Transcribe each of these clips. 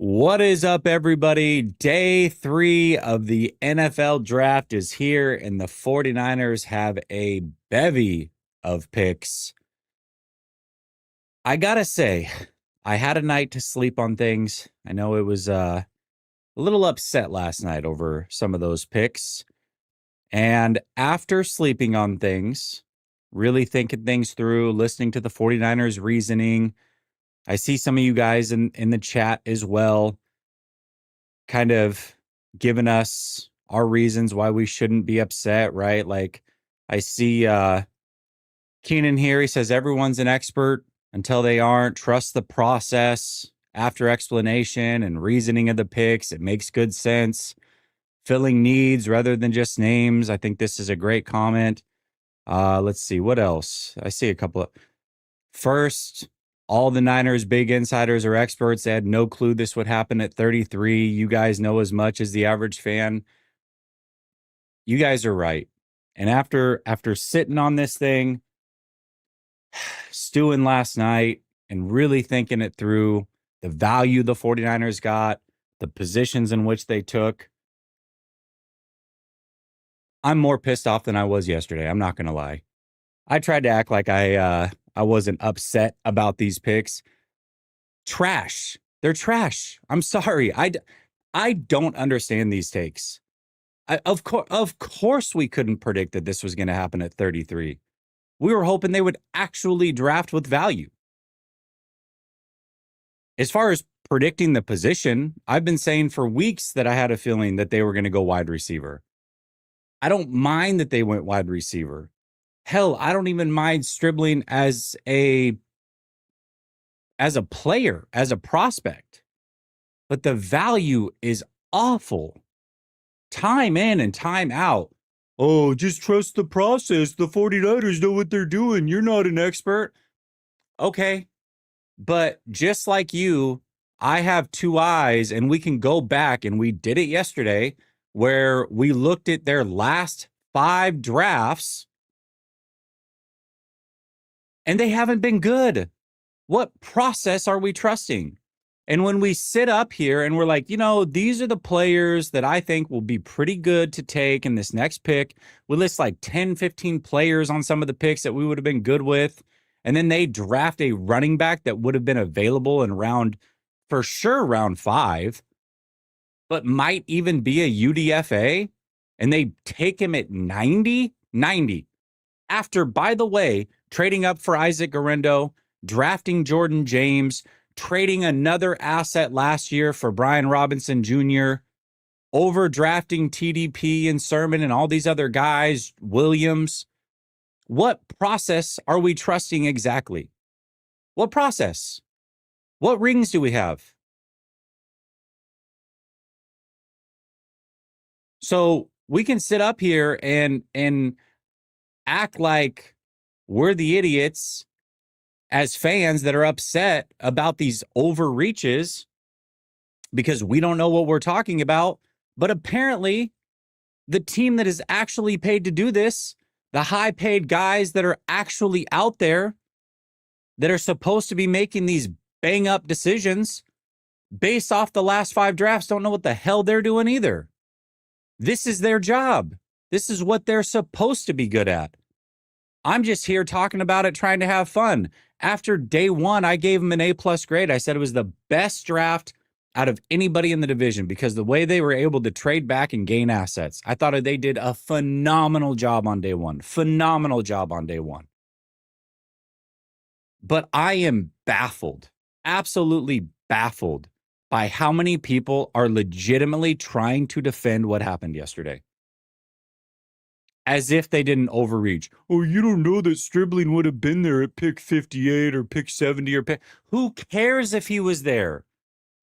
What is up, everybody? Day 3 of the NFL draft is here, and the 49ers have a bevy of picks. I gotta say, I had a night to sleep on things. I know it was a little upset last night over some of those picks. And after sleeping on things, really thinking things through, listening to the 49ers reasoning, I see some of you guys in the chat as well, kind of giving us our reasons why we shouldn't be upset, right? Like I see Keenan here, he says everyone's an expert until they aren't. Trust the process after explanation and reasoning of the picks. It makes good sense. Filling needs rather than just names. I think this is a great comment. Let's see what else. I see a couple of first. All the Niners big insiders are experts. They had no clue this would happen at 33. You guys know as much as the average fan. You guys are right. And after sitting on this thing, stewing last night and really thinking it through, the value the 49ers got, the positions in which they took, I'm more pissed off than I was yesterday. I'm not going to lie. I tried to act like I wasn't upset about these picks. Trash. They're trash. I'm sorry. I don't understand these takes. Of course, we couldn't predict that this was going to happen at 33. We were hoping they would actually draft with value. As far as predicting the position, I've been saying for weeks that I had a feeling that they were going to go wide receiver. I don't mind that they went wide receiver. Hell, I don't even mind Stribling as a player, as a prospect. But the value is awful. Time in and time out. Oh, just trust the process. The 49ers know what they're doing. You're not an expert. Okay. But just like you, I have two eyes, and we can go back, and we did it yesterday, where we looked at their last 5 drafts, and they haven't been good. What process are we trusting? And when we sit up here and we're like, these are the players that I think will be pretty good to take in this next pick. We list like 10, 15 players on some of the picks that we would have been good with. And then they draft a running back that would have been available in round 5, but might even be a UDFA. And they take him at 90. After, by the way, trading up for Isaac Guerendo, drafting Jordan James, trading another asset last year for Brian Robinson Jr., overdrafting TDP and Sermon and all these other guys, Williams. What process are we trusting exactly? What process? What rings do we have? So we can sit up here and act like we're the idiots as fans that are upset about these overreaches because we don't know what we're talking about. But apparently, the team that is actually paid to do this, the high-paid guys that are actually out there that are supposed to be making these bang-up decisions based off the last 5 drafts, don't know what the hell they're doing either. This is their job. This is what they're supposed to be good at. I'm just here talking about it, trying to have fun. After day 1, I gave them an A+ grade. I said it was the best draft out of anybody in the division because the way they were able to trade back and gain assets. I thought they did a phenomenal job on day 1. Phenomenal job on day 1. But I am baffled, absolutely baffled by how many people are legitimately trying to defend what happened yesterday. As if they didn't overreach. Oh, you don't know that Stribling would have been there at pick 58 or pick 70 or pick. Who cares if he was there?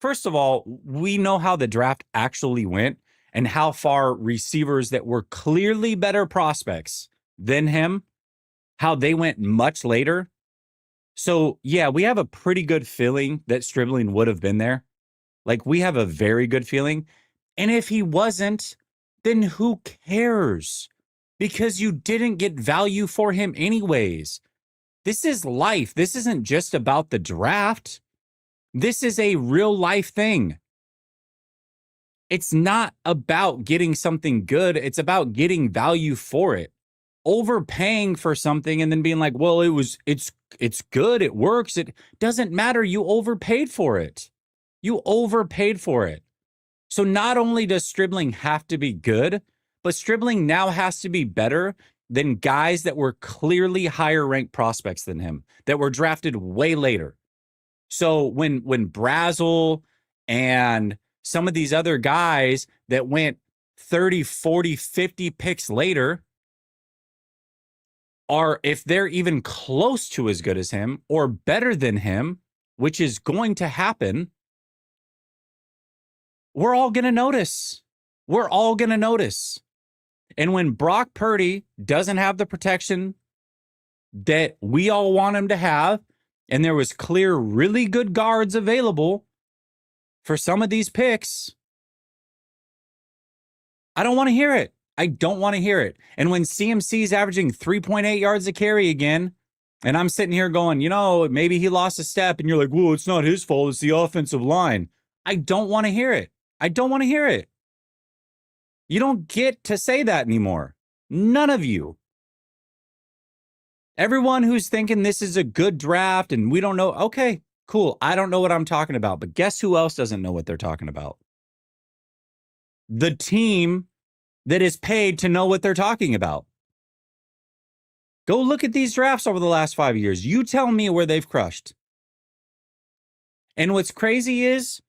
First of all, we know how the draft actually went and how far receivers that were clearly better prospects than him, how they went much later. So, yeah, we have a pretty good feeling that Stribling would have been there. Like, we have a very good feeling. And if he wasn't, then who cares? Because you didn't get value for him anyways. This is life. This isn't just about the draft. This is a real life thing. It's not about getting something good. It's about getting value for it. Overpaying for something and then being like, well, it's good. It works. It doesn't matter. You overpaid for it. You overpaid for it. So not only does Stribling have to be good, but Stribling now has to be better than guys that were clearly higher ranked prospects than him, that were drafted way later. So when Brazel and some of these other guys that went 30, 40, 50 picks later are, if they're even close to as good as him or better than him, which is going to happen, we're all going to notice. We're all going to notice. And when Brock Purdy doesn't have the protection that we all want him to have, and there was clear, really good guards available for some of these picks, I don't want to hear it. I don't want to hear it. And when CMC is averaging 3.8 yards a carry again, and I'm sitting here going, maybe he lost a step, and you're like, well, it's not his fault. It's the offensive line. I don't want to hear it. I don't want to hear it. You don't get to say that anymore. None of you. Everyone who's thinking this is a good draft and we don't know, okay, cool. I don't know what I'm talking about, but guess who else doesn't know what they're talking about? The team that is paid to know what they're talking about. Go look at these drafts over the last 5 years. You tell me where they've crushed. And what's crazy is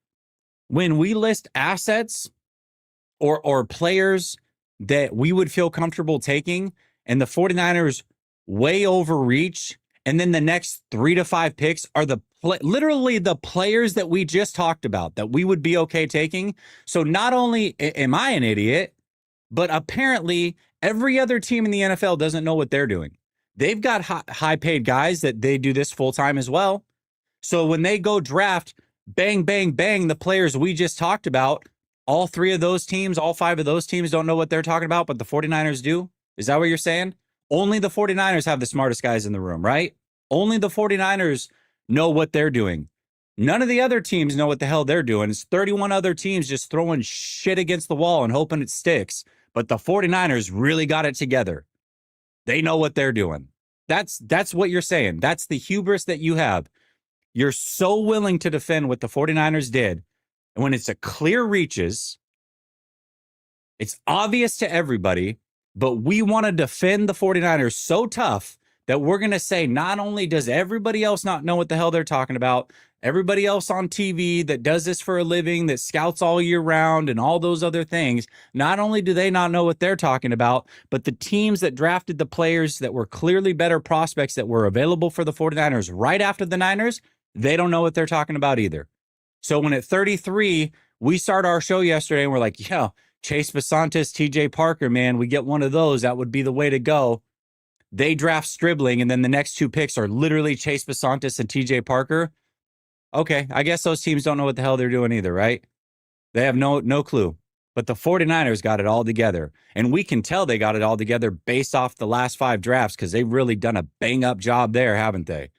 when we list assets or players that we would feel comfortable taking, and the 49ers way overreach, and then the next 3 to 5 picks are literally the players that we just talked about that we would be okay taking. So not only am I an idiot, but apparently every other team in the NFL doesn't know what they're doing. They've got high paid guys that they do this full time as well. So when they go draft, bang, bang, bang, the players we just talked about, all 3 of those teams, all 5 of those teams don't know what they're talking about, but the 49ers do? Is that what you're saying? Only the 49ers have the smartest guys in the room, right? Only the 49ers know what they're doing. None of the other teams know what the hell they're doing. It's 31 other teams just throwing shit against the wall and hoping it sticks. But the 49ers really got it together. They know what they're doing. That's what you're saying. That's the hubris that you have. You're so willing to defend what the 49ers did. And when it's a clear reaches, it's obvious to everybody, but we want to defend the 49ers so tough that we're going to say, not only does everybody else not know what the hell they're talking about, everybody else on TV that does this for a living, that scouts all year round and all those other things, not only do they not know what they're talking about, but the teams that drafted the players that were clearly better prospects that were available for the 49ers right after the Niners, they don't know what they're talking about either. So when at 33, we start our show yesterday and we're like, yeah, Chase Besantis, TJ Parker, man, we get one of those. That would be the way to go. They draft Stribling, and then the next 2 picks are literally Chase Besantis and TJ Parker. Okay, I guess those teams don't know what the hell they're doing either, right? They have no clue. But the 49ers got it all together. And we can tell they got it all together based off the last 5 drafts because they've really done a bang-up job there, haven't they?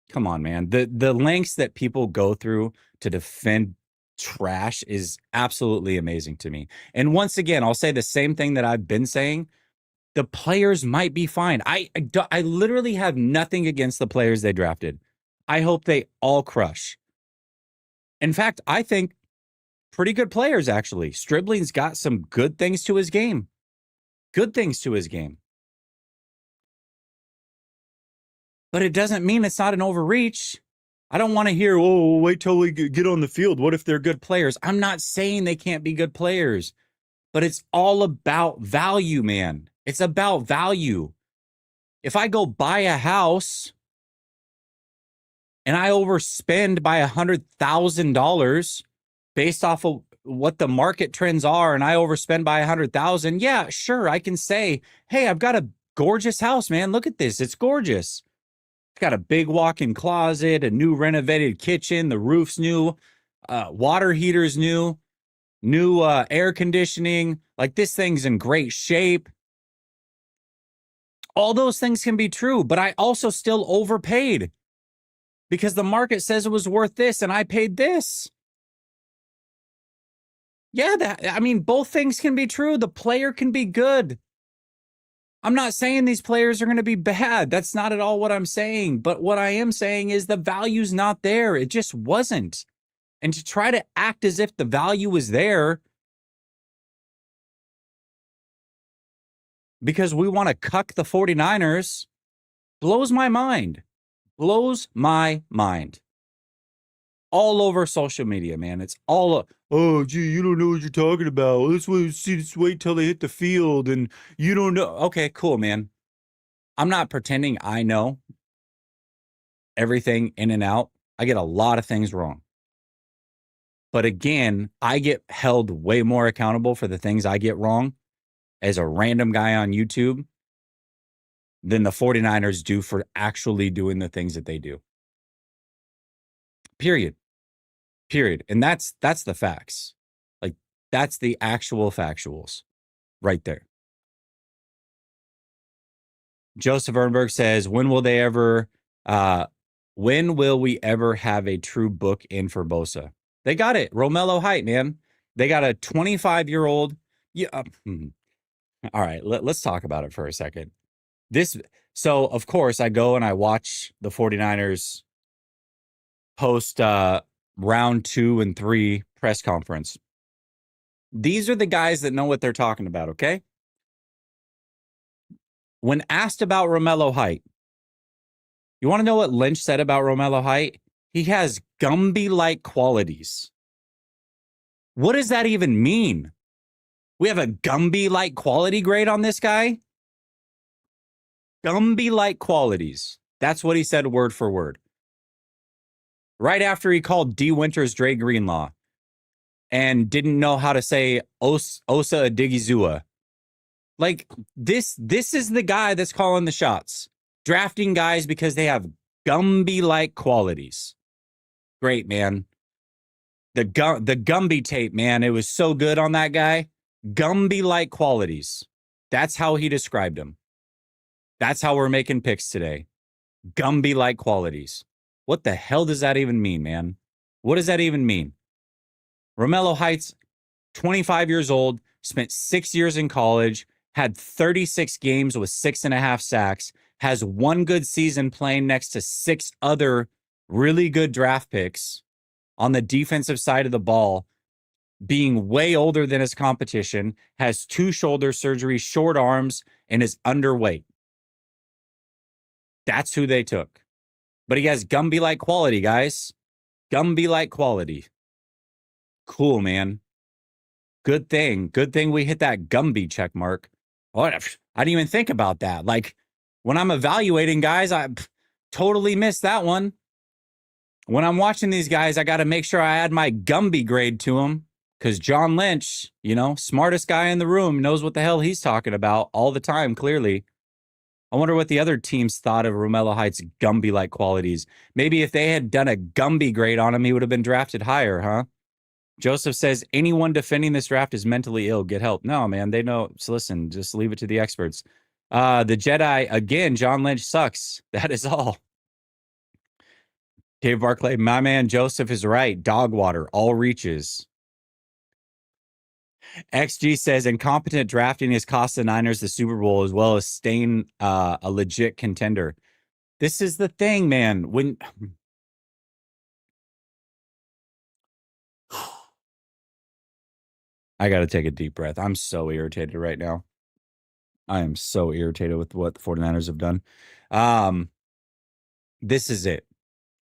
Come on, man. The lengths that people go through to defend trash is absolutely amazing to me. And once again, I'll say the same thing that I've been saying. The players might be fine. I literally have nothing against the players they drafted. I hope they all crush. In fact, I think pretty good players, actually. Stribling's got some good things to his game. Good things to his game. But it doesn't mean it's not an overreach. I don't want to hear, oh, wait till we get on the field. What if they're good players? I'm not saying they can't be good players, but it's all about value, man. It's about value. If I go buy a house and I overspend by $100,000 based off of what the market trends are, and I overspend by $100,000, yeah, sure, I can say, hey, I've got a gorgeous house, man. Look at this. It's gorgeous. It's got a big walk-in closet, a new renovated kitchen, the roof's new, water heater's new air conditioning. Like, this thing's in great shape. All those things can be true, but I also still overpaid because the market says it was worth this and I paid this. Yeah, I mean, both things can be true. The player can be good. I'm not saying these players are going to be bad. That's not at all what I'm saying. But what I am saying is the value's not there. It just wasn't. And to try to act as if the value was there because we want to cuck the 49ers blows my mind. Blows my mind. All over social media, man. It's all, oh, gee, you don't know what you're talking about. Let's wait till they hit the field and you don't know. Okay, cool, man. I'm not pretending I know everything in and out. I get a lot of things wrong. But again, I get held way more accountable for the things I get wrong as a random guy on YouTube than the 49ers do for actually doing the things that they do. Period. And that's the facts. Like, that's the actual factuals right there. Joseph Ernberg says, when will we ever have a true book in for Bosa? They got it. Romello Height, man. They got a 25-year-old. Yeah. All right. Let's talk about it for a second. So of course I go and I watch the 49ers post round 2 and 3 press conference. These are the guys that know what they're talking about, okay? When asked about Romello Height, you want to know what Lynch said about Romello Height? He has Gumby-like qualities. What does that even mean? We have a Gumby-like quality grade on this guy? Gumby-like qualities. That's what he said word for word. Right after he called D. Winters Dre Greenlaw and didn't know how to say Osa Odigizua. Like, this is the guy that's calling the shots. Drafting guys because they have Gumby-like qualities. Great, man. The Gumby tape, man. It was so good on that guy. Gumby-like qualities. That's how he described him. That's how we're making picks today. Gumby-like qualities. What the hell does that even mean, man? What does that even mean? Romello Heights, 25 years old, spent 6 years in college, had 36 games with 6.5 sacks, has one good season playing next to 6 other really good draft picks on the defensive side of the ball, being way older than his competition, has 2 shoulder surgeries, short arms, and is underweight. That's who they took. But he has Gumby-like quality, guys. Gumby-like quality. Cool, man. Good thing. Good thing we hit that Gumby check mark. What? I didn't even think about that. Like, when I'm evaluating guys, I totally missed that one. When I'm watching these guys, I got to make sure I add my Gumby grade to them. Because John Lynch, smartest guy in the room, knows what the hell he's talking about all the time, clearly. I wonder what the other teams thought of Romello Heights' Gumby-like qualities. Maybe if they had done a Gumby grade on him, he would have been drafted higher, huh? Joseph says, anyone defending this draft is mentally ill. Get help. No, man, they know. So listen, just leave it to the experts. The Jedi, again, John Lynch sucks. That is all. Dave Barclay, my man Joseph is right. Dog water, all reaches. XG says incompetent drafting has cost the Niners the Super Bowl as well as staying a legit contender. This is the thing, man. When I got to take a deep breath. I'm so irritated right now. I am so irritated with what the 49ers have done. This is it.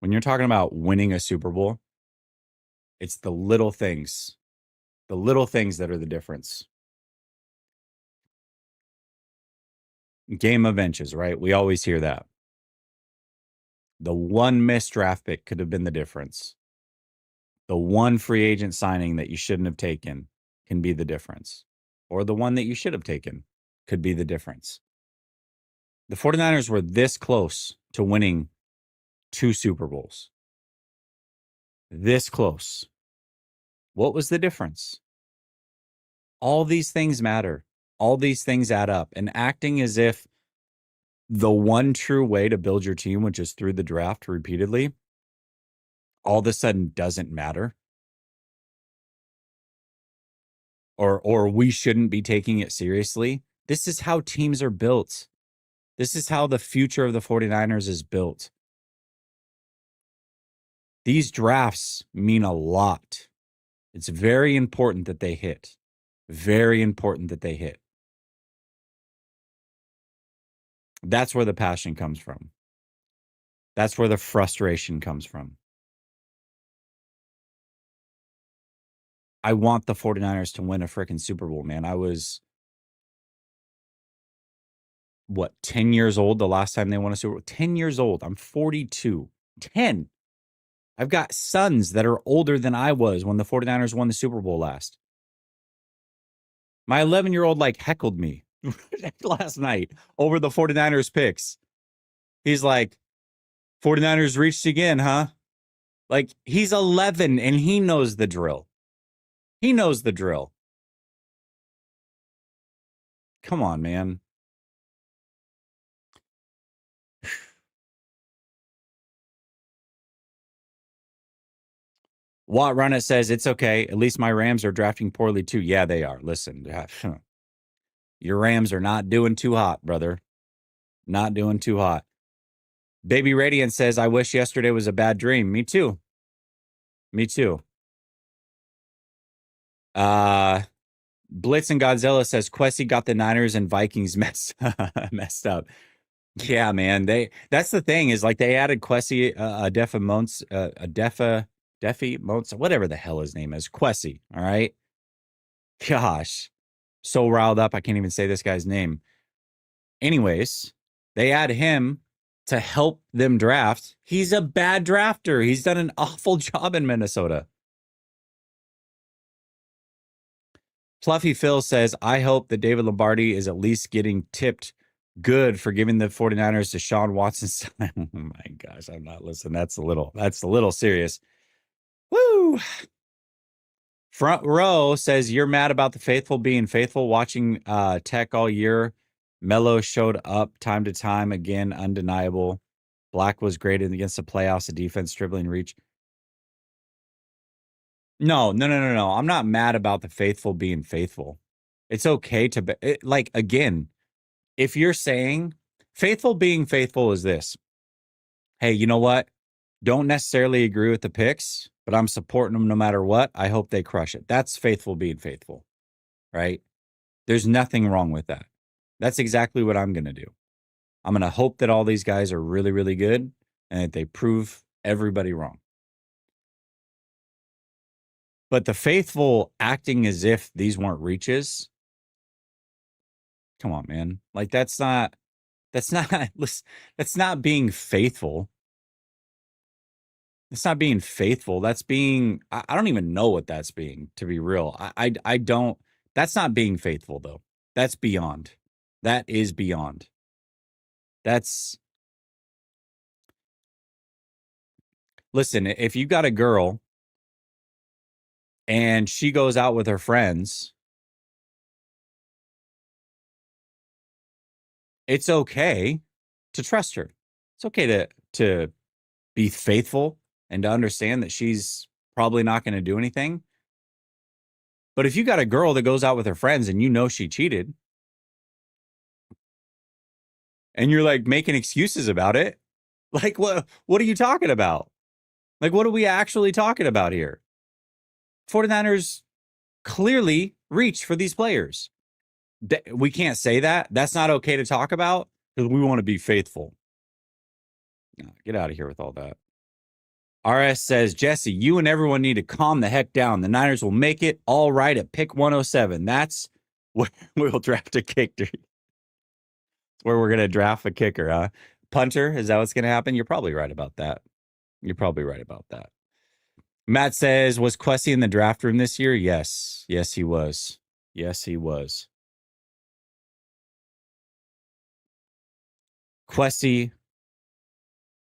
When you're talking about winning a Super Bowl, it's the little things that are the difference. Game of inches, right? We always hear that. The one missed draft pick could have been the difference. The one free agent signing that you shouldn't have taken can be the difference. Or the one that you should have taken could be the difference. The 49ers were this close to winning 2 Super Bowls. This close. What was the difference? All these things matter. All these things add up. And acting as if the one true way to build your team, which is through the draft repeatedly, all of a sudden doesn't matter. or we shouldn't be taking it seriously. This is how teams are built. This is how the future of the 49ers is built. These drafts mean a lot. It's very important that they hit. Very important that they hit. That's where the passion comes from. That's where the frustration comes from. I want the 49ers to win a freaking Super Bowl, man. I was, 10 years old the last time they won a Super Bowl? 10 years old. I'm 42. 10. I've got sons that are older than I was when the 49ers won the Super Bowl last. My 11-year-old heckled me last night over the 49ers picks. He's like, 49ers reached again, huh? Like, he's 11 and he knows the drill. He knows the drill. Come on, man. Watt Run It says, it's okay. At least my Rams are drafting poorly too. Yeah, they are. Listen, your Rams are not doing too hot, brother. Not doing too hot. Baby Radiant says, I wish yesterday was a bad dream. Me too. Me too. Blitz and Godzilla says, Kwesi got the Niners and Vikings messed up. Yeah, man. That's the thing is they added Kwesi, Defi Montz, whatever the hell his name is. Kwesi. All right. Gosh. So riled up. I can't even say this guy's name. Anyways, they add him to help them draft. He's a bad drafter. He's done an awful job in Minnesota. Fluffy Phil says, I hope that David Lombardi is at least getting tipped good for giving the 49ers to Sean Watson. Oh my gosh, I'm not listening. That's a little serious. Woo! Front Row says, you're mad about the faithful being faithful. Watching Tech all year. Mello showed up time to time. Again, undeniable. Black was great against the playoffs. The defense dribbling reach. No. I'm not mad about the faithful being faithful. It's okay to be again, if you're saying faithful being faithful is this. Hey, you know what? Don't necessarily agree with the picks, but I'm supporting them no matter what. I hope they crush it. That's faithful being faithful, right? There's nothing wrong with that. That's exactly what I'm going to do. I'm going to hope that all these guys are really, really good and that they prove everybody wrong. But the faithful acting as if these weren't reaches. Come on, man. That's not being faithful. It's not being faithful. That's being, I don't even know what that's being, to be real. I don't, that's not being faithful though. That's beyond. That is beyond. Listen, if you got a girl and she goes out with her friends, it's okay to trust her. It's okay to be faithful and to understand that she's probably not going to do anything. But if you got a girl that goes out with her friends and you know she cheated, and you're making excuses about it, what are you talking about? What are we actually talking about here? 49ers clearly reach for these players. We can't say that. That's not okay to talk about because we want to be faithful. No, get out of here with all that. RS says, Jesse, you and everyone need to calm the heck down. The Niners will make it all right at pick 107. That's where we'll draft a kicker. It's where we're going to draft a kicker, huh? Punter, is that what's going to happen? You're probably right about that. Matt says, was Kwesi in the draft room this year? Yes. Yes, he was. Kwesi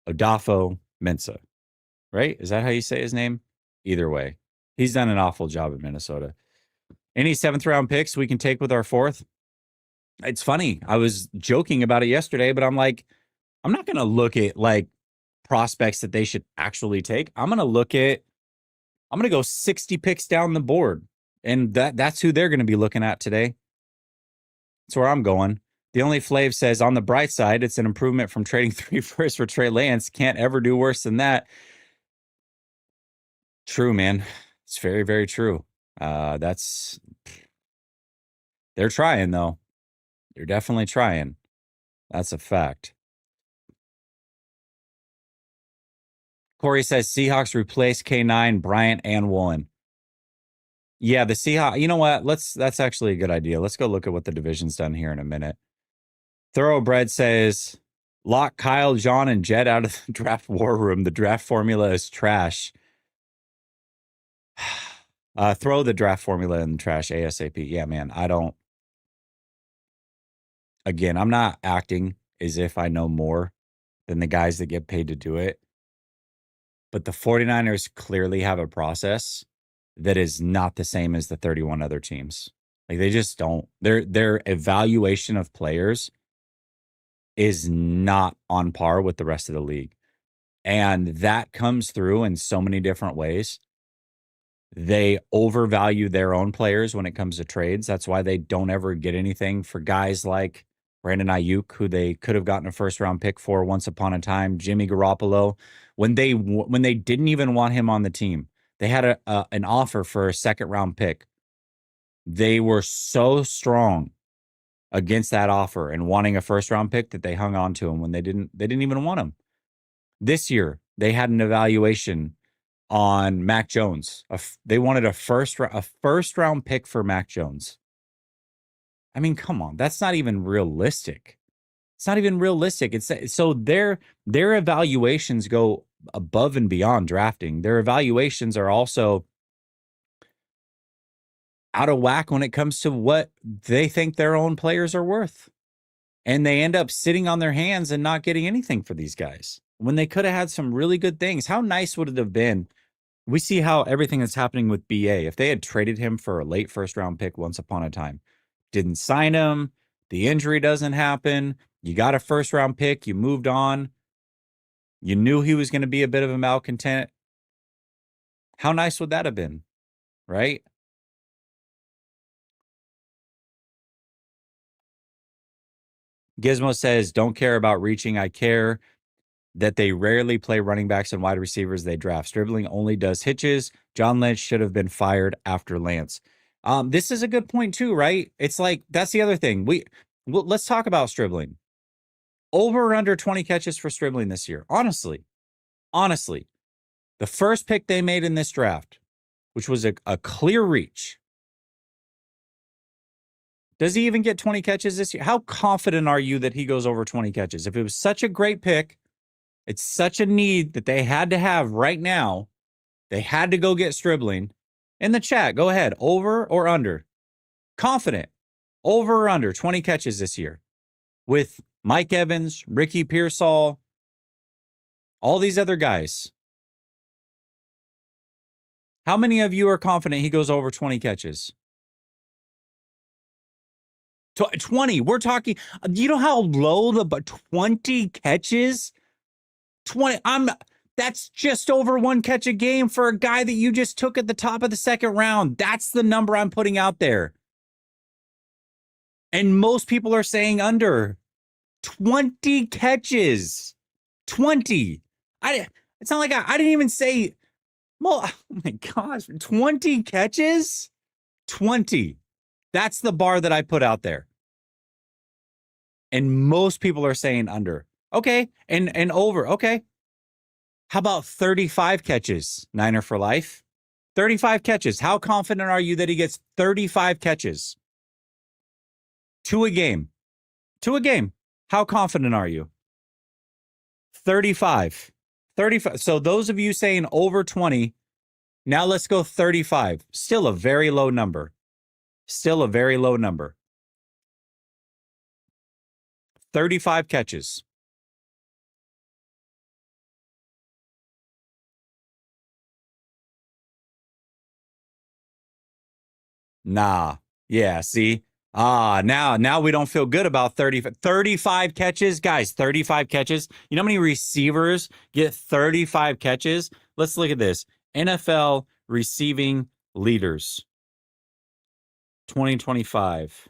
Odafo Mensah, right? Is that how you say his name? Either way, he's done an awful job in Minnesota. Any 7th round picks we can take with our 4th? It's funny. I was joking about it yesterday, but I'm not going to look at prospects that they should actually take. I'm going to go 60 picks down the board And that's who they're going to be looking at today. That's where I'm going. The only Flav says, on the bright side, it's an improvement from trading 3 firsts for Trey Lance. Can't ever do worse than that. True, man. It's very, very true. They're trying, though. They're definitely trying. That's a fact. Corey says Seahawks replace K9, Bryant, and Woolen. Yeah, the Seahawks. You know what? That's actually a good idea. Let's go look at what the division's done here in a minute. Thoroughbred says lock Kyle, John, and Jed out of the draft war room. The draft formula is trash. Throw the draft formula in the trash ASAP. Yeah, man. Again, I'm not acting as if I know more than the guys that get paid to do it. But the 49ers clearly have a process that is not the same as the 31 other teams. Like, they just don't. Their evaluation of players is not on par with the rest of the league. And that comes through in so many different ways. They overvalue their own players when it comes to trades. That's why they don't ever get anything for guys like Brandon Ayuk, who they could have gotten a first-round pick for once upon a time, Jimmy Garoppolo. When they didn't even want him on the team, they had an offer for a second-round pick. They were so strong against that offer and wanting a first-round pick that they hung on to him when they didn't even want him. This year, they had an evaluation on Mac Jones. They wanted a first round pick for Mac Jones. I mean, come on, that's not even realistic. It's not even realistic. So their evaluations go above and beyond drafting. Their evaluations are also out of whack when it comes to what they think their own players are worth. And they end up sitting on their hands and not getting anything for these guys when they could have had some really good things. How nice would it have been? We see how everything that's happening with BA. If they had traded him for a late first-round pick once upon a time, didn't sign him, the injury doesn't happen, you got a first-round pick, you moved on, you knew he was going to be a bit of a malcontent. How nice would that have been, right? Gizmo says, don't care about reaching. I care that they rarely play running backs and wide receivers they draft. Stribling only does hitches. John Lynch should have been fired after Lance. This is a good point too, right? It's like, that's the other thing. Let's talk about Stribling. Over or under 20 catches for Stribling this year. Honestly, the first pick they made in this draft, which was a clear reach. Does he even get 20 catches this year? How confident are you that he goes over 20 catches? If it was such a great pick, it's such a need that they had to have right now. They had to go get Stribling. In the chat, go ahead. Over or under? Confident. Over or under 20 catches this year. With Mike Evans, Ricky Pearsall, all these other guys. How many of you are confident he goes over 20 catches? 20. We're talking, you know how low the 20 catches? 20. That's just over 1 catch a game for a guy that you just took at the top of the second round. That's the number I'm putting out there. And most people are saying under 20 catches. 20. It's not like I didn't even say, well, oh my gosh, 20 catches? 20. That's the bar that I put out there. And most people are saying under. Okay. And over. Okay. How about 35 catches, Niner for life? 35 catches. How confident are you that he gets 35 catches? 2 a game. 2 a game. How confident are you? 35. 35. So those of you saying over 20, now let's go 35. Still a very low number. Still a very low number. 35 catches. Nah. Yeah, see? Now we don't feel good about 35 catches. Guys, 35 catches. You know how many receivers get 35 catches? Let's look at this. NFL receiving leaders. 2025.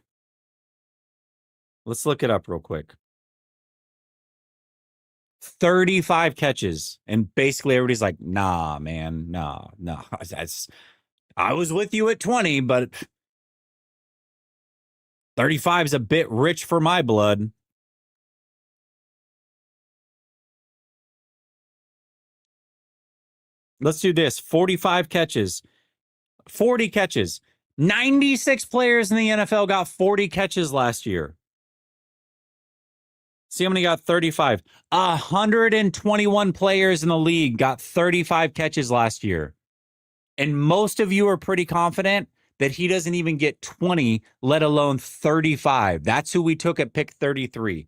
Let's look it up real quick. 35 catches. And basically everybody's like, nah, man, nah. I was with you at 20, but 35 is a bit rich for my blood. Let's do this. 45 catches. 40 catches. 96 players in the NFL got 40 catches last year. See how many got 35? 121 players in the league got 35 catches last year. And most of you are pretty confident that he doesn't even get 20, let alone 35. That's who we took at pick 33.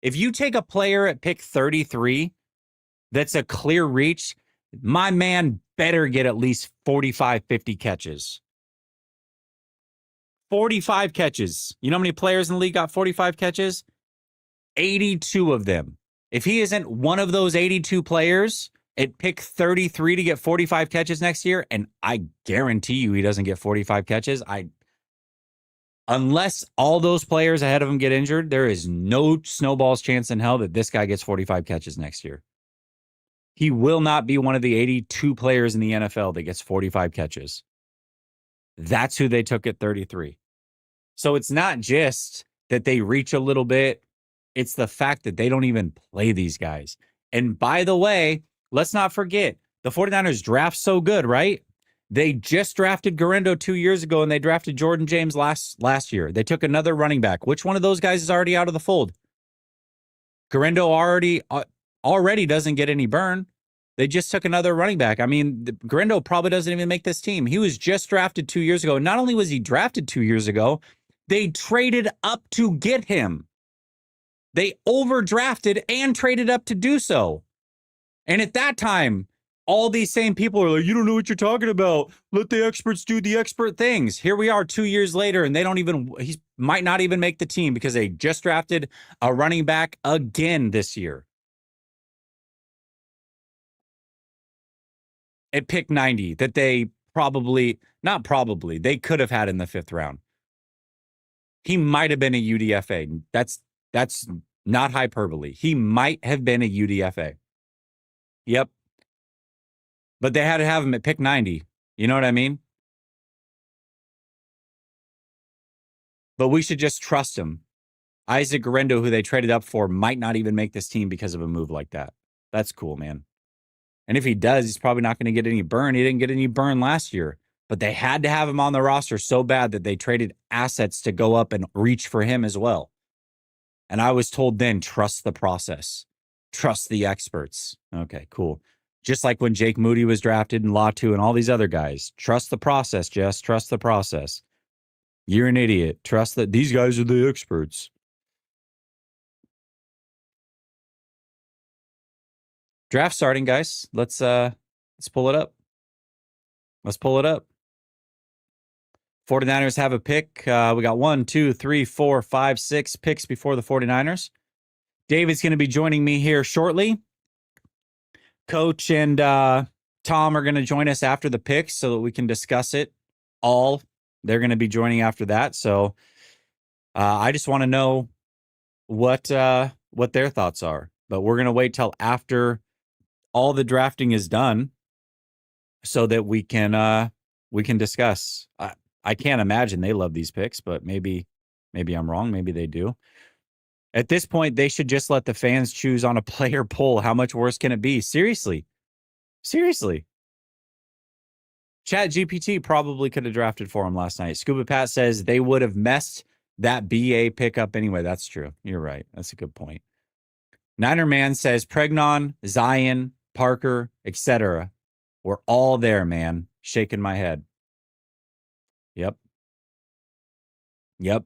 If you take a player at pick 33 that's a clear reach, my man better get at least 45, 50 catches. 45 catches. You know how many players in the league got 45 catches? 82 of them. If he isn't one of those 82 players at pick 33 to get 45 catches next year, and I guarantee you he doesn't get 45 catches, unless all those players ahead of him get injured, there is no snowball's chance in hell that this guy gets 45 catches next year. He will not be one of the 82 players in the NFL that gets 45 catches. That's who they took at 33. So it's not just that they reach a little bit. It's the fact that they don't even play these guys. And by the way, let's not forget, the 49ers draft so good, right? They just drafted Garendo 2 years ago, and they drafted Jordan James last year. They took another running back. Which one of those guys is already out of the fold? Garendo already doesn't get any burn. They just took another running back. I mean, Garendo probably doesn't even make this team. He was just drafted 2 years ago. Not only was he drafted 2 years ago, they traded up to get him. They overdrafted and traded up to do so. And at that time, all these same people are like, you don't know what you're talking about. Let the experts do the expert things. Here we are 2 years later, and he might not even make the team because they just drafted a running back again this year. At pick 90 that they they could have had in the 5th round. He might have been a UDFA. That's not hyperbole. He might have been a UDFA. Yep. But they had to have him at pick 90. You know what I mean? But we should just trust him. Isaac Garendo, who they traded up for, might not even make this team because of a move like that. That's cool, man. And if he does, he's probably not going to get any burn. He didn't get any burn last year. But they had to have him on the roster so bad that they traded assets to go up and reach for him as well. And I was told then, trust the process. Trust the experts. Okay, cool. Just like when Jake Moody was drafted and Latu and all these other guys. Trust the process, Jess. Trust the process. You're an idiot. Trust that these guys are the experts. Draft starting, guys. Let's pull it up. Let's pull it up. 49ers have a pick. We got 1, 2, 3, 4, 5, 6 picks before the 49ers. David's going to be joining me here shortly. Coach and Tom are going to join us after the picks so that we can discuss it all. They're going to be joining after that. So I just want to know what their thoughts are. But we're going to wait till after all the drafting is done so that we can discuss. I can't imagine they love these picks, but maybe I'm wrong. Maybe they do. At this point, they should just let the fans choose on a player poll. How much worse can it be? Seriously. Chat GPT probably could have drafted for him last night. Scuba Pat says they would have messed that BA pickup anyway. That's true. You're right. That's a good point. Niner Man says Pregnon, Zion, Parker, etc. We're all there, man. Shaking my head. Yep.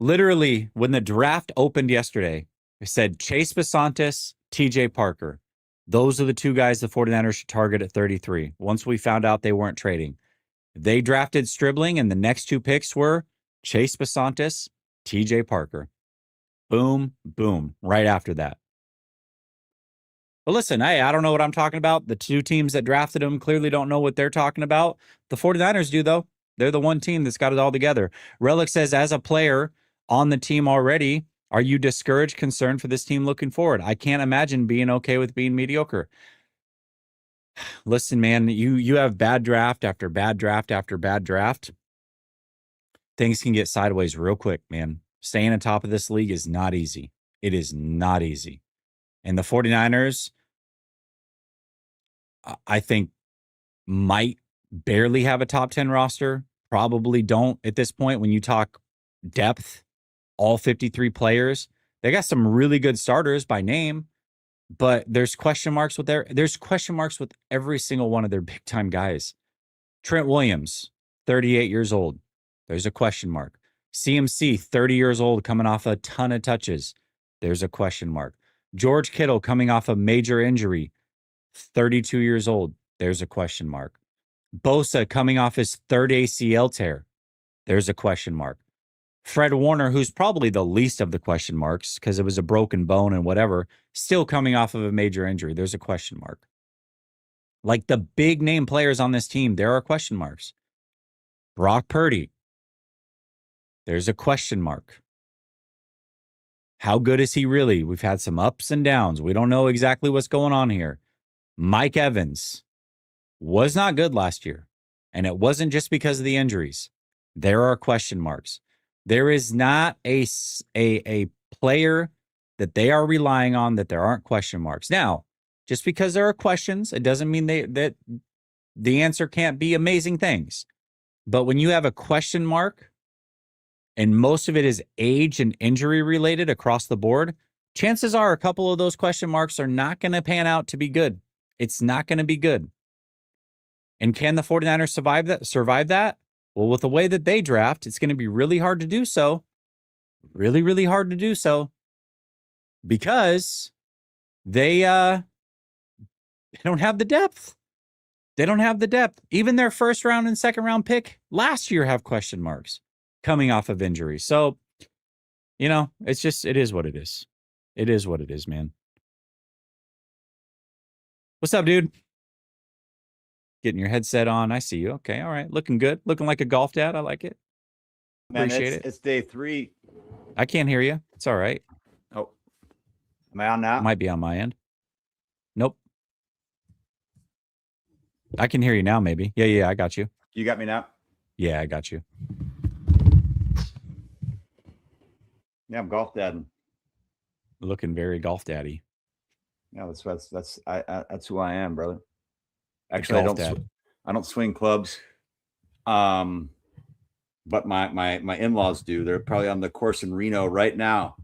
Literally, when the draft opened yesterday, it said Chase Besantis, TJ Parker. Those are the two guys the 49ers should target at 33. Once we found out they weren't trading. They drafted Stribling, and the next two picks were Chase Besantis, TJ Parker. Boom, boom, right after that. But listen, hey, I don't know what I'm talking about. The two teams that drafted him clearly don't know what they're talking about. The 49ers do, though. They're the one team that's got it all together. Relic says, as a player on the team already, are you discouraged, concerned for this team looking forward? I can't imagine being okay with being mediocre. Listen, man, you have bad draft after bad draft after bad draft. Things can get sideways real quick, man. Staying on top of this league is not easy. It is not easy. And the 49ers, I think, might barely have a top 10 roster. Probably don't at this point when you talk depth, all 53 players. They got some really good starters by name, but there's question marks with there's question marks with every single one of their big time guys. Trent Williams, 38 years old. There's a question mark. CMC, 30 years old, coming off a ton of touches. There's a question mark. George Kittle coming off a major injury, 32 years old. There's a question mark. Bosa coming off his third ACL tear. There's a question mark. Fred Warner, who's probably the least of the question marks because it was a broken bone and whatever, still coming off of a major injury. There's a question mark. Like the big name players on this team, there are question marks. Brock Purdy, there's a question mark. How good is he really? We've had some ups and downs. We don't know exactly what's going on here. Mike Evans was not good last year, and it wasn't just because of the injuries. There are question marks. There is not a player that they are relying on that there aren't question marks. Now, just because there are questions, it doesn't mean that the answer can't be amazing things. But when you have a question mark, and most of it is age and injury related across the board, chances are a couple of those question marks are not going to pan out to be good. It's not going to be good. And can the 49ers survive that? Well, with the way that they draft, it's going to be really hard to do so. Really, really hard to do so. Because they don't have the depth. They don't have the depth. Even their first round and second round pick last year have question marks coming off of injury. So, it's just, it is what it is. It is what it is, man. What's up, dude? Getting your headset on. I see you. Okay. All right. Looking good. Looking like a golf dad. I like it. Man, Appreciate it. It's day 3. I can't hear you. It's all right. Oh, am I on now? Might be on my end. Nope. I can hear you now, maybe. Yeah, I got you. You got me now? Yeah, I got you. Yeah, I'm golf dadding. Looking very golf daddy. Yeah, that's who I am, brother. Actually, I don't swing clubs. But my in-laws do. They're probably on the course in Reno right now,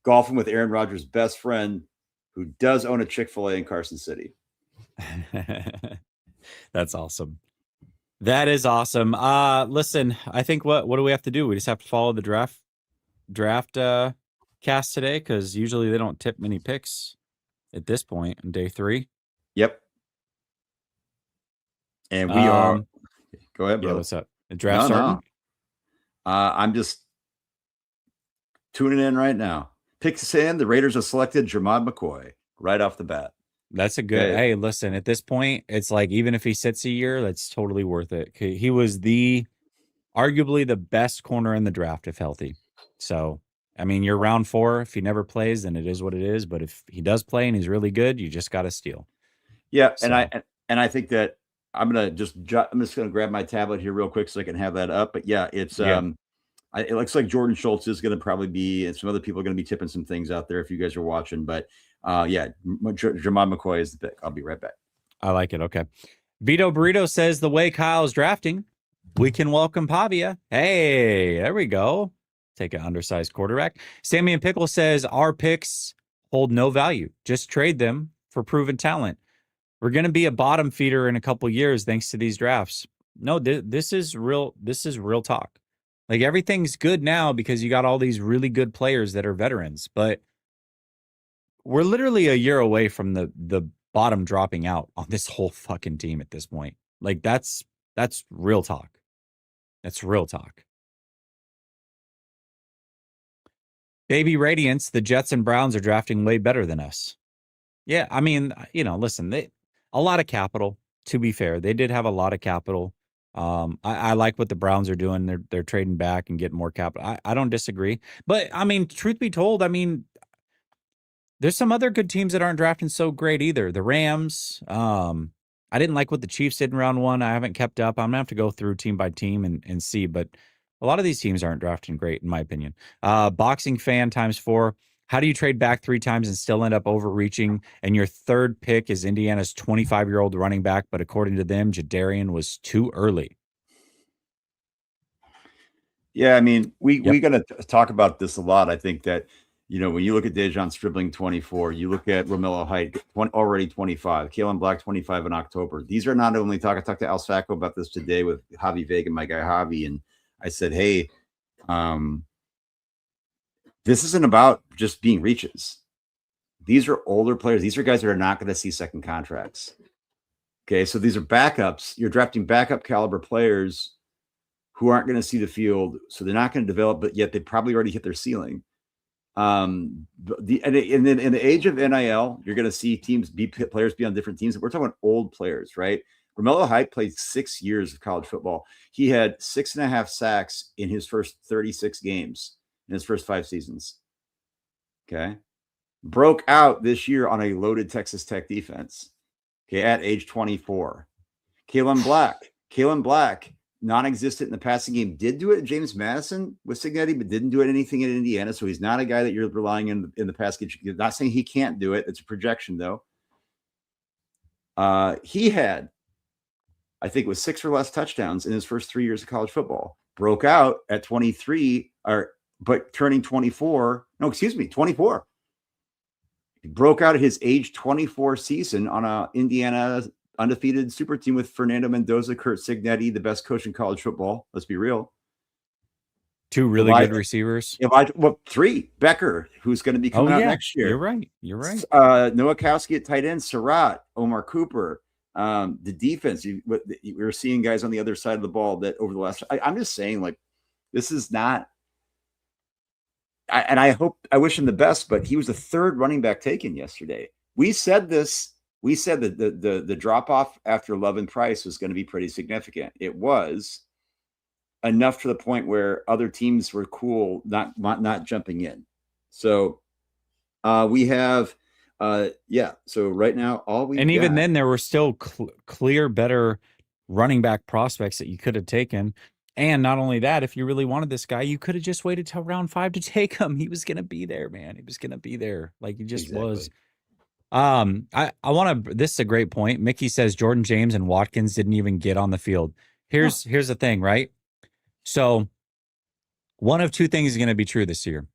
golfing with Aaron Rodgers' best friend, who does own a Chick-fil-A in Carson City. That's awesome. That is awesome. Listen, I think what do we have to do? We just have to follow the draft cast today, because usually they don't tip many picks at this point in day 3. Yep. And we are. Go ahead, bro. Yeah, what's up? The draft starting? No. I'm just tuning in right now. Picks in. The Raiders have selected Jermod McCoy right off the bat. That's a good. Hey, listen, at this point, it's like, even if he sits a year, that's totally worth it. He was arguably the best corner in the draft if healthy. So, I mean, you're round 4. If he never plays, then it is what it is. But if he does play and he's really good, you just got to steal. Yeah, so. and I think that I'm just gonna grab my tablet here real quick so I can have that up. But yeah, it's it looks like Jordan Schultz is going to probably be, and some other people are going to be tipping some things out there if you guys are watching. But yeah, Jermod McCoy is the pick. I'll be right back. I like it. Okay. Vito Burrito says, the way Kyle's drafting, we can welcome Pavia. Hey, there we go. Take an undersized quarterback. Sammy and Pickle says, our picks hold no value. Just trade them for proven talent. We're going to be a bottom feeder in a couple years thanks to these drafts. No, this is real. This is real talk. Like, everything's good now because you got all these really good players that are veterans, but we're literally a year away from the bottom dropping out on this whole fucking team at this point. Like, that's real talk. That's real talk. Baby Radiance, the Jets and Browns are drafting way better than us. Yeah, I mean, listen, a lot of capital. To be fair, they did have a lot of capital. I like what the Browns are doing. They're trading back and getting more capital. I don't disagree, but I mean, truth be told, I mean, there's some other good teams that aren't drafting so great either. The Rams. I didn't like what the Chiefs did in round one. I haven't kept up. I'm gonna have to go through team by team and see, but a lot of these teams aren't drafting great, in my opinion. Boxing fan times 4. How do you trade back 3 times and still end up overreaching? And your third pick is Indiana's 25-year-old running back, but according to them, Jadarian was too early. Yeah, I mean, we're going to talk about this a lot. I think that, when you look at Dejon Stribling 24, you look at Romello Height already 25, Kalen Black 25 in October. These are not only I talked to Al Sacco about this today with Javi Vega, my guy Javi, and I said, hey, this isn't about just being reaches. These are older players. These are guys that are not going to see second contracts. Okay, so these are backups. You're drafting backup caliber players who aren't going to see the field, so they're not going to develop, but yet they probably already hit their ceiling. And then in the age of NIL, you're going to see players be on different teams. We're talking about old players, right? Romello Height played 6 years of college football. He had 6.5 sacks in his first 36 games in his first 5 seasons. Okay. Broke out this year on a loaded Texas Tech defense. Okay. At age 24. Kalen Black, non-existent in the passing game, did do it at James Madison with Signetti, but didn't do it anything in Indiana. So he's not a guy that you're relying in the pass game. You're not saying he can't do it. It's a projection, though. He had, I think it was 6 or less touchdowns in his first 3 years of college football. Broke out at 23, but turning 24. No, excuse me, 24. He broke out at his age 24 season on a Indiana undefeated super team with Fernando Mendoza, Kurt Signetti, the best coach in college football. Let's be real. 2 really good receivers. 3. Becker, who's going to be coming out next year. You're right. Nowakowski at tight end, Surratt, Omar Cooper. The defense, we're seeing guys on the other side of the ball that over the last. I'm just saying, like, this is not. I wish him the best, but he was the 3rd running back taken yesterday. We said this. We said that the drop off after Love and Price was going to be pretty significant. It was enough to the point where other teams were cool not jumping in. So we have So right now even then there were still clear better running back prospects that you could have taken. And not only that, if you really wanted this guy, you could have just waited till round 5 to take him. He was going to be there, man. He was going to be there. Like he just was. I want to, this is a great point. Mickey says Jordan James and Watkins didn't even get on the field. Here's the thing, right? So one of 2 things is going to be true this year.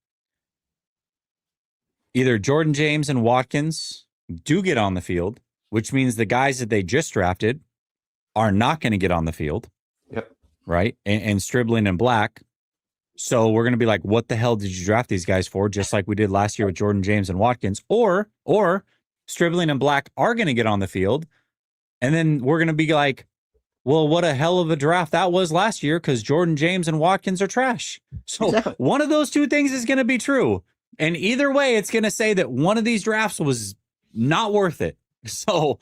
Either Jordan James and Watkins do get on the field, which means the guys that they just drafted are not going to get on the field. Yep. Right. And Stribling and Black. So we're going to be like, what the hell did you draft these guys for? Just like we did last year with Jordan James and Watkins, or Stribling and Black are going to get on the field. And then we're going to be like, well, what a hell of a draft that was last year because Jordan James and Watkins are trash. So one of those 2 things is going to be true. And either way, it's going to say that one of these drafts was not worth it. So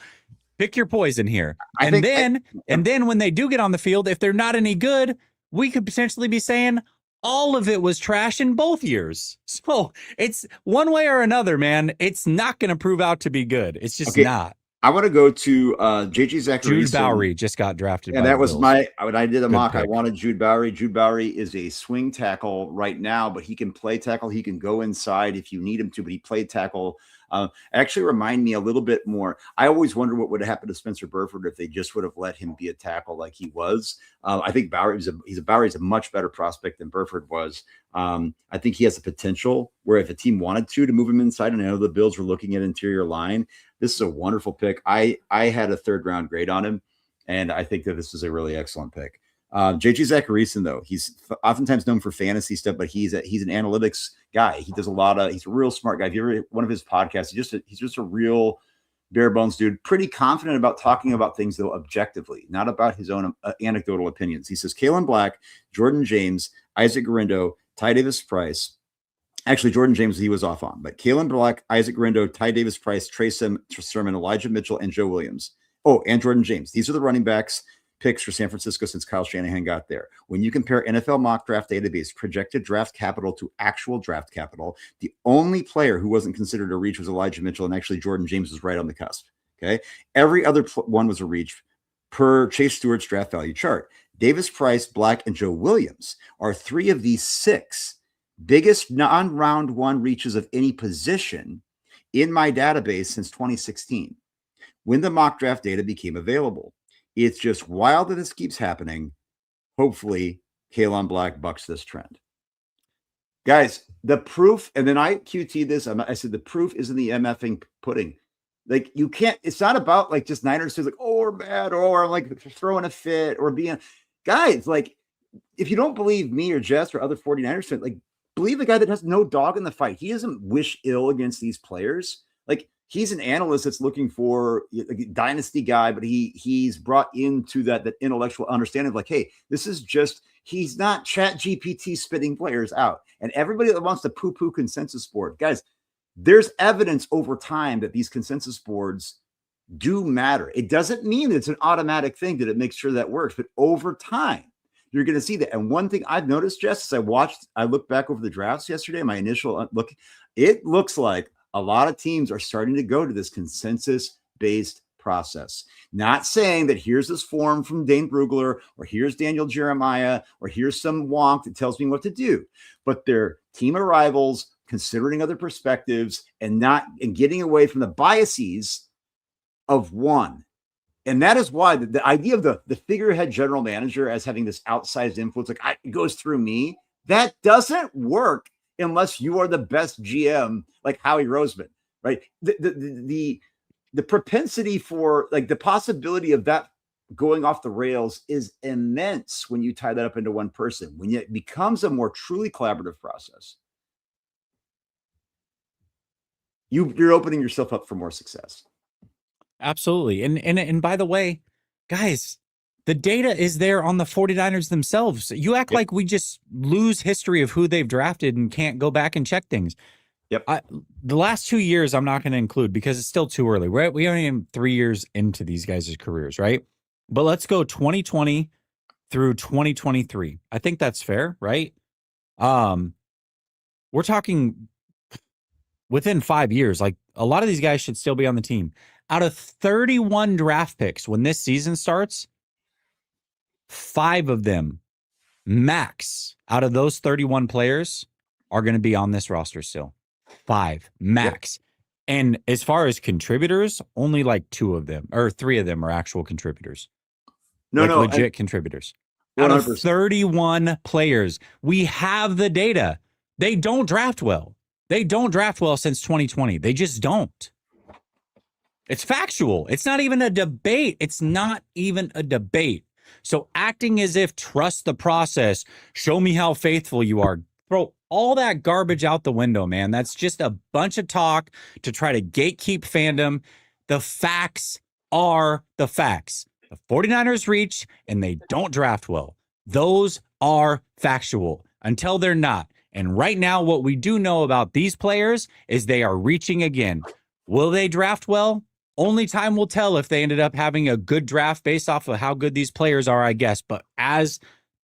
pick your poison here. And then when they do get on the field, if they're not any good, we could potentially be saying all of it was trash in both years. So it's one way or another, man. It's not going to prove out to be good. It's just not. I want to go to JJ Zachary. Jude Bowery just got drafted. And that was when I did a mock. Pick. I wanted Jude Bowery. Jude Bowery is a swing tackle right now, but he can play tackle. He can go inside if you need him to, but he played tackle. Actually remind me a little bit more. I always wonder what would have happened to Spencer Burford if they just would have let him be a tackle like he was. I think Bowery's a much better prospect than Burford was. I think he has the potential where if a team wanted to move him inside, and I know the Bills were looking at interior line, this is a wonderful pick. I had a 3rd round grade on him, and I think that this is a really excellent pick. JJ Zacharyson, though, he's oftentimes known for fantasy stuff, but he's an analytics guy. He does he's a real smart guy. If you ever one of his podcasts, he's just a real bare bones dude, pretty confident about talking about things, though, objectively, not about his own anecdotal opinions. He says Kalen Black, Jordan James, Isaac Garindo, Ty Davis Price, Actually, Jordan James, he was off on, but Kalen Black, Isaac Rindo, Ty Davis Price, Trey Sermon, Elijah Mitchell, and Joe Williams. Oh, and Jordan James. These are the running backs picks for San Francisco since Kyle Shanahan got there. When you compare NFL mock draft database projected draft capital to actual draft capital, the only player who wasn't considered a reach was Elijah Mitchell, and actually Jordan James was right on the cusp. Okay. Every other one was a reach per Chase Stewart's draft value chart. Davis Price, Black, and Joe Williams are 3 of these 6 biggest non-round 1 reaches of any position in my database since 2016, when the mock draft data became available. It's just wild that this keeps happening. Hopefully, Kalen Black bucks this trend. Guys, the proof, and then I QT this. I said the proof is in the MFing pudding. Like, you can't, it's not about like just Niners who's like, oh, we're bad, or like throwing a fit or being, guys, like, if you don't believe me or Jess or other 49ers fans, like, believe the guy that has no dog in the fight. He doesn't wish ill against these players. Like, he's an analyst that's looking for a dynasty guy, but he's brought into that intellectual understanding of like, hey, this is just, he's not Chat GPT spitting players out. And everybody that wants to poo-poo consensus board, guys, there's evidence over time that these consensus boards do matter. It doesn't mean it's an automatic thing that it makes sure that works, but over time, you're going to see that. And one thing I've noticed, Jess, is I looked back over the drafts yesterday, my initial look, it looks like a lot of teams are starting to go to this consensus-based process. Not saying that here's this form from Dane Brugler, or here's Daniel Jeremiah, or here's some wonk that tells me what to do, but they're team of rivals, considering other perspectives, and getting away from the biases of one. And that is why the idea of the figurehead general manager as having this outsized influence, like it goes through me, that doesn't work unless you are the best GM, like Howie Roseman, right? The propensity for like the possibility of that going off the rails is immense when you tie that up into one person. When it becomes a more truly collaborative process, you're opening yourself up for more success. Absolutely. And by the way, guys, the data is there on the 49ers themselves. You act like we just lose history of who they've drafted and can't go back and check things. Yep. The last 2 years, I'm not going to include because it's still too early, right? We only have 3 years into these guys' careers, right? But let's go 2020 through 2023. I think that's fair, right? We're talking within 5 years. Like, a lot of these guys should still be on the team. Out of 31 draft picks when this season starts, 5 of them max out of those 31 players are going to be on this roster still. 5 max. Yep. And as far as contributors, only like 2 of them or 3 of them are actual contributors. Legit contributors. 100%. Out of 31 players, we have the data. They don't draft well. They don't draft well since 2020. They just don't. It's factual. It's not even a debate. It's not even a debate. So acting as if trust the process, show me how faithful you are, throw all that garbage out the window, man. That's just a bunch of talk to try to gatekeep fandom. The facts are the facts. The 49ers reach and they don't draft well. Those are factual until they're not. And right now, what we do know about these players is they are reaching again. Will they draft well? Only time will tell if they ended up having a good draft based off of how good these players are, I guess. But as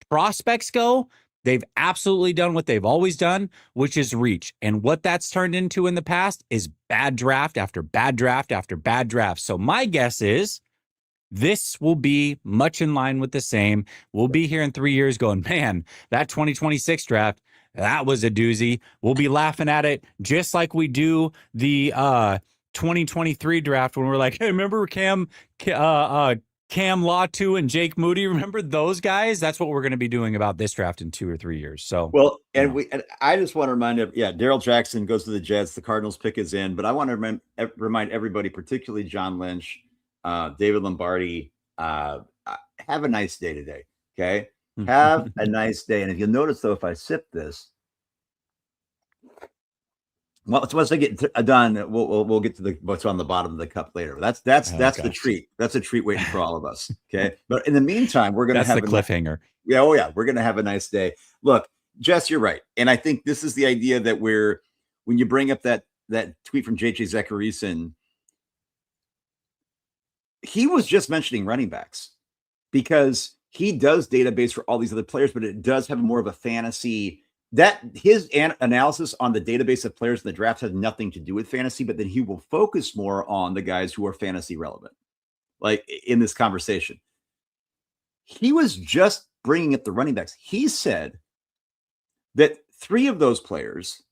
prospects go, they've absolutely done what they've always done, which is reach. And what that's turned into in the past is bad draft after bad draft after bad draft. So my guess is this will be much in line with the same. We'll be here in 3 years going, man, that 2026 draft, that was a doozy. We'll be laughing at it just like we do the 2023 draft when we're like, hey, remember Cam Latu and Jake Moody? Remember those guys? That's what we're going to be doing about this draft in 2 or 3 years. So, well, and I just want to remind Daryl Jackson goes to the Jets. The Cardinals pick is in, but I want to remind everybody, particularly John Lynch, David Lombardi, have a nice day today. Okay. Have a nice day. And if you'll notice though, if I sip this, well, once I get done, we'll get to what's on the bottom of the cup later. That's the treat. That's a treat waiting for all of us. Okay, but in the meantime, we're gonna have the cliffhanger. We're gonna have a nice day. Look, Jess, you're right. And I think this is the idea that when you bring up that tweet from JJ Zachariason, he was just mentioning running backs because he does database for all these other players, but it does have more of a fantasy. That his analysis on the database of players in the draft has nothing to do with fantasy, but then he will focus more on the guys who are fantasy relevant, like in this conversation. He was just bringing up the running backs. He said that 3 of those players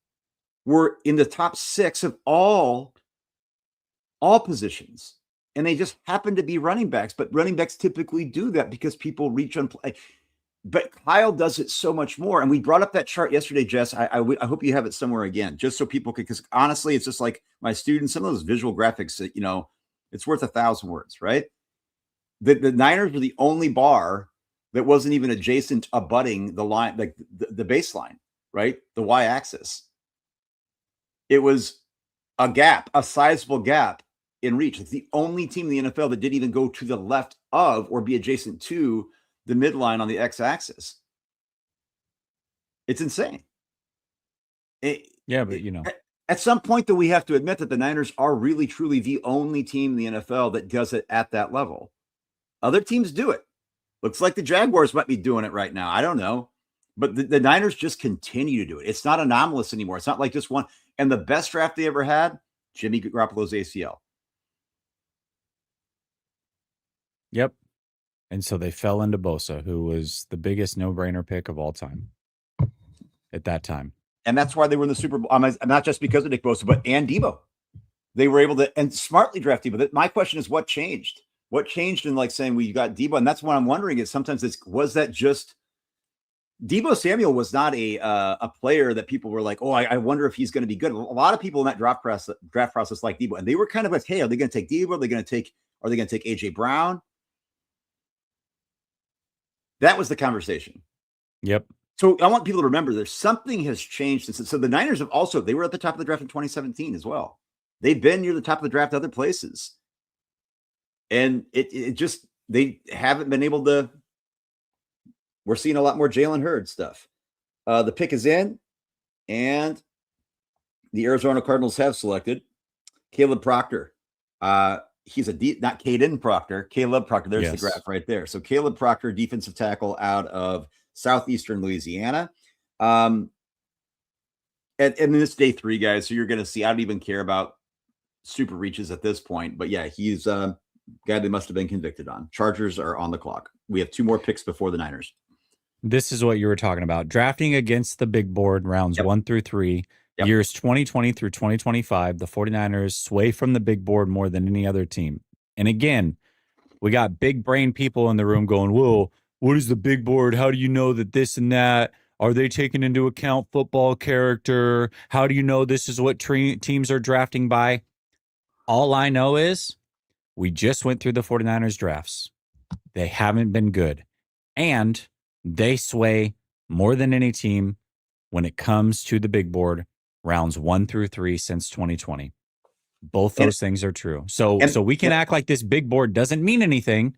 were in the top 6 of all positions. And they just happen to be running backs, but running backs typically do that because people reach on play. But Kyle does it so much more. And we brought up that chart yesterday, Jess. I hope you have it somewhere again, just so people could, because honestly, it's just like my students, some of those visual graphics that, it's worth 1,000 words, right? The Niners were the only bar that wasn't even adjacent, abutting the line, like the baseline, right? The y-axis. It was a gap, a sizable gap in reach. It's the only team in the NFL that didn't even go to the left of or be adjacent to the midline on the x-axis. It's insane. But at some point, though, we have to admit that the Niners are really, truly the only team in the NFL that does it at that level. Other teams do it. Looks like the Jaguars might be doing it right now. I don't know. But the Niners just continue to do it. It's not anomalous anymore. It's not like just one. And the best draft they ever had, Jimmy Garoppolo's ACL. Yep. And so they fell into Bosa, who was the biggest no-brainer pick of all time at that time. And that's why they were in the Super Bowl. Not just because of Nick Bosa, and Debo. They were able to, and smartly draft Debo. My question is, what changed? What changed in saying we got Debo? And that's what I'm wondering is sometimes was that just Debo Samuel was not a player that people were like, oh, I wonder if he's going to be good. A lot of people in that draft process like Debo, and they were kind of like, hey, are they going to take Debo? Are they going to take AJ Brown? That was the conversation. Yep. So I want people to remember there's something has changed since. So the Niners have also, they were at the top of the draft in 2017 as well. They've been near the top of the draft other places. And it just, they haven't been able to. We're seeing a lot more Jalen Hurd stuff. The pick is in, and the Arizona Cardinals have selected Caleb Proctor. He's not Caden Proctor, Caleb Proctor. There's the graph right there. So Caleb Proctor, defensive tackle out of southeastern Louisiana. And this day 3, guys. So you're going to see, I don't even care about super reaches at this point, but yeah, he's a guy they must have been convicted on. Chargers are on the clock. We have 2 more picks before the Niners. This is what you were talking about. Drafting against the big board, rounds 1 through 3, years 2020 through 2025, the 49ers sway from the big board more than any other team. And again, we got big brain people in the room going, whoa, what is the big board? How do you know that this and that? Are they taking into account football character? How do you know this is what teams are drafting by? All I know is we just went through the 49ers drafts. They haven't been good. And they sway more than any team when it comes to the big board, rounds 1 through 3 since 2020. Both those things are true. So we can act like this big board doesn't mean anything,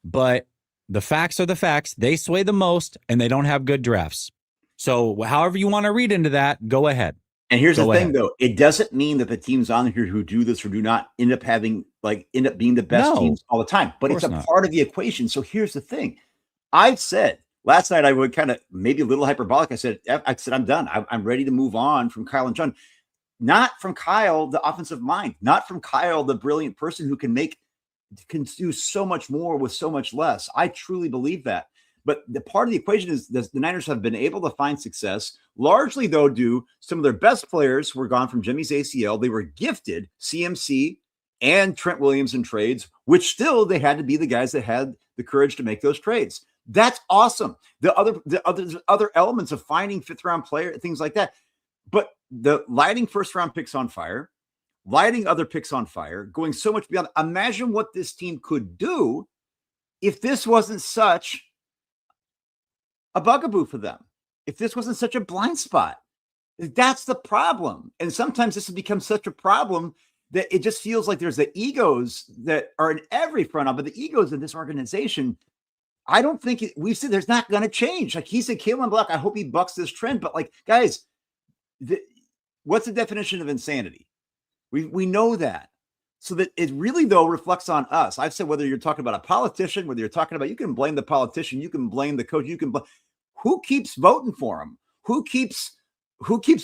but the facts are the facts. They sway the most, and they don't have good drafts. So however you want to read into that, go ahead. And here's the thing, though. It doesn't mean that the teams on here who do this or do not end up being the best teams all the time. But it's a part of the equation. So here's the thing. I've said last night, I would kind of maybe a little hyperbolic. I said, I'm done. I'm ready to move on from Kyle and John. Not from Kyle, the offensive mind. Not from Kyle, the brilliant person who can do so much more with so much less. I truly believe that. But the part of the equation is that the Niners have been able to find success, largely, though, due some of their best players were gone from Jimmy's ACL. They were gifted CMC and Trent Williams in trades, which still they had to be the guys that had the courage to make those trades. That's awesome. The other elements of finding 5th-round player, things like that. But the lighting first-round picks on fire, lighting other picks on fire, going so much beyond. Imagine what this team could do if this wasn't such a bugaboo for them, if this wasn't such a blind spot. That's the problem. And sometimes this has become such a problem that it just feels like there's the egos that are in every front of, but the egos of this organization I don't think we've said there's not going to change. Like he said, Kalen Block, I hope he bucks this trend. But like, guys, what's the definition of insanity? We know that. So that it really, though, reflects on us. I've said whether you're talking about a politician, whether you're talking about, you can blame the politician, you can blame the coach, you can blame who keeps voting for him, who keeps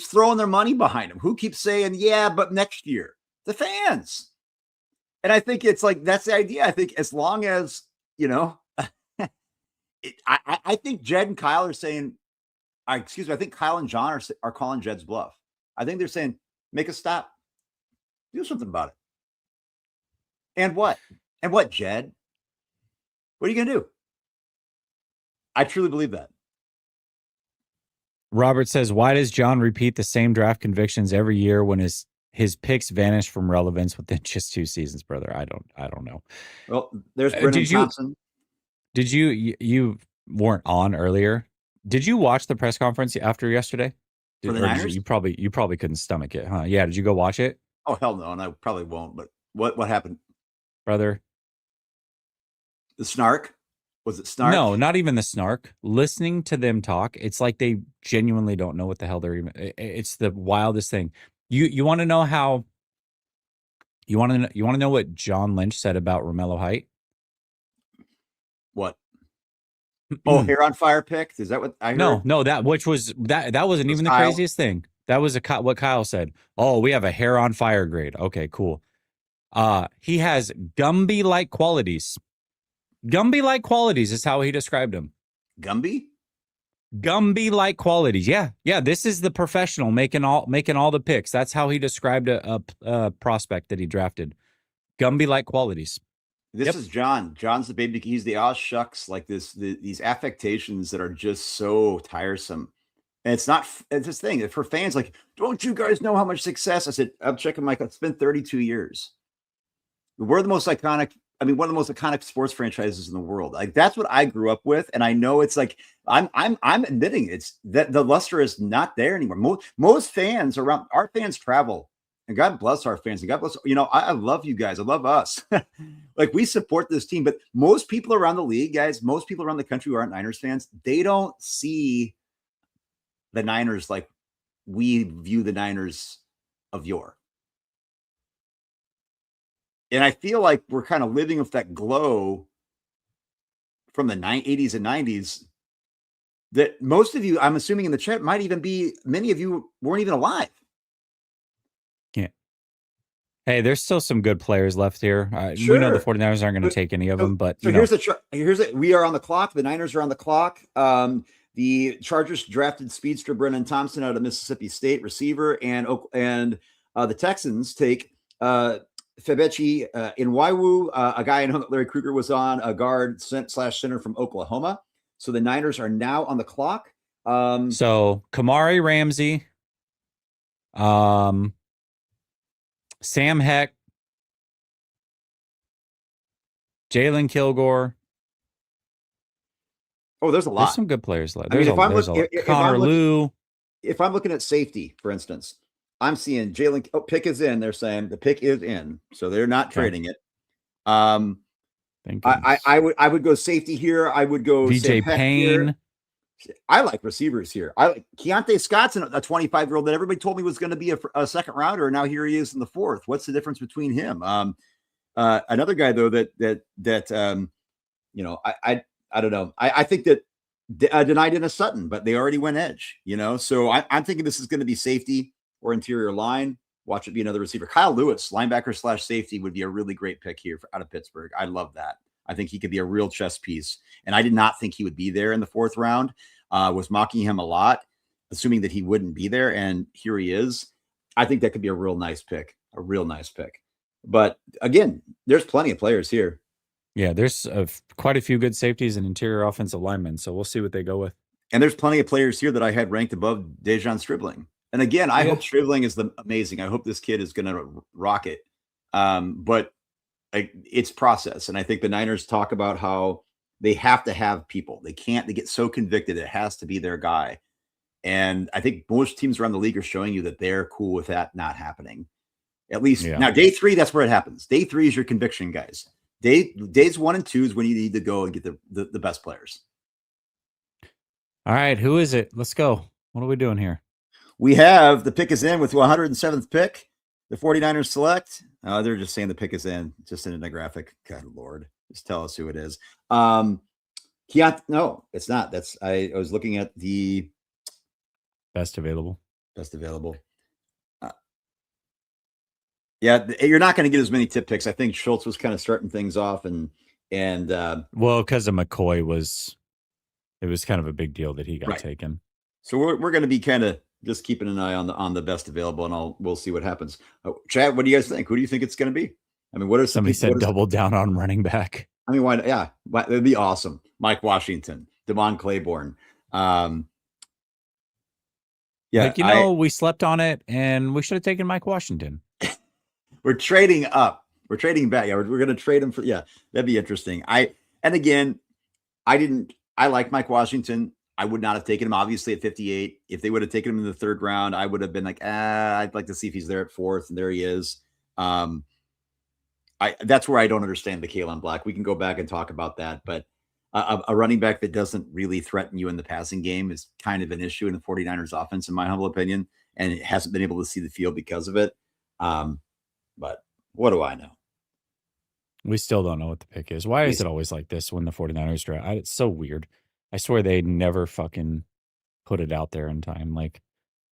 throwing their money behind him, who keeps saying, yeah, but next year, the fans. And I think it's like that's the idea. I think as long as I think Jed and Kyle are saying, I think Kyle and John are calling Jed's bluff. I think they're saying, make a stop, do something about it. And what? And what, Jed? What are you going to do? I truly believe that. Robert says, why does John repeat the same draft convictions every year when his picks vanish from relevance within just 2 seasons, brother? I don't know. Well, there's Brennan Thompson. Did you weren't on earlier? Did you watch the press conference after yesterday? For the Niners? You probably couldn't stomach it, huh? Yeah. Did you go watch it? Oh, hell no. And I probably won't. But what happened? Brother? The snark? Was it snark? No, not even the snark. Listening to them talk, it's like they genuinely don't know what the hell they're even. It's the wildest thing. You want to know how? You want to know what John Lynch said about Romello Height? What? Oh, hair on fire pick? Is that what I heard? No, that wasn't even the craziest thing. That was what Kyle said. Oh, we have a hair on fire grade. Okay, cool. He has Gumby-like qualities. Gumby-like qualities is how he described him. Gumby? Gumby-like qualities. Yeah. This is the professional making all the picks. That's how he described a prospect that he drafted. Gumby-like qualities. This is John. John's the baby. He's the aw shucks, like these affectations that are just so tiresome. And it's this thing for fans. Like, don't you guys know how much success? I said, I'm checking my. It's been 32 years. We're the most iconic. I mean, one of the most iconic sports franchises in the world. Like that's what I grew up with, and I know it's like I'm admitting it's that the luster is not there anymore. Most fans around our fans travel, and God bless our fans, and God bless. I love you guys. I love us. Like we support this team, but most people around the league, guys, most people around the country who aren't Niners fans, they don't see the Niners like we view the Niners of yore. And I feel like we're kind of living with that glow from the 80s and 90s that most of you, I'm assuming in the chat, might even be, many of you weren't even alive. Yeah. Hey, there's still some good players left here. Sure. We know the 49ers aren't going to take any of them, but we are on the clock. The Niners are on the clock. The Chargers drafted speedster Brennan Thompson out of Mississippi State, receiver, and the Texans take Febechi Inwaiwu, a guy in Larry Krueger was on, a guard /center from Oklahoma. So the Niners are now on the clock. So Kamari Ramsey, Sam Heck, Jalen Kilgore. Oh, there's a lot. There's some good players left. Connor Lew. If I'm looking at safety, for instance, I'm seeing Jalen. Oh, pick is in. They're saying the pick is in, so they're not trading it. I would go safety here. I would go VJ Payne. I like receivers here. I like Keontae Scott's a 25-year-old that everybody told me was going to be a second rounder, and now here he is in the 4th. What's the difference between him? Another guy though that I don't know. I think that denied in a Sutton, but they already went edge. So I'm thinking this is going to be safety or interior line. Watch it be another receiver. Kyle Lewis, linebacker / safety, would be a really great pick here out of Pittsburgh. I love that. I think he could be a real chess piece. And I did not think he would be there in the 4th round. Was mocking him a lot, assuming that he wouldn't be there. And here he is. I think that could be a real nice pick. But again, there's plenty of players here. Yeah, there's quite a few good safeties and interior offensive linemen. So we'll see what they go with. And there's plenty of players here that I had ranked above Dejon Stribling. And again, I hope Stribling is amazing. I hope this kid is going to rock it. But it's process. And I think the Niners talk about how they have to have people. They get so convicted. It has to be their guy. And I think most teams around the league are showing you that they're cool with that not happening. At least now, day 3, that's where it happens. Day 3 is your conviction, guys. Days 1 and 2 is when you need to go and get the best players. All right, who is it? Let's go. What are we doing here? We have the pick is in with 107th pick. The 49ers select. They're just saying the pick is in, just in a graphic. God Lord, just tell us who it is. No, it's not. I was looking at the best available. Yeah, you're not going to get as many tip picks. I think Schultz was kind of starting things off, and well, because of McCoy it was kind of a big deal that he got taken. So we're going to be kind of just keeping an eye on the best available, and we'll see what happens. Chad, what do you guys think? Who do you think it's going to be? I mean, what are somebody said double down on running back? I mean, why? Yeah, it'd be awesome. Mike Washington, Devon Claiborne. Yeah, we slept on it, and we should have taken Mike Washington. We're trading up. We're trading back. Yeah, we're going to trade him for. Yeah, that'd be interesting. I like Mike Washington. I would not have taken him, obviously, at 58. If they would have taken him in the 3rd round, I would have been like, I'd like to see if he's there at 4th, and there he is. That's where I don't understand the Kalen Black. We can go back and talk about that, but a running back that doesn't really threaten you in the passing game is kind of an issue in the 49ers offense, in my humble opinion, and it hasn't been able to see the field because of it. But what do I know? We still don't know what the pick is. Why is it always like this when the 49ers draft? It's so weird. I swear they never fucking put it out there in time. Like,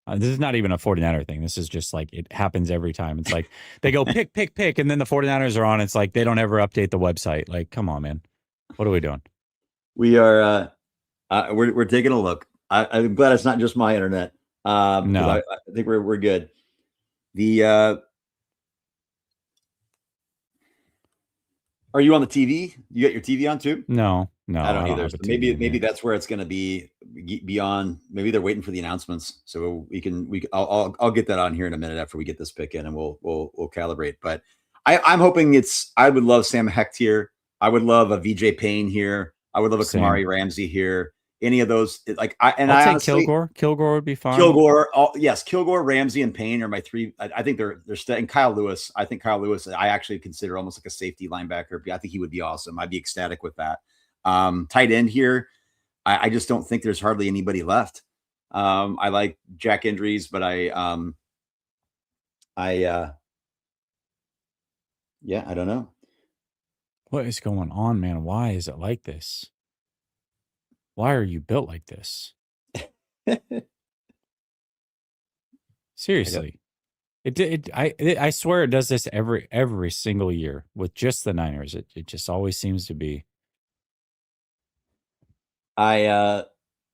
this is not even a 49er thing. This is just like, it happens every time. It's like, they go pick, and then the 49ers are on. It's like, they don't ever update the website. Like, come on, man. What are we doing? We are, we're taking a look. I'm glad it's not just my internet. No. I think we're good. Are you on the TV? You got your TV on too? No, I don't either. So maybe that's where it's going to be beyond. Maybe they're waiting for the announcements, so I'll get that on here in a minute after we get this pick in, and we'll calibrate. But I'm hoping I would love Sam Hecht here. I would love a VJ Payne here. I would love a Kamari Ramsey here. Any of those, I'll take Kilgore. Kilgore would be fine. Kilgore, Ramsey, and Payne are my 3. I think they're and Kyle Lewis. I think Kyle Lewis, I actually consider almost like a safety linebacker. I think he would be awesome. I'd be ecstatic with that. Tight end here, I just don't think there's hardly anybody left. I like Jack Indries, but I don't know. What is going on, man? Why is it like this? Why are you built like this? Seriously. I swear it does this every single year with just the Niners. It just always seems to be. We're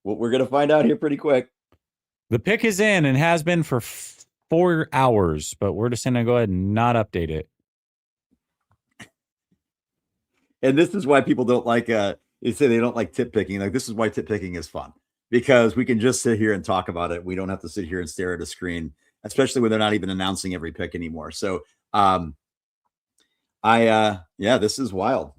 going to find out here pretty quick. The pick is in and has been for 4 hours, but we're just going to go ahead and not update it. And this is why people don't like, they say they don't like tip picking. Like, this is why tip picking is fun, because we can just sit here and talk about it. We don't have to sit here and stare at a screen, especially when they're not even announcing every pick anymore. So, this is wild.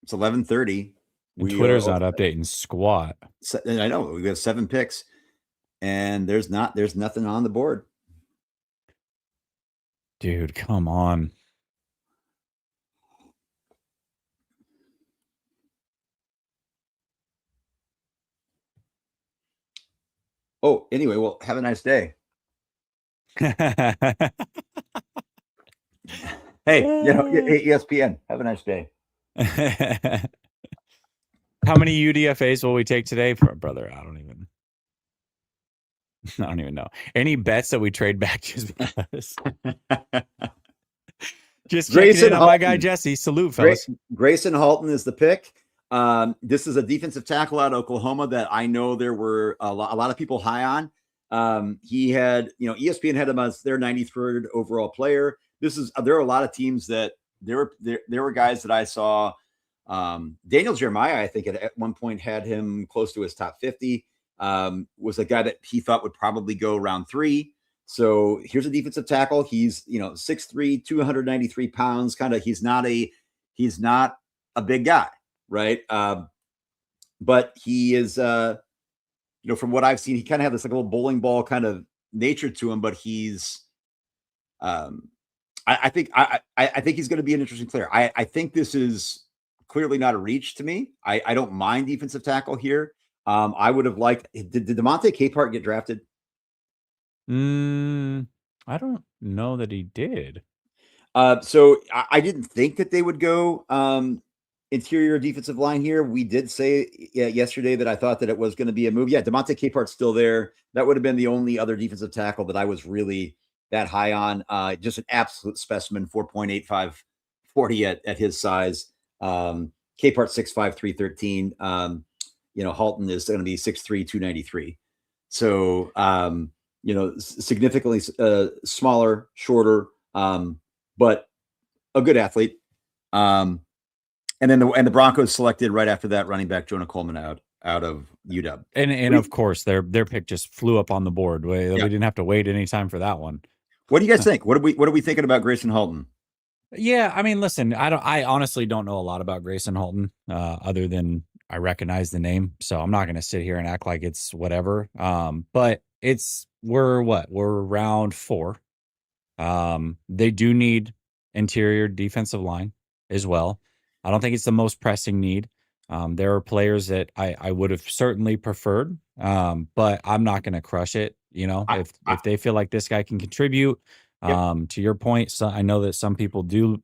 It's 11:30. Twitter's not updating squat. I know we have 7 picks, and there's nothing on the board. Dude, come on. Oh, anyway, well, have a nice day. Hey, ESPN, have a nice day. How many UDFAs will we take today, brother? I don't even know. Any bets that we trade back just because? Just checking in on my guy Jesse. Salute, fellas. Grayson Halton is the pick. This is a defensive tackle out of Oklahoma that I know there were a lot of people high on. He had, ESPN had him as their 93rd overall player. There are a lot of teams that there were guys that I saw. Daniel Jeremiah, I think at one point had him close to his top 50. Was a guy that he thought would probably go round 3. So here's a defensive tackle. He's 6'3", 293 pounds. He's not a big guy, right? But he is, from what I've seen, he kind of had this like a little bowling ball kind of nature to him. But he's, I think I think he's going to be an interesting player. I think this is clearly not a reach to me. I don't mind defensive tackle here. I would have liked. Did DeMonte Capehart get drafted? I don't know that he did. So I didn't think that they would go interior defensive line here. We did say yesterday that I thought that it was going to be a move. Yeah, DeMonte Capehart's still there. That would have been the only other defensive tackle that I was really that high on. Just an absolute specimen, 4.85 40 at his size. Capehart 6'5", 313. Halton is going to be 6'3", 293. So, significantly smaller, shorter, but a good athlete. And then the Broncos selected right after that running back Jonah Coleman out of UW. And of course their pick just flew up on the board. We didn't have to wait any time for that one. What do you guys think? What are we thinking about Grayson Halton? Yeah, I mean, listen, I honestly don't know a lot about Grayson Halton, other than I recognize the name. So I'm not going to sit here and act like it's whatever. But we're round 4. They do need interior defensive line as well. I don't think it's the most pressing need. There are players that I would have certainly preferred, but I'm not going to crush it. If they feel like this guy can contribute, to your point, so I know that some people do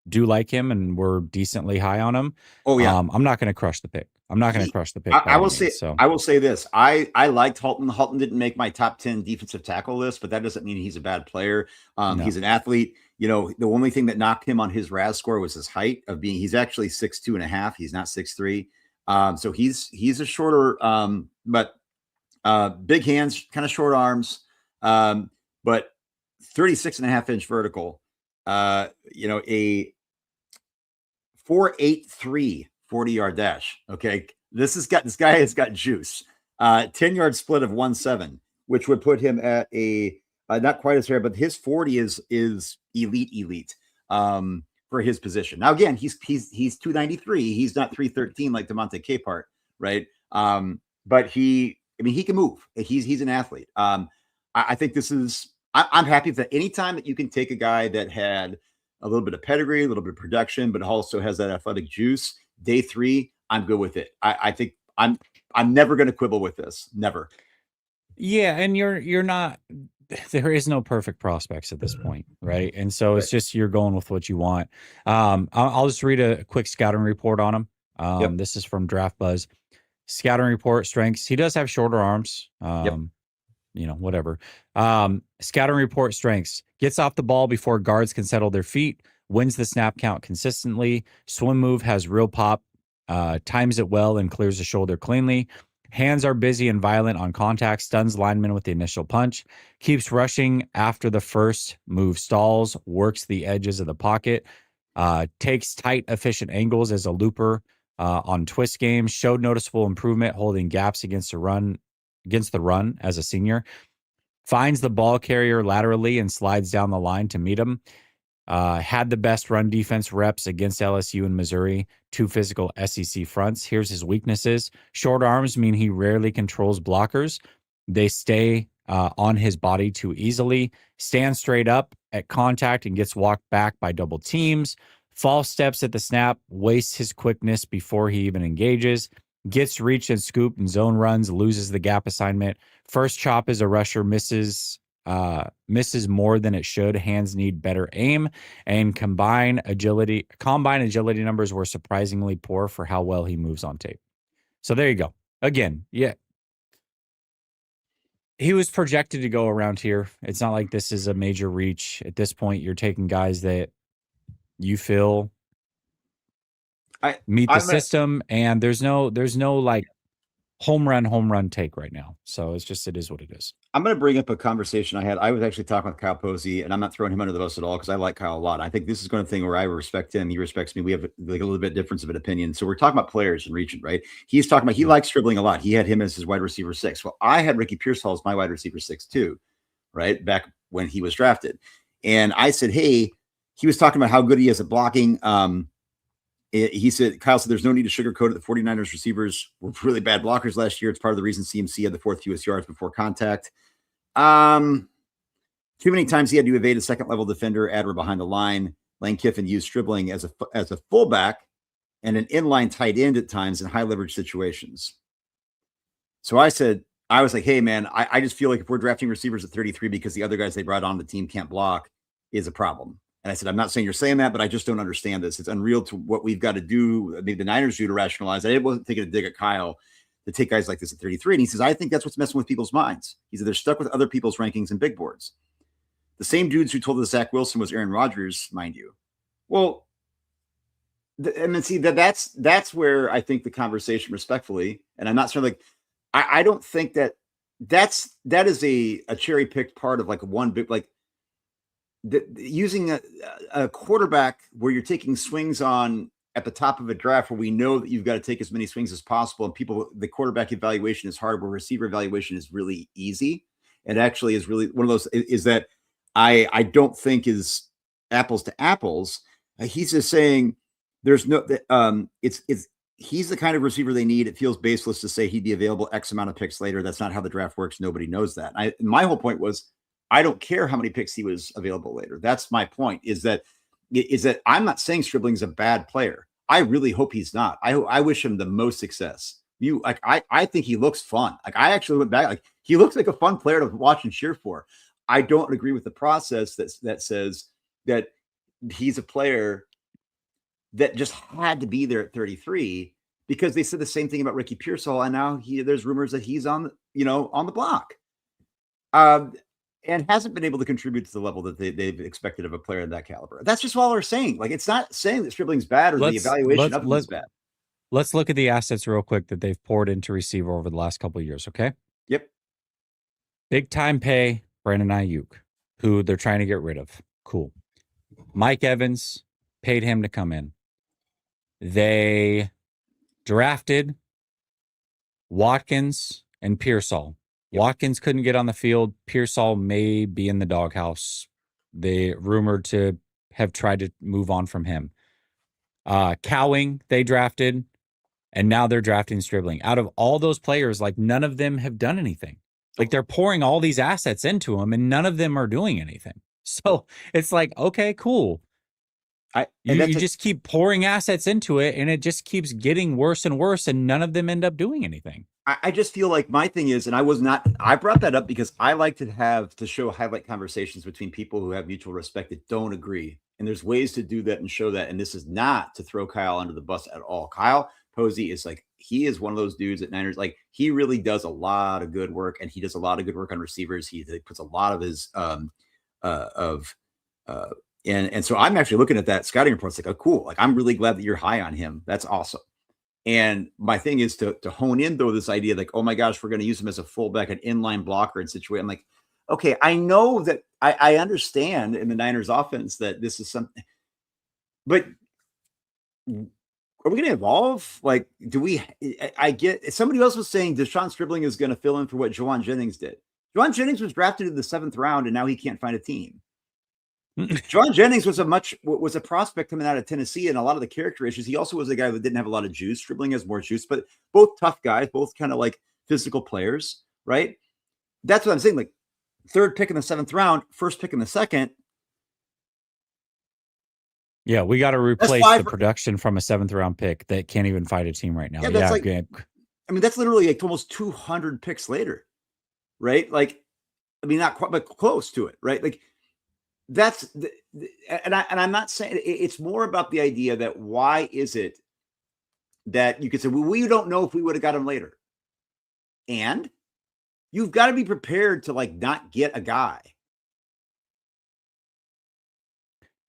like him and we're decently high on him. Oh yeah. I'm not going to crush the pick. I'm not going to crush the pick. I will say this. I liked Halton. Halton didn't make my top 10 defensive tackle list, but that doesn't mean he's a bad player. No. He's an athlete. The only thing that knocked him on his RAS score was his height he's actually 6'2.5". He's not 6'3". So he's a shorter, but big hands, kind of short arms, but 36.5-inch vertical, a 4.83 40-yard dash. Okay. This guy has got juice. 10-yard split of 1.7, which would put him at a not quite as fair, but his 40 is elite for his position. Now again, he's 293. He's not 313 like DeMonte Capehart, right? But he can move. He's an athlete. I think this is. I'm happy that anytime that you can take a guy that had a little bit of pedigree, a little bit of production, but also has that athletic juice. Day 3, I'm good with it. I think I'm never going to quibble with this. Never. Yeah, and you're not. There is no perfect prospects at this point, right? And so it's just you're going with what you want. I'll just read a quick scouting report on him. Yep. This is from Draft Buzz. Scouting report strengths. He does have shorter arms. Whatever. Scouting report strengths. Gets off the ball before guards can settle their feet. Wins the snap count consistently. Swim move has real pop. Times it well and clears the shoulder cleanly. Hands are busy and violent on contact. Stuns linemen with the initial punch. Keeps rushing after the first move stalls. Works the edges of the pocket. Takes tight, efficient angles as a looper on twist games. Showed noticeable improvement holding gaps against the run as a senior. Finds the ball carrier laterally and slides down the line to meet him. Had the best run defense reps against LSU and Missouri, 2 physical SEC fronts. Here's his weaknesses. Short arms mean he rarely controls blockers. They stay on his body too easily. Stands straight up at contact and gets walked back by double teams. False steps at the snap, wastes his quickness before he even engages. Gets reached and scooped and zone runs, loses the gap assignment. First chop as a rusher, misses more than it should. Hands need better aim, and combine agility numbers were surprisingly poor for how well he moves on tape. So there you go. Again, yeah. He was projected to go around here. It's not like this is a major reach. At this point, you're taking guys that you feel meet the system, and there's no like home run take right now. So it is what it is. I'm going to bring up a conversation I had. I was actually talking with Kyle Posey, and I'm not throwing him under the bus at all because I like Kyle a lot. I think this is going to thing where I respect him. He respects me. We have like a little bit difference of an opinion. So we're talking about players and region, right? He's talking about, he likes dribbling a lot. He had him as his wide receiver 6. Well, I had Ricky Pearsall as my wide receiver 6 too, right? Back when he was drafted. And I said, hey, he was talking about how good he is at blocking. He said, Kyle said, there's no need to sugarcoat it. The 49ers receivers were really bad blockers last year. It's part of the reason CMC had the 4th fewest yards before contact. To Too many times he had to evade a second level defender, Adler behind the line. Lane Kiffin used Stribling as a fullback and an inline tight end at times in high leverage situations. So I was like, hey, man, I just feel like if we're drafting receivers at 33 because the other guys they brought on the team can't block is a problem. And I said, I'm not saying you're saying that, but I just don't understand this. It's unreal to what we've got to do, maybe the Niners do to rationalize. I wasn't taking a dig at Kyle to take guys like this at 33. And he says, I think that's what's messing with people's minds. He said, they're stuck with other people's rankings and big boards. The same dudes who told us Zach Wilson was Aaron Rodgers, mind you. Well, I mean, see, that's where I think the conversation respectfully, and I'm not sure like, I don't think that is a cherry picked part of like one big, like using a quarterback where you're taking swings on at the top of a draft where we know that you've got to take as many swings as possible. And the quarterback evaluation is hard, where receiver evaluation is really easy. And actually is really one of those is that I don't think is apples to apples. He's just saying there's no, he's the kind of receiver they need. It feels baseless to say he'd be available X amount of picks later. That's not how the draft works. Nobody knows that. My whole point was, I don't care how many picks he was available later. That's my point, is that I'm not saying Stribling's a bad player. I really hope he's not. I wish him the most success. I think he looks fun. Like, I actually went back, like, he looks like a fun player to watch and cheer for. I don't agree with the process that says that he's a player that just had to be there at 33, because they said the same thing about Ricky Pearsall, and now there's rumors that he's on the block, and hasn't been able to contribute to the level that they've expected of a player of that caliber. That's just all we're saying. Like, it's not saying that Stribling's bad or the evaluation of him is bad. Let's look at the assets real quick that they've poured into receiver over the last couple of years. Okay. Yep. Big time pay, Brandon Ayuk, who they're trying to get rid of. Cool. Mike Evans, paid him to come in. They drafted Watkins and Pearsall. Yep. Watkins couldn't get on the field. Pearsall may be in the doghouse. They rumored to have tried to move on from him. Cowing, they drafted, and now they're drafting Stribling. Out of all those players, like, none of them have done anything. Like, they're pouring all these assets into them, and none of them are doing anything. So it's like, okay, cool. You just keep pouring assets into it, and it just keeps getting worse and worse, and none of them end up doing anything. I just feel like my thing is, and I brought that up because I like to show highlight conversations between people who have mutual respect that don't agree. And there's ways to do that and show that. And this is not to throw Kyle under the bus at all. Kyle Posey is like, he is one of those dudes at Niners. Like, he really does a lot of good work, and he does a lot of good work on receivers. He puts a lot of his, and so I'm actually looking at that scouting report. It's like, oh, cool. Like, I'm really glad that you're high on him. That's awesome. And my thing is to hone in, though, this idea like, oh my gosh, we're going to use him as a fullback, an inline blocker and situation. I'm like, okay, I know that I understand in the Niners offense that this is something, but are we going to evolve? Like, I get, somebody else was saying Deshaun Stribling is going to fill in for what Juwan Jennings did. Juwan Jennings was drafted in the 7th round, and now he can't find a team. Juwan Jennings was a prospect coming out of Tennessee, and a lot of the character issues. He also was a guy that didn't have a lot of juice. Stribling has more juice, but both tough guys, both kind of like physical players, right? That's what I'm saying. Like, 3rd pick in the 7th round, 1st pick in the 2nd. Yeah, we got to replace the production from a 7th round pick that can't even fight a team right now. Yeah, that's like, I mean, that's literally like almost 200 picks later, right? Like, I mean, not quite, but close to it, right? Like, and I'm not saying it's more about the idea that why is it that you could say, well, we don't know if we would have got him later. And you've got to be prepared to like not get a guy.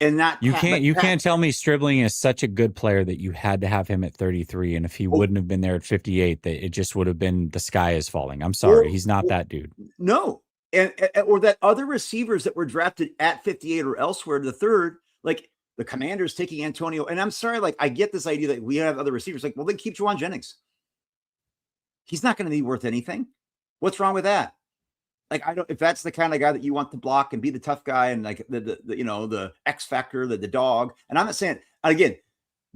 And not you can't tell me Stribling is such a good player that you had to have him at 33, and if he wouldn't have been there at 58, that it just would have been the sky is falling. I'm sorry, he's not that dude. No. And or that other receivers that were drafted at 58 or elsewhere to the 3rd, like the Commanders taking Antonio. And I'm sorry, like, I get this idea that we have other receivers. Like, well, then keep Juwan Jennings. He's not going to be worth anything. What's wrong with that? Like, I don't, if that's the kind of guy that you want to block and be the tough guy and like the X factor, the dog. And I'm not saying, again,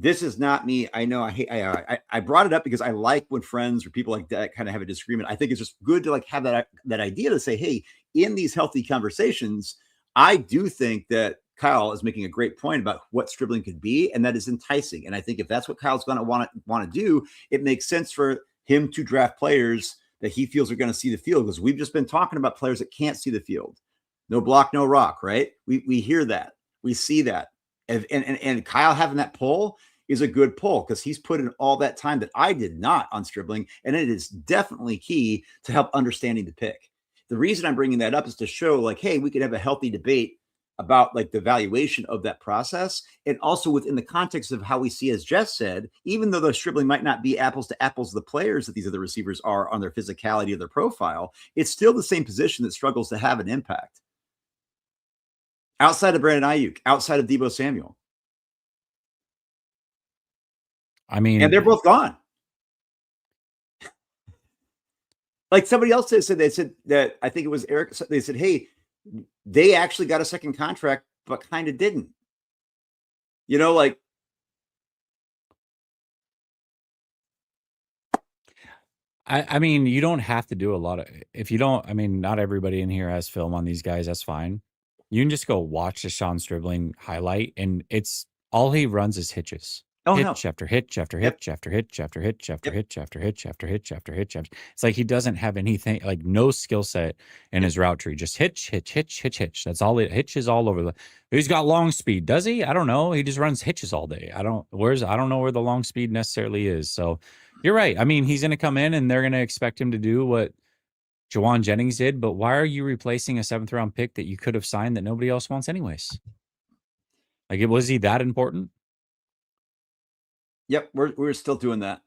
this is not me. I know I brought it up because I like when friends or people like that kind of have a disagreement. I think it's just good to like have that idea to say, hey, in these healthy conversations, I do think that Kyle is making a great point about what Stribling could be, and that is enticing. And I think if that's what Kyle's going to want to do, it makes sense for him to draft players that he feels are going to see the field, because we've just been talking about players that can't see the field. No block, no rock, right? We hear that. We see that. And Kyle having that pull is a good pull, because he's put in all that time that I did not on Stribling, and it is definitely key to help understanding the pick. The reason I'm bringing that up is to show, like, hey, we could have a healthy debate about like the valuation of that process, and also within the context of how we see, as Jess said, even though the Stribling might not be apples to apples the players that these other receivers are on their physicality of their profile, it's still the same position that struggles to have an impact. Outside of Brandon Ayuk, outside of Deebo Samuel. I mean, and they're both gone. Like somebody else said, they said that, I think it was Eric, they said, hey, they actually got a second contract, but kind of didn't. You know, like, I mean, you don't have to do a lot of, if you don't, I mean, not everybody in here has film on these guys. That's fine. You can just go watch the Sean Stribling highlight, and it's all he runs is hitches. Hitch after hitch after hitch after hitch after hitch after hitch after hitch after hitch after hitch. It's like he doesn't have anything, like no skill set in his route tree. Just hitch, hitch, hitch, hitch, hitch. That's all it hitches all over the. He's got long speed, does he? I don't know. He just runs hitches all day. I don't know where the long speed necessarily is. So you're right. I mean, he's going to come in and they're going to expect him to do what Jawan Jennings did. But why are you replacing a 7th round pick that you could have signed that nobody else wants anyways? Like, was he that important? Yep, we're still doing that.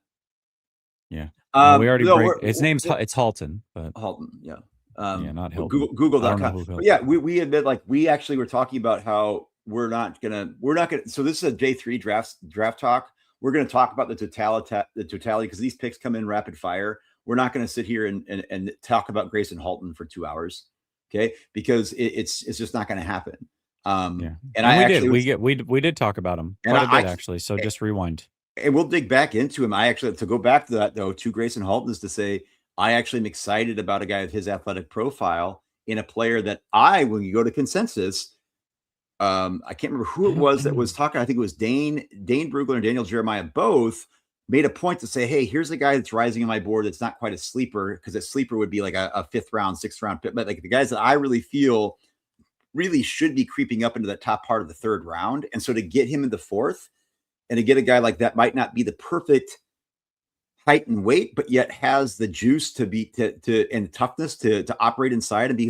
Yeah, we already break. His name's it's Halton, but Halton, yeah, not Hilton. Google.com. But yeah, we admit, like, we actually were talking about how we're not gonna. So this is a day 3 draft talk. We're gonna talk about the totality, because these picks come in rapid fire. We're not gonna sit here and talk about Grayson Halton for 2 hours, okay? Because it's just not gonna happen. Yeah, and we did talk about him quite a bit, actually. So just rewind. And we'll dig back into him. I actually, to go back to that though, to Grayson Halton, is to say, I actually am excited about a guy with his athletic profile in a player that when you go to consensus, I can't remember who it was that was talking. I think it was Dane Brugler and Daniel Jeremiah both made a point to say, hey, here's a guy that's rising on my board that's not quite a sleeper, because a sleeper would be like a 5th round, 6th round pick, but like the guys that I really feel really should be creeping up into the top part of the 3rd round. And so to get him in the 4th, and to get a guy like that might not be the perfect height and weight, but yet has the juice and toughness to operate inside and be.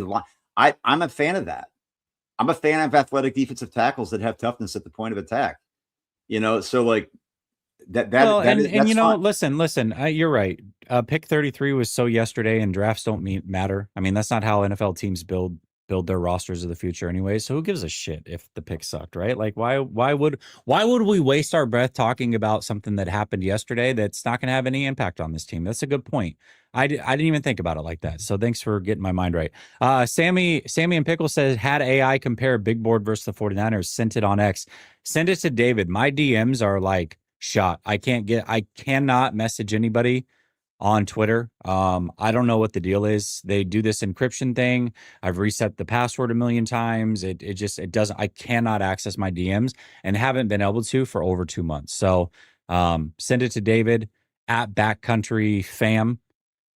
I'm a fan of that. I'm a fan of athletic defensive tackles that have toughness at the point of attack. You know, so like that. You know, fun. Listen. You're right. Pick 33 was so yesterday, and drafts don't matter. I mean, that's not how NFL teams build their rosters of the future anyway. So who gives a shit if the pick sucked, right? Like, why would we waste our breath talking about something that happened yesterday that's not going to have any impact on this team? That's a good point. I didn't even think about it like that. So thanks for getting my mind right. Sammy and Pickle says, had AI compare Big Board versus the 49ers, sent it on X. Send it to David. My DMs are like shot. I cannot message anybody on Twitter. I don't know what the deal is. They do this encryption thing. I've reset the password a million times. It doesn't, I cannot access my DMs and haven't been able to for over 2 months. So send it to David at Backcountry Fam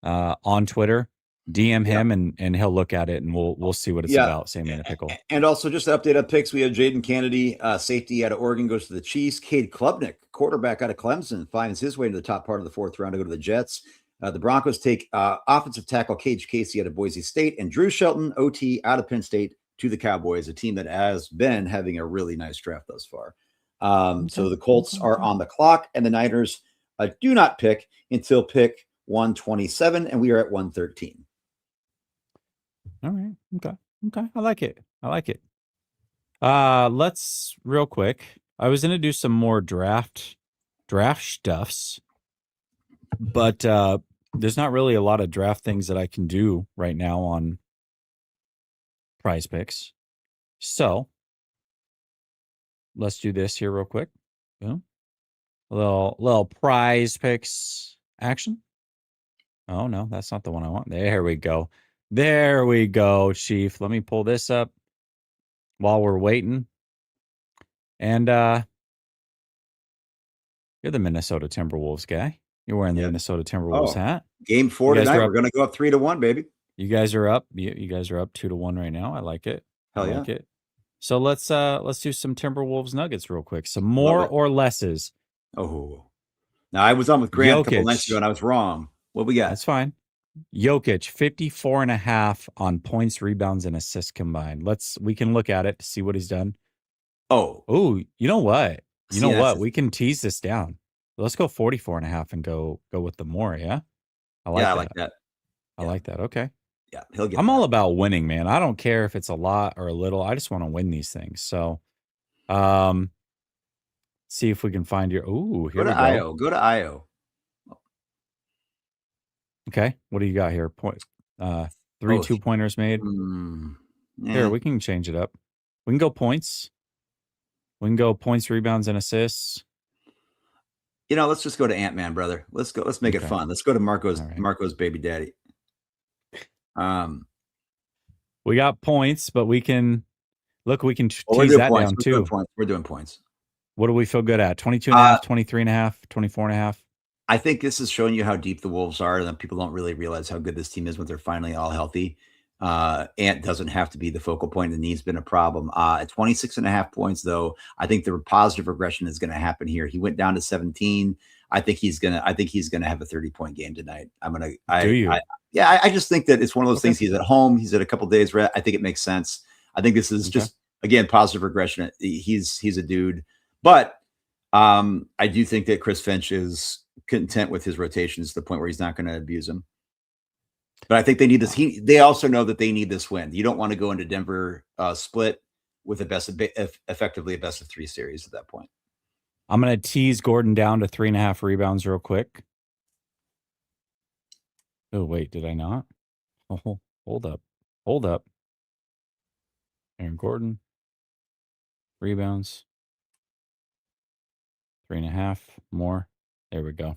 on Twitter. DM him and he'll look at it, and we'll see what it's about. Sammy and a Pickle. And also, just to update on picks, we have Jaden Kennedy, safety out of Oregon, goes to the Chiefs. Cade Klubnik, quarterback out of Clemson, finds his way into the top part of the 4th round to go to the Jets. The Broncos take offensive tackle Cage Casey out of Boise State, and Drew Shelton, OT, out of Penn State, to the Cowboys, a team that has been having a really nice draft thus far. So the Colts are on the clock, and the Niners do not pick until pick 127, and we are at 113. All right. Okay. I like it. Let's real quick. I was gonna do some more draft stuffs, but there's not really a lot of draft things that I can do right now on Prize Picks. So let's do this here real quick. A little Prize Picks action. Oh no, that's not the one I want. There we go, Chief. Let me pull this up. while we're waiting. And you're the Minnesota Timberwolves guy. You're wearing the Minnesota Timberwolves hat. Game 4 tonight. We're going to go up 3-1, baby. You guys are up. You guys are up 2-1 right now. I like it. Hell I like it. So let's do some Timberwolves Nuggets real quick. Some more or lesses. Oh. Now I was on with Grant a couple nights ago and I was wrong. What we got? That's fine. Jokic 54.5 on points, rebounds, and assists combined. We can look at it to see what he's done. Oh, you know what? We can tease this down. Let's go 44.5 and go with the more. Yeah, I like that. I like that. Okay. Yeah, he'll get. I'm all about winning, man. I don't care if it's a lot or a little. I just want to win these things. So, see if we can find your. Ooh, here we go. IO. Go to IO. Okay, what do you got here? Point. 3 2-pointers made. Here, we can change it up. We can go points. We can go points, rebounds, and assists. Let's just go to Ant-Man, brother. Let's go. Let's make it fun. Let's go to Marco's baby daddy. We got points, but we can tease that down too. We're doing points. What do we feel good at? 22.5, 23.5, 24.5. I think this is showing you how deep the Wolves are, and that people don't really realize how good this team is when they're finally all healthy. Ant doesn't have to be the focal point. The knee's been a problem. At 26.5 points, though, I think the positive regression is going to happen here. He went down to 17. I think he's gonna have a 30-point game tonight. I just think that it's one of those things. He's at home. He's at a couple days rest. I think it makes sense. I think this is just, again, positive regression. He's a dude, but I do think that Chris Finch is content with his rotations to the point where he's not going to abuse them. But I think they need this. They also know that they need this win. You don't want to go into Denver split with effectively a best of 3 series at that point. I'm going to tease Gordon down to 3.5 rebounds real quick. Oh, wait, did I not? Oh, hold up. Aaron Gordon. Rebounds. 3.5 more. There we go.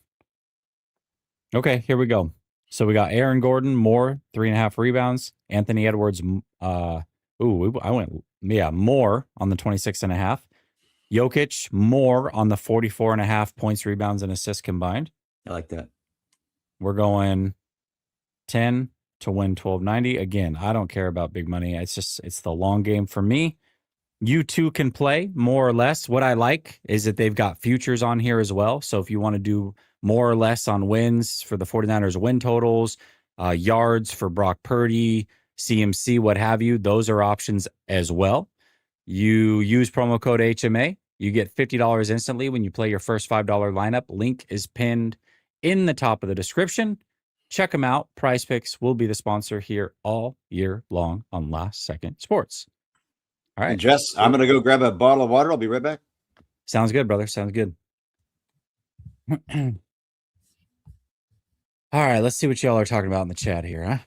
Okay, here we go. So we got Aaron Gordon, more, 3.5 rebounds. Anthony Edwards, more on the 26.5. Jokic, more on the 44.5 points, rebounds, and assists combined. I like that. We're going 10 to win 1290. Again, I don't care about big money. It's the long game for me. You two can play more or less. What I like is that they've got futures on here as well. So if you want to do more or less on wins for the 49ers win totals, yards for Brock Purdy, CMC, what have you, those are options as well. You use promo code HMA. You get $50 instantly when you play your first $5 lineup. Link is pinned in the top of the description. Check them out. Prize Picks will be the sponsor here all year long on Last Second Sports. All right. And Jess, I'm going to go grab a bottle of water. I'll be right back. Sounds good, brother. Sounds good. All right. Let's see what y'all are talking about in the chat here, huh?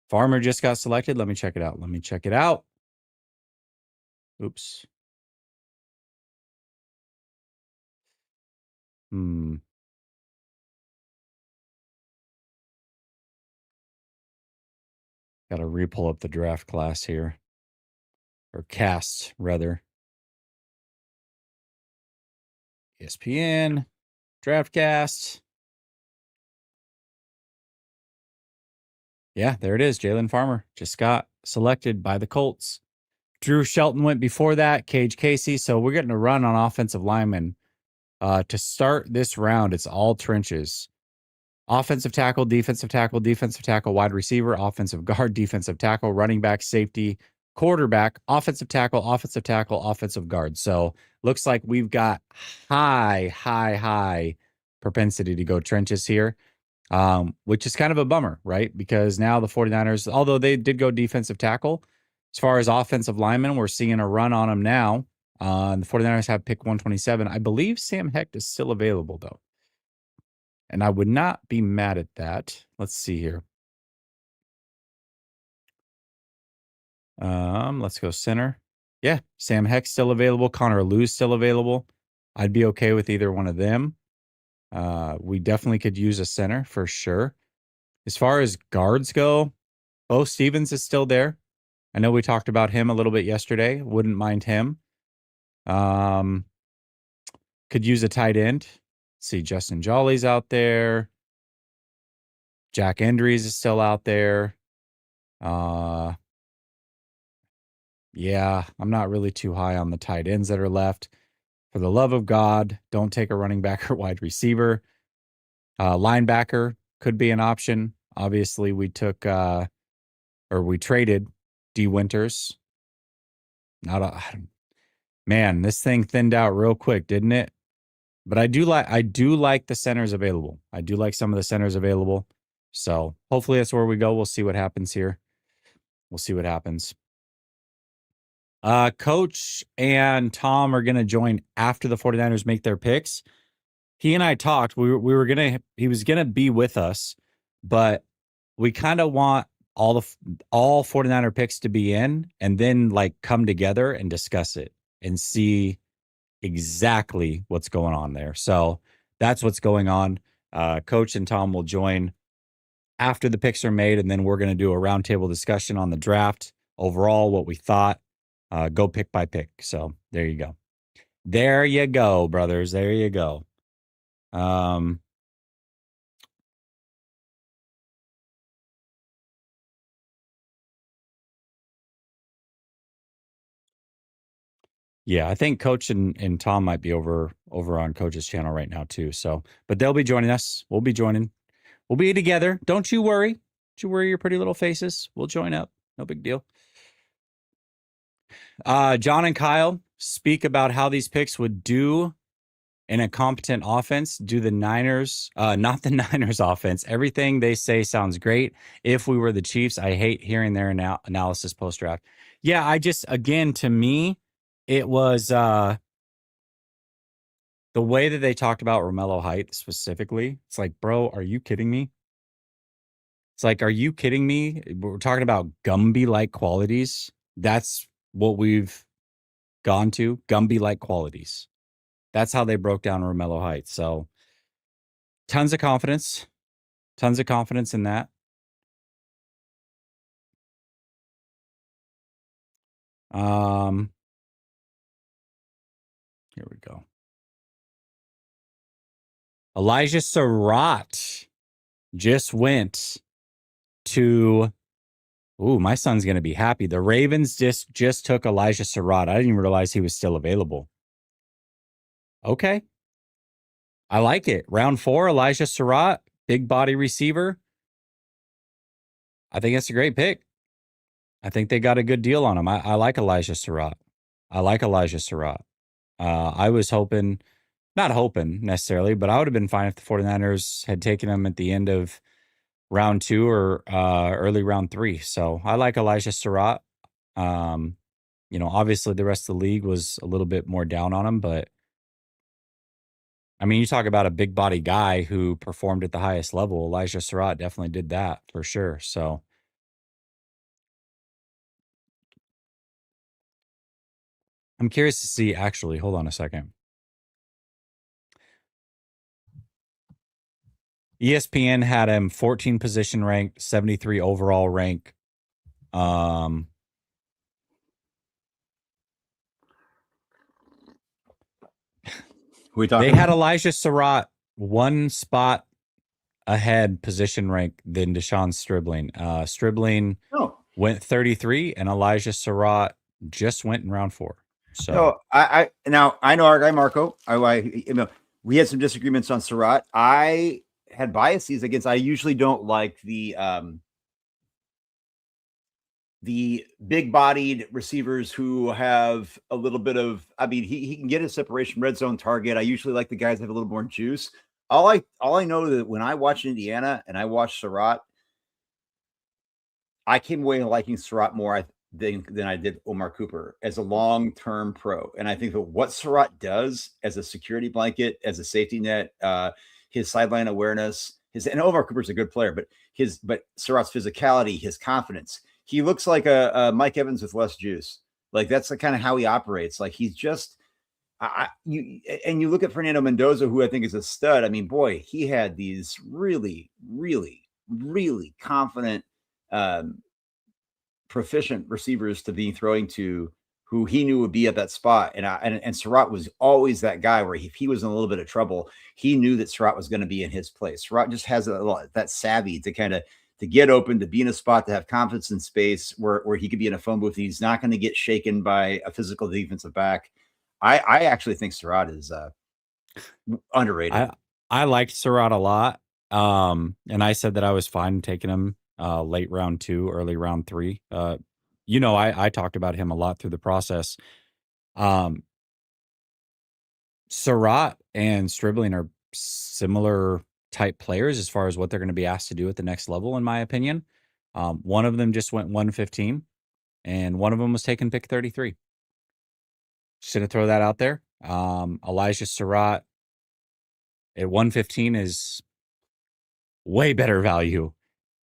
Farmer just got selected. Let me check it out. Oops. Got to re-pull up the draft class here. Or cast, rather. ESPN, DraftCast. Yeah, there it is. Jalen Farmer just got selected by the Colts. Drew Shelton went before that. Cage Casey. So we're getting a run on offensive linemen. To start this round, it's all trenches. Offensive tackle, defensive tackle, wide receiver, offensive guard, defensive tackle, running back, safety, quarterback, offensive tackle, offensive guard. So looks like we've got high propensity to go trenches here, which is kind of a bummer, right? Because now the 49ers, although they did go defensive tackle, as far as offensive linemen, we're seeing a run on them now. The 49ers have pick 127. I believe Sam Hecht is still available, though. And I would not be mad at that. Let's see here. Let's go center. Yeah, Sam Hecht's still available. Connor Lew's still available. I'd be okay with either one of them. We definitely could use a center for sure. As far as guards go, Bo Stevens is still there. I know we talked about him a little bit yesterday. Wouldn't mind him. Could use a tight end. See, Justin Jolly's out there. Jack Endries is still out there. Yeah, I'm not really too high on the tight ends that are left. For the love of God, don't take a running back or wide receiver. Linebacker could be an option. Obviously, we took we traded D Winters. Man, this thing thinned out real quick, didn't it? But I do like the centers available. I do like some of the centers available. So hopefully that's where we go. We'll see what happens here. We'll see what happens. Coach and Tom are going to join after the 49ers make their picks. He and I talked. He was going to be with us, but we kind of want all 49er picks to be in and then like come together and discuss it and see exactly what's going on there. So that's what's going on. Coach and Tom will join after the picks are made, and then we're going to do a roundtable discussion on the draft overall, what we thought, go pick by pick. So there you go. There you go, brothers. There you go. Yeah, I think Coach and Tom might be over on Coach's channel right now too. So, but they'll be joining us. We'll be joining. We'll be together. Don't you worry. Don't you worry your pretty little faces. We'll join up. No big deal. John and Kyle speak about how these picks would do in a competent offense. Do the Niners, not the Niners offense. Everything they say sounds great. If we were the Chiefs, I hate hearing their analysis post-draft. Yeah, again, to me, it was the way that they talked about Romello Height specifically. It's like, bro, are you kidding me? It's like, are you kidding me? We're talking about Gumby-like qualities. That's what we've gone to, Gumby-like qualities. That's how they broke down Romello Height. So tons of confidence in that. Here we go. Elijah Surratt just went to. Ooh, my son's going to be happy. The Ravens just took Elijah Surratt. I didn't even realize he was still available. Okay. I like it. Round 4, Elijah Surratt, big body receiver. I think it's a great pick. I think they got a good deal on him. I like Elijah Surratt. I was hoping, not hoping necessarily, but I would have been fine if the 49ers had taken him at the end of round 2 or early round 3. So I like Elijah Surratt. Obviously the rest of the league was a little bit more down on him, but I mean, you talk about a big body guy who performed at the highest level. Elijah Surratt definitely did that for sure. So I'm curious to see, actually, hold on a second. ESPN had him 14 position ranked, 73 overall rank. They had Elijah Surratt one spot ahead position rank than Deshaun Stribling. Stribling went 33, and Elijah Surratt just went in round 4. So I know our guy Marco. We had some disagreements on Surratt. I had biases against. I usually don't like the big-bodied receivers who have a little bit of. I mean, he can get a separation red zone target. I usually like the guys that have a little more juice. All I know that when I watched Indiana and I watched Surratt, I came away liking Surratt more than I did Omar Cooper as a long-term pro. And I think that what Surratt does as a security blanket, as a safety net, his sideline awareness, and Omar Cooper's a good player, but Surratt's physicality, his confidence, he looks like a Mike Evans with less juice. Like that's the kind of how he operates. Like he's just, you look at Fernando Mendoza, who I think is a stud. I mean, boy, he had these really, really, really confident proficient receivers to be throwing to who he knew would be at that spot. And Surratt was always that guy where if he was in a little bit of trouble, he knew that Surratt was going to be in his place. Surratt just has that savvy to kind of to get open, to be in a spot, to have confidence in space where he could be in a phone booth. He's not going to get shaken by a physical defensive back. I actually think Surratt is underrated. I liked Surratt a lot. And I said that I was fine taking him late round 2, early round 3. I talked about him a lot through the process. Surratt and Stribling are similar type players as far as what they're going to be asked to do at the next level, in my opinion. One of them just went 115, and one of them was taken pick 33. Just going to throw that out there. Elijah Surratt at 115 is way better value.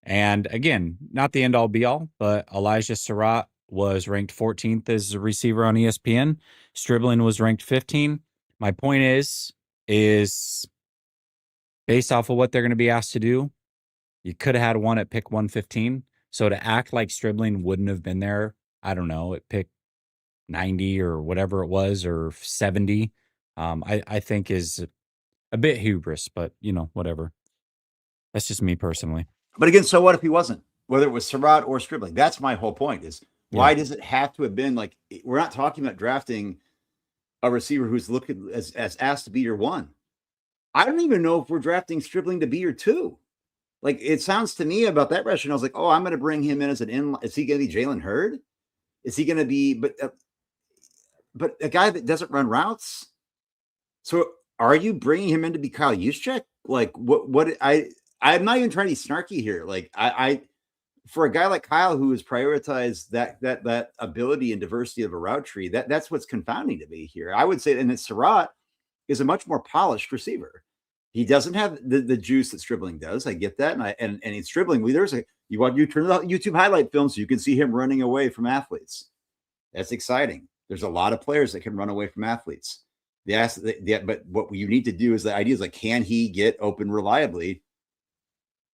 And again, not the end all be all, but Elijah Surratt was ranked 14th as a receiver on ESPN. Stribling was ranked 15. My point is based off of what they're going to be asked to do, you could have had one at pick 115. So to act like Stribling wouldn't have been there, I don't know, at pick 90 or whatever it was, or 70, I think is a bit hubris, but whatever. That's just me personally. But again, so what if he wasn't? Whether it was Surratt or Stribling, that's my whole point. Is why does it have to have been like, we're not talking about drafting a receiver who's looking as asked to be your 1. I don't even know if we're drafting Stribling to be your 2. Like, it sounds to me about that rationale. I was like, oh, I'm going to bring him in as an in. Is he going to be Jalen Hurd? Is he going to be, but a guy that doesn't run routes? So are you bringing him in to be Kyle Juszczyk? Like, I'm not even trying to be snarky here. Like, I for a guy like Kyle who has prioritized that ability and diversity of a route tree, that's what's confounding to me here. I would say, and that Surratt is a much more polished receiver. He doesn't have the juice that Stribling does. I get that, and in Stribling, you turn the YouTube highlight film so you can see him running away from athletes. That's exciting. There's a lot of players that can run away from athletes. But what you need to do is the idea is like, can he get open reliably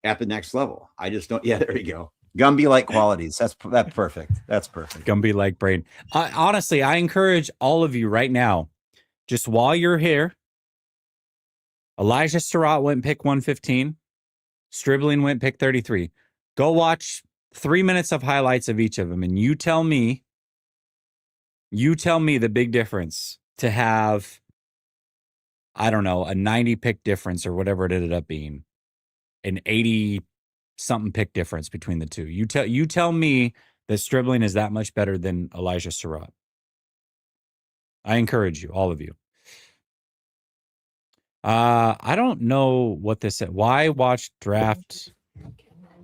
at the next level? I just don't. Yeah, there you go. Gumby-like qualities. That's perfect. That's perfect. Gumby-like brain. Honestly, I encourage all of you right now, just while you're here, Elijah Surratt went pick 115. Stribling went pick 33. Go watch 3 minutes of highlights of each of them, and you tell me the big difference to have, I don't know, a 90 pick difference or whatever it ended up being, an 80 something pick difference between the two. You tell me that Stribling is that much better than Elijah Surratt. I encourage you, all of you. I don't know what this is. Why watch draft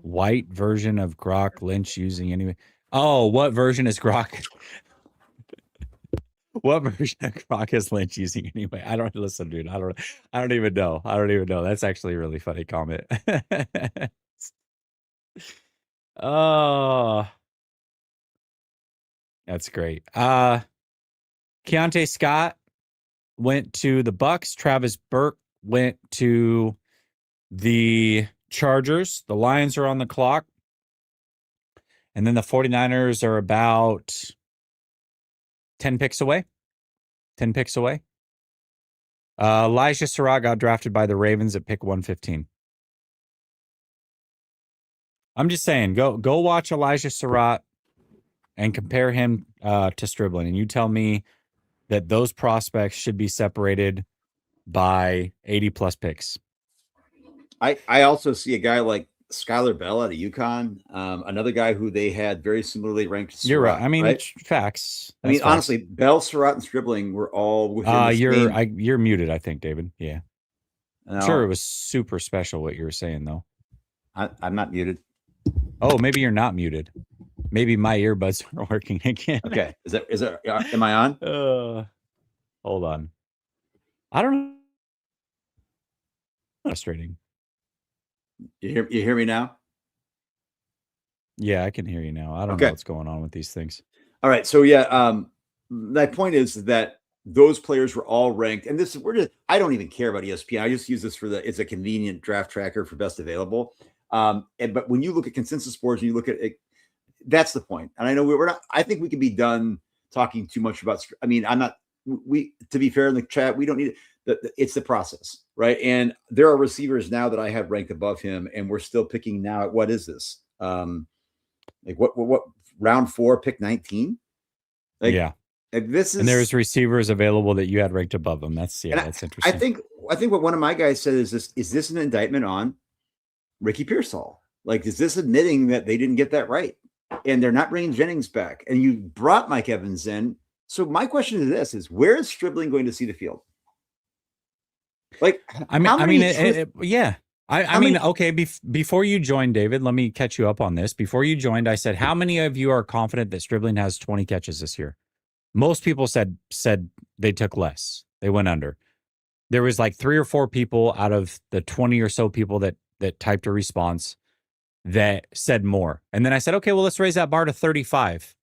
white version of Grok Lynch using anyway? Oh, what version is Grok? What version of Grok is Lynch using anyway? I don't listen, dude. I don't even know. That's actually a really funny comment. Oh, that's great. Keontae Scott went to the Bucks. Travis Burke went to the Chargers. The Lions are on the clock. And then the 49ers are about 10 picks away. Elijah Surratt got drafted by the Ravens at pick 115. I'm just saying, go watch Elijah Surratt and compare him to Stribling, and you tell me that those prospects should be separated by 80 plus picks. I also see a guy like Skylar Bell out of UConn, another guy who they had very similarly ranked. Surratt, you're right. I mean, right? Facts. Facts. Honestly, Bell, Surratt, and Stribling were all within you're muted, I think, David. Yeah. I'm sure it was super special what you were saying, though. I'm not muted. Oh, maybe you're not muted. Maybe my earbuds aren't working again. Okay. Is it? Am I on? Hold on. I don't know. Frustrating. You hear me now? Yeah, I can hear you now. I don't know what's going on with these things. All right. So yeah, my point is that those players were all ranked, and I don't even care about ESPN. I just use this it's a convenient draft tracker for best available. But when you look at consensus boards and you look at it, that's the point. And I know we're not. I think we could be done talking too much about. I mean, I'm not. We to be fair in the chat, we don't need it. It's the process, right? And there are receivers now that I have ranked above him, and we're still picking now. What is this? Like what round 4, pick 19? Like, yeah. This is, and there's receivers available that you had ranked above them. That's that's interesting. I think what one of my guys said is this an indictment on Ricky Pearsall? Like, is this admitting that they didn't get that right? And they're not bringing Jennings back. And you brought Mike Evans in. So my question to this is, where is Stribling going to see the field? Like, I mean, yeah. I mean, okay, before you joined, David, let me catch you up on this. Before you joined, I said, how many of you are confident that Stribling has 20 catches this year? Most people said they took less. They went under. There was like 3 or 4 people out of the 20 or so people that typed a response that said more. And then I said, okay, well, let's raise that bar to 35.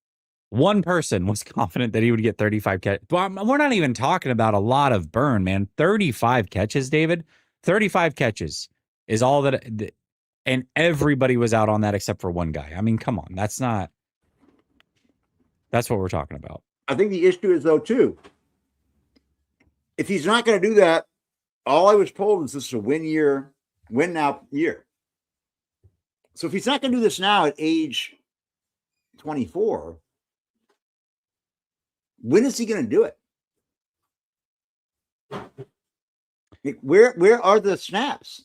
One person was confident that he would get 35 catches. Well, we're not even talking about a lot of burn, man. 35 catches, David. 35 catches is all that. And everybody was out on that except for one guy. I mean, come on. That's not. That's what we're talking about. I think the issue is, though, too, if he's not going to do that, all I was told is this is a win now year. So if he's not going to do this now at age 24, when is he going to do it? Where are the snaps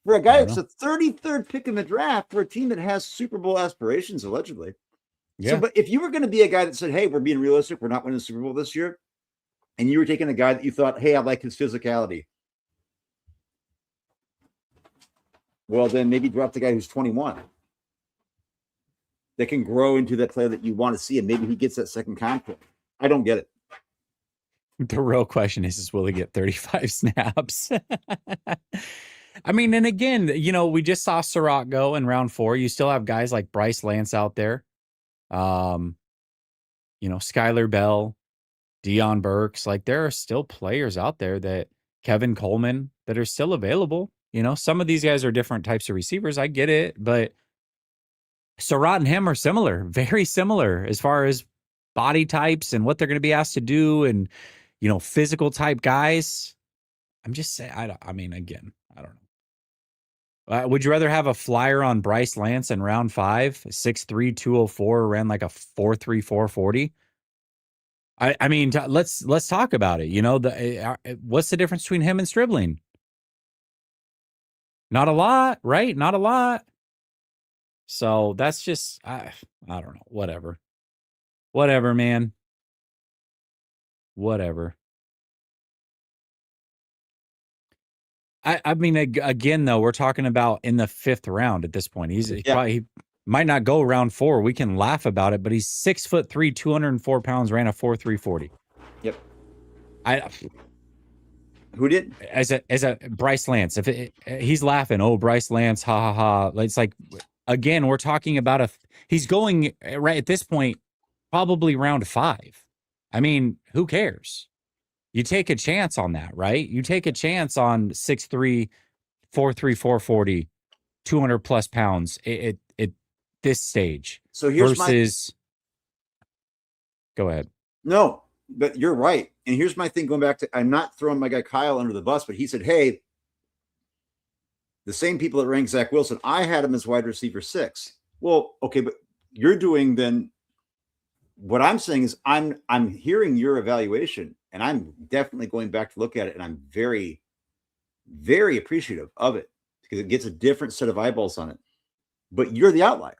for a guy that's the 33rd pick in the draft for a team that has Super Bowl aspirations, allegedly? Yeah. So, but if you were going to be a guy that said, hey, we're being realistic, we're not winning the Super Bowl this year, and you were taking a guy that you thought, hey, I like his physicality, well, then maybe drop the guy who's 21 that can grow into that player that you want to see, and maybe he gets that second contract. I don't get it. The real question is will he get 35 snaps? I mean, and again, you know, we just saw Surratt go in round 4. You still have guys like Bryce Lance out there. You know, Skylar Bell, Deion Burks. Like, there are still players out there that Kevin Coleman that are still available. You know, some of these guys are different types of receivers. I get it, but Surratt and him are similar, very similar as far as body types and what they're going to be asked to do, and, you know, physical type guys. I'm just saying, I mean, again, I don't know. Would you rather have a flyer on Bryce Lance in round 5, 6'3", 204, ran like a 4.3, 4.40? I mean, let's talk about it. You know, what's the difference between him and Stribling? Not a lot, right? Not a lot. So that's just, I don't know. Whatever, man. Whatever. I mean, again, though, we're talking about in the 5th round at this point. He might not go round 4. We can laugh about it, but he's 6'3", 204 pounds, ran a 4.3 40. Yep. Who did? As a Bryce Lance. If he's laughing, oh, Bryce Lance, ha ha ha. It's like, again, we're talking about he's going right at this point, probably round 5. I mean, who cares? You take a chance on that, right? You take a chance on 6'3", 4.3, 440, 200 plus pounds at this stage. So here's versus. Go ahead. No, but you're right. And here's my thing going back to, I'm not throwing my guy Kyle under the bus, but he said, hey, the same people that ranked Zach Wilson, I had him as wide receiver 6. Well, okay, but you're doing then, what I'm saying is I'm hearing your evaluation, and I'm definitely going back to look at it, and I'm very, very appreciative of it because it gets a different set of eyeballs on it. But you're the outlier.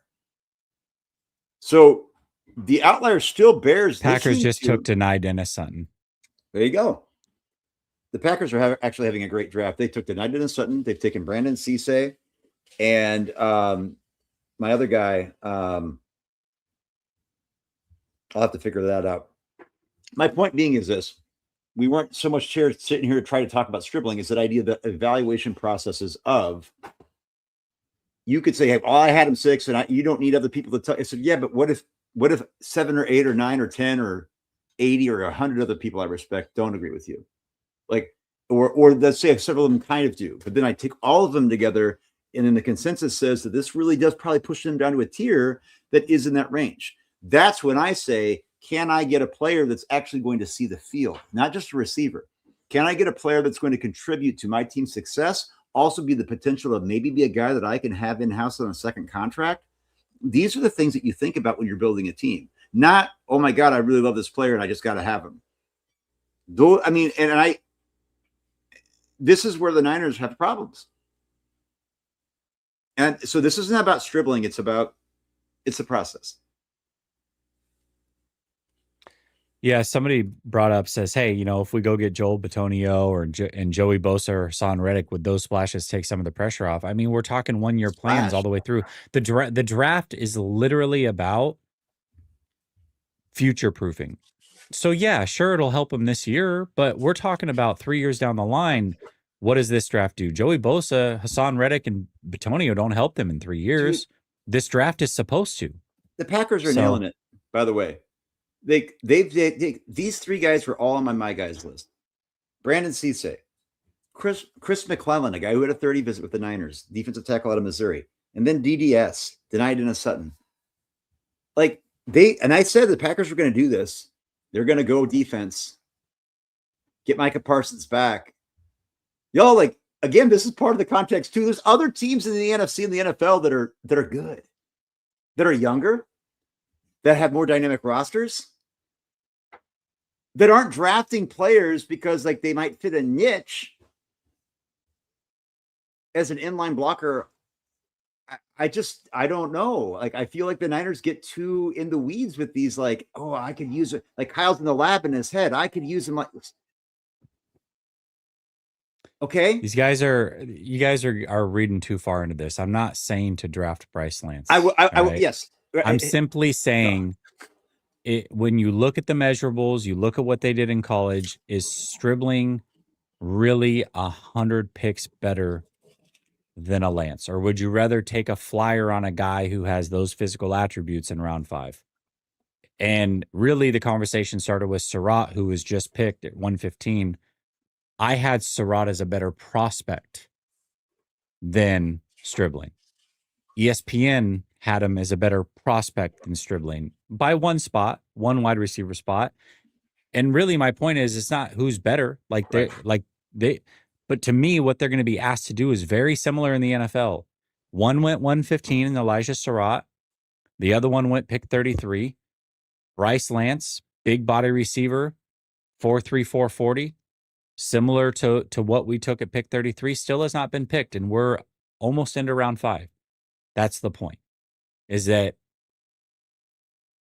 So the outlier still bears. Packers just took denied Dennis Sutton. There you go. The Packers are actually having a great draft. They took denied Dennis Sutton. They've taken Brandon Cisse, and my other guy. I'll have to figure that out. My point being is this. We weren't so much sitting here to try to talk about Stribling. Is that idea that evaluation processes of, you could say, hey, well, I had him 6 and you don't need other people to tell. I said, yeah, but what if 7 or 8 or 9 or 10 or 80 or 100 other people I respect don't agree with you? Like, or let's say several of them kind of do, but then I take all of them together And then the consensus says that this really does probably push them down to a tier that is in that range. That's when I say, can I get a player that's actually going to see the field, not just a receiver? Can I get a player that's going to contribute to my team's success? Also be the potential of maybe be a guy that I can have in-house on a second contract. These are the things that you think about when you're building a team. Not, oh my God, I really love this player and I just got to have him. Though, I mean, this is where the Niners have problems. And so this isn't about scribbling. It's a process. Yeah, somebody brought up, says, hey, if we go get Joel Bitonio and Joey Bosa or Hassan Reddick, would those splashes take some of the pressure off? I mean, we're talking 1-year plans all the way through. The draft is literally about future proofing. So yeah, sure, it'll help him this year, but we're talking about 3 years down the line. What does this draft do? Joey Bosa, Hassan Reddick, and Bitonio don't help them in 3 years. Dude, this draft is supposed to. The Packers are nailing it, by the way. These three guys were all on my guys list. Brandon Cisse, Chris McClellan, a guy who had a 30 visit with the Niners, defensive tackle out of Missouri, and then DDS, denied in a Sutton. I said the Packers were going to do this. They're going to go defense, get Micah Parsons back. Y'all, again, this is part of the context too. There's other teams in the NFC and the NFL that are good, that are younger, that have more dynamic rosters, that aren't drafting players because they might fit a niche as an inline blocker. I don't know. I feel like the Niners get too in the weeds with these, I could use it. Kyle's in the lab in his head. I could use him okay. You guys are reading too far into this. I'm not saying to draft Bryce Lance. Yes. I'm simply saying when you look at the measurables, you look at what they did in college, is Stribling really 100 picks better than a Lance? Or would you rather take a flyer on a guy who has those physical attributes in round 5? And really the conversation started with Surratt, who was just picked at 115. I had Surratt as a better prospect than Stribling. ESPN had him as a better prospect than Stribling by one spot, one wide receiver spot. And really my point is, it's not who's better. But to me, what they're going to be asked to do is very similar in the NFL. One went 115 in Elijah Surratt. The other one went pick 33. Bryce Lance, big body receiver, 4.3, 4.40. Similar to what we took at pick 33, still has not been picked. And we're almost into round 5. That's the point, is that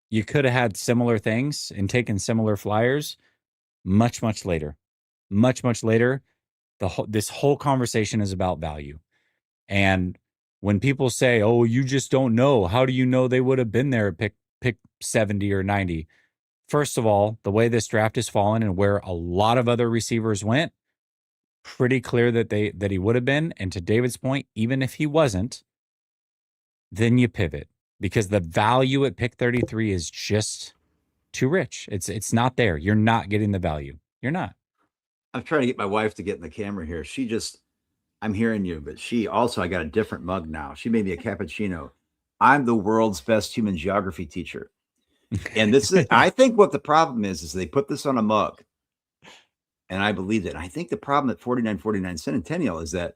you could have had similar things and taken similar flyers much, much later. Much, much later. This whole conversation is about value. And when people say, oh, you just don't know, how do you know they would have been there at pick 70 or 90? First of all, the way this draft has fallen and where a lot of other receivers went, pretty clear that he would have been. And to David's point, even if he wasn't, then you pivot, because the value at pick 33 is just too rich. It's not there. You're not getting the value. You're not. I'm trying to get my wife to get in the camera here. I'm hearing you, but I got a different mug now. She made me a cappuccino. I'm the world's best human geography teacher. And this is, I think what the problem is they put this on a mug. And I believe it. I think the problem at 4949 Centennial is that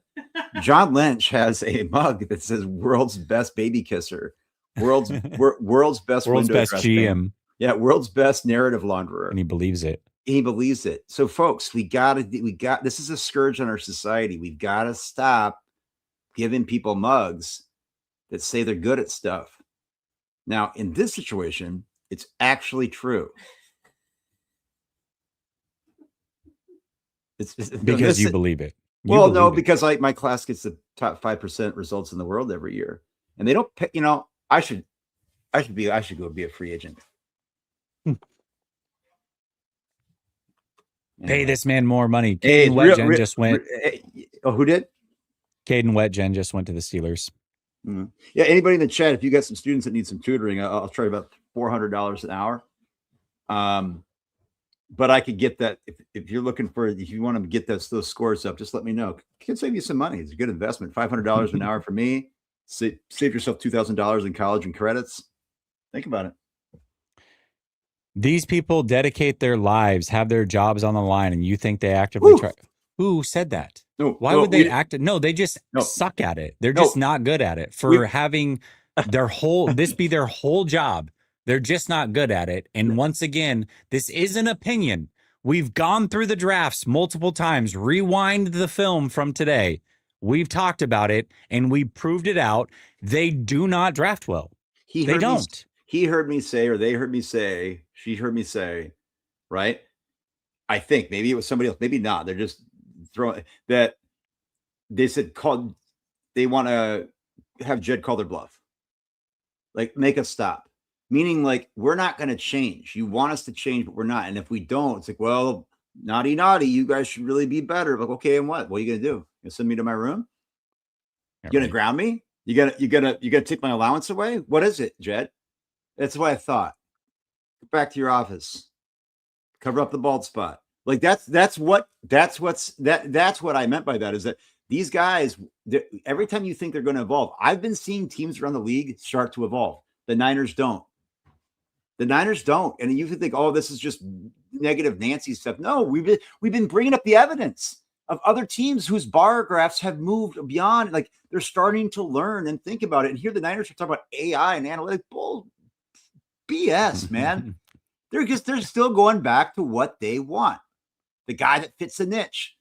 John Lynch has a mug that says world's best baby kisser, world's best world's best GM. Yeah, world's best narrative launderer. And he believes it. He believes it. So folks, this is a scourge on our society. We've got to stop giving people mugs that say they're good at stuff. Now, in this situation, it's actually true. It's because you believe it. Because my class gets the top 5% results in the world every year, and they don't pick. I should go be a free agent. Pay this man more money. Caden Wetjen just went. Who did? Caden Wetjen just went to the Steelers. Mm-hmm. Yeah. Anybody in the chat, if you got some students that need some tutoring, I'll try about $400 an hour. but I could get that if you're looking for, if you want to get those scores up, just let me know. It can save you some money. It's a good investment. $500 an hour for me. Save yourself $2,000 in college and credits. Think about it. These people dedicate their lives, have their jobs on the line, and you think they actively try? Who said that? No, Why would they act? No, they just No. suck at it. They're just not good at it. For having their this be their whole job, they're just not good at it. And once again, this is an opinion. We've gone through the drafts multiple times. Rewind the film from today. We've talked about it, and we proved it out. They do not draft well. They don't. He heard me say, or they heard me say, she heard me say, right? I think maybe it was somebody else, maybe not. They're just throwing that. They said they want to have Jed call their bluff, like make us stop. Meaning, like, we're not going to change. You want us to change, but we're not. And if we don't, it's like, well, naughty, you guys should really be better. Like, okay, and what? What are you going to do? You send me to my room? You going to ground me? You gotta take my allowance away? What is it, Jed? That's what I thought. Get back to your office. Cover up the bald spot. Like that's what I meant by that, is that these guys, every time you think they're going to evolve, I've been seeing teams around the league start to evolve. The Niners don't. And you think, oh, this is just negative Nancy stuff. No, we've been bringing up the evidence of other teams whose bar graphs have moved beyond, like they're starting to learn and think about it. And here the Niners are talking about AI and analytic bull BS, man. They're still going back to what they want. The guy that fits the niche,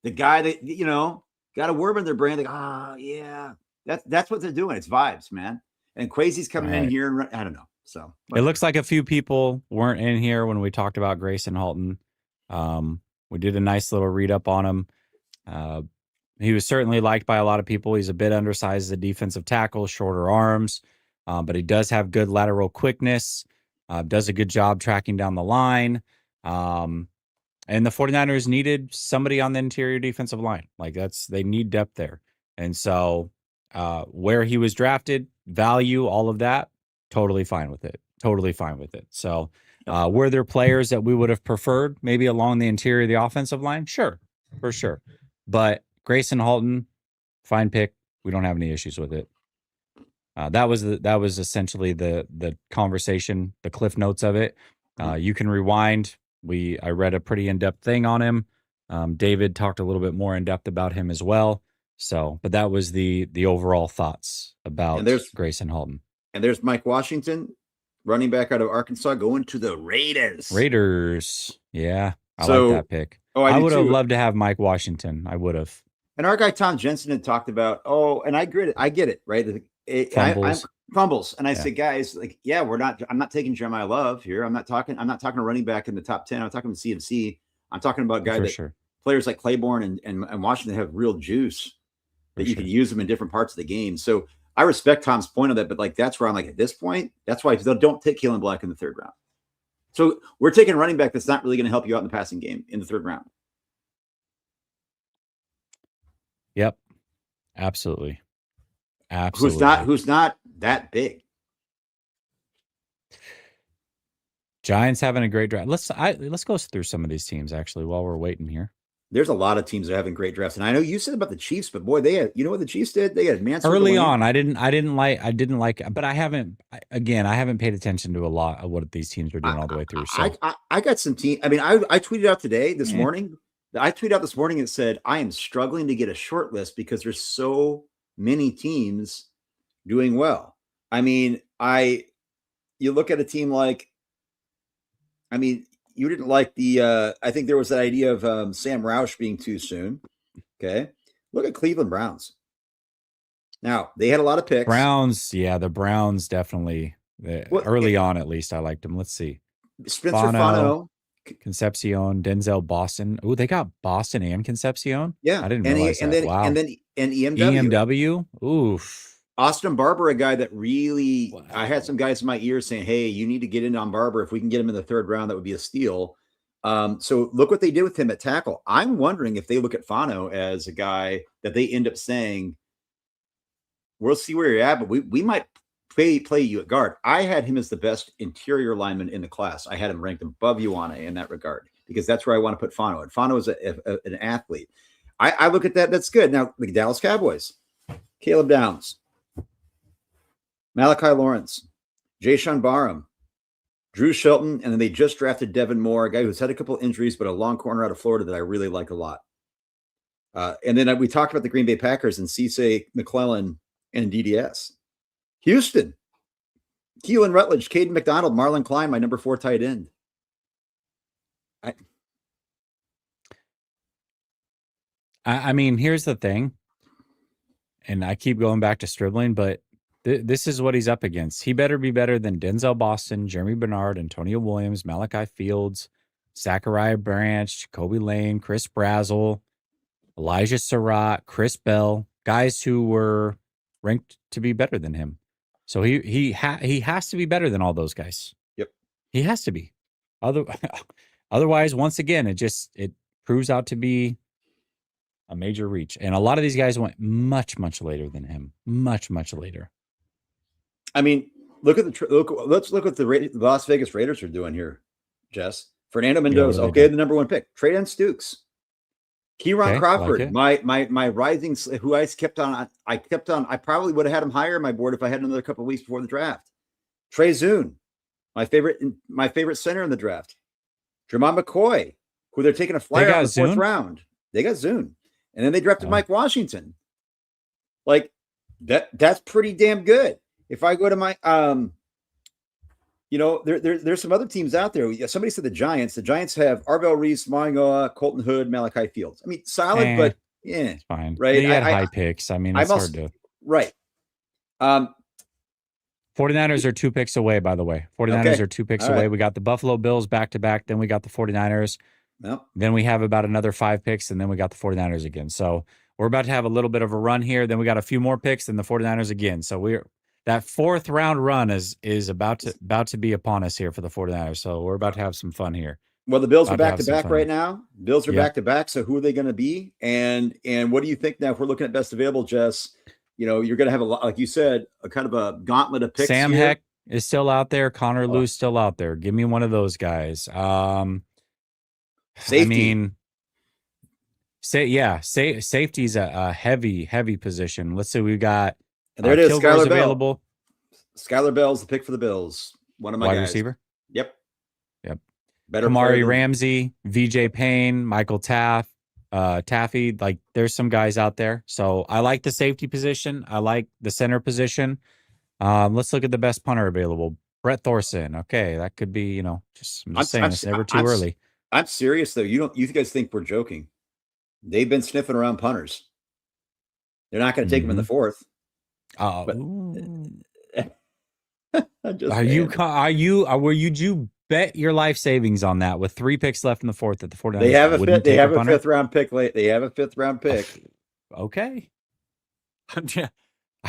the guy that, got a worm in their brain. Like, yeah, that's what they're doing. It's vibes, man. And Quasi's coming in here, and I don't know. So it looks like a few people weren't in here when we talked about Grayson Halton. We did a nice little read up on him. He was certainly liked by a lot of people. He's a bit undersized as a defensive tackle, shorter arms, but he does have good lateral quickness, does a good job tracking down the line. And the 49ers needed somebody on the interior defensive line. Like they need depth there. And so where he was drafted, value, all of that, totally fine with it. So were there players that we would have preferred maybe along the interior of the offensive line? Sure, for sure. But Grayson Halton, fine pick. We don't have any issues with it. That was essentially the conversation, the cliff notes of it. You can rewind. I read a pretty in-depth thing on him. David talked a little bit more in depth about him as well. So, but that was the overall thoughts about Grayson Halton. And there's Mike Washington, running back out of Arkansas, going to the Raiders. Yeah, I like that pick. I would have loved to have Mike Washington. I would have. And our guy Tom Jensen had talked about, and I get it, right? Fumbles. And I said, guys, like, yeah, I'm not taking Jeremiah Love here. I'm not talking a running back in the top 10. I'm talking CMC. I'm talking about guys players like Claiborne and Washington have real juice that you can use them in different parts of the game. So I respect Tom's point on that, but like, that's where I'm like, at this point, that's why don't take Keelan Black in the third round. So we're taking a running back that's not really going to help you out in the passing game in the third round. Yep. Absolutely. Who's not that big. Giants having a great draft. Let's go through some of these teams actually while we're waiting here. There's a lot of teams that are having great drafts, and I know you said about the Chiefs, but boy, they had, what the Chiefs did? They had Mansour early on. I didn't like, but I haven't paid attention to a lot of what these teams are doing all the way through. So I got some team. I mean, I tweeted out this morning. I tweeted out this morning and said I am struggling to get a short list because there's so many teams doing well. I mean, you look at a team like, I mean, you didn't like I think there was that idea of Sam Roush being too soon. Okay. Look at Cleveland Browns. Now, they had a lot of picks. The Browns definitely, early on at least, I liked them. Let's see. Spencer Fano. Concepcion, Denzel Boston. Oh, they got Boston and Concepcion? Yeah. I didn't realize that. Wow. And EMW. EMW? Oof. Austin Barber, a guy that really, I had some guys in my ear saying, hey, you need to get in on Barber. If we can get him in the third round, that would be a steal. So look what they did with him at tackle. I'm wondering if they look at Fano as a guy that they end up saying, we'll see where you're at, but we might play you at guard. I had him as the best interior lineman in the class. I had him ranked above Ioane in that regard because that's where I want to put Fano. And Fano is an athlete. I look at that. That's good. Now, the Dallas Cowboys, Caleb Downs, Malachi Lawrence, Jayshon Barham, Drew Shelton, and then they just drafted Devin Moore, a guy who's had a couple injuries, but a long corner out of Florida that I really like a lot. And then we talked about the Green Bay Packers and Cisse, McClellan, and DDS. Houston, Keelan Rutledge, Caden McDonald, Marlon Klein, my number 4 tight end. I mean, here's the thing, and I keep going back to Stribling, but this is what he's up against. He better be better than Denzel Boston, Jeremy Bernard, Antonio Williams, Malachi Fields, Zachariah Branch, Jacoby Lane, Chris Brazzell, Elijah Surratt, Chris Bell, guys who were ranked to be better than him. So he has to be better than all those guys. Yep, he has to be. Otherwise, once again, it proves out to be a major reach. And a lot of these guys went much later than him, much later. I mean, let's look what the Las Vegas Raiders are doing here, Jess. Fernando Mendoza, the number 1 pick. Traden Stukes. Kieron Crawford, like my rising, who I probably would have had him higher on my board if I had another couple of weeks before the draft. Trey Zune, my favorite center in the draft. Jermon McCoy, who they're taking a flyer on the 4th round. They got Zune. And then they drafted Mike Washington. Like that's pretty damn good. If I go to my there's some other teams out there. Somebody said the Giants. The Giants have Arvell Reese, Moingoa, Colton Hood, Malachi Fields. I mean, solid, but yeah, it's fine. Right? They had high picks. I mean, it's hard to. Right. 49ers are 2 picks away, by the way. 49ers are 2 picks away. We got the Buffalo Bills back-to-back. Then we got the 49ers. Yep. Then we have about another 5 picks, and then we got the 49ers again. So we're about to have a little bit of a run here. Then we got a few more picks, and the 49ers again. So that 4th round run is about to be upon us here for the 49ers. So we're about to have some fun here. Well, the Bills are back-to-back right now. Bills are back-to-back. So who are they going to be? And what do you think now if we're looking at best available, Jess? You're going to have a lot, like you said, a kind of a gauntlet of picks. Sam Heck is still out there. Connor Lew's still out there. Give me one of those guys. Safety. I mean, safety's a heavy position. Let's see, we got there it is. Skylar Bell. Available. Skylar Bell's the pick for the Bills. One of my wide guys. Receiver. Yep. Better Kamari Ramsey, VJ Payne, Michael Taffy. Like there's some guys out there. So I like the safety position. I like the center position. Let's look at the best punter available. Brett Thorson. Okay, that could be, I'm just saying it's never too early. I'm serious though. You guys think we're joking. They've been sniffing around punters. They're not going to take them in the 4th. Would you bet your life savings on that with 3 picks left in the 4th at the 49ers? They have a 5th round pick late. They have a 5th round pick. Okay.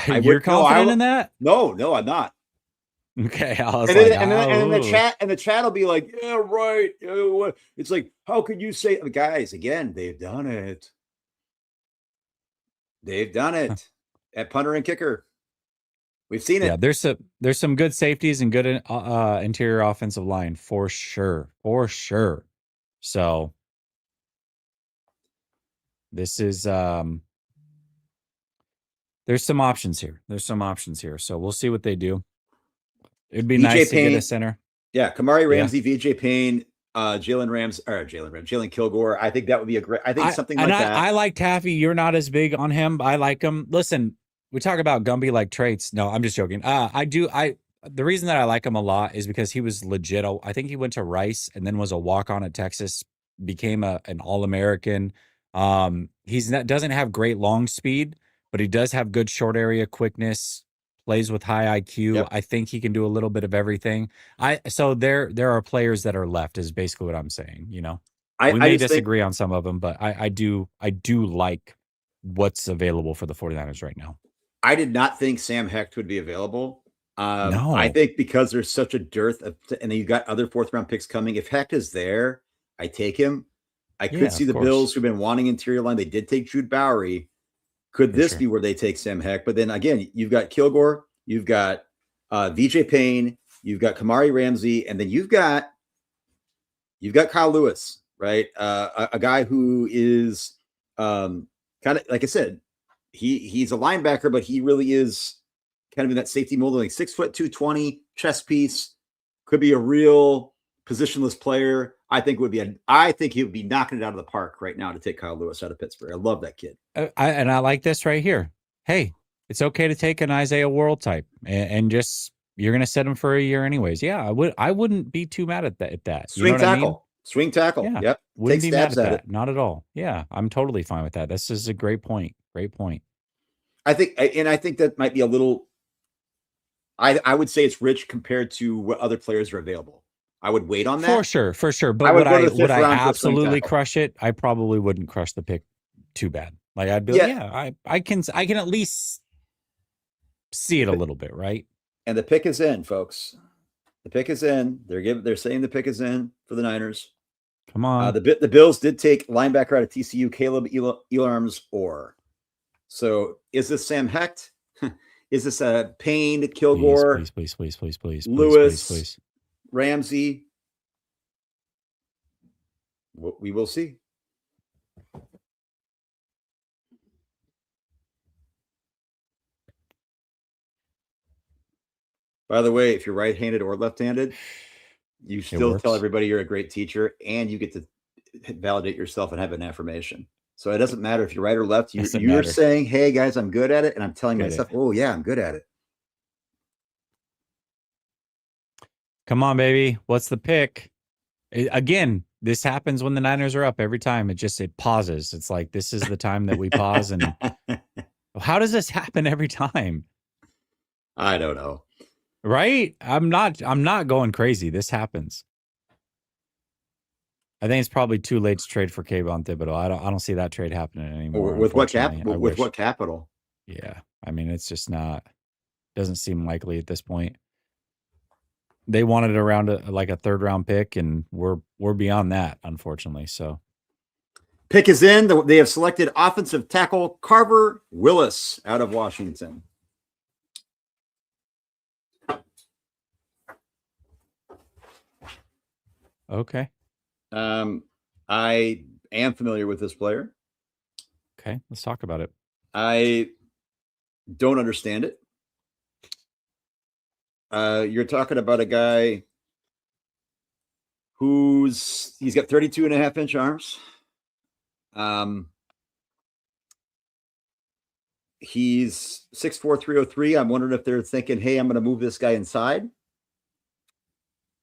You're confident in that? No, I'm not. Okay, and the chat will be like, yeah, right. It's like, how could you say, guys? Again, they've done it. They've done it at punter and kicker. We've seen it. Yeah, there's some good safeties and good interior offensive line for sure, So this is there's some options here. So we'll see what they do. It'd be nice to get a center. Yeah, Kamari Ramsey, VJ Payne, Jalen Kilgore. I think that would be something like that. I like Taffy. You're not as big on him, but I like him. Listen, we talk about Gumby like traits. No, I'm just joking. The reason that I like him a lot is because he was legit. I think he went to Rice and then was a walk-on at Texas, became an All-American. Doesn't have great long speed, but he does have good short area quickness. Plays with high IQ. Yep. I think he can do a little bit of everything. So there are players that are left is basically what I'm saying. We may disagree on some of them, but I do like what's available for the 49ers right now. I did not think Sam Hecht would be available. No. I think because there's such a dearth and then you've got other 4th round picks coming. If Hecht is there, I take him. I could see the Bills who've been wanting interior line. They did take Jude Bowery. Could this be where they take Sam Heck? But then again, you've got Kilgore, you've got VJ Payne, you've got Kamari Ramsey, and then you've got Kyle Lewis, right? A guy who is kind of, like I said, he's a linebacker, but he really is kind of in that safety mold, like 6 foot 220, chest piece, could be a real positionless player. I think he would be knocking it out of the park right now to take Kyle Lewis out of Pittsburgh. I love that kid. I like this right here. Hey, it's okay to take an Isaiah World type and just, you're going to set him for a year anyways. Yeah, I wouldn't be too mad at that. Swing tackle. Swing tackle. Yeah. Yep. Wouldn't be mad at that. Not at all. Yeah. I'm totally fine with that. This is a great point. Great point. I think that might be a little, I would say it's rich compared to what other players are available. I would wait on that. For sure. But would I absolutely crush it? I probably wouldn't crush the pick too bad. Like I'd be I can at least see it a little bit, right? And the pick is in, folks. The pick is in. They're saying the pick is in for the Niners. Come on. The Bills did take linebacker out of TCU, Caleb Elarms Orr. So is this Sam Hecht? Is this a Payne, Kilgore? Please. Lewis, please. Ramsey. We will see. By the way, if you're right-handed or left-handed, you still tell everybody you're a great teacher, and you get to validate yourself and have an affirmation. So it doesn't matter if you're right or left. You're saying, hey, guys, I'm good at it. And I'm telling myself, oh, yeah, I'm good at it. Come on, baby. What's the pick? Again, this happens when the Niners are up every time. It pauses. It's like, this is the time that we pause. And how does this happen every time? I don't know. Right? I'm not going crazy. This happens. I think it's probably too late to trade for Kayvon Thibodeau. I don't see that trade happening anymore. With what capital? Yeah. I mean, it's just doesn't seem likely at this point. They wanted around a third round pick, and we're beyond that, unfortunately. So pick is in. They have selected offensive tackle Carver Willis out of Washington. Okay. I am familiar with this player. Okay, let's talk about it. I don't understand it. You're talking about a guy he's got 32.5-inch arms. He's 6'4", 303. I'm wondering if they're thinking, hey, I'm going to move this guy inside.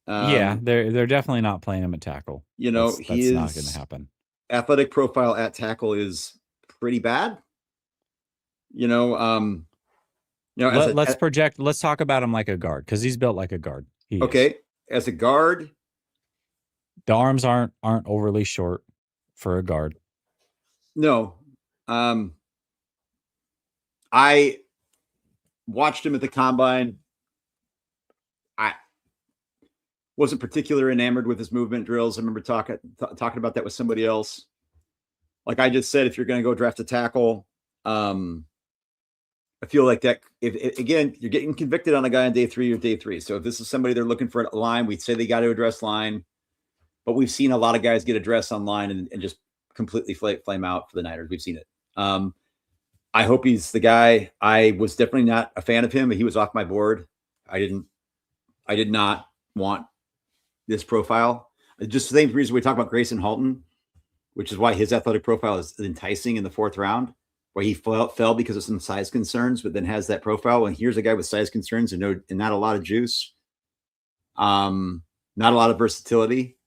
Yeah, they're definitely not playing him at tackle. That's not going to happen. Athletic profile at tackle is pretty bad. Let's project. Let's talk about him like a guard, because he's built like a guard. As a guard, the arms aren't overly short for a guard. No, I watched him at the combine. I wasn't particularly enamored with his movement drills. I remember talking about that with somebody else. Like I just said, if you're going to go draft a tackle, I feel like that if again, you're getting convicted on a guy on day 3 or day 3. So if this is somebody they're looking for a line, we'd say they got to address line, but we've seen a lot of guys get addressed on line and just completely flame out for the Niners. We've seen it. I hope he's the guy. I was definitely not a fan of him, but he was off my board. I did not want this profile. Just the same reason we talk about Grayson Halton, which is why his athletic profile is enticing in the 4th round, where he fell because of some size concerns, but then has that profile. And here's a guy with size concerns and not a lot of juice, not a lot of versatility,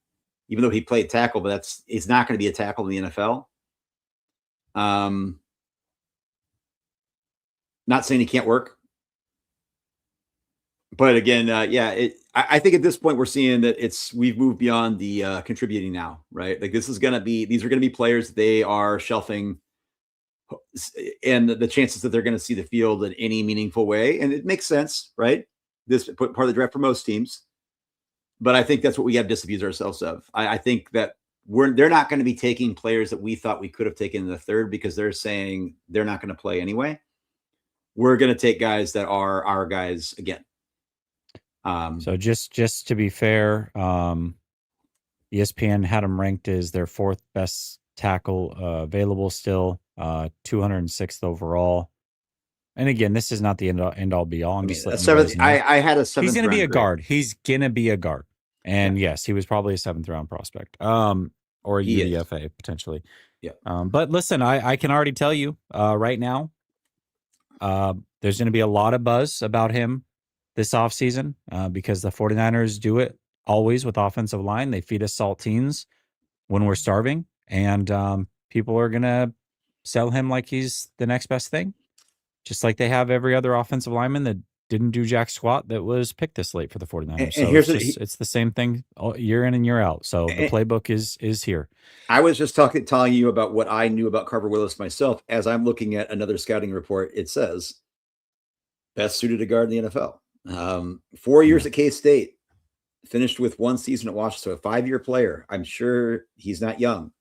even though he played tackle, but he's not going to be a tackle in the NFL. Not saying he can't work, but again, I think at this point we're seeing that we've moved beyond the contributing now, right? Like these are going to be players that they are shelving, and the chances that they're going to see the field in any meaningful way, and it makes sense, right? This part of the draft for most teams, but I think that's what we have to disabuse ourselves of. I think that they're not going to be taking players that we thought we could have taken in the 3rd because they're saying they're not going to play anyway. We're going to take guys that are our guys again. So just to be fair, ESPN had him ranked as their fourth best tackle available still, 206th overall. And again, this is not the end all be all. I'm just letting you guys know. I had a 7th. He's going to be a guard. He's going to be a guard. And yes, he was probably a 7th round prospect. Or a UDFA potentially. Yeah. But listen, I can already tell you right now, there's going to be a lot of buzz about him this offseason because the 49ers do it always with offensive line. They feed us saltines when we're starving, and people are going to sell him like he's the next best thing, just like they have every other offensive lineman that didn't do jack squat that was picked this late for the 49ers. So it's the same thing year in and year out. So the playbook is here. I was just telling you about what I knew about Carver Willis myself. As I'm looking at another scouting report, it says best suited to guard in the NFL. 4 years at K-State, finished with 1 season at Washington, so a 5-year player. I'm sure he's not young.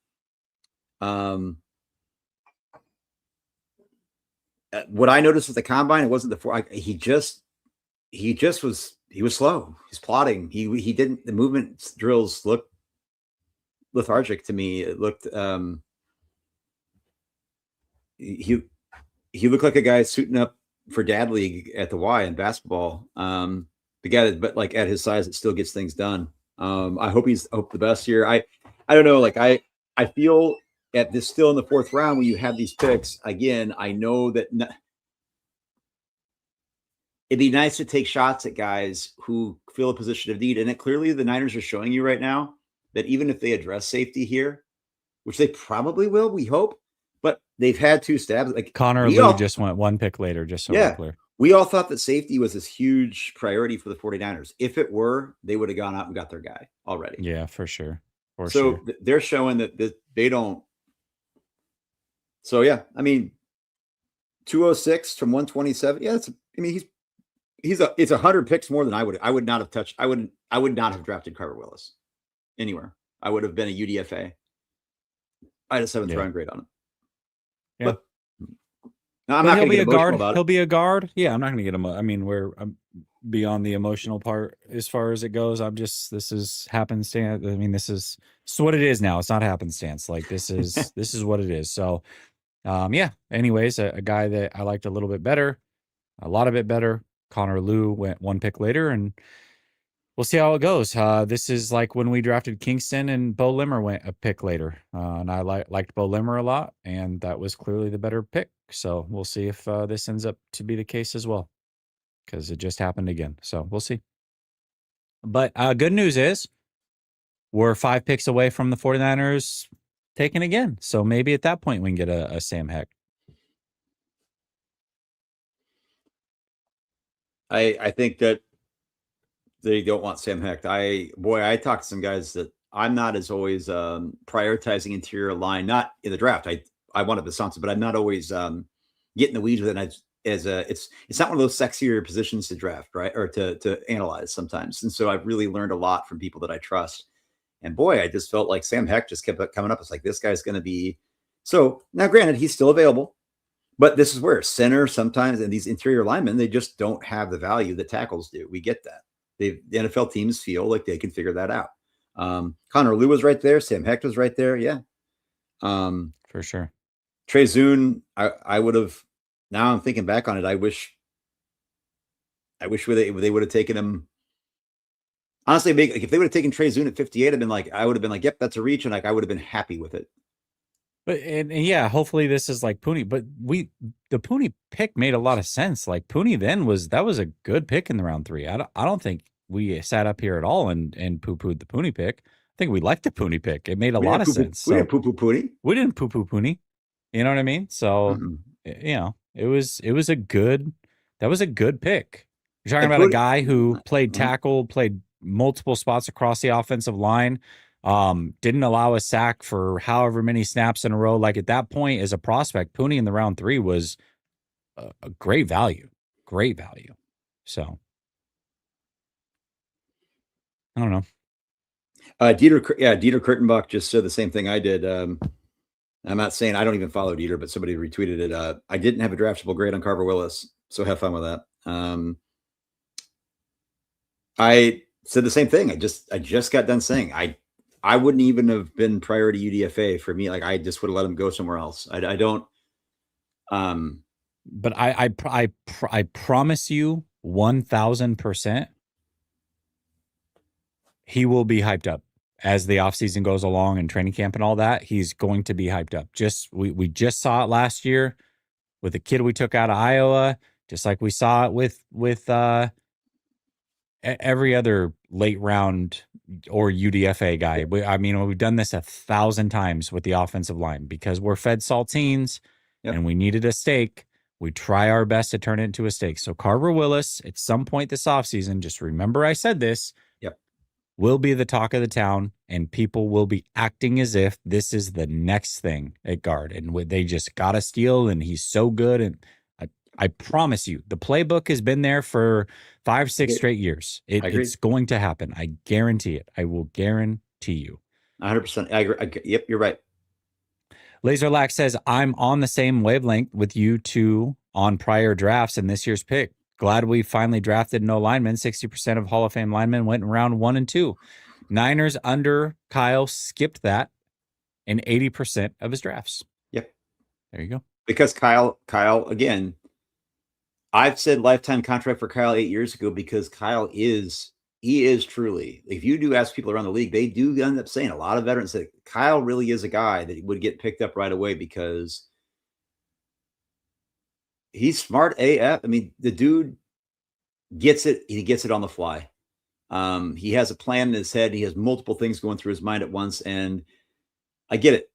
What I noticed with the combine, it wasn't he was slow. He's plodding. He didn't, the movement drills looked lethargic to me. It looked, he looked like a guy suiting up for dad league at the Y in basketball. The guy that, but like at his size, it still gets things done. I hope the best here. I don't know. Like I feel at this still in the 4th round when you have these picks again, I know that it'd be nice to take shots at guys who feel a position of need. And clearly the Niners are showing you right now that even if they address safety here, which they probably will, we hope, but they've had 2 stabs. Like Connor Lew just went 1 pick later, just so we're clear. We all thought that safety was this huge priority for the 49ers. If it were, they would have gone out and got their guy already. Yeah, for sure. They're showing that they don't. So yeah, I mean, 206 from 127. Yeah, it's 100 picks more than I would not have touched. I would not have drafted Carver Willis anywhere. I would have been a UDFA. I had a 7th round grade on him. Yeah. But I'm not going to get emotional guard. about it. He'll be a guard. Yeah, I'm not going to get him. I mean, we're beyond the emotional part as far as it goes. This is happenstance. I mean, this is what it is now. It's not happenstance. Like this is what it is. So, yeah. Anyways, a guy that I liked a little bit better, a lot of it better. Connor Lew went 1 pick later, and we'll see how it goes. This is like when we drafted Kingston and Bo Limmer went a pick later. And I liked Bo Limmer a lot, and that was clearly the better pick. So we'll see if this ends up to be the case as well, because it just happened again. So we'll see. But good news is we're 5 picks away from the 49ers taking again. So maybe at that point we can get a Sam Heck. I think that they don't want Sam Heck. I talked to some guys that I'm not as always prioritizing interior line, not in the draft. I wanted Basanta, but I'm not always getting the weeds with it. It's not one of those sexier positions to draft, right? Or to analyze sometimes. And so I've really learned a lot from people that I trust. And boy, I just felt like Sam Heck just kept coming up. It's like, this guy's going to be. So now granted, he's still available, but this is where center sometimes, and these interior linemen, they just don't have the value that tackles do. We get that. The NFL teams feel like they can figure that out. Connor Lew was right there. Sam Heck was right there. Yeah. For sure. Trey Zune, I would have, now I'm thinking back on it. I wish they would have taken him. Honestly, if they would have taken Trey Zune at 58, I would have been like, yep, that's a reach. And I would have been happy with it. But and yeah, hopefully this is like Pooney, but the Pooney pick made a lot of sense. Like Pooney then was a good pick in the round 3. I don't think we sat up here at all and poo-pooed the Pooney pick. I think we liked the Pooney pick. It made a lot of sense. We didn't poo-poo Pooney. We didn't poo-poo Pooney. You know what I mean? So you know, it was a good pick. You're talking about a guy who played tackle, played multiple spots across the offensive line. Didn't allow a sack for however many snaps in a row. Like at that point, as a prospect, Pooney in the round 3 was a great value. So I don't know. Dieter Kurtenbach just said the same thing I did. I'm not saying I don't even follow Dieter, but somebody retweeted it. I didn't have a draftable grade on Carver Willis, so have fun with that. I said the same thing. I just got done saying I wouldn't even have been priority UDFA for me. Like I just would have let him go somewhere else. I don't. But I promise you 1000%, he will be hyped up as the offseason goes along and training camp and all that. He's going to be hyped up. We just saw it last year with the kid we took out of Iowa, just like we saw it with every other late round or UDFA guy. I mean, we've done this 1,000 times with the offensive line because we're fed saltines and we needed a steak. We try our best to turn it into a steak. So Carver Willis, at some point this offseason, just remember I said this, will be the talk of the town, and people will be acting as if this is the next thing at guard. And they just got to steal, and he's so good. And I promise you, the playbook has been there for 5-6 straight years. It's going to happen. I guarantee it. I will guarantee you. 100%. I agree. Yep, you're right. Laserlack says, I'm on the same wavelength with you two on prior drafts and this year's pick. Glad we finally drafted no linemen. 60% of Hall of Fame linemen went in round 1 and 2. Niners under Kyle skipped that in 80% of his drafts. Yep. There you go. Because Kyle, again, I've said lifetime contract for Kyle 8 years ago because Kyle is truly, if you do ask people around the league, they do end up saying, a lot of veterans say Kyle really is a guy that would get picked up right away because he's smart AF. I mean, the dude gets it. He gets it on the fly. He has a plan in his head. He has multiple things going through his mind at once. And I get it.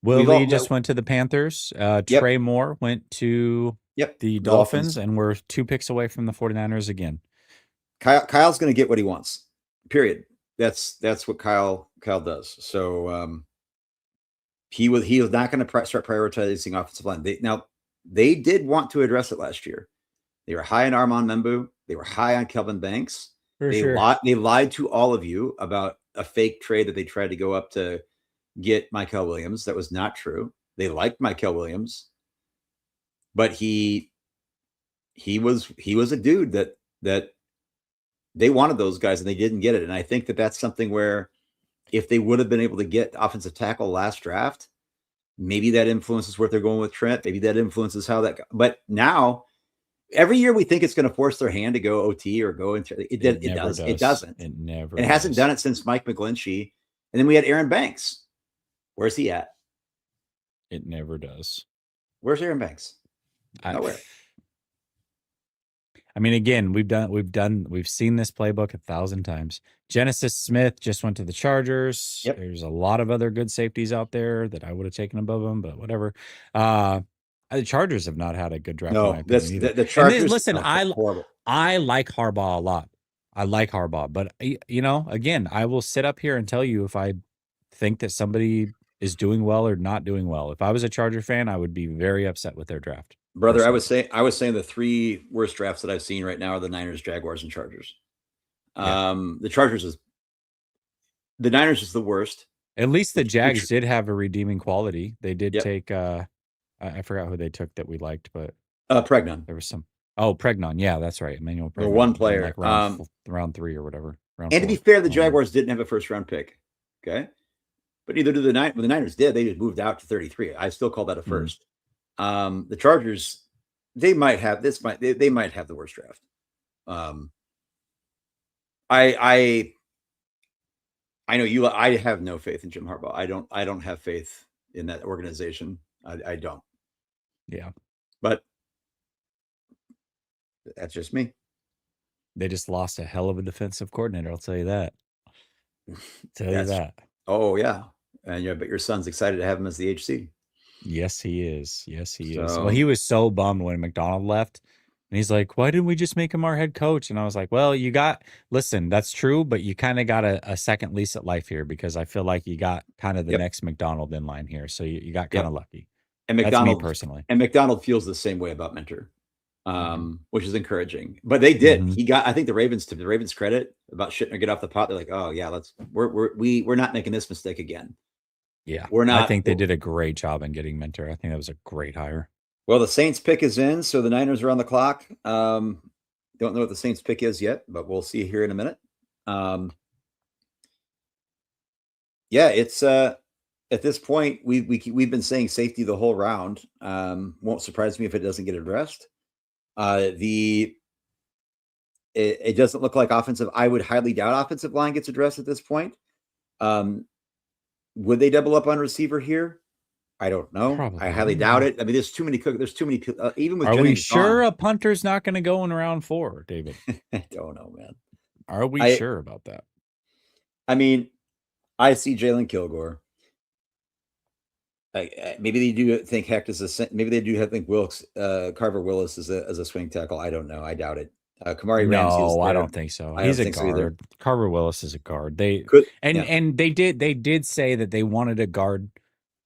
Will Lee just went to the Panthers. Trey Moore went to the Dolphins, and we're 2 picks away from the 49ers again. Kyle's going to get what he wants, period. That's what Kyle does. So he was not going to start prioritizing offensive line. They did want to address it last year. They were high on Armand Membu. They were high on Kelvin Banks. They lied to all of you about a fake trade that they tried to go up to get Mykel Williams. That was not true. They liked Mykel Williams, but he was a dude that they wanted those guys and they didn't get it. And I think that that's something where if they would have been able to get offensive tackle last draft, maybe that influences where they're going with Trent. Maybe that influences how that. But now, every year we think it's going to force their hand to go OT or go into it. It doesn't. It never. It hasn't done it since Mike McGlinchey, and then we had Aaron Banks. Where's he at? It never does. Where's Aaron Banks? Nowhere. I mean, again, we've seen this playbook 1,000 times. Genesis Smith just went to the Chargers. Yep. There's a lot of other good safeties out there that I would have taken above them, but whatever. The Chargers have not had a good draft. No, the Chargers. Listen, I like Harbaugh a lot. I like Harbaugh, but again, I will sit up here and tell you if I think that somebody is doing well or not doing well. If I was a Charger fan, I would be very upset with their draft. Brother, personally. I was saying the 3 worst drafts that I've seen right now are the Niners, Jaguars, and Chargers. The Niners is the worst. At least the Jags did have a redeeming quality. They did take I forgot who they took that we liked, but Pregnon. There was some. Oh, Pregnon. Yeah, that's right. Emmanuel Pregnon. The one player. Like round 3 or whatever. And 4. To be fair, the Jaguars didn't have a first-round pick. Okay? But neither did the Niners. When the Niners did, they just moved out to 33. I still call that a first. The Chargers, they might have the worst draft. I know you. I have no faith in Jim Harbaugh. I don't have faith in that organization. I don't. Yeah, but that's just me. They just lost a hell of a defensive coordinator. I'll tell you that. You that. Oh yeah, and but your son's excited to have him as the HC. Yes, he is. Yes, he is. Well, he was so bummed when McDonald left. And he's like, why didn't we just make him our head coach? And I was like, well, listen, that's true, but you kind of got a second lease at life here because I feel like you got kind of the next McDonald in line here. So you got kind of lucky. And McDonald, that's me personally. And McDonald feels the same way about Mentor, which is encouraging. But they did. He got, I think to the Ravens credit about shitting or get off the pot. They're like, oh yeah, we're not making this mistake again. Yeah, we're not. I think they did a great job in getting Mentor. I think that was a great hire. Well, the Saints pick is in, so the Niners are on the clock. Don't know what the Saints pick is yet, but we'll see here in a minute. Yeah, it's at this point we've been saying safety the whole round. Won't surprise me if it doesn't get addressed. It doesn't look like offensive. I would highly doubt offensive line gets addressed at this point. Would they double up on receiver here? I don't know. Probably. I highly doubt it. I mean, there's too many. Even with. Are Jennings we sure gone, a punter's not going to go in round 4, David? I don't know, man. Are we sure about that? I mean, I see Jalen Kilgore. Maybe they do think Hecht is a. Maybe they do think Carver Willis is a swing tackle. I don't know. I doubt it. Kamari Ramsey is there. I don't think so. He's a guard. So Carver Willis is a guard. They did say that they wanted a guard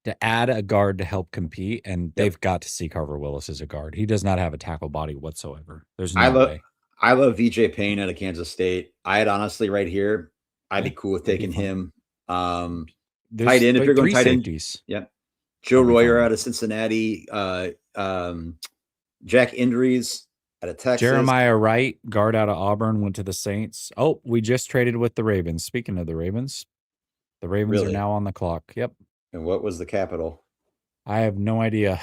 to add a guard to help compete, and they've got to see Carver Willis as a guard. He does not have a tackle body whatsoever. There's no way. I love VJ Payne out of Kansas State. I'd honestly right here, I'd be cool with taking him. Tight end if you're going tight end. Yeah. Joe Royer out of Cincinnati. Jack Indries out of Texas. Jeremiah Wright, guard out of Auburn, went to the Saints. Oh, we just traded with the Ravens. Speaking of the Ravens are now on the clock. Yep. And what was the capital? I have no idea.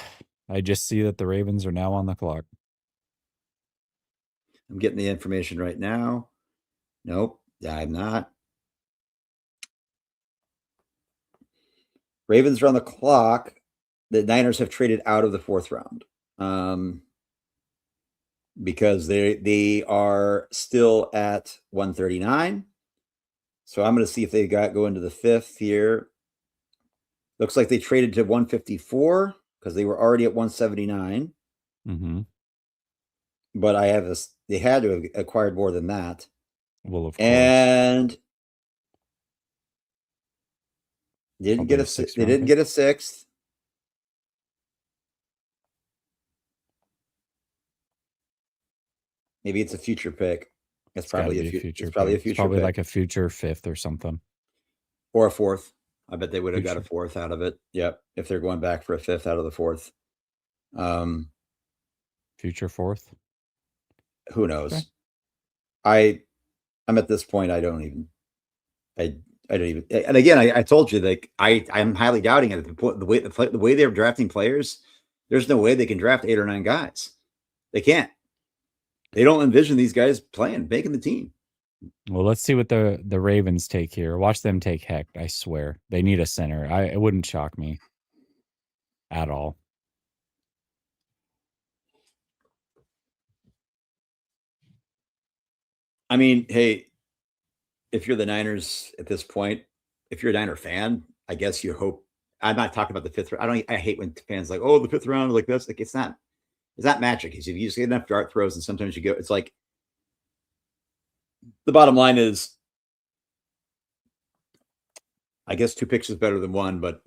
I just see that the Ravens are now on the clock. I'm getting the information right now. Nope, I'm not. Ravens are on the clock. The Niners have traded out of the 4th round because they are still at 139. So I'm going to see if they go into the 5th here. Looks like they traded to 154 because they were already at 179. Mm-hmm. But they had to have acquired more than that. Well, of course. And they didn't get a 6th. Maybe it's a future pick. It's probably a future. It's probably a future. It's probably pick. Like a future 5th or something, or a 4th. I bet they would have got a 4th out of it. Yep, if they're going back for a 5th out of the 4th. Future 4th. Who knows? Okay. I'm at this point. I don't even. And again, I told you that I'm highly doubting it. The way they're drafting players, there's no way they can draft 8 or 9 guys. They can't. They don't envision these guys making the team. Well, let's see what the Ravens take here. Watch them take Hecht. I swear they need a center. It wouldn't shock me at all. I mean, hey, if you're the Niners at this point, if you're a Niner fan, I guess you hope. I'm not talking about the 5th round. I hate when fans like, oh, the 5th round, like this. Like it's not magic. If you just get enough dart throws, and sometimes you go, it's like the bottom line is, I guess 2 picks is better than 1, but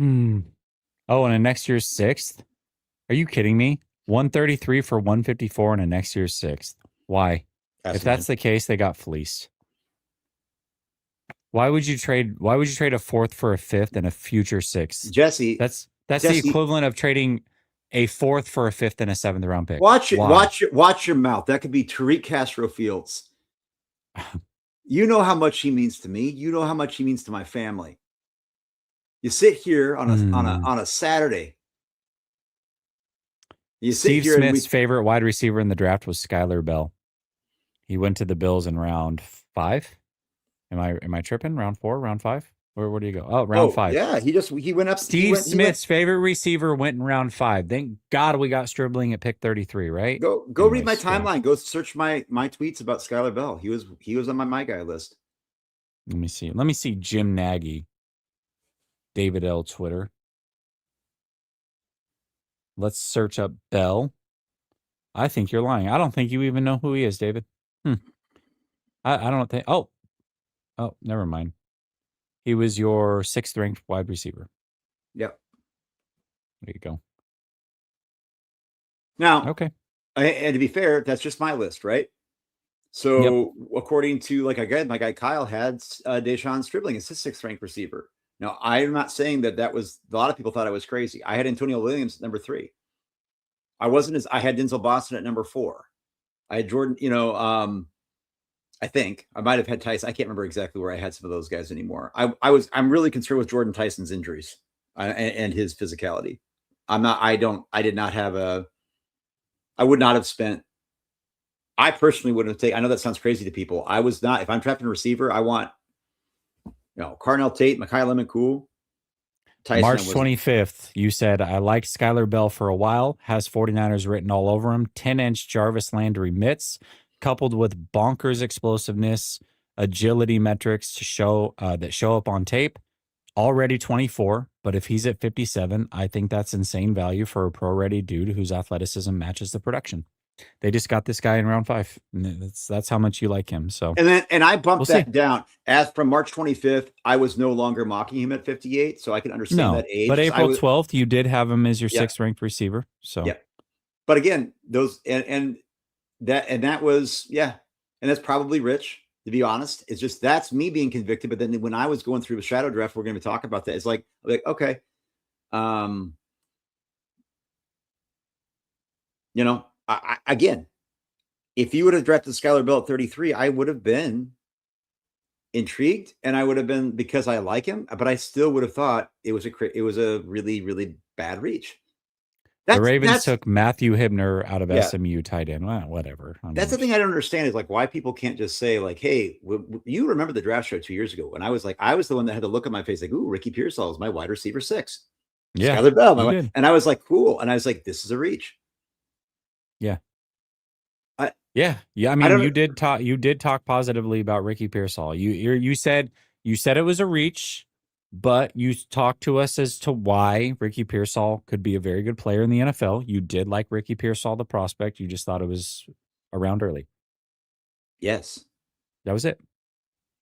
Oh, and a next year's 6th? Are you kidding me? 133 for 154 and a next year's 6th. Why? If that's the case, they got fleeced. Why would you trade a 4th for a 5th and a future 6th? Jesse, that's the equivalent of trading a 4th for a 5th and a 7th round pick. Watch your mouth. That could be Tariq Castro Fields. You know how much he means to me. You know how much he means to my family. You sit here on a Saturday. Steve Smith's favorite wide receiver in the draft was Skylar Bell. He went to the Bills in round 5. Am I tripping? Round 4, round 5? Where do you go? Oh, round 5. Yeah, he went up. Steve Smith's favorite receiver went in round 5. Thank God we got Stribling at pick 33, right? Go read my timeline. Go search my tweets about Skylar Bell. He was on my guy list. Let me see Jim Nagy. David L. Twitter. Let's search up Bell. I think you're lying. I don't think you even know who he is, David. I don't think. Oh, never mind. He was your 6th ranked wide receiver. Yep. There you go. Now, okay. And to be fair, that's just my list, right? So according to my guy Kyle had Deshaun Stribling as his 6th ranked receiver. Now, I'm not saying that was a lot of people thought I was crazy. I had Antonio Williams at number 3. I had Denzel Boston at number 4. I had Jordan, I think I might have had Tyson. I can't remember exactly where I had some of those guys anymore. I'm really concerned with Jordan Tyson's injuries and his physicality. I did not have I would not have spent. I personally wouldn't have taken. I know that sounds crazy to people. I was not. If I'm drafting a receiver, I want, Carnell Tate, Mekhi Lemon, cool. Tyson, March 25th, you said, I liked Skylar Bell for a while, has 49ers written all over him, 10-inch Jarvis Landry mitts, coupled with bonkers explosiveness, agility metrics to show that show up on tape. Already 24, but if he's at 57, I think that's insane value for a pro-ready dude whose athleticism matches the production. They just got this guy in round 5. That's how much you like him. So and I bumped that down. As from March 25th, I was no longer mocking him at 58, so I can understand that age. But April 12th, you did have him as your 6th ranked receiver. So but again, those and that was and that's probably rich, to be honest. It's just that's me being convicted. But then when I was going through a shadow draft, we're going to talk about that. It's like okay, again, if you would have drafted Skylar Bell at 33, I would have been intrigued, and I would have been, because I like him, but I still would have thought it was a really, really bad reach. The Ravens took Matthew Hibner out of SMU tight end. Well, whatever. That's the thing I don't understand is like why people can't just say like, hey, you remember the draft show 2 years ago? And I was the one that had the look on my face like, ooh, Ricky Pearsall is my wide receiver 6. Yeah. Skylar Bell. And I was like, cool. And I was like, this is a reach. Yeah. I mean, you did talk positively about Ricky Pearsall. You said it was a reach, but you talked to us as to why Ricky Pearsall could be a very good player in the NFL. You did like Ricky Pearsall, the prospect. You just thought it was around early. Yes. That was it.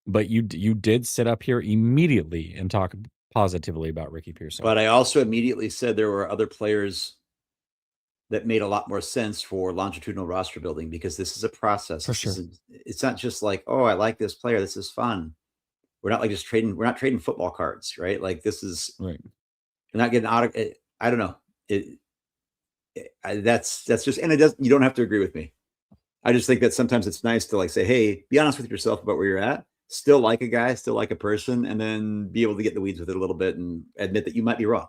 But you did sit up here immediately and talk positively about Ricky Pearsall. But I also immediately said there were other players that made a lot more sense for longitudinal roster building, because this is a process. For sure. It's not just like, oh, I like this player, this is fun. We're not like just trading. We're not trading football cards, right? Like this is right. We're not getting out of it. I don't know. That's just, and it doesn't. You don't have to agree with me. I just think that sometimes it's nice to like say, hey, be honest with yourself about where you're at. Still like a guy, still like a person, and then be able to get in the weeds with it a little bit and admit that you might be wrong.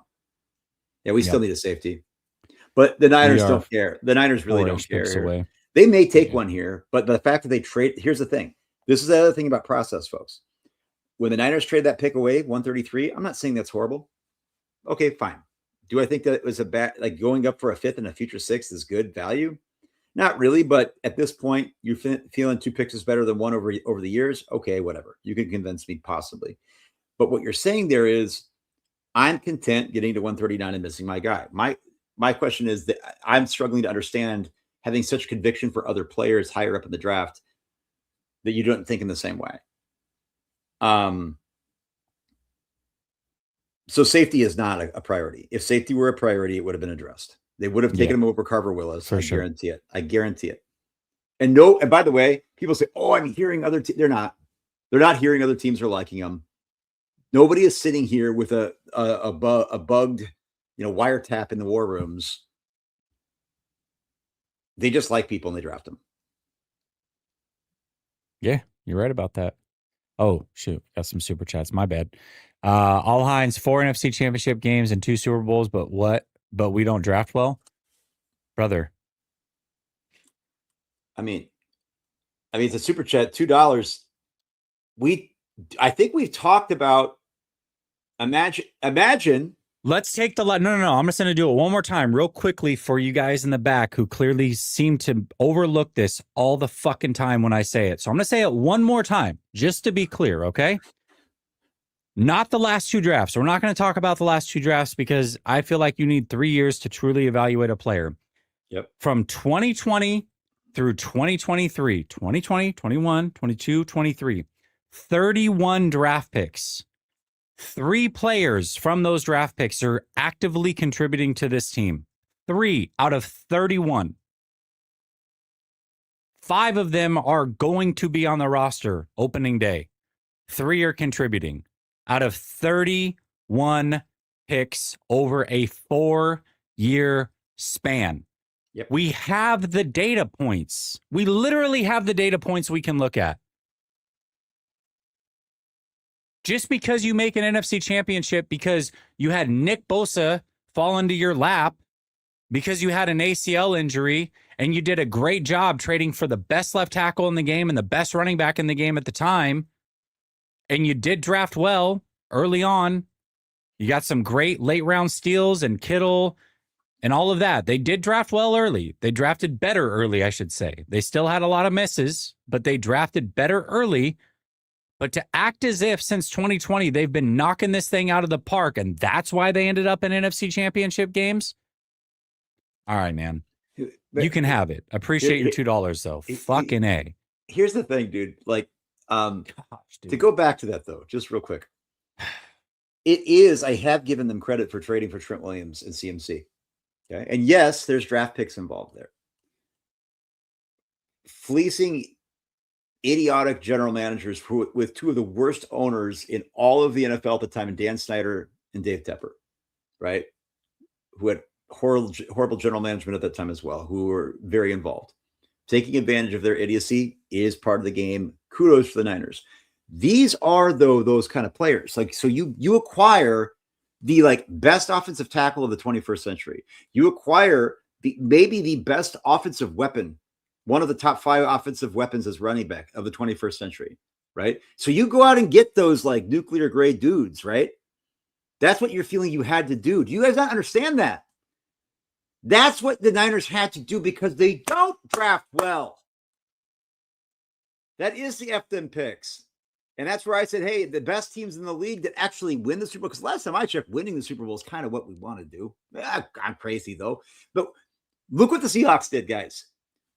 Yeah, we still need a safety. But the Niners don't care. The Niners really don't care. They may take one here, but the fact that they trade, here's the thing. This is the other thing about process, folks. When the Niners trade that pick away, 133, I'm not saying that's horrible. Okay, fine. Do I think that it was a bad, like going up for a 5th and a future 6th is good value? Not really, but at this point, you're feeling 2 picks is better than 1 over the years. Okay, whatever. You can convince me possibly. But what you're saying there is, I'm content getting to 139 and missing my guy. My question is that I'm struggling to understand having such conviction for other players higher up in the draft that you don't think in the same way. So safety is not a priority. If safety were a priority, it would have been addressed. They would have taken him over Carver Willis. Guarantee it. I guarantee it. And by the way, people say, oh, I'm hearing other teams. They're not hearing other teams are liking him. Nobody is sitting here with a bugged, wiretap in the war rooms. They just like people and they draft them. Yeah, you're right about that. Oh, shoot. Got some super chats. My bad. All Hines, 4 NFC championship games and 2 Super Bowls, but we don't draft well? Brother. I mean, it's a super chat, $2. I think we've talked about imagine. Let's take the no. I'm just going to do it one more time real quickly for you guys in the back who clearly seem to overlook this all the fucking time when I say it. So I'm going to say it one more time just to be clear, okay? Not the last 2 drafts. We're not going to talk about the last 2 drafts because I feel like you need 3 years to truly evaluate a player. Yep. From 2020 through 2023, 2020, 21, 22, 23, 31 draft picks. 3 players from those draft picks are actively contributing to this team. 3 out of 31. 5 of them are going to be on the roster opening day. 3 are contributing. Out of 31 picks over a 4-year span. Yep. We have the data points. We literally have the data points we can look at. Just because you make an NFC championship because you had Nick Bosa fall into your lap, because you had an ACL injury, and you did a great job trading for the best left tackle in the game and the best running back in the game at the time, and you did draft well early on. You got some great late round steals and Kittle and all of that. They did draft well early. They drafted better early, I should say. They still had a lot of misses, but they drafted better early. But to act as if since 2020 they've been knocking this thing out of the park, and that's why they ended up in NFC championship games. All right, man. But you can have it. Appreciate your $2 though. Fucking A. Here's the thing, dude. Like, to go back to that though, just real quick. It is, I have given them credit for trading for Trent Williams and CMC. Okay. And yes, there's draft picks involved there. Fleecing idiotic general managers with two of the worst owners in all of the NFL at the time, and Dan Snyder and Dave Tepper, right? Who had horrible general management at that time as well, who were very involved. Taking advantage of their idiocy is part of the game. Kudos for the Niners. These are, though, those kind of players. Like, so you acquire the like best offensive tackle of the 21st century. You acquire maybe the best offensive weapon, one of the top 5 offensive weapons as running back of the 21st century, right? So you go out and get those like nuclear grade dudes, right? That's what you're feeling you had to do. Do you guys not understand that? That's what the Niners had to do because they don't draft well. That is the F them picks. And that's where I said, hey, the best teams in the league that actually win the Super Bowl, because last time I checked, winning the Super Bowl is kind of what we want to do. I'm crazy, though. But look what the Seahawks did, guys.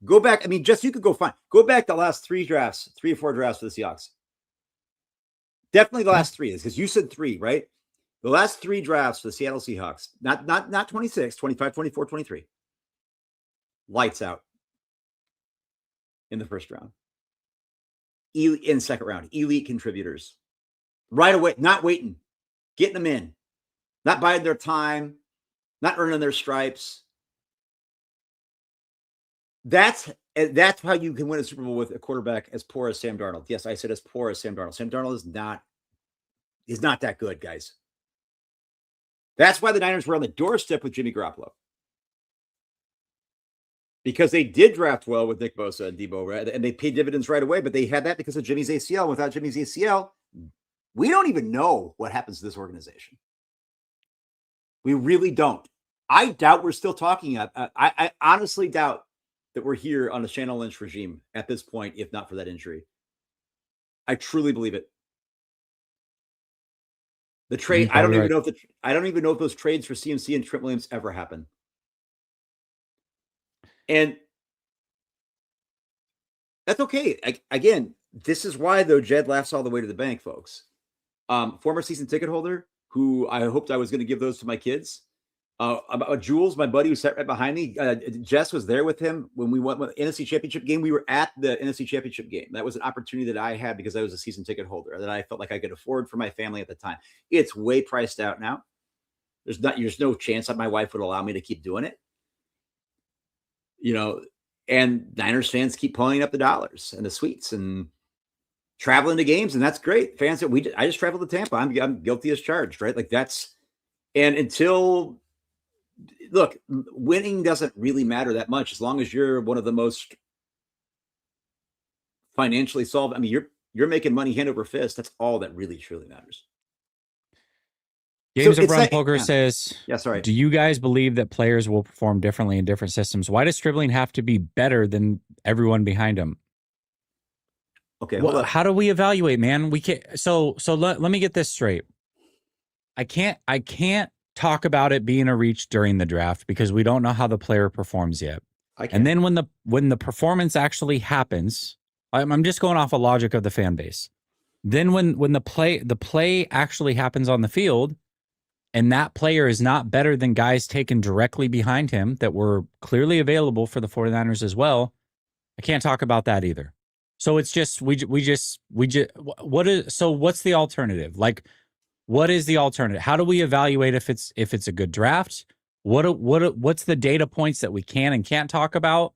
Go back. I mean, just you could go back the last 3 or 4 drafts for the Seahawks. Definitely the last 3, because you said 3, right? The last 3 drafts for the Seattle Seahawks, not 26, 25, 24, 23. Lights out in the first round. In second round, elite contributors. Right away, not waiting, getting them in, not biding their time, not earning their stripes. That's how you can win a Super Bowl with a quarterback as poor as Sam Darnold. Yes, I said as poor as Sam Darnold. Sam Darnold is not that good, guys. That's why the Niners were on the doorstep with Jimmy Garoppolo. Because they did draft well with Nick Bosa and Debo, right? And they paid dividends right away, but they had that because of Jimmy's ACL. Without Jimmy's ACL, we don't even know what happens to this organization. We really don't. I doubt we're still talking. I honestly doubt that we're here on the Shannon Lynch regime at this point, if not for that injury. I truly believe it. The trade, I don't even know if those trades for CMC and Trent Williams ever happen. And that's okay. Again, this is why, though, Jed laughs all the way to the bank, folks. Former season ticket holder who I hoped I was going to give those to my kids. About Jules, my buddy who sat right behind me. Jess was there with him when we went to the NFC Championship game. We were at the NFC Championship game. That was an opportunity that I had because I was a season ticket holder that I felt like I could afford for my family at the time. It's way priced out now. There's no chance that my wife would allow me to keep doing it. You know, and Niners fans keep pulling up the dollars and the suites and traveling to games, and that's great. Fans I just traveled to Tampa. I'm guilty as charged, right? Like that's, and until look, winning doesn't really matter that much as long as you're one of the most financially solved. I mean, you're making money hand over fist. That's all that really truly matters. Games of Run Poker says, sorry. Do you guys believe that players will perform differently in different systems? Why does Stribling have to be better than everyone behind him? Okay. How do we evaluate, man? We can't. So let me get this straight. I can't talk about it being a reach during the draft because we don't know how the player performs yet. And then when the performance actually happens, I'm just going off a logic of the fan base. Then when the play actually happens on the field, and that player is not better than guys taken directly behind him that were clearly available for the 49ers as well, I can't talk about that either. So it's just what's the alternative? Like, what is the alternative? How do we evaluate if it's a good draft? What's the data points that we can and can't talk about?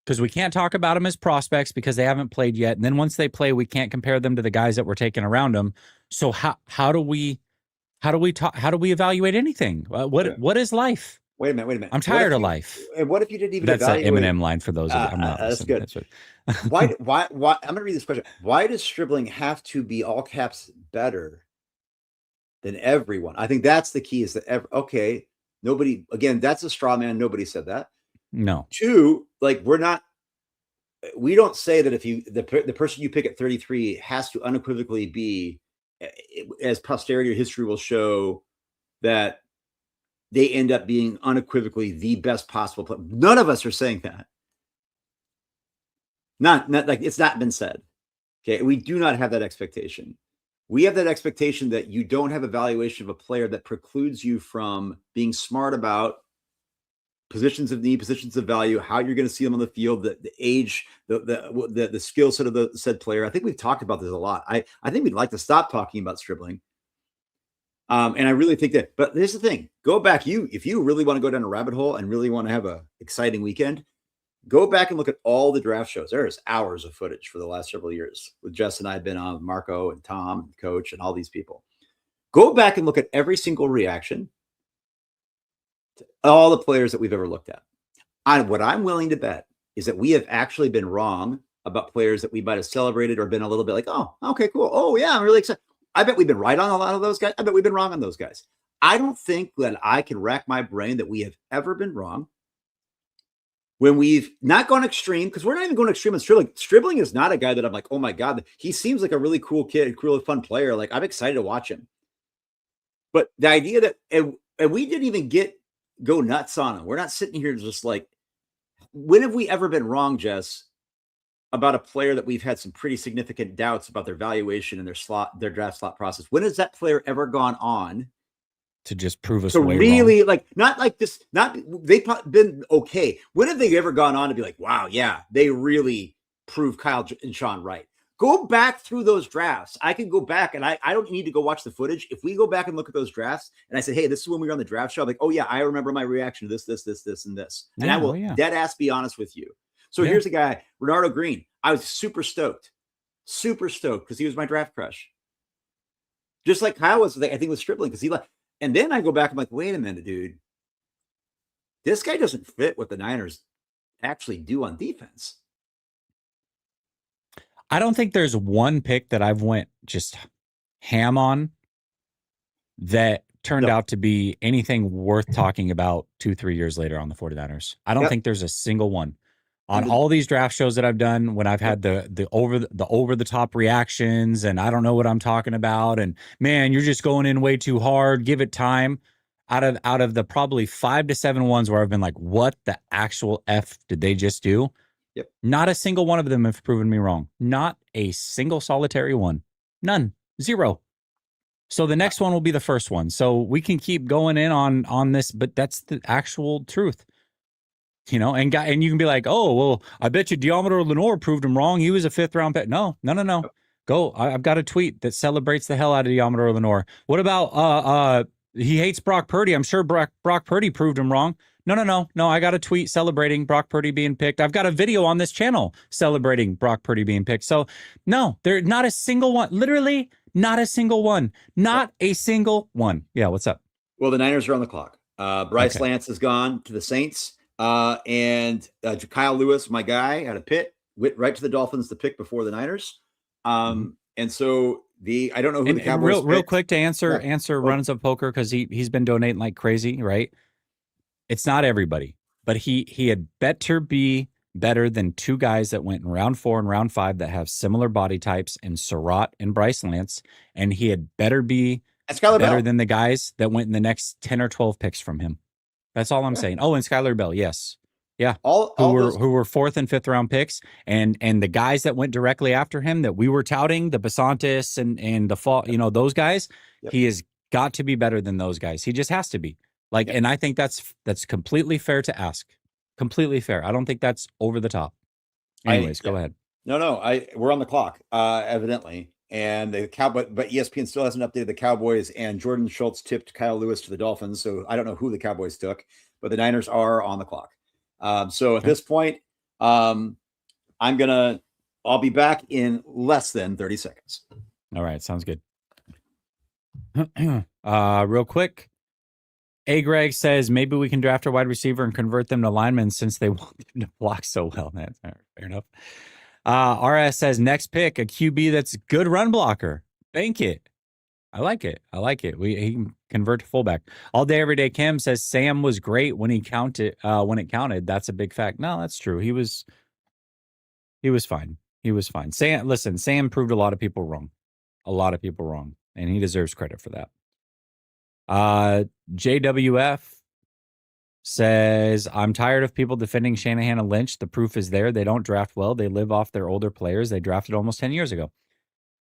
Because we can't talk about them as prospects because they haven't played yet. And then once they play, we can't compare them to the guys that we're taking around them. So how do we talk? How do we evaluate anything? What is life? Wait a minute. I'm tired of life. And what if you didn't even That's an evaluate? Eminem line for those of you. I'm not That's listening. good. Why? I'm going to read this question. Why does Stribling have to be all caps better than everyone? I think that's the key. Is that okay? Nobody. Again, that's a straw man. Nobody said that. No. Two, like we don't say that if the person you pick at 33 has to unequivocally be, as posterity or history will show, that they end up being unequivocally the best possible player. None of us are saying that. Not like it's not been said. Okay, we do not have that expectation. We have that expectation that you don't have a valuation of a player that precludes you from being smart about positions of need, positions of value, how you're going to see them on the field, the age, the skill set of the said player. I think we've talked about this a lot. I think we'd like to stop talking about Stribling. And I really think that, but here's the thing, go back. If you really want to go down a rabbit hole and really want to have a exciting weekend, go back and look at all the draft shows. There's hours of footage for the last several years with Jess and I have been on, Marco and Tom, and Coach, and all these people. Go back and look at every single reaction to all the players that we've ever looked at. What I'm willing to bet is that we have actually been wrong about players that we might have celebrated or been a little bit like, oh, okay, cool. Oh, yeah, I'm really excited. I bet we've been right on a lot of those guys. I bet we've been wrong on those guys. I don't think that I can rack my brain that we have ever been wrong when we've not gone extreme, because we're not even going extreme on Stribling. Stribling is not a guy that I'm like, oh my God, he seems like a really cool kid, really fun player. Like, I'm excited to watch him. But the idea that, and we didn't even go nuts on him. We're not sitting here just like, when have we ever been wrong, Jess, about a player that we've had some pretty significant doubts about their valuation and their draft slot process? When has that player ever gone on to just prove us to way really wrong? like, not like this, not they've been okay. When have they ever gone on to be like, wow, yeah, they really proved Kyle and Sean right? Go back through those drafts. I can go back and I don't need to go watch the footage. If we go back and look at those drafts and I say, hey, this is when we were on the draft show, I'm like, oh yeah, I remember my reaction to this, and this. And Yeah, I will dead ass be honest with you. So here's a guy, Renardo Green. I was super stoked because he was my draft crush. Just like Kyle was, I think, with Stribling, because he left. And then I go back, I'm like, wait a minute, dude. This guy doesn't fit what the Niners actually do on defense. I don't think there's one pick that I've went just ham on that turned out to be anything worth talking about 2-3 years later on the 49ers. I don't think there's a single one. On all these draft shows that I've done, when I've had the over the top reactions and I don't know what I'm talking about, and man, you're just going in way too hard, give it time. Out of the probably 5 to 7 ones where I've been like, what the actual F did they just do? Yep. Not a single one of them have proven me wrong. Not a single solitary one. None. Zero. So the next one will be the first one. So we can keep going in on this, but that's the actual truth. You know, and you can be like, oh, well, I bet you Diomedor Lenore proved him wrong. He was a 5th round pick. No. Go. I've got a tweet that celebrates the hell out of Diomedor Lenore. What about he hates Brock Purdy? I'm sure Brock Purdy proved him wrong. No. I got a tweet celebrating Brock Purdy being picked. I've got a video on this channel celebrating Brock Purdy being picked. So no, there's not a single one. Literally not a single one. Not a single one. Yeah, what's up? Well, the Niners are on the clock. Bryce Lance has gone to the Saints. And Kyle Lewis, my guy, had a pick, went right to the Dolphins to pick before the Niners. And so I don't know who the Cowboys real quick to answer Runs of Poker, because he's been donating like crazy, right? It's not everybody, but he had better be better than 2 guys that went in round 4 and round 5 that have similar body types in Surratt and Bryce Lance, and he had better be better than the guys that went in the next 10 or 12 picks from him. That's all I'm saying. Oh, and Skylar Bell, yes. Yeah. Who were 4th and 5th round picks. And the guys that went directly after him that we were touting, the Basantis and the fall, those guys, he has got to be better than those guys. He just has to be. And I think that's completely fair to ask. Completely fair. I don't think that's over the top. Anyways, go ahead. No, we're on the clock, evidently. And the Cowboy, but ESPN still hasn't updated the Cowboys. And Jordan Schultz tipped Kyle Lewis to the Dolphins, so I don't know who the Cowboys took, but the Niners are on the clock. So at this point, I'll be back in less than 30 seconds. All right, sounds good. Real quick, A. Greg says maybe we can draft a wide receiver and convert them to linemen since they want them to block so well. That's fair enough. RS says next pick a QB that's a good run blocker. Bank it. I like it. He can convert to fullback. All day, every day. Kim says Sam was great when he counted. When it counted, that's a big fact. No, that's true. He was fine. Sam proved a lot of people wrong. And he deserves credit for that. JWF says, I'm tired of people defending Shanahan and Lynch. The proof is there. They don't draft well. They live off their older players. They drafted almost 10 years ago.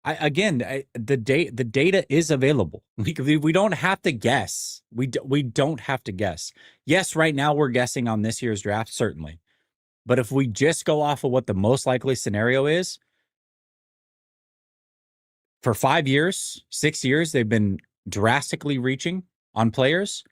The data is available. We don't have to guess. We don't have to guess. Yes, right now we're guessing on this year's draft, certainly. But if we just go off of what the most likely scenario is, for 5 years, 6 years, they've been drastically reaching on players,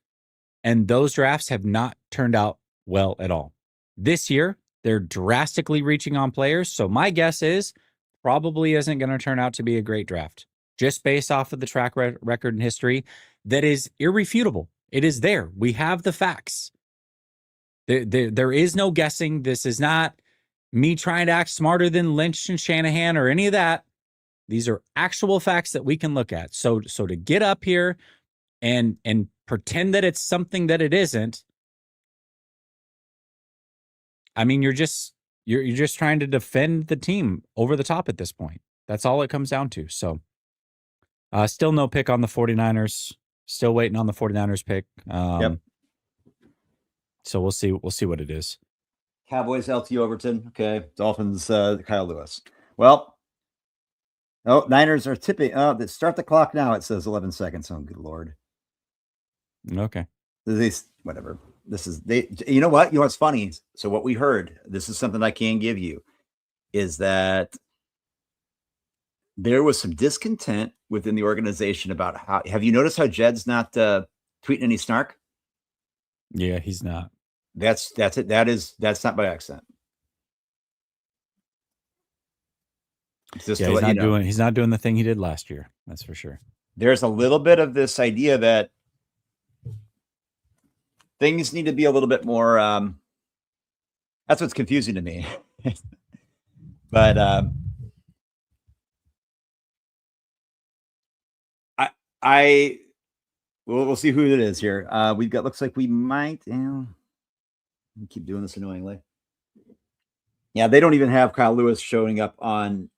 and those drafts have not turned out well at all. This year, they're drastically reaching on players, so my guess is probably isn't going to turn out to be a great draft, just based off of the track record and history that is irrefutable. It is there. We have the facts. There is no guessing. This is not me trying to act smarter than Lynch and Shanahan or any of that. These are actual facts that we can look at. So to get up here and pretend that it's something that it isn't, I mean, you're just trying to defend the team over the top at this point. That's all it comes down to. So still no pick on the 49ers. Still waiting on the 49ers pick. Yep. So we'll see what it is. Cowboys, LT Overton. Okay. Dolphins, Kyle Lewis. Well, Niners are tipping. Start the clock now. It says 11 seconds. Oh, good Lord. Okay. Whatever. You know what? You know what's funny? So what we heard, this is something I can give you, is that there was some discontent within the organization about how. Have you noticed how Jed's not tweeting any snark? Yeah, he's not. That's it. That's not by accident. He's not doing the thing he did last year. That's for sure. There's a little bit of this idea that things need to be a little bit more. That's what's confusing to me. But we'll see who it is here. We've got. Looks like we might. Keep doing this annoyingly. Yeah, they don't even have Kyle Lewis showing up on.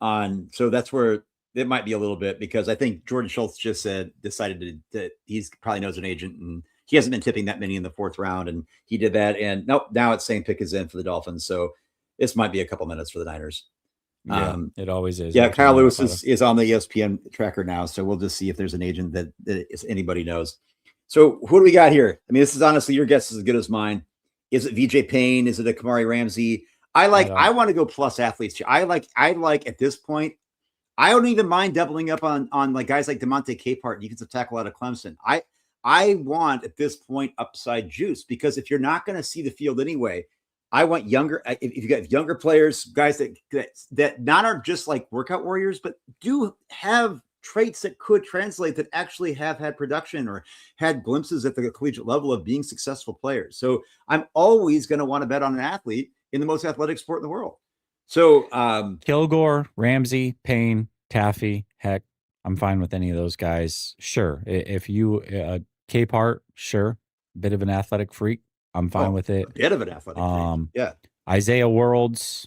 So that's where it might be a little bit, because I think Jordan Schultz just decided that he's probably knows an agent, and he hasn't been tipping that many in the fourth round, and he did that. And nope, now it's same pick is in for the Dolphins. So this might be a couple minutes for the Niners. Yeah, it always is. Yeah, Kyle Lewis is on the ESPN tracker now, so we'll just see if there's an agent that anybody knows. So who do we got here? I mean, this is honestly, your guess is as good as mine. Is it VJ Payne? Is it a Kamari Ramsey? I want to go plus athletes here. I like at this point, I don't even mind doubling up on like guys like DeMonte Capehart, defensive tackle out of Clemson. I want at this point upside juice, because if you're not going to see the field anyway, I want younger. If you got younger players, guys that not are just like workout warriors, but do have traits that could translate, that actually have had production or had glimpses at the collegiate level of being successful players. So I'm always going to want to bet on an athlete in the most athletic sport in the world. So Kilgore, Ramsey, Payne, Taffy, heck, I'm fine with any of those guys. Sure. If you Capehart, sure. Bit of an athletic freak. I'm fine with it. A bit of an athletic freak. Yeah. Isaiah Worlds,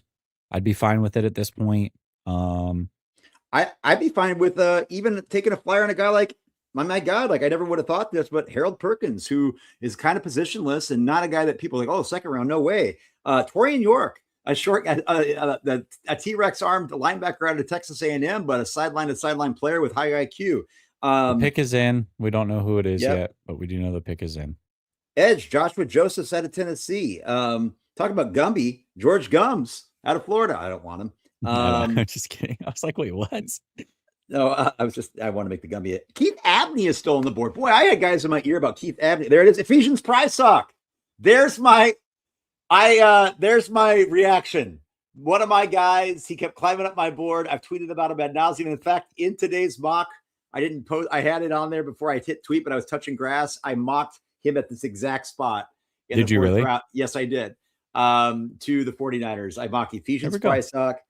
I'd be fine with it at this point. I'd be fine with even taking a flyer on a guy like, my God, like I never would have thought this, but Harold Perkins, who is kind of positionless and not a guy that people are like, oh, second round, no way. Torian York, a T-Rex armed linebacker out of Texas A&M, but a sideline-to-sideline player with high IQ. The pick is in. We don't know who it is yet, but we do know the pick is in. Edge, Joshua Josephs out of Tennessee. Talk about Gumby, George Gums out of Florida. I don't want him. I'm just kidding. I was like, wait, what? No, I want to make the Gumby. Keith Abney is still on the board. Boy, I had guys in my ear about Keith Abney. There it is. Ephesians Prize Sock. There's my reaction. One of my guys, he kept climbing up my board. I've tweeted about him ad nauseum. In fact, in today's mock, I didn't post, I had it on there before I hit tweet, but I was touching grass. I mocked him at this exact spot. Did you really? Round. Yes, I did. To the 49ers. I mocked Ephesians Prize Sock.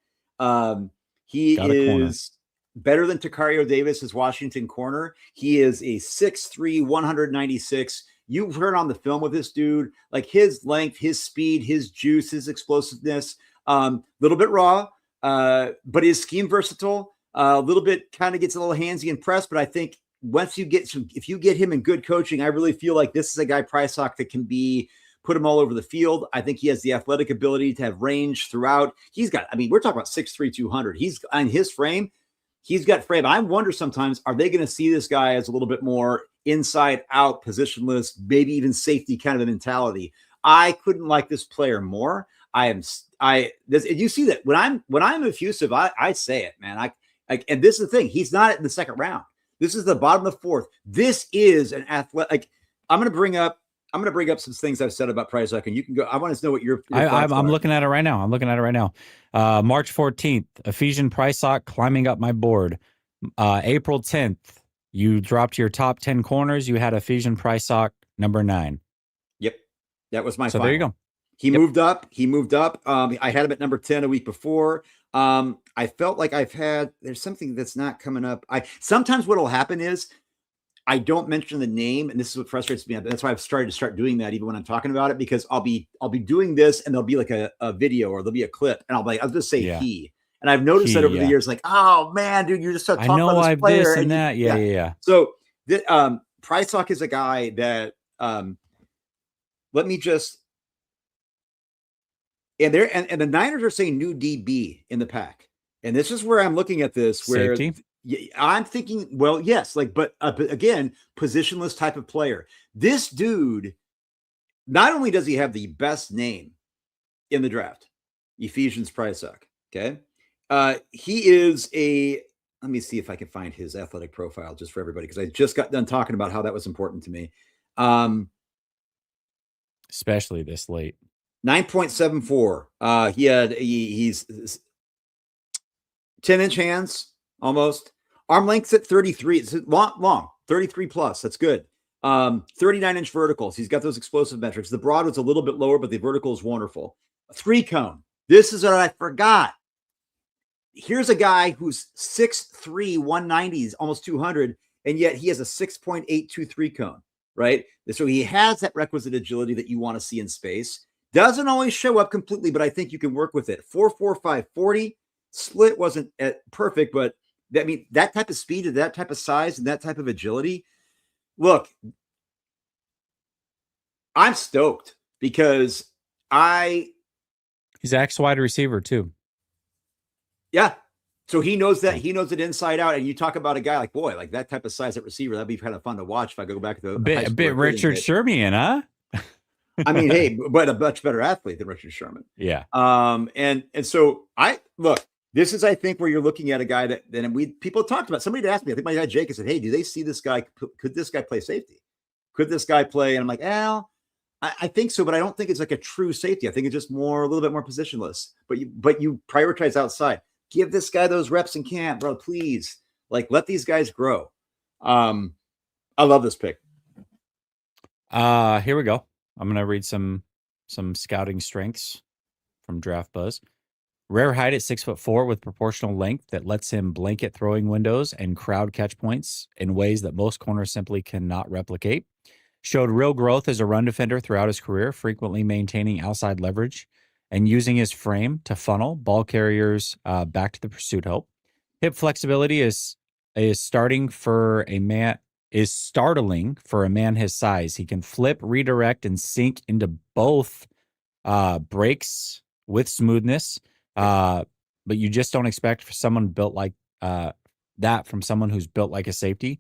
He is better than Takario Davis, his Washington corner. He is a 6'3", 196. You've heard on the film with this dude, like his length, his speed, his juice, his explosiveness, little bit raw, but his scheme versatile, a little bit kind of gets a little handsy and pressed. But I think once you get if you get him in good coaching, I really feel like this is a guy, Price Hawk, that can put him all over the field. I think he has the athletic ability to have range throughout. He's got, I mean, we're talking about 6'3", 200. He's on his frame. He's got frame. I wonder sometimes, are they going to see this guy as a little bit more inside out, positionless, maybe even safety kind of a mentality? I couldn't like this player more. You see that when I'm effusive, I say it, man. And this is the thing. He's not in the second round. This is the bottom of the fourth. This is an athletic. I'm going to bring up some things I've said about Price Hawk, and you can go. I want to know what your I'm looking at it right now. March 14th, Ephesian Price Hawk climbing up my board. April 10th, you dropped your top 10 corners. You had Ephesian Price Hawk number 9. Yep. That was my So final. there you go. He moved up. I had him at number 10 a week before. I felt like there's something that's not coming up. Sometimes what'll happen is I don't mention the name, and this is what frustrates me. That's why I've started to start doing that even when I'm talking about it, because I'll be doing this and there'll be like a video or there'll be a clip, and I'll just say he. And I've noticed that over the years, like, oh man, dude, you're just talking about this player. This and that. Yeah. So Price Hawk is a guy that let me just and the Niners are saying new DB in the pack. And this is where I'm looking at this, where safety? I'm thinking, well, yes, but again, positionless type of player. This dude, not only does he have the best name in the draft, Ephesians Price Hawk, okay? He is let me see if I can find his athletic profile just for everybody, because I just got done talking about how that was important to me. Especially this late. 9.74. He's 10-inch hands, almost. Arm length's at 33. It's long, 33 plus. That's good. 39-inch verticals. He's got those explosive metrics. The broad was a little bit lower, but the vertical is wonderful. 3-cone. This is what I forgot. Here's a guy who's 6'3", 190, almost 200, and yet he has a 6.823 cone, right? So he has that requisite agility that you want to see in space. Doesn't always show up completely, but I think you can work with it. 4.45 40. Split wasn't perfect, but I mean, that type of speed and that type of size and that type of agility. Look, I'm stoked because he's X wide receiver too. Yeah. So he knows that. He knows it inside out. And you talk about a guy like, boy, like that type of size at receiver, that'd be kind of fun to watch if I go back to a bit Richard Sherman, huh? I mean, hey, but a much better athlete than Richard Sherman. Yeah. And so this is, I think, where you're looking at a guy that people talked about. Somebody asked me, I think my guy Jake said, hey, do they see this guy? Could this guy play safety? Could this guy play? And I'm like, I think so, but I don't think it's like a true safety. I think it's just a little bit more positionless. But you prioritize outside. Give this guy those reps in camp, bro. Please, let these guys grow. I love this pick. Here we go. I'm gonna read some scouting strengths from Draft Buzz. Rare height at 6'4" with proportional length that lets him blanket throwing windows and crowd catch points in ways that most corners simply cannot replicate. Showed real growth as a run defender throughout his career, frequently maintaining outside leverage and using his frame to funnel ball carriers back to the pursuit help. Hip flexibility is startling for a man his size. He can flip, redirect, and sink into both breaks with smoothness. But you just don't expect for someone built like that from someone who's built like a safety.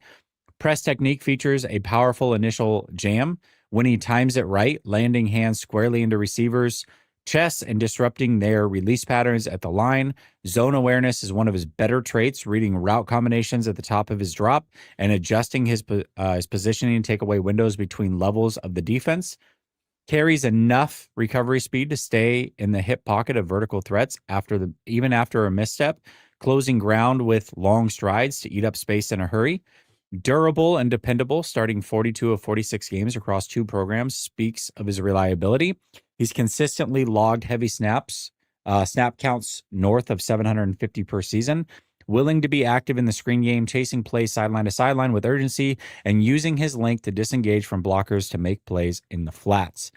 Press technique features a powerful initial jam when he times it right, landing hands squarely into receivers. chess and disrupting their release patterns at the line. Zone awareness is one of his better traits, reading route combinations at the top of his drop and adjusting his positioning to take away windows between levels of the defense. Carries enough recovery speed to stay in the hip pocket of vertical threats even after a misstep, closing ground with long strides to eat up space in a hurry. Durable and dependable, starting 42 of 46 games across 2 programs, speaks of his reliability. He's consistently logged heavy snaps, snap counts north of 750 per season, willing to be active in the screen game, chasing plays sideline to sideline with urgency, and using his length to disengage from blockers to make plays in the flats.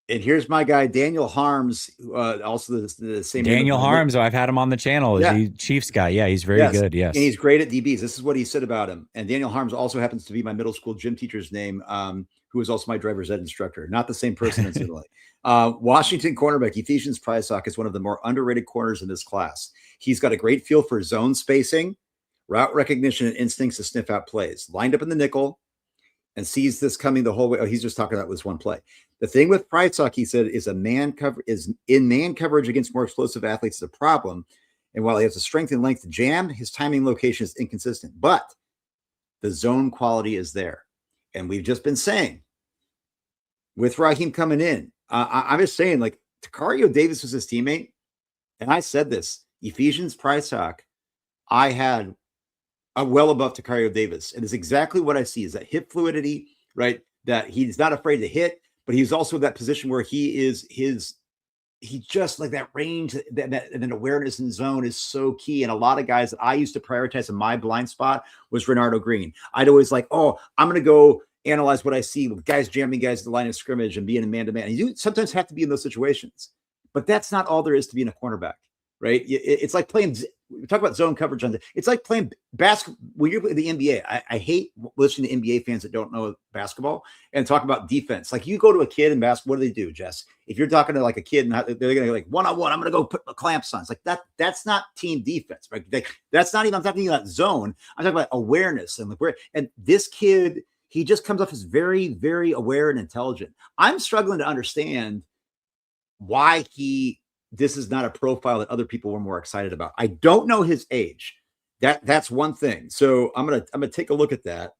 And here's my guy, Daniel Harms, also the same. Daniel Harms, I've had him on the channel. Is he Chiefs guy? Yeah, he's very good. Yes. And he's great at DBs. This is what he said about him. And Daniel Harms also happens to be my middle school gym teacher's name, who is also my driver's ed instructor. Not the same person, incidentally. Washington cornerback Ephesians Prysock is one of the more underrated corners in this class. He's got a great feel for zone spacing, route recognition, and instincts to sniff out plays. Lined up in the nickel and sees this coming the whole way. Oh, he's just talking about this one play. The thing with Prysock, he said, is man coverage against more explosive athletes is a problem. And while he has the strength and length to jam, his timing location is inconsistent. But the zone quality is there. And we've just been saying, with Raheem coming in, I'm just saying, like, Takario Davis was his teammate. And I said this, Ephesians Prysock, I had well above Takario Davis. And it's exactly what I see is that hip fluidity, right? That he's not afraid to hit, but he's also in that position where he's just like that range, that awareness in zone is so key. And a lot of guys that I used to prioritize in my blind spot was Renardo Green. I'd always like, oh, I'm going to go analyze what I see with guys jamming guys at the line of scrimmage and being a man-to-man. And you sometimes have to be in those situations, but that's not all there is to being a cornerback, right? It's like playing, we talk about zone coverage on it's like playing basketball. When you're playing the NBA, I hate listening to NBA fans that don't know basketball and talk about defense. Like you go to a kid in basketball, what do, Jess? If you're talking to like a kid and they're going to like one-on-one, I'm going to go put the clamps on. It's like that's not team defense, right? That's not even, I'm talking about zone. I'm talking about awareness and this kid, he just comes off as very, very aware and intelligent. I'm struggling to understand why this is not a profile that other people were more excited about. I don't know his age. That's one thing. So I'm gonna take a look at that.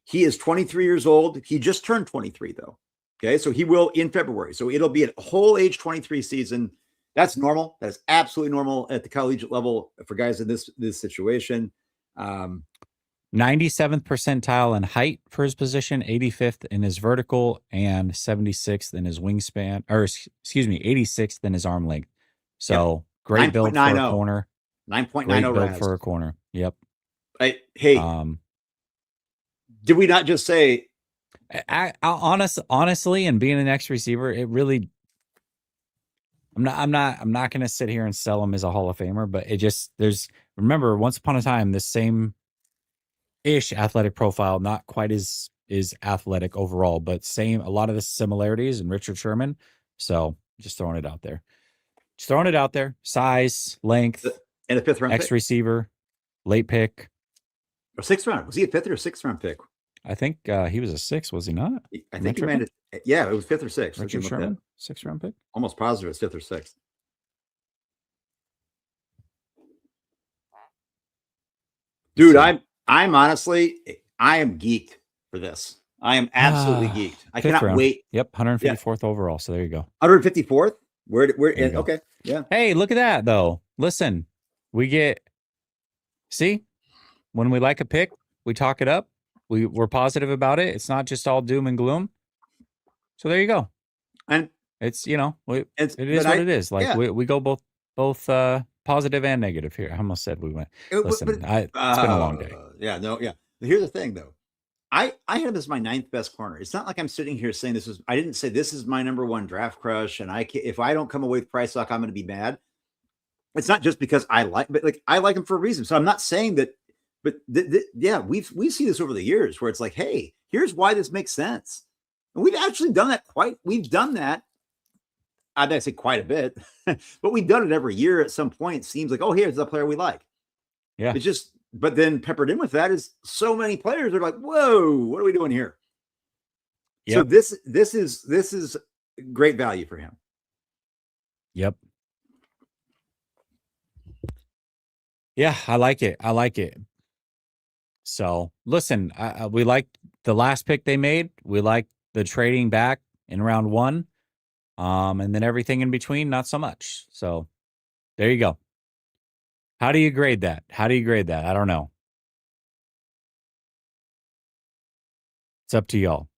He is 23 years old. He just turned 23 though. Okay, so he will in February. So it'll be a whole age 23 season. That's normal. That is absolutely normal at the collegiate level for guys in this situation. 97th percentile in height for his position, 85th in his vertical, and 76th in his wingspan, or excuse me, 86th in his arm length. So great build for a corner. 9.90 build for a corner. Yep. Hey, did we not just say? Honestly, and being an X receiver, it really. I'm not going to sit here and sell him as a Hall of Famer, but remember, once upon a time, this same ish athletic profile, not quite as athletic overall, but a lot of the similarities in Richard Sherman. So just throwing it out there. Size, length, and a 5th round X receiver, late pick. Or 6th round. Was he a 5th or 6th round pick? I think he was a 6, was he not? I think he made it. Yeah, it was 5th or 6th. Richard Sherman, 6th round pick. Almost positive it's 5th or 6th. Dude, I'm honestly, I am geeked for this. I am absolutely geeked. I cannot wait. Yep, 154th overall. So there you go. 154th? Where okay. Yeah. Hey, look at that though. Listen, see, when we like a pick, we talk it up. We're positive about it. It's not just all doom and gloom. So there you go. And it's, it is what it is. Like we go both positive and negative here. I almost said we went. Listen, it's been a long day. Yeah. Here's the thing, though. I had him as my 9th best corner. It's not like I'm sitting here saying I didn't say this is my number 1 draft crush, and if I don't come away with Prysock, I'm going to be mad. It's not just because I like him for a reason. So I'm not saying that, but we've seen this over the years where it's like, hey, here's why this makes sense. And we've actually done that we've done that. I'd say quite a bit, but we've done it every year at some point. It seems like, oh, here's the player we like. Yeah. It's just, but then peppered in with that is so many players are like, whoa, what are we doing here? So Yep. this is great value for him. Yep. Yeah, I like it. I like it. So listen, we like the last pick they made. We like the trading back in round 1. And then everything in between, not so much. So there you go. How do you grade that? How do you grade that? I don't know. It's up to y'all.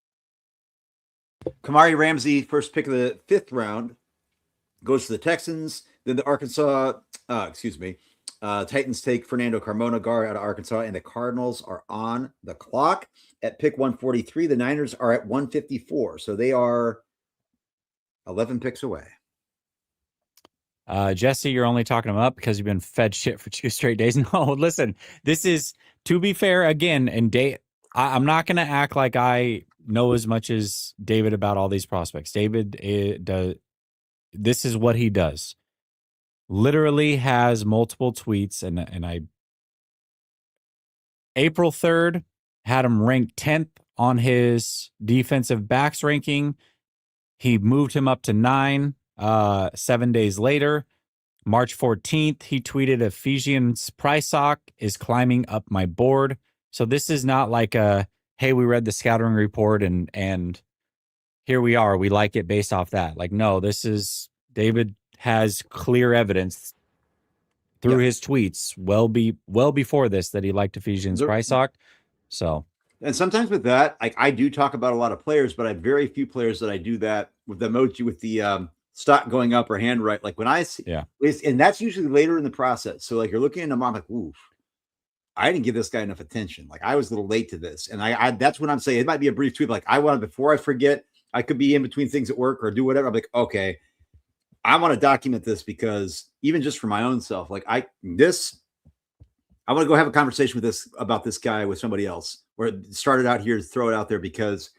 Kamari Ramsey, first pick of the 5th round, goes to the Texans. Then the Titans take Fernando Carmona, guard out of Arkansas, and the Cardinals are on the clock at pick 143. The Niners are at 154, so they are 11 picks away. Jesse, you're only talking them up because you've been fed shit for 2 straight days. No, listen, this is, to be fair, again, and I'm not going to act like I know as much as David about all these prospects. David this is what he does. Literally has multiple tweets, and I April 3rd had him ranked 10th on his defensive backs ranking. He moved him up to 9 7 days later. March 14th, he tweeted, Ephesians Prysock is climbing up my board. So this is not like hey, we read the scouting report and here we are. We like it based off that. Like, no, this is, David has clear evidence through his tweets well before this that he liked Ephesians Prysock. So, and sometimes with that, like I do talk about a lot of players, but I have very few players that I do that with the emoji, with the stock going up or hand right. Like when I see, and that's usually later in the process. So like you're looking at them, I'm like, oof, I didn't give this guy enough attention. Like I was a little late to this, and I that's what I'm saying. It might be a brief tweet, like I want to, before I forget. I could be in between things at work or do whatever. I'm like, okay, I want to document this because even just for my own self, like I want to go have a conversation about this guy with somebody else, or it started out here to throw it out there because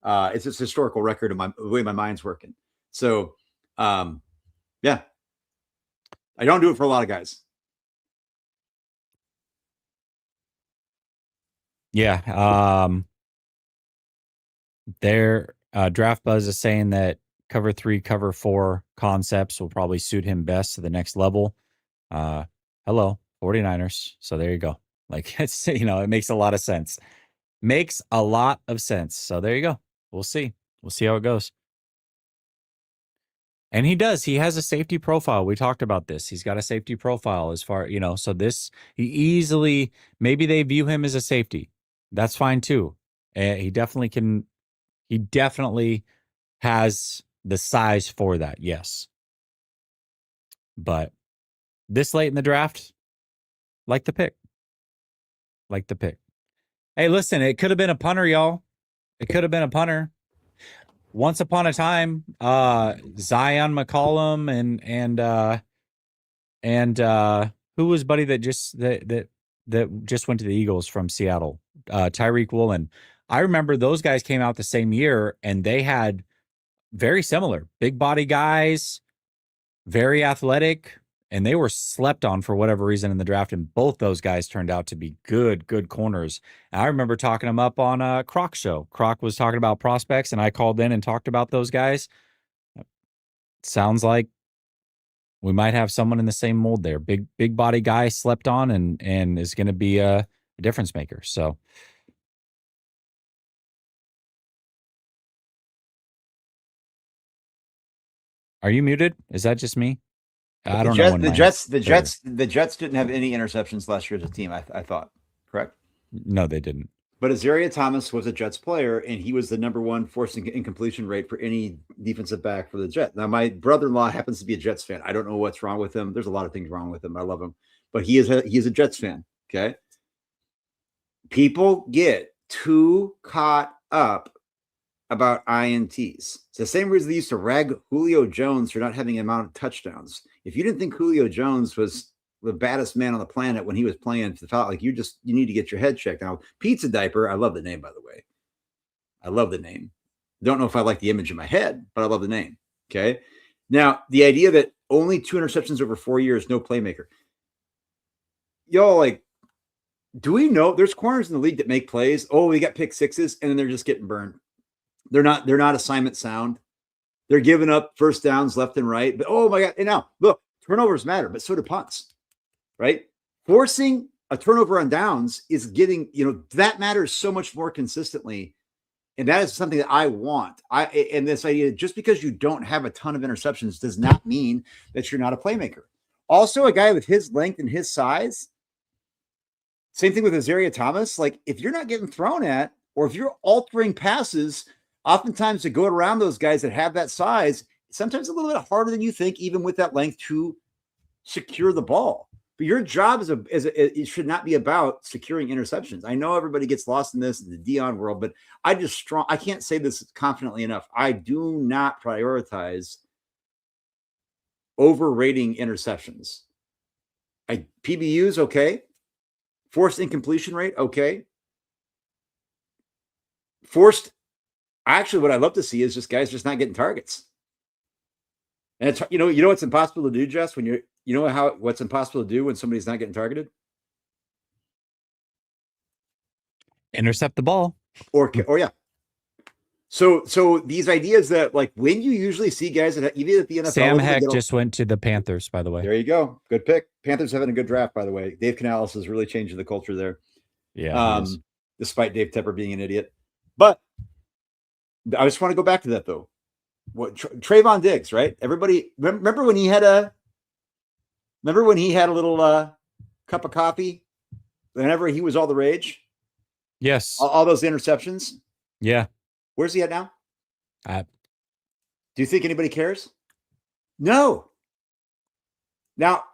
it's this historical record of the way my mind's working. So, yeah, I don't do it for a lot of guys. Yeah. Their Draft Buzz is saying that cover 3, cover 4 concepts will probably suit him best to the next level. Hello, 49ers. So there you go. Like, it's, it makes a lot of sense. Makes a lot of sense. So there you go. We'll see. We'll see how it goes. And he does. He has a safety profile. We talked about this. He's got a safety profile as far, so this, he easily, maybe they view him as a safety. That's fine too. He definitely has the size for that. Yes. But this late in the draft, like the pick. Hey, listen, it could have been a punter, y'all. It could have been a punter. Once upon a time, Zion McCollum and who was buddy that just went to the Eagles from Seattle, Tyreek Woolen. I remember those guys came out the same year and they had very similar big body guys, very athletic, and they were slept on for whatever reason in the draft. And both those guys turned out to be good corners. And I remember talking them up on a Croc show. Croc was talking about prospects and I called in and talked about those guys. Sounds like we might have someone in the same mold there. Big body guy slept on and is going to be a difference maker. So are you muted? Is that just me? I don't know. The Jets didn't have any interceptions last year as a team. I thought, correct? No, they didn't. But Azaria Thomas was a Jets player, and he was the number 1 forcing incompletion rate for any defensive back for the Jets. Now, my brother-in-law happens to be a Jets fan. I don't know what's wrong with him. There's a lot of things wrong with him. I love him, but he is a Jets fan. Okay, people get too caught up about INTs. It's the same reason they used to rag Julio Jones for not having an amount of touchdowns. If you didn't think Julio Jones was the baddest man on the planet when he was playing for the Falcons, like you need to get your head checked out. Pizza Diaper, I love the name, by the way. I love the name. Don't know if I like the image in my head, but I love the name. Okay. Now, the idea that only 2 interceptions over 4 years, no playmaker. Y'all, like, do we know there's corners in the league that make plays? Oh, we got pick 6s, and then they're just getting burned. They're not assignment sound. They're giving up first downs left and right. But oh my God. And now look, turnovers matter, but so do punts, right? Forcing a turnover on downs is getting, that matters so much more consistently. And that is something that I want. And this idea, just because you don't have a ton of interceptions does not mean that you're not a playmaker. Also, a guy with his length and his size, same thing with Azaria Thomas. Like, if you're not getting thrown at, or if you're altering passes, oftentimes to go around those guys that have that size, sometimes a little bit harder than you think, even with that length, to secure the ball. But your job it should not be about securing interceptions. I know everybody gets lost in this, in the Dion world, but I can't say this confidently enough. I do not prioritize overrating interceptions. PBUs, okay. Forced incompletion rate, okay. Actually, what I love to see is just guys just not getting targets. And it's, you know what's impossible to do, Jess, when what's impossible to do when somebody's not getting targeted? Intercept the ball. Or yeah. So these ideas that, like, when you usually see guys that even at the NFL, Sam Heck just went to the Panthers, by the way. There you go. Good pick. Panthers having a good draft, by the way. Dave Canales is really changing the culture there. Yeah. Despite Dave Tepper being an idiot. But I just want to go back to that though. Trayvon Diggs, right? Everybody remember when he had a little cup of coffee whenever he was all the rage? Yes. All those interceptions. Yeah. Where's he at now? Do you think anybody cares? No. Now,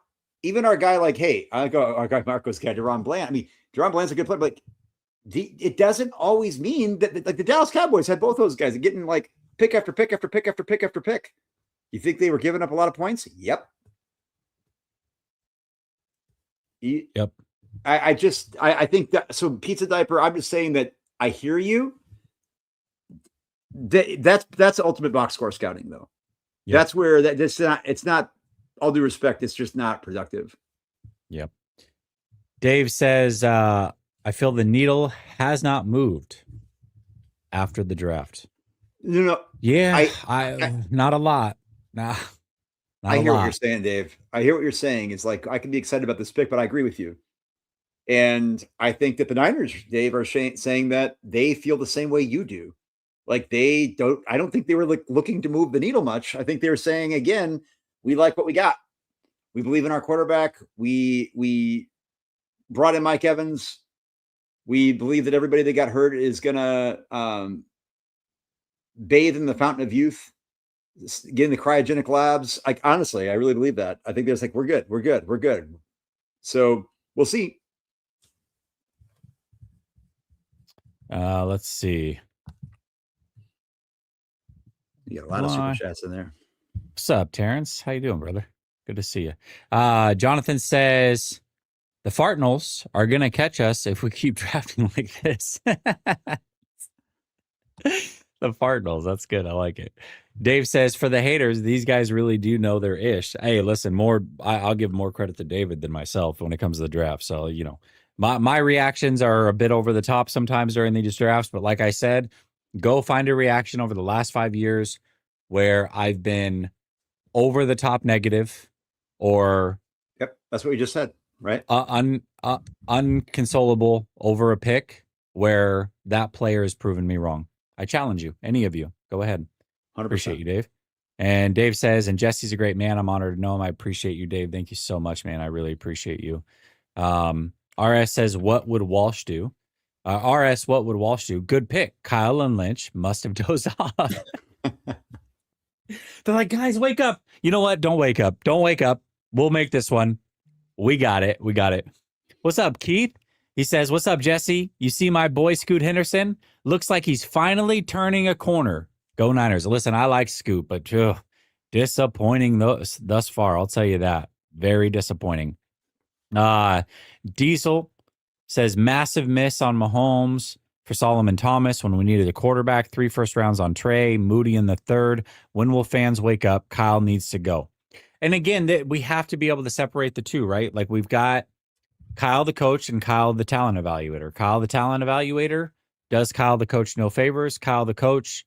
even our guy, like, hey, our guy Marco's guy, Deron Bland. I mean, Deron Bland's a good player, but it doesn't always mean that, like, the Dallas Cowboys had both those guys getting like pick after pick after pick after pick after pick. You think they were giving up a lot of points? Yep. Yep. I think that, so Pizza Diaper, I'm just saying that I hear you. That's ultimate box score scouting, though. Yep. That's where it's not, all due respect, it's just not productive. Yep. Dave says, I feel the needle has not moved after the draft. Yeah, I not a lot. Nah, I hear what you're saying, Dave. I hear what you're saying. It's like, I can be excited about this pick, but I agree with you. And I think that the Niners, Dave, are saying that they feel the same way you do. Like, I don't think they were looking to move the needle much. I think they were saying, again, we like what we got. We believe in our quarterback. We brought in Mike Evans. We believe that everybody that got hurt is going to bathe in the fountain of youth, get in the cryogenic labs. Like, honestly, I really believe that. I think there's like, we're good. So we'll see. Let's see. You got a lot of super chats in there. What's up, Terrence? How you doing, brother? Good to see you. Jonathan says, the Fartnals are going to catch us if we keep drafting like this. The Fartnals, that's good. I like it. Dave says, for the haters, these guys really do know their ish. Hey, listen, I'll give more credit to David than myself when it comes to the draft. So, my reactions are a bit over the top sometimes during these drafts. But like I said, go find a reaction over the last 5 years where I've been over the top negative or. Yep, that's what you just said, right? Unconsolable over a pick where that player has proven me wrong. I challenge you, any of you, go ahead. 100%. Appreciate you, Dave. And Dave says, and Jesse's a great man. I'm honored to know him. I appreciate you, Dave. Thank you so much, man. I really appreciate you. RS says, what would Walsh do? RS, what would Walsh do? Good pick. Kyle and Lynch must have dozed off. They're like, guys, wake up. You know what? Don't wake up. Don't wake up. We'll make this one. We got it. What's up, Keith? He says, what's up, Jesse? You see my boy, Scoot Henderson? Looks like he's finally turning a corner. Go Niners. Listen, I like Scoot, but disappointing thus far. I'll tell you that. Very disappointing. Diesel says, massive miss on Mahomes for Solomon Thomas when we needed a quarterback. 3 first rounds on Trey, Moody in the 3rd. When will fans wake up? Kyle needs to go. And again, we have to be able to separate the two, right? Like, we've got Kyle the coach and Kyle the talent evaluator. Kyle the talent evaluator does Kyle the coach no favors. Kyle the coach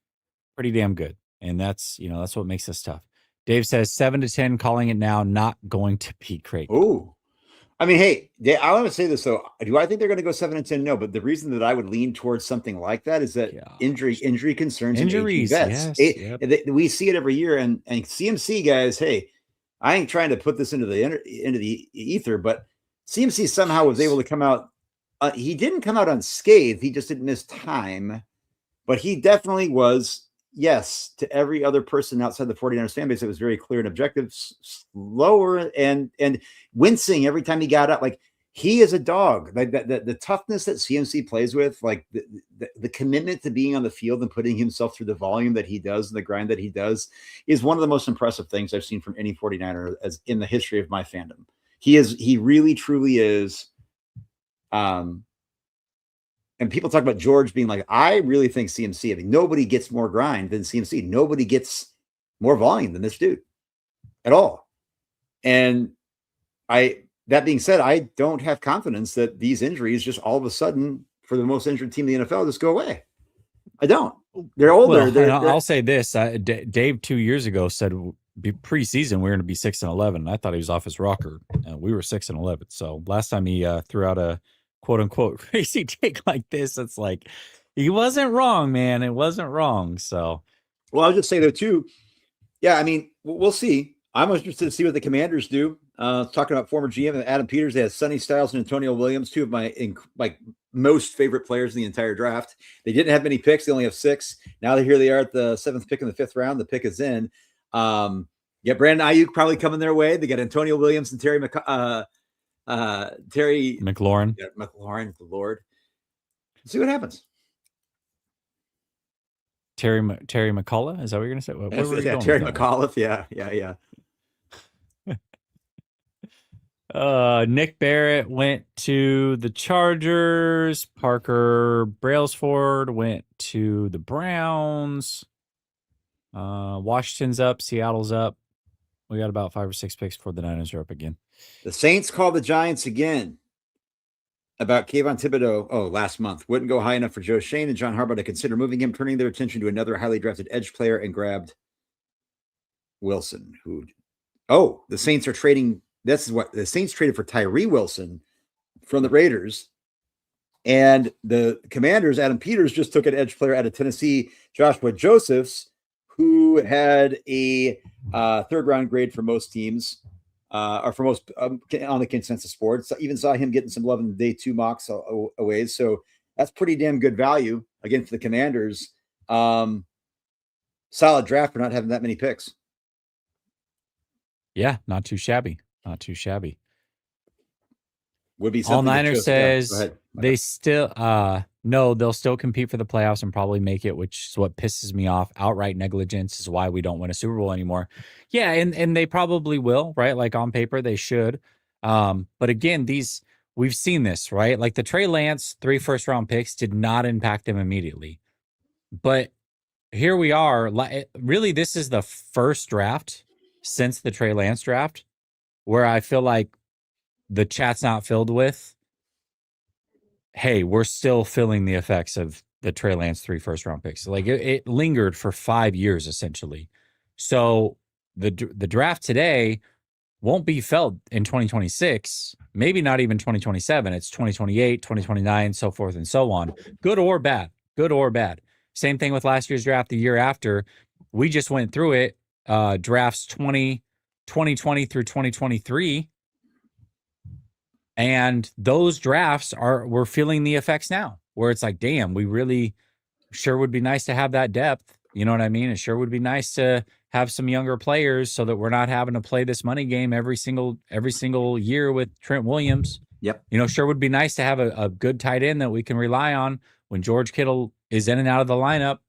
pretty damn good. And that's what makes this tough. Dave says 7-10, calling it now, not going to be great. Oh, I mean, hey, I want to say this though. Do I think they're going to go 7-10? No, but the reason that I would lean towards something like that is that injury concerns and aging vets. Yes, we see it every year, and CMC guys. Hey, I ain't trying to put this into the ether, but CMC somehow was able to come out. He didn't come out unscathed. He just didn't miss time, but he definitely was. Yes, to every other person outside the 49ers fan base, it was very clear and objective, slower and wincing every time he got up. Like, he is a dog. Like the toughness that CMC plays with, like the commitment to being on the field and putting himself through the volume that he does and the grind that he does is one of the most impressive things I've seen from any 49er as in the history of my fandom. He really truly is. And people talk about George being like, I really think CMC, I mean, nobody gets more grind than CMC. Nobody gets more volume than this dude at all. And that being said, I don't have confidence that these injuries just all of a sudden, for the most injured team in the NFL, just go away. I don't. They're older. Well, I'll say this. Dave 2 years ago said preseason we're going to be 6-11. I thought he was off his rocker. We were 6-11. So last time he threw out a quote unquote crazy take like this, it's like he wasn't wrong, man. It wasn't wrong. So, well, I'll just say though too. Yeah, I mean, we'll see. I'm interested to see what the Commanders do. Talking about former GM and Adam Peters, they had Sonny Styles and Antonio Williams, two of my most favorite players in the entire draft. They didn't have many picks; they only have 6. Now here they are at the 7th pick in the 5th round. The pick is in. Brandon Ayuk probably coming their way. They got Antonio Williams and Terry McLaurin. Yeah, McLaurin, the Lord. Let's see what happens. Terry McCullough, is that what you're going to say? Terry McAuliffe. Yeah. Nick Barrett went to the Chargers. Parker Brailsford went to the Browns. Washington's up. Seattle's up. We got about 5 or 6 picks before the Niners are up again. The Saints called the Giants again about Kayvon Thibodeau last month. Wouldn't go high enough for Joe Shane and John Harbaugh to consider moving him, turning their attention to another highly drafted edge player and grabbed Wilson. The Saints are trading. This is what the Saints traded for Tyree Wilson from the Raiders. And the Commanders, Adam Peters, just took an edge player out of Tennessee, Joshua Josephs, who had a 3rd round grade for most teams. Or for most on the consensus board. So even saw him getting some love in the day 2 mocks away. So that's pretty damn good value again for the Commanders. Solid draft for not having that many picks. Yeah, not too shabby. Would be All Niners says they still no, they'll still compete for the playoffs and probably make it, which is what pisses me off. Outright negligence is why we don't win a Super Bowl anymore. Yeah, and they probably will, right? Like on paper they should. But again, we've seen this, right? Like the Trey Lance 3 first-round picks did not impact them immediately. But here we are. Really, this is the first draft since the Trey Lance draft where I feel like the chat's not filled with, hey, we're still feeling the effects of the Trey Lance 3 first-round picks. Like it lingered for 5 years, essentially. So the draft today won't be felt in 2026, maybe not even 2027. It's 2028, 2029, so forth and so on. Good or bad. Same thing with last year's draft, the year after. We just went through it, drafts 2020 through 2023. And those drafts we're feeling the effects now, where it's like, damn, we really sure would be nice to have that depth. You know what I mean? It sure would be nice to have some younger players so that we're not having to play this money game every single year with Trent Williams. Yep. Sure would be nice to have a good tight end that we can rely on when George Kittle is in and out of the lineup.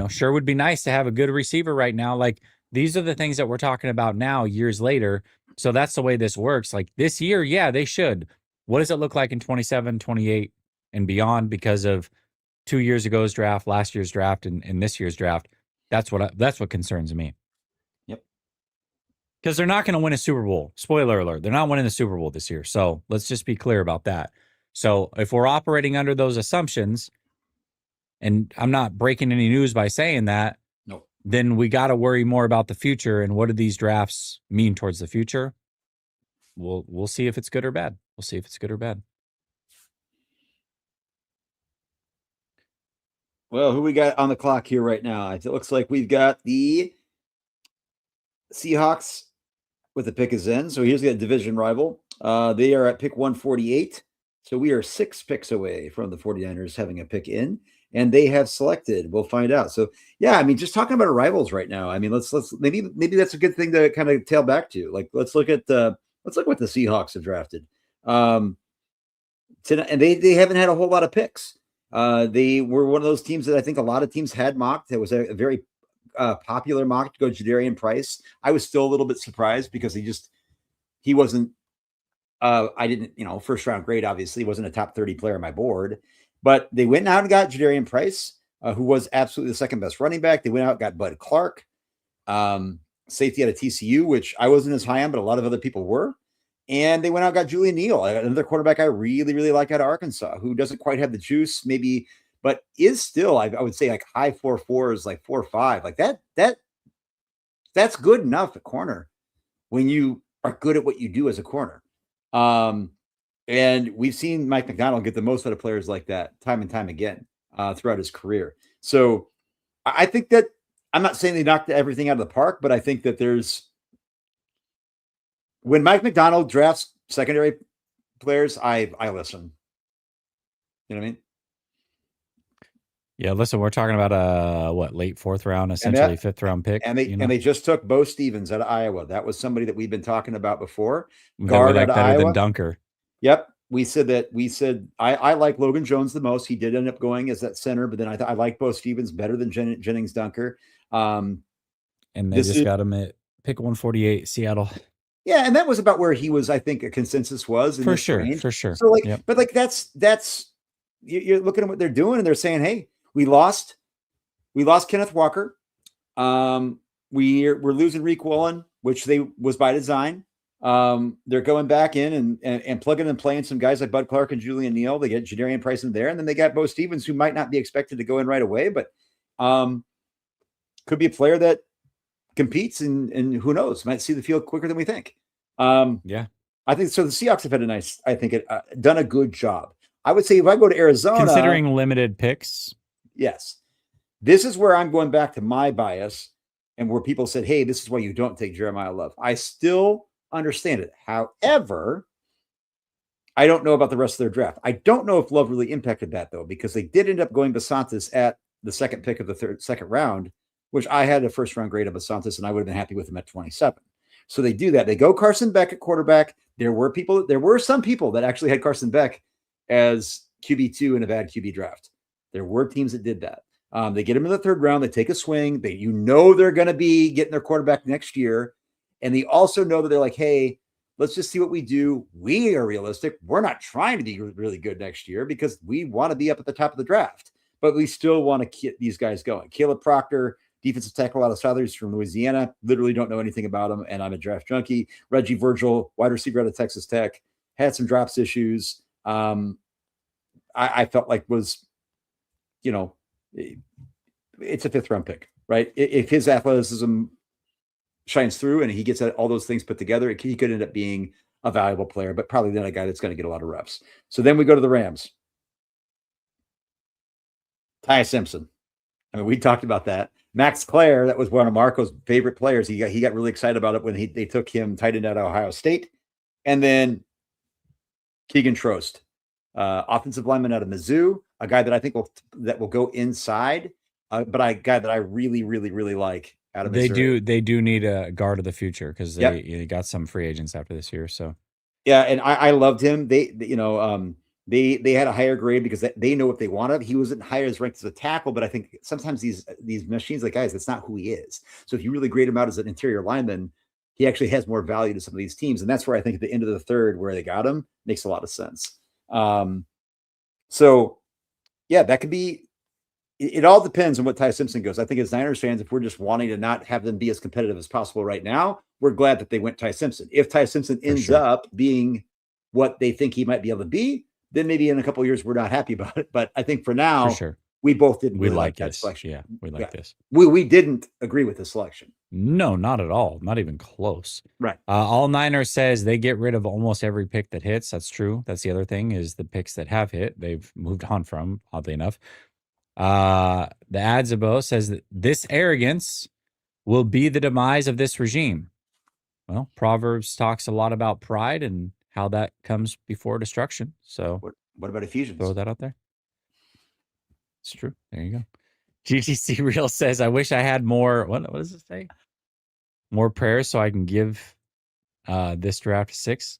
Sure would be nice to have a good receiver right now. Like, these are the things that we're talking about now, years later. So that's the way this works. Like this year, yeah, they should. What does it look like in 27, 28 and beyond because of 2 years ago's draft, last year's draft, and this year's draft? That's what concerns me. Yep. Because they're not going to win a Super Bowl. Spoiler alert. They're not winning the Super Bowl this year. So let's just be clear about that. So if we're operating under those assumptions, and I'm not breaking any news by saying that, then we got to worry more about the future and what do these drafts mean towards the future. We'll see if it's good or bad. We'll see if it's good or bad. Well, who we got on the clock here right now? It looks like we've got the Seahawks with the pick is in. So here's the division rival. They are at pick 148. So we are 6 picks away from the 49ers having a pick in, and they have selected. We'll find out. So yeah, I mean, just talking about our rivals right now. I mean, let's maybe that's a good thing to kind of tail back to. Like, let's look what the Seahawks have drafted. And they haven't had a whole lot of picks. They were one of those teams that I think a lot of teams had mocked. It was a very popular mock to go Jadarian Price. I was still a little bit surprised because he wasn't I didn't, first round grade, obviously wasn't a top 30 player on my board, but they went out and got Jadarian Price, who was absolutely the second best running back. They went out and got Bud Clark, safety out of TCU, which I wasn't as high on, but a lot of other people were. And they went out and got Julian Neal, another quarterback I really, really like out of Arkansas, who doesn't quite have the juice, maybe, but is still, I would say, like high 4.4s, like 4.5, like that's good enough at corner when you are good at what you do as a corner. And we've seen Mike McDonald get the most out of players like that time and time again throughout his career. So I think that I'm not saying they knocked everything out of the park, but I think that when Mike McDonald drafts secondary players, I listen. You know what I mean? Yeah, listen, we're talking about late 4th round, essentially 5th round pick. And they just took Bo Stevens out of Iowa. That was somebody that we've been talking about before. Guard out of better Iowa. Than Dunker. Yep. We said I like Logan Jones the most. He did end up going as that center, but then I like Bo Stevens better than Jennings Dunker. And they just got him at pick 148, Seattle. Yeah, and that was about where he was, I think, a consensus was in for this sure, range. for sure. So but that's you're looking at what they're doing, and they're saying, hey, we lost Kenneth Walker. We're losing Reek Wallen, which was by design. They're going back in and plugging and playing some guys like Bud Clark and Julian Neal. They get Jadarian Price in there, and then they got Bo Stevens, who might not be expected to go in right away, but could be a player that competes and who knows, might see the field quicker than we think. Yeah, I think so. The Seahawks have had done a good job. I would say if I go to Arizona, considering limited picks, yes, this is where I'm going back to my bias and where people said, hey, this is why you don't take Jeremiah Love. I still understand it. However, I don't know about the rest of their draft. I don't know if Love really impacted that, though, because they did end up going Basantis at the second pick of the second round, which I had a first round grade of Basantis, and I would have been happy with him at 27. So they do that. They go Carson Beck at quarterback. There were some people that actually had Carson Beck as QB2 in a bad QB draft. There were teams that did that. They get him in the third round. They take a swing. They're going to be getting their quarterback next year. And they also know that they're like, hey, let's just see what we do. We are realistic. We're not trying to be really good next year because we want to be up at the top of the draft, but we still want to get these guys going. Caleb Proctor, defensive tackle out of Southers from Louisiana. Literally don't know anything about him, and I'm a draft junkie. Reggie Virgil, wide receiver out of Texas Tech, had some drops issues. I felt like was, it's a 5th round pick, right? If his athleticism shines through and he gets all those things put together, he could end up being a valuable player, but probably not a guy that's going to get a lot of reps. So then we go to the Rams. Ty Simpson. I mean, we talked about that. Max Clare, that was one of Marco's favorite players. He got really excited about it when they took him tight end out of Ohio State. And then Keegan Trost, offensive lineman out of Mizzou, a guy that I think will go inside, but a guy that I really, really, really like out of Missouri. They do need a guard of the future because they got some free agents after this year. So yeah, and I loved him. They had a higher grade because they know what they wanted. He wasn't higher as ranked as a tackle, but I think sometimes these machines, like guys, that's not who he is. So if you really grade him out as an interior lineman, he actually has more value to some of these teams. And that's where I think at the end of the third, where they got him, makes a lot of sense. So yeah, that could be, it all depends on what Ty Simpson goes. I think as Niners fans, if we're just wanting to not have them be as competitive as possible right now, we're glad that they went Ty Simpson. If Ty Simpson ends up being what they think he might be able to be, then maybe in a couple of years we're not happy about it. But I think for now, we both didn't We really like like that this. selection. Yeah, we like this. We didn't agree with the selection. No, not at all. Not even close. Right. All Niners says they get rid of almost every pick that hits. That's true. That's the other thing is the picks that have hit, they've moved on from, oddly enough. The Adzabo says that this arrogance will be the demise of this regime. Well, Proverbs talks a lot about pride and how that comes before destruction. So what about Ephesians? Throw that out there. It's true. There you go. GTC Real says, I wish I had more. What does it say? More prayers so I can give this draft a 6.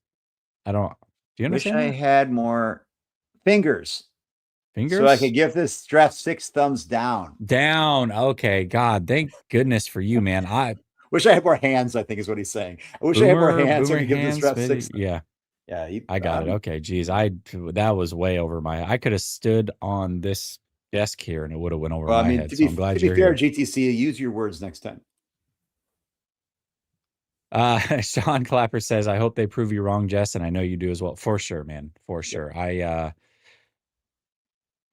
I don't. Do you understand? Wish I had more fingers. So I could give this draft 6 thumbs down. Down. Okay. God, thank goodness for you, man. I wish I had more hands, I think is what he's saying. I wish I had more hands so I could give this draft 6. Yeah. Yeah. I got it. Okay. Geez. That was way over my, I could have stood on this desk here and it would have went over my head. So I'm glad you're fair, here. GTC, use your words next time. Sean Clapper says, I hope they prove you wrong, Jess, and I know you do as well. For sure, man. For sure.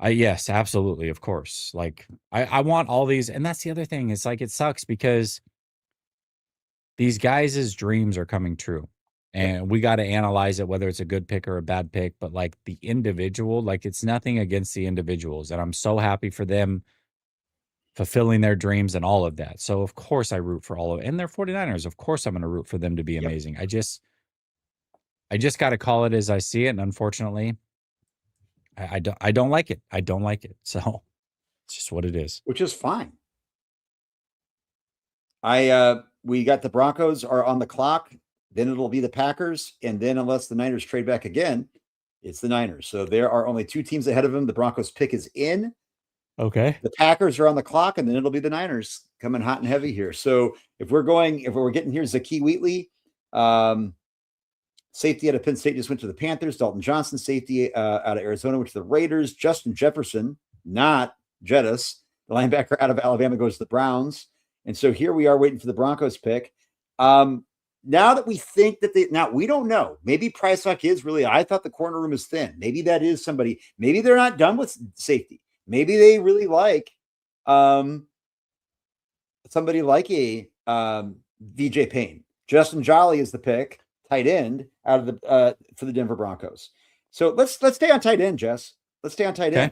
I yes, absolutely, of course. Like I want all these, and that's the other thing. It's like it sucks because these guys' dreams are coming true. And we got to analyze it, whether it's a good pick or a bad pick. But like the individual, like it's nothing against the individuals. And I'm so happy for them fulfilling their dreams and all of that. So of course I root for all of it. And they're 49ers. Of course I'm going to root for them to be amazing. I just got to call it as I see it. And unfortunately, I don't like it. I don't like it. So it's just what it is. Which is fine. We got the Broncos are on the clock. Then it'll be the Packers. And then unless the Niners trade back again, it's the Niners. So there are only 2 teams ahead of them. The Broncos pick is in. Okay. The Packers are on the clock, and then it'll be the Niners coming hot and heavy here. So if we're getting here, Zakee Wheatley, safety out of Penn State just went to the Panthers. Dalton Johnson, safety out of Arizona, went to the Raiders. Justin Jefferson, not Jettis, the linebacker out of Alabama, goes to the Browns. And so here we are waiting for the Broncos pick. Now that we think that now we don't know. Maybe Price Hawk is really, I thought the corner room is thin. Maybe that is somebody. Maybe they're not done with safety. Maybe they really like somebody like a VJ Payne. Justin Jolly is the pick, tight end out of the for the Denver Broncos. So let's stay on tight end, Jess. Let's stay on tight end.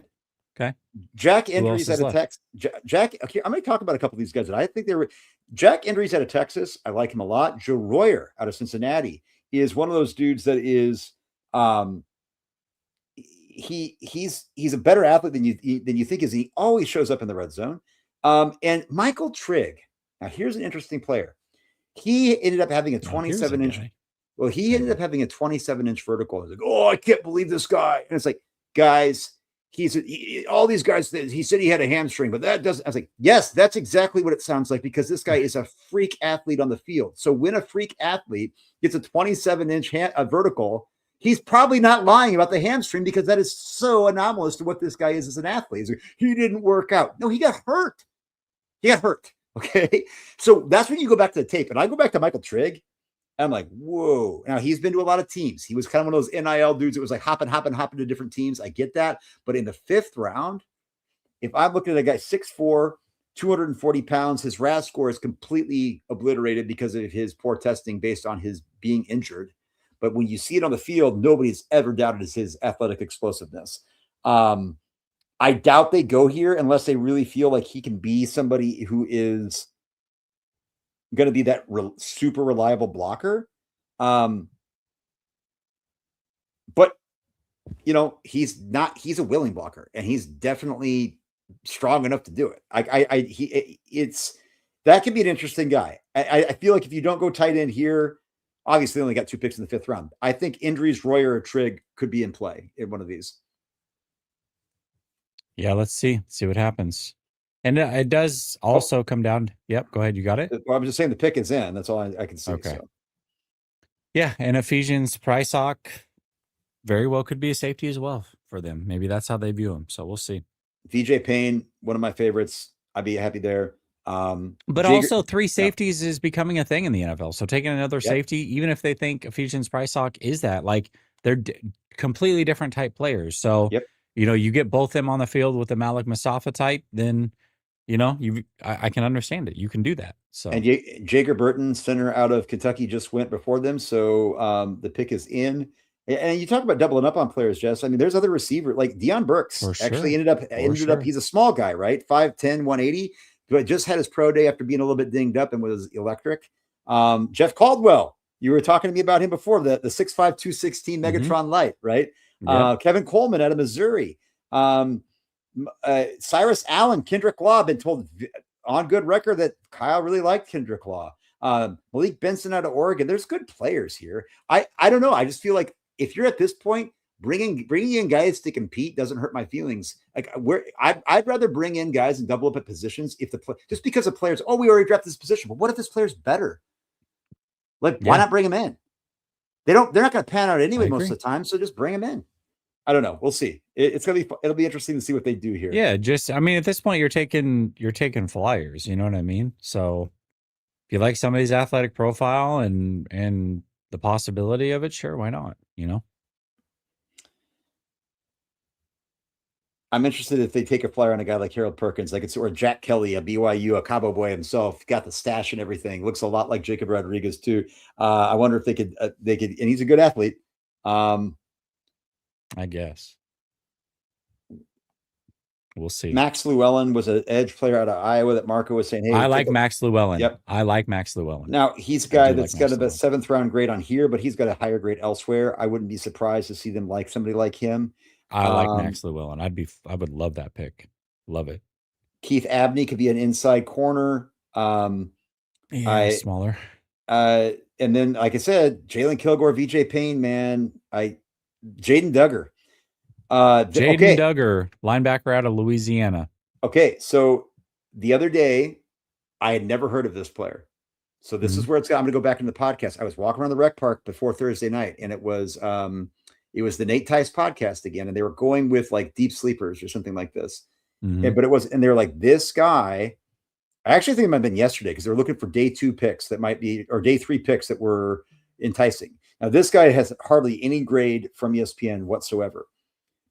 Okay. Jack Endries out of Texas. Jack. Okay, I'm going to talk about a couple of these guys that I think they were. Jack Endries out of Texas. I like him a lot. Joe Royer out of Cincinnati is one of those dudes that is. He's a better athlete than you think. Is he always shows up in the red zone? And Michael Trigg. Now here's an interesting player. He ended up having a 27-inch. Well, he ended up having a 27-inch vertical. I was like, oh, I can't believe this guy. And it's like, guys, all these guys. He said he had a hamstring, but that doesn't. I was like, yes, that's exactly what it sounds like because this guy is a freak athlete on the field. So when a freak athlete gets a 27-inch vertical, he's probably not lying about the hamstring because that is so anomalous to what this guy is as an athlete. Like, he didn't work out. No, he got hurt. Okay. So that's when you go back to the tape. And I go back to Michael Trigg. And I'm like, whoa. Now he's been to a lot of teams. He was kind of one of those NIL dudes. It was like hopping to different teams. I get that. But in the 5th round, if I'm looking at a guy 6'4", 240 pounds, his RAS score is completely obliterated because of his poor testing based on his being injured. But when you see it on the field, nobody's ever doubted his athletic explosiveness. I doubt they go here unless they really feel like he can be somebody who is going to be that super reliable blocker. But, he's a willing blocker and he's definitely strong enough to do it. That could be an interesting guy. I feel like if you don't go tight end here, obviously, they only got 2 picks in the 5th round. I think Endries, Royer, or Trigg could be in play in one of these. Yeah, let's see what happens. And it does also come down. Yep, go ahead. You got it? Well, I'm just saying the pick is in. That's all I can see. Okay. So. Yeah, and Ephesians Price Hawk very well could be a safety as well for them. Maybe that's how they view him. So we'll see. VJ Payne, one of my favorites. I'd be happy there. But also 3 safeties is becoming a thing in the NFL. So taking another safety, even if they think Ephesians Price Hawk is that, like they're completely different type players. So you get both them on the field with the Malik Mustafa type, then I can understand it. You can do that. So And Jager Burton, center out of Kentucky, just went before them. So the pick is in. And you talk about doubling up on players, Jess. I mean, there's other receiver like Deion Burks for actually sure. ended up. He's a small guy, right? 5'10", 180, but just had his pro day after being a little bit dinged up and was electric. Jeff Caldwell, you were talking to me about him before, the 6'5", 216 Megatron Light, right? Yep. Kevin Coleman out of Missouri. Cyrus Allen, Kendrick Law, been told on good record that Kyle really liked Kendrick Law. Malik Benson out of Oregon. There's good players here. I don't know. I just feel like if you're at this point, bringing in guys to compete doesn't hurt my feelings. Like I'd rather bring in guys and double up at positions if just because of players. Oh, we already drafted this position, but what if this player's better? Like, why not bring him in? They're not going to pan out anyway most of the time, so just bring him in. I don't know. We'll see. It'll be interesting to see what they do here. Yeah, at this point you're taking flyers, you know what I mean? So if you like somebody's athletic profile and the possibility of it, sure, why not? I'm interested if they take a flyer on a guy like Harold Perkins, like or Jack Kelly, a BYU, a Cabo Boy himself, got the stash and everything. Looks a lot like Jacob Rodriguez too. I wonder if they could, and he's a good athlete. I guess we'll see. Max Llewellyn was an edge player out of Iowa that Marco was saying, hey, I like Max Llewellyn. Yep. I like Max Llewellyn. Now he's a guy that's got a 7th round grade on here, but he's got a higher grade elsewhere. I wouldn't be surprised to see them like somebody like him. I like Max Llewellyn. I would love that pick. Love it. Keith Abney could be an inside corner. Smaller. And then, like I said, Jalen Kilgore, VJ Payne, man. Jaden Duggar. Jaden Duggar, linebacker out of Louisiana. Okay, so the other day, I had never heard of this player. So this is where I'm going to go back into the podcast. I was walking around the rec park before Thursday night, and it was the Nate Tice podcast again, and they were going with like deep sleepers or something like this. And they were like, this guy. I actually think it might have been yesterday because they were looking for day 2 picks that might be, or day 3 picks that were enticing. Now this guy has hardly any grade from ESPN whatsoever,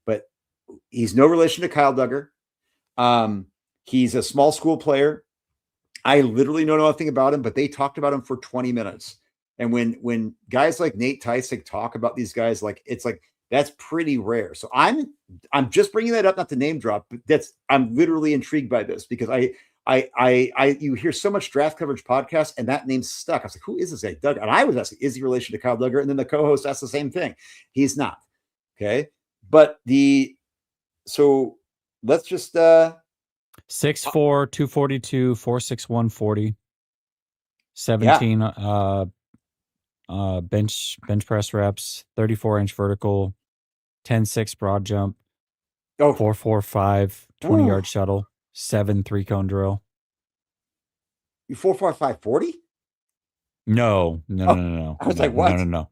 but he's no relation to Kyle Duggar. He's a small school player. I literally know nothing about him, but they talked about him for 20 minutes. And when guys like Nate Tice talk about these guys, like it's like that's pretty rare. So I'm just bringing that up, not to name drop, but I'm literally intrigued by this because you hear so much draft coverage podcasts and that name's stuck. I was like, who is this guy? Doug? And I was asking, is he relation to Kyle Duggar? And then the co-host asked the same thing. He's not. Okay. But so let's just 6'4", 242, 4'6", 140, 17 bench press reps, 34-inch vertical, 10-6 broad jump, 4.45 20-yard shuttle, 7 3-cone drill. You 4.45 40? No. I was like, what? No.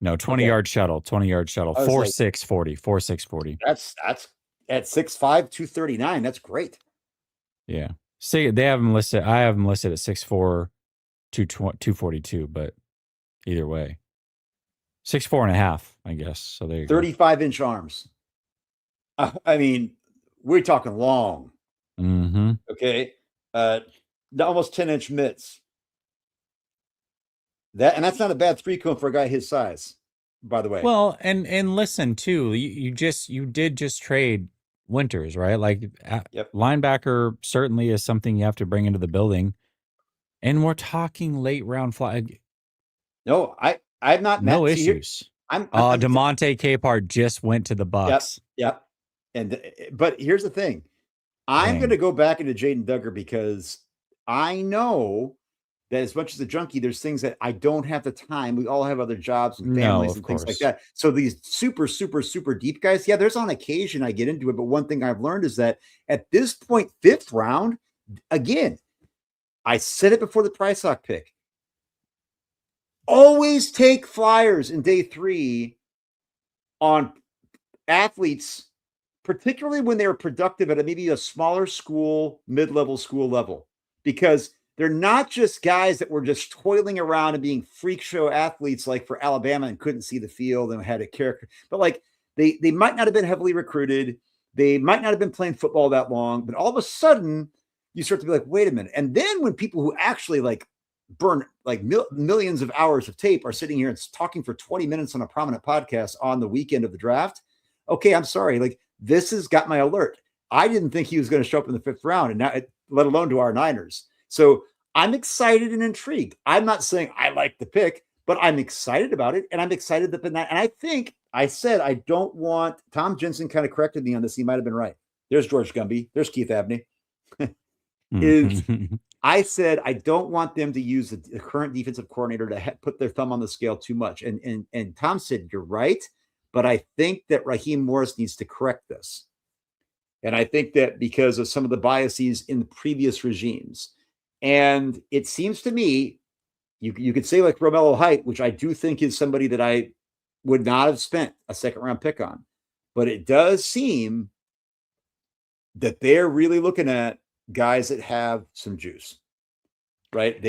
20-yard shuttle, 4.6 40, 4.6 40. That's at 6'5", 239. That's great. Yeah. See, they have him listed. I have him listed at 6'4", 242, but either way, 6'4.5", I guess. So there you 35-inch arms. I mean, we're talking long. Okay. Almost 10-inch mitts. That's not a bad 3-cone for a guy his size, by the way. Well, and listen too, you did just trade Winters, right? Like linebacker certainly is something you have to bring into the building. And we're talking late round flag. No, I've not met issues. DeMonte Capehart just went to the Bucks. Yep. But here's the thing. I'm going to go back into Jaden Duggar because I know that as much as a junkie, there's things that I don't have the time. We all have other jobs and families and things like that. So these super, super, super deep guys, there's on occasion I get into it. But one thing I've learned is that at this point, 5th round, again, I said it before the Price Hawk pick. Always take flyers in day 3 on athletes, particularly when they're productive at maybe a smaller school, mid-level school level, because they're not just guys that were just toiling around and being freak show athletes like for Alabama and couldn't see the field and had a character, but like they might not have been heavily recruited. They might not have been playing football that long, but all of a sudden you start to be like, wait a minute. And then when people who actually like burn like millions of hours of tape are sitting here and talking for 20 minutes on a prominent podcast on the weekend of the draft, okay, I'm sorry. Like, this has got my alert. I didn't think he was going to show up in the 5th round, and now, let alone to our Niners. So I'm excited and intrigued. I'm not saying I like the pick, but I'm excited about it, and I'm excited that and I think I said I don't want Tom Jensen kind of corrected me on this. He might have been right. There's George Gumby. There's Keith Abney. Is I said I don't want them to use the current defensive coordinator to put their thumb on the scale too much. And Tom said, you're right, but I think that Raheem Morris needs to correct this. And I think that because of some of the biases in the previous regimes. And it seems to me, you could say like Romello Height, which I do think is somebody that I would not have spent a 2nd-round pick on. But it does seem that they're really looking at guys that have some juice, right?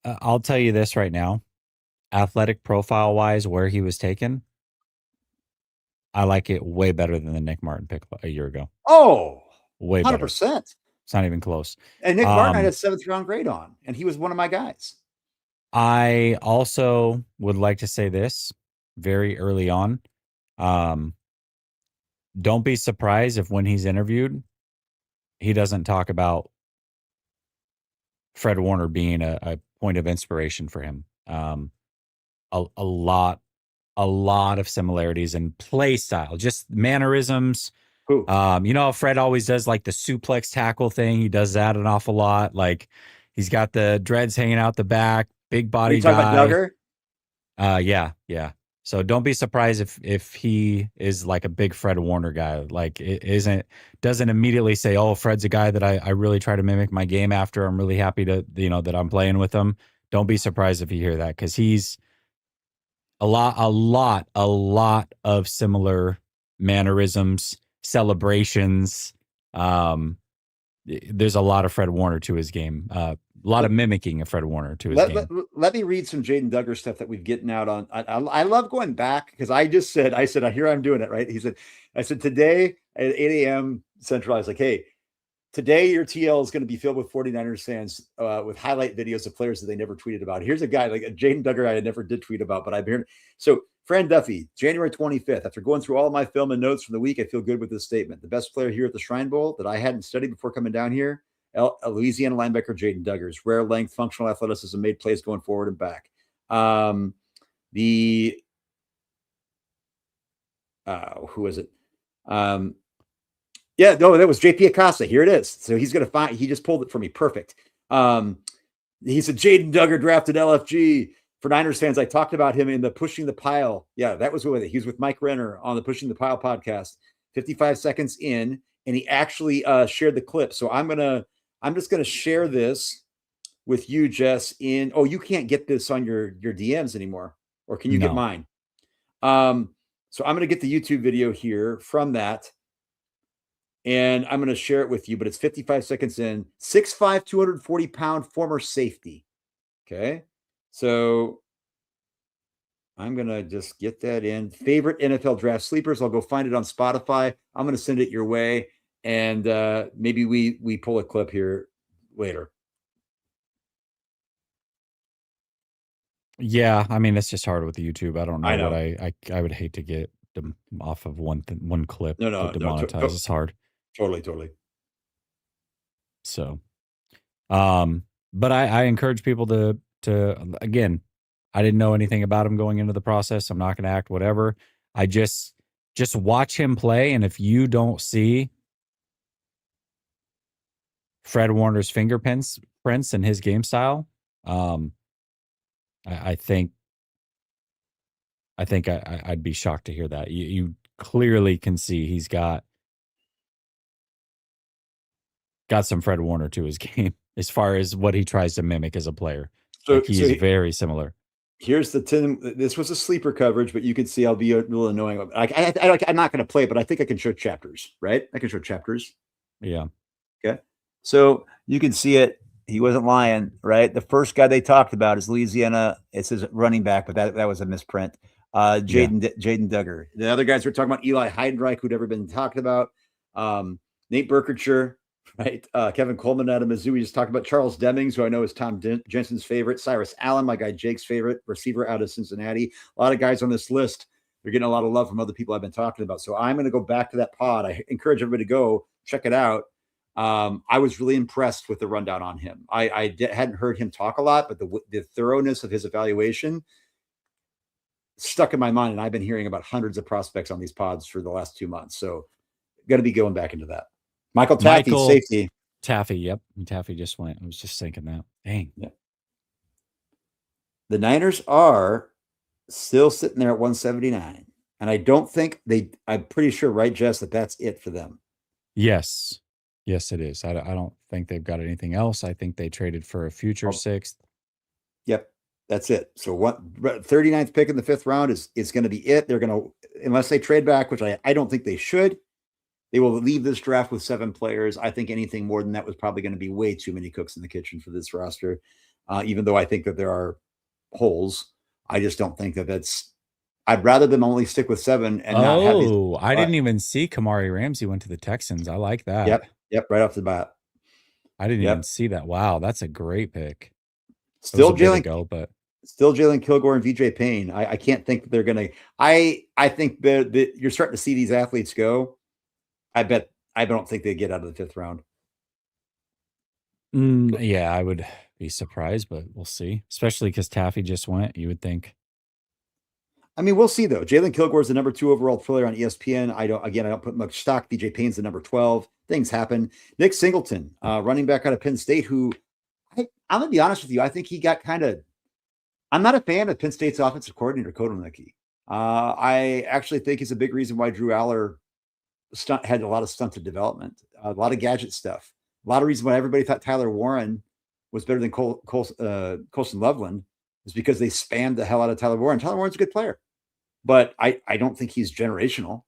I'll tell you this right now, athletic profile wise, where he was taken, I like it way better than the Nick Martin pick a year ago. Oh, way 100%. Better. It's not even close. And Nick Martin I had a 7th-round grade on, and he was one of my guys. I also would like to say this very early on. Don't be surprised if when he's interviewed, he doesn't talk about Fred Warner being a point of inspiration for him. A lot of similarities in play style, just mannerisms. You know how Fred always does like the suplex tackle thing? He does that an awful lot. Like he's got the dreads hanging out the back, big body guy. About Duggar? Yeah. So don't be surprised if he is like a big Fred Warner guy. Like it doesn't immediately say, oh, Fred's a guy that I really try to mimic my game after. I'm really happy to, that I'm playing with him. Don't be surprised if you hear that, because he's a lot of similar mannerisms, celebrations. There's a lot of Fred Warner to his game. A lot of mimicking of Fred Warner to his game. Let me read some Jaden Duggar stuff that we've getting out on. I love going back, because I said, here I'm doing it, right? I said, today at 8 a.m. Central, I was like, hey, today your TL is going to be filled with 49ers fans with highlight videos of players that they never tweeted about. Here's a guy like Jaden Duggar I never did tweet about, but I've heard. So Fran Duffy, January 25th, after going through all of my film and notes from the week, I feel good with this statement. The best player here at the Shrine Bowl that I hadn't studied before coming down here, Louisiana linebacker Jaden Duggar. Rare length, functional athleticism, made plays going forward and back. Who is it? Yeah, no, that was JP Acosta. Here it is. So he's going to find, he just pulled it for me. Perfect. He said, Jaden Duggar drafted LFG. For Niners fans, I talked about him in the Pushing the Pile. Yeah, that was with it. He was with Mike Renner on the Pushing the Pile podcast, 55 seconds in, and he actually shared the clip. So I'm just going to share this with you, Jess, you can't get this on your DMs anymore, or can you get mine? So I'm going to get the YouTube video here from that, and I'm going to share it with you, but it's 55 seconds in. 6'5", 240-pound former safety. Okay. So I'm going to just get that in. Favorite NFL draft sleepers. I'll go find it on Spotify. I'm going to send it your way, and maybe we pull a clip here later. Yeah, I mean, it's just hard with YouTube. I don't know, what I would hate to get them off of one clip. No, demonetize. It's hard. Totally. So, but I encourage people to again, I didn't know anything about him going into the process. I'm not going to act whatever. I just watch him play, and if you don't see Fred Warner's fingerprints in his game style, I think I'd be shocked to hear that. You clearly can see he's got some Fred Warner to his game as far as what he tries to mimic as a player. So he's very similar. Here's the 10. This was a sleeper coverage, but you can see I'll be a little annoying. I'm not going to play, but I think I can show chapters, right? I can show chapters. Yeah. Okay. So you can see it. He wasn't lying, right? The first guy they talked about is Louisiana. It says running back, but that was a misprint. Jaden Duggar. The other guys we're talking about, Eli Heidenreich, who'd ever been talked about. Nate Berkshire, right? Kevin Coleman out of Mizzou. We just talked about Charles Demings, who I know is Tom Jensen's favorite. Cyrus Allen, my guy Jake's favorite receiver out of Cincinnati. A lot of guys on this list. They're getting a lot of love from other people I've been talking about. So I'm going to go back to that pod. I encourage everybody to go check it out. I was really impressed with the rundown on him. I hadn't heard him talk a lot, but the thoroughness of his evaluation stuck in my mind. And I've been hearing about hundreds of prospects on these pods for the last 2 months. So going to be going back into that. Michael Taffy, safety. Taffy, yep. Taffy just went. I was just thinking that. Dang. Yep. The Niners are still sitting there at 179. And I don't think I'm pretty sure, right, Jess, that's it for them. Yes. Yes, it is. I don't think they've got anything else. I think they traded for a future sixth. Yep. That's it. So 39th pick in the 5th round is going to be it. They're going to, unless they trade back, which I don't think they should, they will leave this draft with 7 players. I think anything more than that was probably going to be way too many cooks in the kitchen for this roster. Even though I think that there are holes, I just don't think that's. I'd rather them only stick with 7 and not have. I didn't even see Kamari Ramsey went to the Texans. I like that. Yep. Right off the bat. I didn't even see that. Wow, that's a great pick. Still Jalen Kilgore and VJ Payne. I can't think that they're going to. I think that you're starting to see these athletes go. I don't think they get out of the 5th round. Yeah, I would be surprised, but we'll see. Especially because Taffy just went. You would think. I mean, we'll see though. Jalen Kilgore is the number 2 overall player on ESPN. I don't put much stock. VJ Payne's the number 12. Things happen. Nick Singleton, running back out of Penn State, who I'm gonna be honest with you. I think he got I'm not a fan of Penn State's offensive coordinator, Kotelnicki. I actually think he's a big reason why Drew Aller had a lot of stunted development, a lot of gadget stuff, a lot of reasons why everybody thought Tyler Warren was better than Colson Loveland is because they spammed the hell out of Tyler Warren. Tyler Warren's a good player, but I don't think he's generational.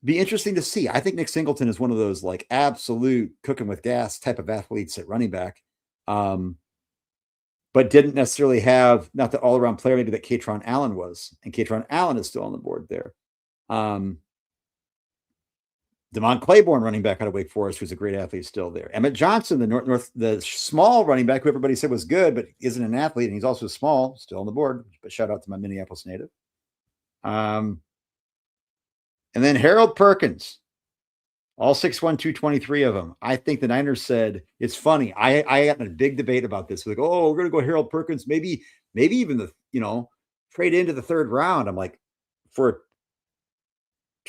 Be interesting to see. I think Nick Singleton is one of those like absolute cooking with gas type of athletes at running back. But didn't necessarily have not the all-around player maybe that Katron Allen was. And Katron Allen is still on the board there. Devon Claiborne, running back out of Wake Forest, who's a great athlete, still there. Emmett Johnson, the small running back who everybody said was good, but isn't an athlete, and he's also small, still on the board. But shout out to my Minneapolis native. And then Harold Perkins, all 6'1", 223 of them. I think the Niners said, it's funny. I got in a big debate about this. Like, oh, we're going to go Harold Perkins, maybe even trade into the 3rd round. I'm like, for a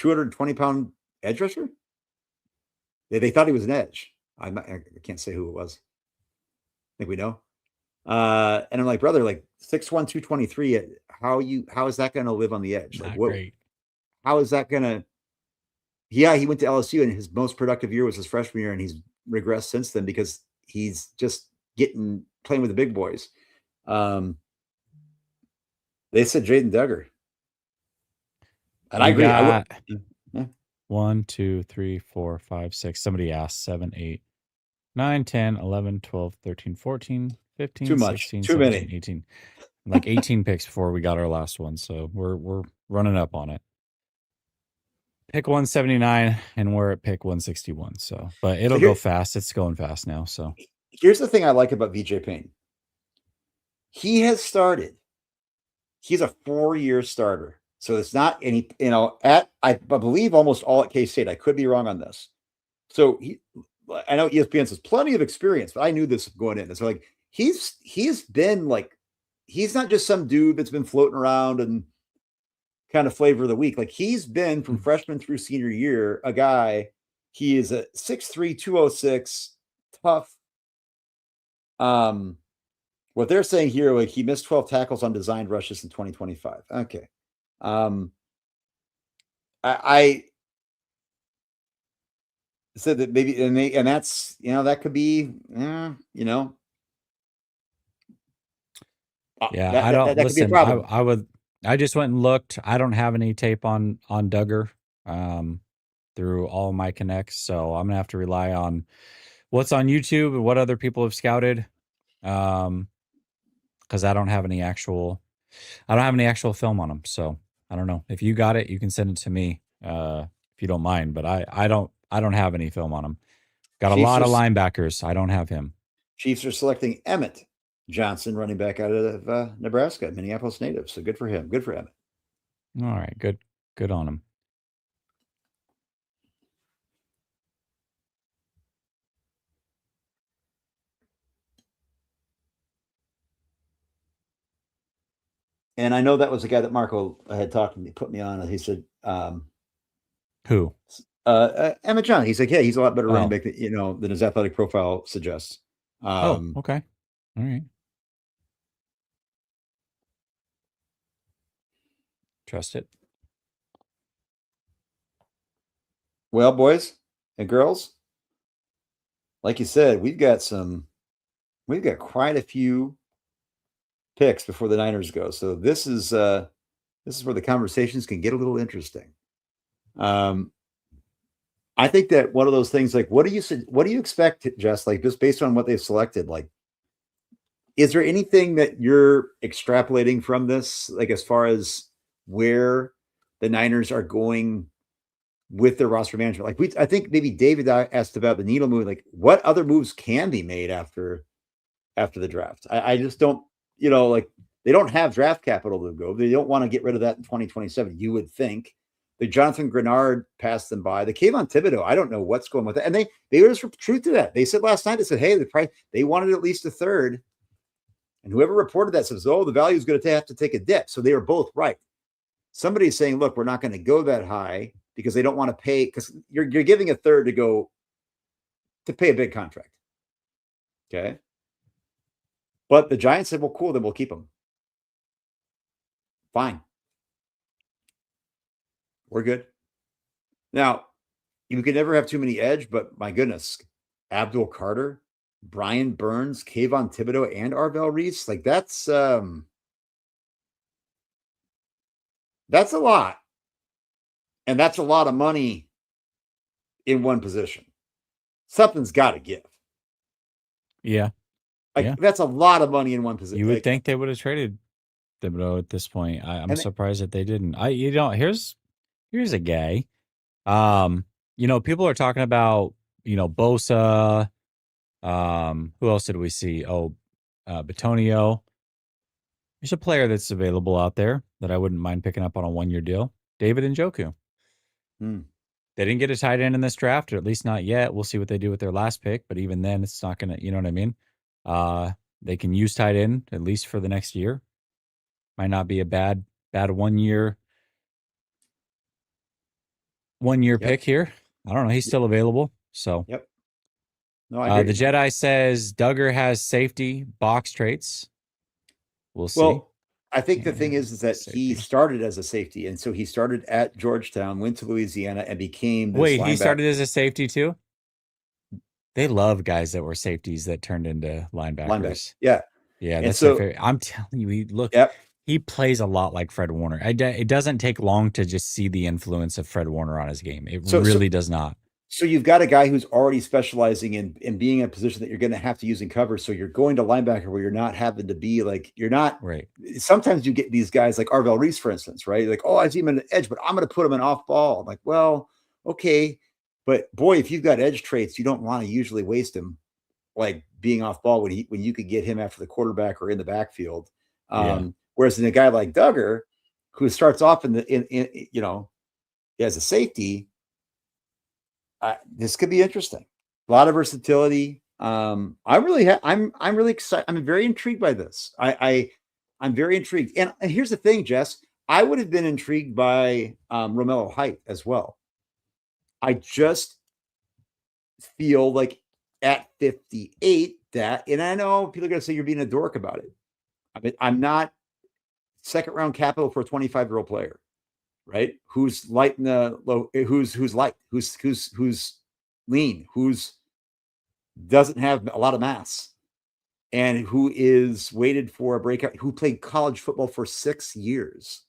220-pound edge rusher? They thought he was an edge. I can't say who it was. I think we know. And I'm like, brother, like 6'1", 223. How is that going to live on the edge? Like, what? Great. How is that going to? Yeah, he went to LSU, and his most productive year was his freshman year, and he's regressed since then because he's just playing with the big boys. They said Jaden Duggar, and I agree. 1, 2, 3, 4, 5, 6. Somebody asked 7, 8, 9, 10, 11, 12, 13, 14, 15, too much. 16, Too 17, many. 18. Like 18 picks before we got our last one. So we're running up on it. Pick 179, and we're at pick 161. So, but it'll go fast. It's going fast now. So here's the thing I like about VJ Payne. He has started. He's a 4-year starter. So it's not any, I believe almost all at K-State. I could be wrong on this. So I know ESPN says plenty of experience, but I knew this going in. So like he's been like, he's not just some dude that's been floating around and kind of flavor of the week. Like he's been from freshman through senior year, a guy. He is a 6'3", 206, tough. What they're saying here, like he missed 12 tackles on designed rushes in 2025. Okay. I said that maybe, and that's, that could be, Yeah, that, I don't that listen. Could be a problem. I just went and looked. I don't have any tape on Duggar through all my connects, so I'm gonna have to rely on what's on YouTube and what other people have scouted. Because I don't have any actual I don't have any actual film on him, so I don't know. If you got it, you can send it to me if you don't mind. But I don't have any film on him. Got a lot of linebackers. I don't have him. Chiefs are selecting Emmett Johnson, running back out of Nebraska, Minneapolis native. So good for him. Good for Emmett. All right, good on him. And I know that was the guy that Marco had talked to me, put me on. He said, who? Emmett Johnson. He's like, yeah, he's a lot better running back than his athletic profile suggests. Okay. All right. Trust it. Well, boys and girls, like you said, we've got quite a few picks before the Niners go. So this is where the conversations can get a little interesting. I think that one of those things, like, what do you expect, Jess? Like, just based on what they've selected, like, is there anything that you're extrapolating from this, like, as far as where the Niners are going with their roster management? Like, I think maybe David asked about the needle move. Like, what other moves can be made after the draft? I just don't, like, they don't have draft capital to go. They don't want to get rid of that in 2027. You would think. The Jonathan Grenard passed them by. The Kayvon Thibodeau, I don't know what's going with that. And they were just truth to that. They said last night, they said, hey, they wanted at least a third. And whoever reported that says, oh, the value is going to have to take a dip. So they were both right. Somebody's saying, look, we're not going to go that high because they don't want to pay, because you're giving a third to pay a big contract. Okay. But the Giants said, well, cool, then we'll keep them. Fine. We're good. Now, you can never have too many edge, but my goodness, Abdul Carter, Brian Burns, Kayvon Thibodeau, and Arvell Reese, like, that's a lot. And that's a lot of money in one position. Something's got to give. Yeah. That's a lot of money in one position. You would think they would have traded Thibodeau at this point. I'm surprised that they didn't. Here's a guy. People are talking about, Bosa. Who else did we see? Batonio. There's a player that's available out there that I wouldn't mind picking up on a 1-year deal. David Njoku. They didn't get a tight end in this draft, or at least not yet. We'll see what they do with their last pick, but even then, it's not going to, you know what I mean? They can use tight end at least for the next year. Might not be a bad 1-year pick here. I don't know. He's still available. So, yep. No, I the Jedi says Duggar has safety box traits. We'll see. Well, I think the thing is that he started as a safety, and so he started at Georgetown, went to Louisiana, and became this linebacker. He started as a safety too? They love guys that were safeties that turned into linebackers. Yeah. Yeah, that's their favorite. I'm telling you, he plays a lot like Fred Warner. It doesn't take long to just see the influence of Fred Warner on his game. It really does not. So you've got a guy who's already specializing in being in a position that you're going to have to use in cover. So you're going to linebacker where you're not having to be like, you're not right. Sometimes you get these guys like Arvell Reese, for instance, right? Like, oh, I see him in an edge, but I'm going to put him in off ball. I'm like, well, okay. But boy, if you've got edge traits, you don't want to usually waste him like being off ball when you could get him after the quarterback or in the backfield. Whereas in a guy like Duggar, who starts off as a safety, this could be interesting. A lot of versatility. I'm really excited. I'm very intrigued by this. I'm very intrigued. And here's the thing, Jess, I would have been intrigued by Romello Height as well. I just feel like at 58 and I know people are going to say you're being a dork about it. I mean, I'm not second round capital for a 25-year-old player, right? Who's light in the low, who's light, who's lean, who's doesn't have a lot of mass, and who is weighted for a breakout, who played college football for 6 years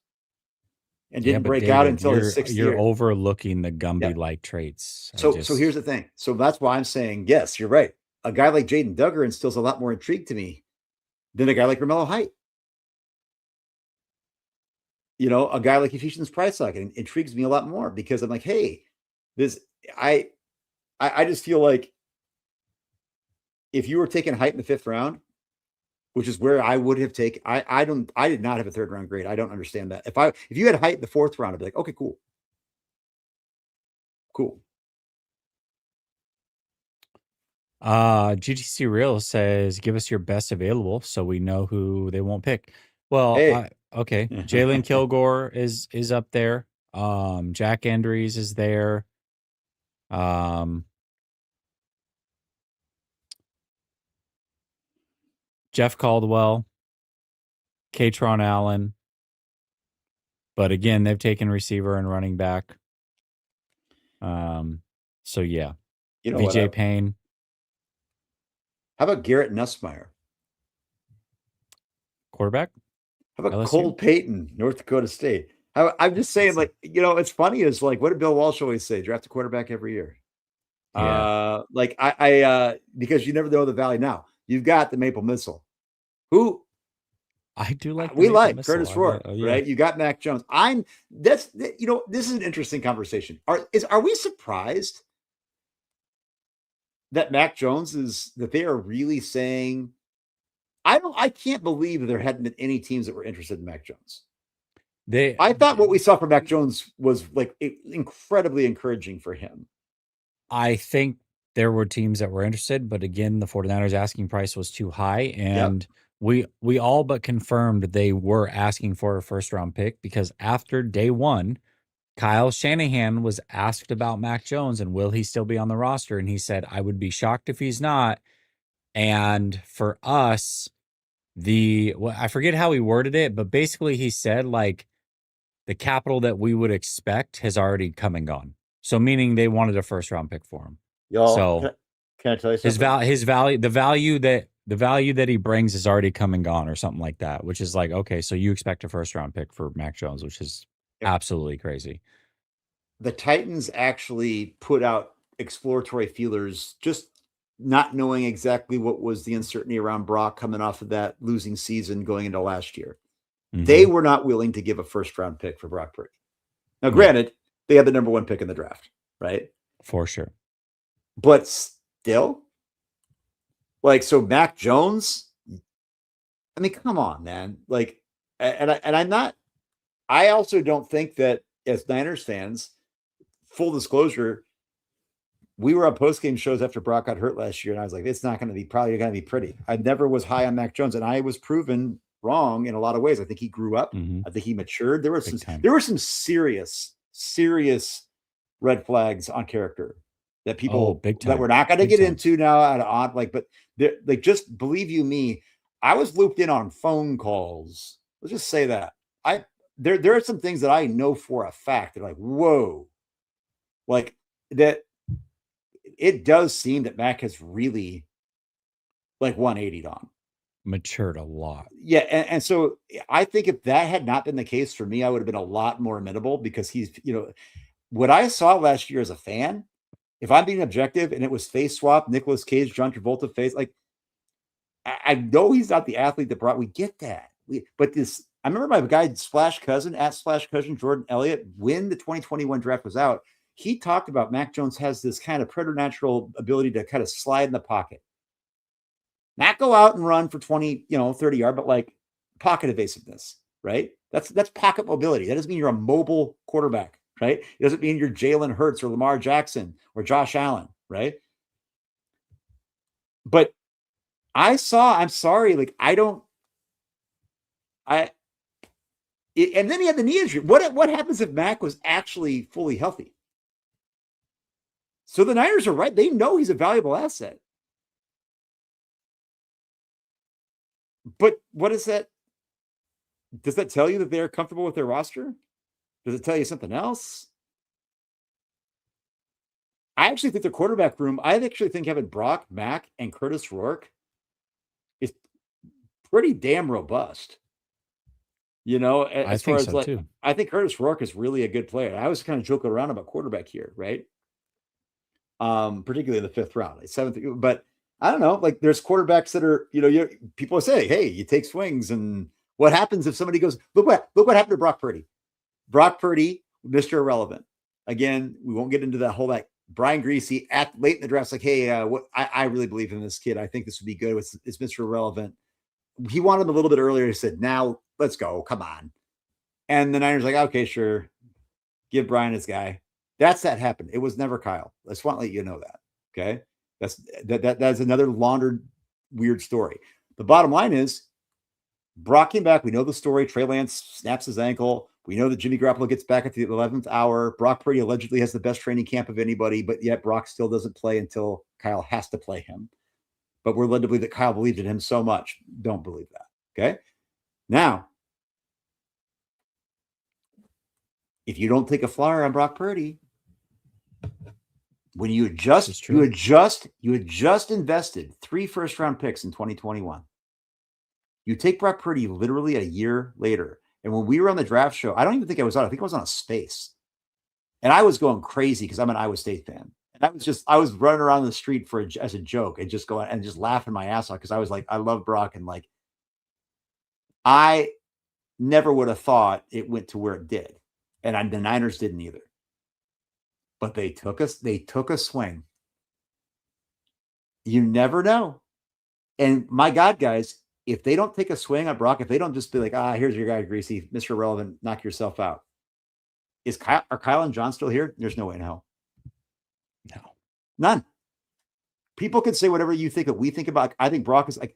and didn't break out until his 6th year. You're overlooking the Gumby-like traits. So here's the thing. So that's why I'm saying, yes, you're right. A guy like Jaden Duggar instills a lot more intrigue to me than a guy like Romello Height. a guy like Ephesians Price like it intrigues me a lot more because I'm like, hey, this I just feel like if you were taking height in the 5th round, which is where I would have taken, I did not have a 3rd round grade. I don't understand that. If you had height in the 4th round, I'd be like, okay, cool. GTC Real says, give us your best available so we know who they won't pick. Well, Hey. okay. Jalen Kilgore is up there. Jack Andrews is there. Jeff Caldwell, Katron Allen. But again, they've taken receiver and running back. So yeah. VJ Payne. How about Garrett Nussmeier? Quarterback? How about LSU? Cole Payton, North Dakota State? I'm just saying, like, it's funny is like, what did Bill Walsh always say? Draft a quarterback every year. Yeah. Like I because you never know the Valley. Now you've got the Maple Missile, who I do like. We like Curtis Rourke, right? You got Mac Jones. This is an interesting conversation. Are we surprised that Mac Jones that they are really saying? I can't believe there hadn't been any teams that were interested in Mac Jones. I thought what we saw from Mac Jones was like incredibly encouraging for him. I think there were teams that were interested, but again, the 49ers asking price was too high. And we all but confirmed they were asking for a 1st round pick because after day 1, Kyle Shanahan was asked about Mac Jones and will he still be on the roster? And he said, I would be shocked if he's not. And for us, I forget how he worded it, but basically he said like the capital that we would expect has already come and gone. So meaning they wanted a 1st round pick for him. So can I tell you something? His value, the value that he brings is already come and gone or something like that, which is like, okay, so you expect a 1st round pick for Mac Jones, which is absolutely crazy. The Titans actually put out exploratory feelers, just not knowing exactly what was the uncertainty around Brock coming off of that losing season going into last year. Mm-hmm. They were not willing to give a 1st round pick for Brock Purdy. Now, granted, they had the number 1 pick in the draft, right? For sure. But still, like, so Mac Jones, I mean, come on, man. Like, I also don't think that as Niners fans, full disclosure, we were on post-game shows after Brock got hurt last year, and I was like, it's not going to be pretty. I never was high on Mac Jones, and I was proven wrong in a lot of ways. I think he grew up. Mm-hmm. I think he matured. There were some serious red flags on character that people that we're not going to get into now but just believe you me, I was looped in on phone calls. Let's just say that there are some things that I know for a fact that are like, whoa, like that. It does seem that Mac has really like 180'd on. Matured a lot. Yeah. And so I think if that had not been the case for me, I would have been a lot more amenable because he's, what I saw last year as a fan, if I'm being objective and it was face swap, Nicolas Cage, John Travolta face, like I know he's not the athlete that we get that. I remember my guy Splash Cousin Jordan Elliott, when the 2021 draft was out, he talked about Mac Jones has this kind of preternatural ability to kind of slide in the pocket. Not go out and run for 20, 30 yard, but like pocket evasiveness, right? That's pocket mobility. That doesn't mean you're a mobile quarterback, right? It doesn't mean you're Jalen Hurts or Lamar Jackson or Josh Allen, right? But I'm sorry, like and then he had the knee injury. What happens if Mac was actually fully healthy? So the Niners are right. They know he's a valuable asset. But what is that? Does that tell you that they're comfortable with their roster? Does it tell you something else? I actually think the quarterback room, I actually think having Brock, Mac, and Curtis Rourke is pretty damn robust. As far as too. I think Curtis Rourke is really a good player. I was kind of joking around about quarterback here, right? Particularly in the 5th round, 7th, but I don't know. Like, there's quarterbacks that are, people say, hey, you take swings and What happens if somebody goes, look what happened to Brock Purdy? Brock Purdy, Mr. Irrelevant. Again, we won't get into that whole Brian Greasy at late in the draft, like, hey, I really believe in this kid. I think this would be good. It's Mr. Irrelevant. He wanted him a little bit earlier. He said, now let's go. Come on. And the Niners like, okay, sure. Give Brian his guy. That happened. It was never Kyle. I just want to let you know that. Okay. That's another laundered weird story. The bottom line is Brock came back. We know the story. Trey Lance snaps his ankle. We know that Jimmy Garoppolo gets back at the 11th hour. Brock Purdy allegedly has the best training camp of anybody, but yet Brock still doesn't play until Kyle has to play him. But we're led to believe that Kyle believed in him so much. Don't believe that. Okay. Now, if you don't take a flyer on Brock Purdy, when you had just invested 3 first-round picks in 2021, you take Brock Purdy literally a year later. And when we were on the draft show, I don't even think I was on. I think I was on a space, and I was going crazy because I'm an Iowa State fan, and I was running around the street as a joke and just going and just laughing my ass off because I was like, I love Brock, and like, I never would have thought it went to where it did, and the Niners didn't either. But they took a swing. You never know. And my God, guys, if they don't take a swing on Brock, if they don't just be like, here's your guy, Greasy, Mr. Irrelevant, knock yourself out. Are Kyle and John still here? There's no way in hell. No. None. People can say whatever you think that we think about. I think Brock is like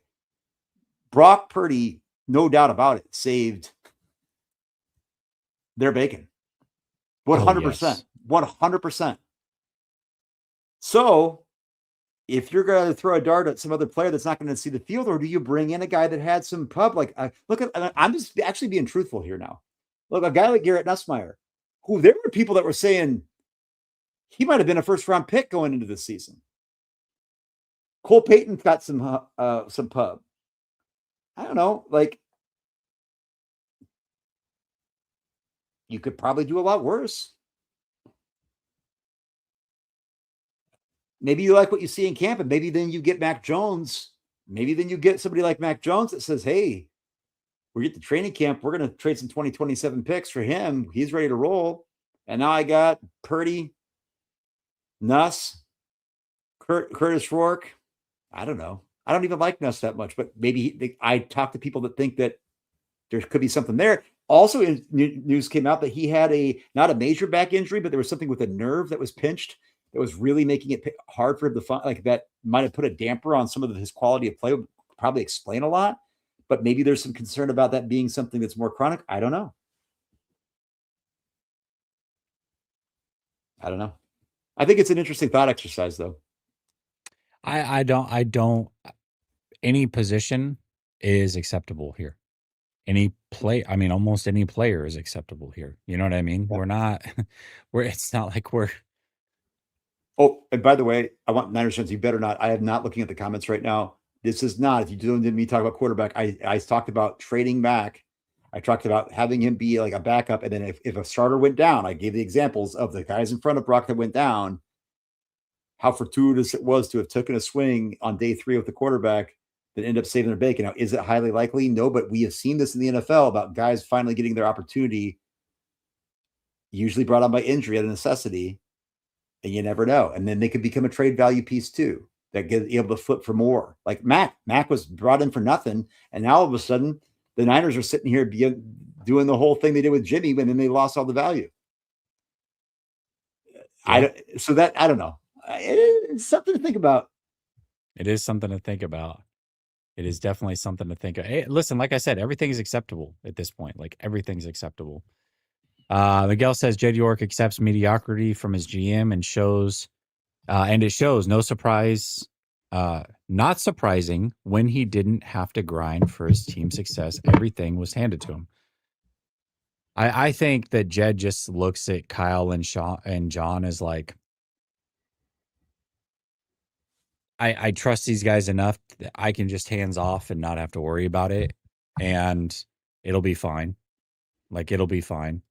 Brock Purdy, no doubt about it, saved their bacon. 100%. 100%. So if you're going to throw a dart at some other player that's not going to see the field, or do you bring in a guy that had some pub? Like, I'm just actually being truthful here now. Look, a guy like Garrett Nussmeier, who there were people that were saying he might have been a first-round pick going into this season. Cole Payton's got some pub. I don't know. Like, you could probably do a lot worse. Maybe you like what you see in camp, and maybe then you get Mac Jones. Maybe then you get somebody like Mac Jones that says, hey, we get the training camp. We're going to trade some 2027 picks for him. He's ready to roll. And now I got Purdy, Nuss, Curtis Rourke. I don't know. I don't even like Nuss that much, but maybe I talk to people that think that there could be something there. Also, news came out that he had not a major back injury, but there was something with a nerve that was pinched that was really making it hard for him to find. Like, that might have put a damper on some of his quality of play. Would probably explain a lot, but maybe there's some concern about that being something that's more chronic. I don't know. I think it's an interesting thought exercise, though. I don't. Any position is acceptable here. Almost any player is acceptable here. You know what I mean? Yeah. It's not like we're. Oh, and by the way, I want Niners fans, you better not. I am not looking at the comments right now. This is not, if you don't me talk about quarterback, I talked about trading back. I talked about having him be like a backup. And then if a starter went down, I gave the examples of the guys in front of Brock that went down, how fortuitous it was to have taken a swing on day 3 with the quarterback that ended up saving their bacon. Now, is it highly likely? No, but we have seen this in the NFL about guys finally getting their opportunity, usually brought on by injury at a necessity, and you never know. And then they could become a trade value piece too, that get able to flip for more. Like Mac was brought in for nothing, and now all of a sudden the Niners are sitting here doing the whole thing they did with Jimmy, and then they lost all the value. Yeah. I don't know. It's something to think about. It is something to think about. It is definitely something to think of. Hey, listen, like I said, everything is acceptable at this point. Like, everything's acceptable. Miguel says Jed York accepts mediocrity from his GM and shows, and it shows. No surprise, not surprising when he didn't have to grind for his team's success. Everything was handed to him. I think that Jed just looks at Kyle and John as like, I trust these guys enough that I can just hands off and not have to worry about it, and it'll be fine. Like, it'll be fine.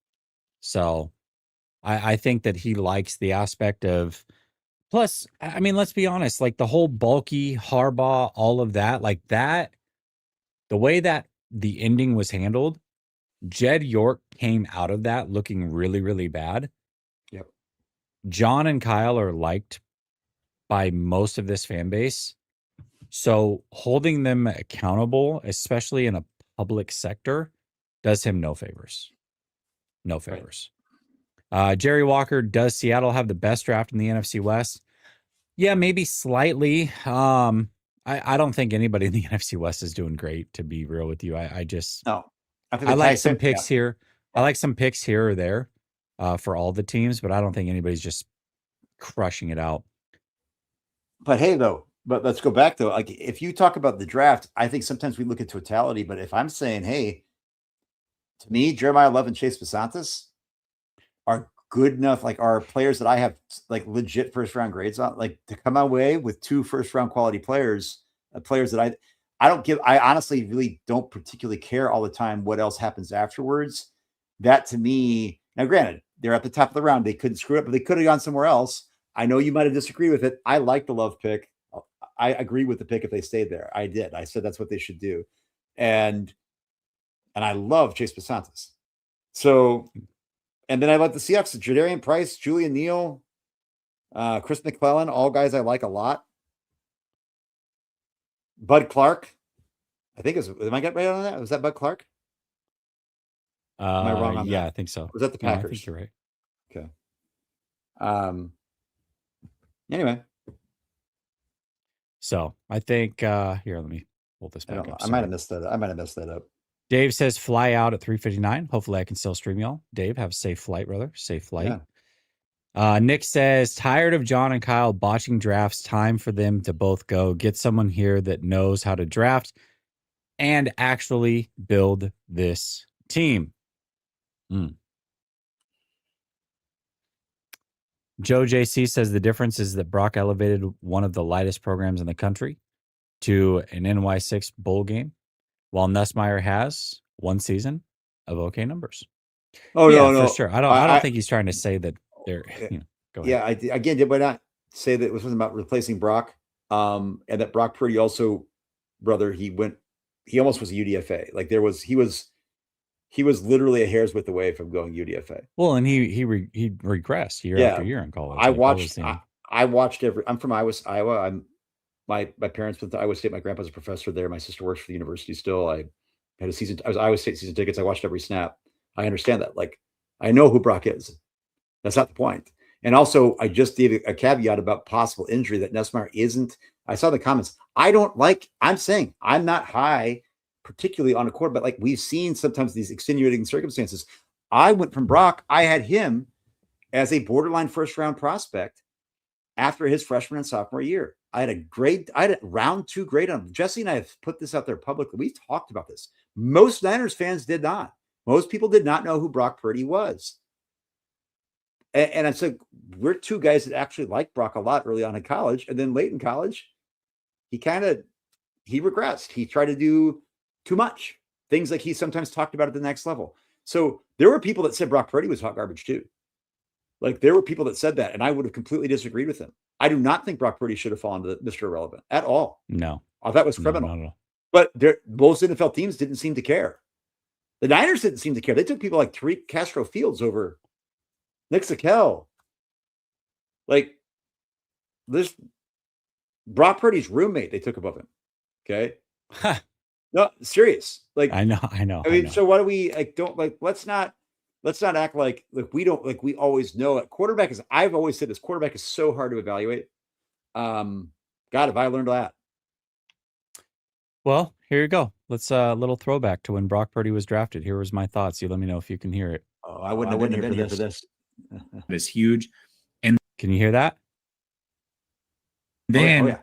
So I think that he likes the aspect of, plus, I mean, let's be honest, like the whole bulky Harbaugh, all of that, like that, the way that the ending was handled, Jed York came out of that looking really, really bad. Yep. John and Kyle are liked by most of this fan base. So holding them accountable, especially in a public sector, does him no favors. No favors. Right. Jerry Walker, does Seattle have the best draft in the NFC West? Yeah, maybe slightly. I don't think anybody in the NFC West is doing great, to be real with you. I just no. I like some picks here. I like some picks here or there for all the teams, but I don't think anybody's just crushing it out. But hey, though, but let's go back though. Like if you talk about the draft, I think sometimes we look at totality. But if I'm saying, hey, to me, Jeremiah Love and Chase Basantis are good enough, like are players that I have like legit first round grades on, like to come away with 2 first round quality players, players that I honestly really don't particularly care all the time what else happens afterwards. That to me, now granted, they're at the top of the round. They couldn't screw it up, but they could have gone somewhere else. I know you might have disagreed with it. I like the Love pick. I agree with the pick if they stayed there. I did. I said that's what they should do. And I love Chase Basantis. So, and then I like the Seahawks, Jadarian Price, Julian Neal, Chris McClellan, all guys I like a lot. Bud Clark, I think am I getting right on that? Was that Bud Clark? Am I wrong on that? Yeah, I think so. Was that the Packers? No, I think you're right. Okay. Anyway. So I think here, let me pull this back up. I might have messed that up. Dave says fly out at 3:59. Hopefully I can still stream y'all. Dave, have a safe flight, brother. Safe flight. Yeah. Nick says, tired of John and Kyle botching drafts. Time for them to both go. Get someone here that knows how to draft and actually build this team. Joe JC says the difference is that Brock elevated one of the lightest programs in the country to an NY6 bowl game, while Nussmeier has one season of okay numbers. Oh, yeah, no, for sure. I don't think he's trying to say that they're. Go ahead. Yeah, again, did I not say that it was something about replacing Brock? And that Brock Purdy also, brother, he almost was a UDFA. Like he was literally a hair's width away from going UDFA. Well, and he regressed year after year in college. I watched I'm from Iowa. My parents went to Iowa State. My grandpa's a professor there. My sister works for the university still. I was Iowa State season tickets. I watched every snap. I understand that. Like, I know who Brock is. That's not the point. And also, I just gave a caveat about possible injury that Nussmeier isn't. I saw the comments. I'm saying I'm not high, particularly on a quarterback. Like we've seen sometimes these extenuating circumstances. I went from Brock. I had him as a borderline first round prospect after his freshman and sophomore year. I had a round 2 grade on him. Jesse and I have put this out there publicly. We've talked about this. Most Niners fans did not. Most people did not know who Brock Purdy was. And I said, we're 2 guys that actually liked Brock a lot early on in college. And then late in college, he regressed. He tried to do too much. Things like he sometimes talked about at the next level. So there were people that said Brock Purdy was hot garbage too. Like there were people that said that, and I would have completely disagreed with them. I do not think Brock Purdy should have fallen to Mr. Irrelevant at all. No. I thought it was criminal. No. But most NFL teams didn't seem to care. The Niners didn't seem to care. They took people like Tariq Castro Fields over Nick Sakel. Like this Brock Purdy's roommate, they took above him. Okay. No, serious. Like I know. I mean, so why do we let's not act like we don't, like we always know it. Quarterback is, I've always said this, quarterback is so hard to evaluate. God, have I learned that. Well, here you go. Let's little throwback to when Brock Purdy was drafted. Here was my thoughts. You let me know if you can hear it. Oh, I wouldn't have been here for this. It's huge. And can you hear that? Then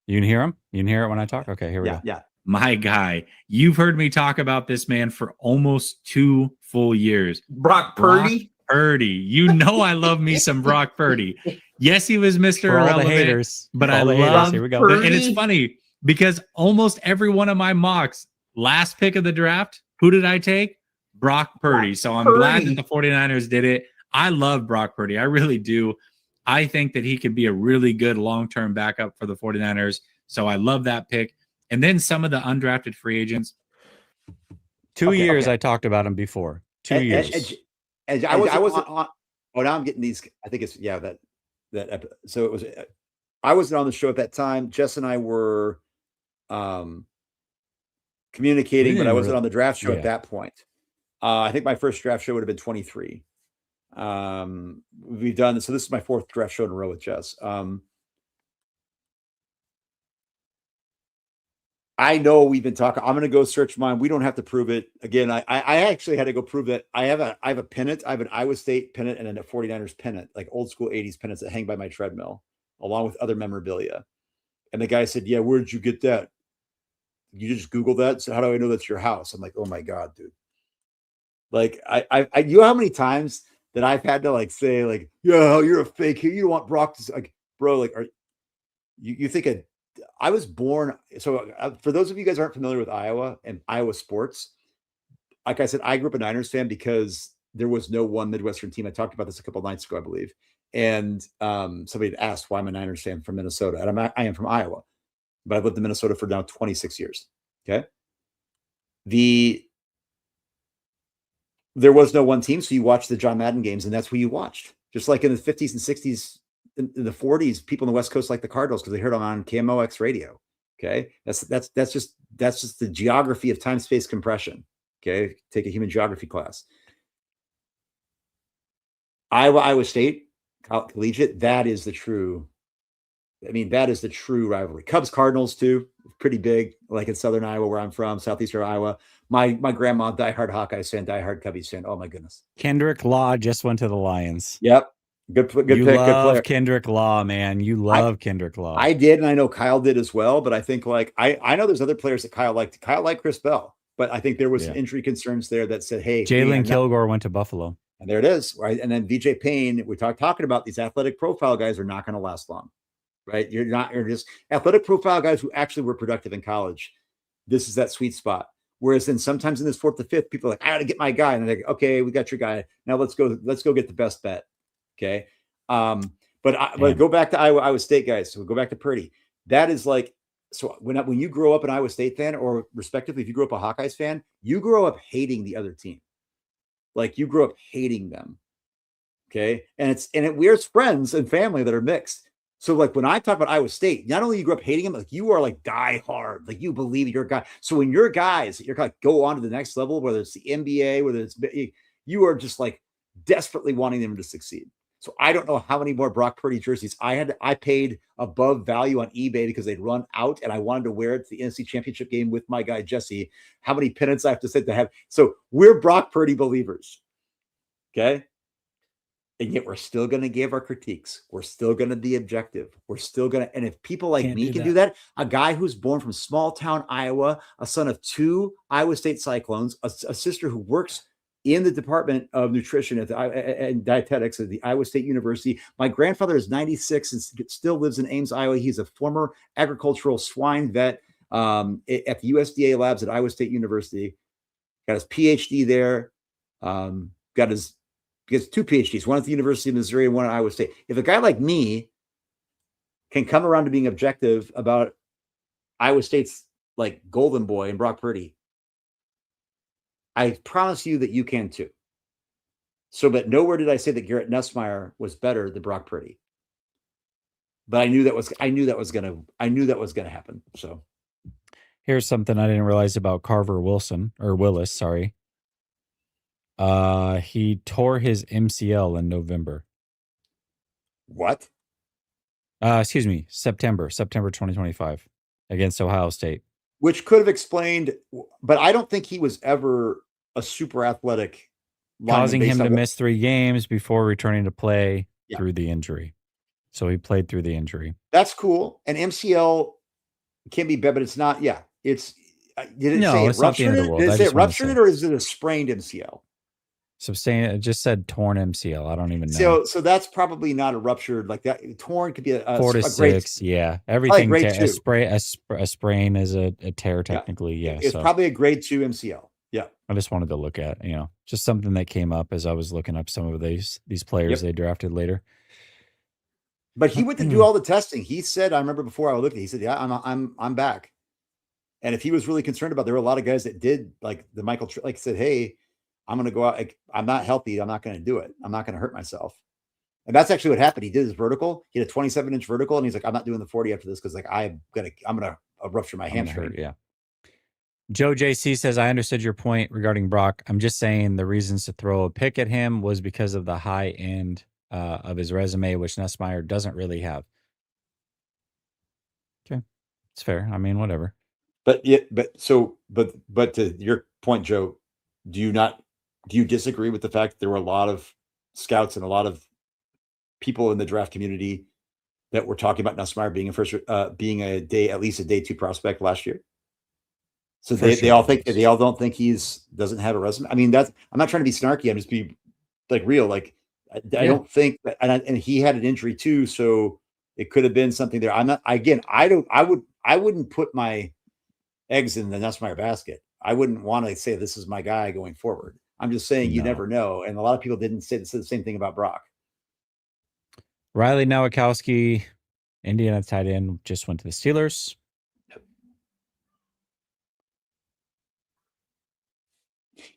you can hear him? You can hear it when I talk? Okay, here we go. Yeah. My guy, you've heard me talk about this man for almost 2 full years. Brock Purdy? You know I love me some Brock Purdy. Yes, he was Mr. Irrelevant, haters. But I love Here we go. And it's funny because almost every one of my mocks, last pick of the draft, who did I take? Brock Purdy. So I'm glad that the 49ers did it. I love Brock Purdy. I really do. I think that he could be a really good long-term backup for the 49ers. So I love that pick. And then some of the undrafted free agents. 2 years. I talked about him before. 2 years. And I wasn't on. Oh, now I'm getting these. I think it's so it was. I wasn't on the show at that time. Jess and I were communicating, but I wasn't on the draft show at that point. I think my first draft show would have been 23. We've done so. This is my fourth draft show in a row with Jess. I know we've been talking. I'm going to go search mine. We don't have to prove it again. I actually had to go prove that I have a pennant. I have an Iowa State pennant and a 49ers pennant, like old school 80s pennants that hang by my treadmill, along with other memorabilia. And the guy said, "Yeah, where did you get that? You just Google that? So how do I know that's your house?" I'm like, "Oh my God, dude." Like I you know how many times that I've had to like say like, "Yeah, you're a fake. You don't want Brock to like, bro, like, are you think I was born." So for those of you guys who aren't familiar with Iowa and Iowa sports, like I said, I grew up a Niners fan because there was no one Midwestern team. I talked about this a couple of nights ago, I believe. And somebody had asked why I'm a Niners fan from Minnesota. And I am from Iowa, but I've lived in Minnesota for now 26 years. Okay. There was no one team. So you watched the John Madden games, and that's who you watched. Just like in the 50s and 60s, in the 40s, people on the West Coast like the Cardinals because they heard them on KMOX radio. Okay. That's just the geography of time space compression. Okay. Take a human geography class. Iowa State, collegiate, that is the true rivalry. Cubs Cardinals too, pretty big, like in Southern Iowa where I'm from, Southeastern Iowa. My grandma, diehard Hawkeyes fan, diehard Cubbies fan. Oh my goodness. Kendrick Law just went to the Lions. Yep. Good pick. Good player. Kendrick Law, man. You love Kendrick Law. I did, and I know Kyle did as well. But I think like I know there's other players that Kyle liked. Kyle liked Chris Bell, but I think there was some injury concerns there that said, "Hey, Jalen Kilgore went to Buffalo." And there it is, right? And then VJ Payne. We're talking about these athletic profile guys are not going to last long, right? You're just athletic profile guys who actually were productive in college. This is that sweet spot. Whereas then sometimes in this fourth to fifth, people are like, "I got to get my guy," and they're like, "Okay, we got your guy. Now let's go get the best bet." Okay. But go back to Iowa State guys. So we'll go back to Purdy. That is like, so when you grow up an Iowa State fan, or respectively, if you grew up a Hawkeyes fan, you grow up hating the other team. Like you grew up hating them. Okay. And we have friends and family that are mixed. So like when I talk about Iowa State, not only you grew up hating them, like you are like die hard, like you believe your guy. So when your guys, you're like go on to the next level, whether it's the NBA, whether it's, you are just like desperately wanting them to succeed. So I don't know how many more Brock Purdy jerseys I paid above value on eBay because they'd run out and I wanted to wear it to the NFC Championship game with my guy Jesse. How many pennants I have to sit to have. So we're Brock Purdy believers. Okay. And yet we're still going to give our critiques. We're still going to be objective. We're still going to, and if people like me can do that, a guy who's born from small town Iowa, a son of 2 Iowa State Cyclones, a sister who works in the Department of Nutrition and Dietetics at the Iowa State University. My grandfather is 96 and still lives in Ames, Iowa. He's a former agricultural swine vet at the USDA labs at Iowa State University. Got his PhD there. He has 2 PhDs, one at the University of Missouri and one at Iowa State. If a guy like me can come around to being objective about Iowa State's like golden boy and Brock Purdy, I promise you that you can too. So, but nowhere did I say that Garrett Nussmeier was better than Brock Purdy. But I knew that was going to happen. So here's something I didn't realize about Carver Willis, sorry. He tore his MCL in November. What? Excuse me, September 2025 against Ohio State. Which could have explained, but I don't think he was ever a super athletic, causing him to miss 3 games before returning to play through the injury. So he played through the injury. That's cool. And MCL can be bad, but it's not. Yeah, it's. Did it say it ruptured it? Did it say it ruptured it, or is it a sprained MCL? It just said torn MCL. I don't even know. So that's probably not a ruptured like that. Torn could be a 4 to 6. Yeah, everything. A sprain is a tear technically. Yeah, it's probably a grade 2 MCL. Yeah, I just wanted to look at just something that came up as I was looking up some of these players they drafted later. But he went to do all the testing. He said, I remember before I looked at it, he said, "Yeah, I'm back." And if he was really concerned about, there were a lot of guys that did, like the Michael, like said, hey, I'm going to go out. I'm not healthy. I'm not going to do it. I'm not going to hurt myself. And that's actually what happened. He did his vertical. He had a 27-inch vertical, and he's like, I'm not doing the 40 after this because like I'm gonna rupture my hamstring. Yeah. Joe JC says, I understood your point regarding Brock. I'm just saying the reasons to throw a pick at him was because of the high end of his resume, which Nussmeier doesn't really have. Okay, it's fair. I mean, whatever. But to your point, Joe, do you disagree with the fact that there were a lot of scouts and a lot of people in the draft community that were talking about Nussmeier being at least a day 2 prospect last year? So they all don't think doesn't have a resume. I mean, I'm not trying to be snarky. I'm just being like real. Like I don't think that, and he had an injury too, so it could have been something there. I wouldn't put my eggs in the Nussmeier basket. I wouldn't want to say this is my guy going forward. I'm just saying you never know. And a lot of people didn't say the same thing about Brock. Riley Nowakowski, Indiana tight end, just went to the Steelers.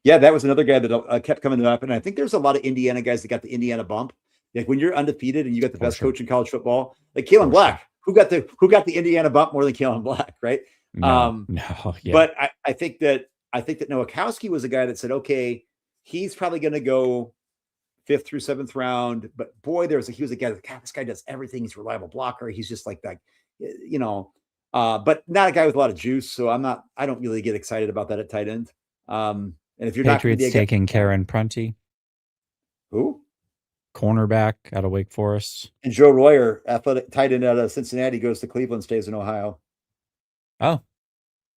Yeah, that was another guy that kept coming up. And I think there's a lot of Indiana guys that got the Indiana bump. Like when you're undefeated and you got the best coach in college football, like Kalen Black, who got the Indiana bump more than Kalen Black, right? Yeah. But I think that Nowakowski was a guy that said, okay, he's probably going to go 5th through 7th round. But boy, he was a guy that, God, this guy does everything. He's a reliable blocker. He's just like that, but not a guy with a lot of juice. So I don't really get excited about that at tight end. And if you're Patriots taking Karen Prunty. Who? Cornerback out of Wake Forest. And Joe Royer, athletic tight end out of Cincinnati, goes to Cleveland, stays in Ohio. Oh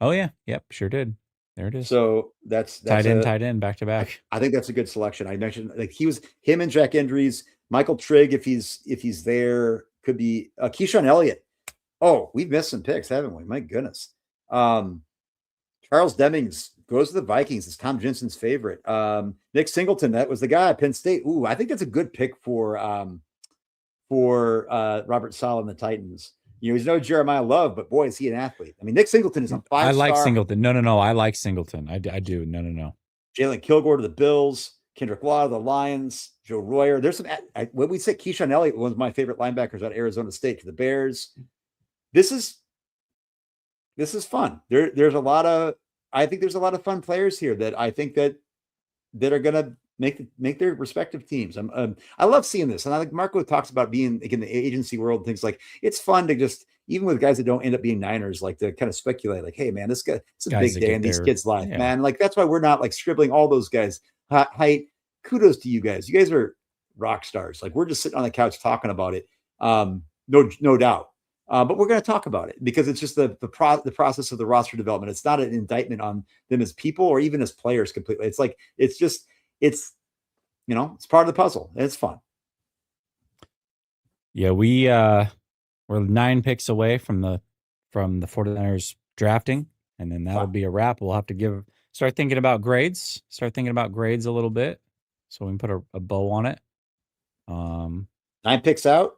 yeah. Yep, sure did. There it is. So that's tight end, back to back. I think that's a good selection. I mentioned like him and Jack Endries, Michael Trigg, if he's there, could be Keyshawn Elliott. Oh, we've missed some picks, haven't we? My goodness. Charles Demings goes to the Vikings. It's Tom Jensen's favorite. Nick Singleton, that was the guy at Penn State. Ooh, I think that's a good pick for Robert Saleh and the Titans. He's no Jeremiah Love, but boy, is he an athlete. I mean, Nick Singleton is a 5-star. I like Singleton. No. I like Singleton. I do. No. Jalen Kilgore to the Bills. Kendrick Law to the Lions. Joe Royer. There's some. When we said Keyshawn Elliott, one of my favorite linebackers out of Arizona State, to the Bears. This is fun. There's a lot of. I think there's a lot of fun players here that I think that are going to make their respective teams. I love seeing this. And I think Marco talks about being like in the agency world and things like it's fun to just, even with guys that don't end up being Niners, like to kind of speculate like, hey man, it's a big day in these kids' life, man. Like that's why we're not like scribbling all those guys. Height, kudos to you guys. You guys are rock stars. Like we're just sitting on the couch talking about it. No doubt. But we're going to talk about it because it's just the process of the roster development. It's not an indictment on them as people or even as players completely. It's like, it's part of the puzzle. It's fun. Yeah. We're 9 picks away from the 49ers drafting, and then that'll be a wrap. We'll have to start thinking about grades a little bit so we can put a bow on it. 9 picks out.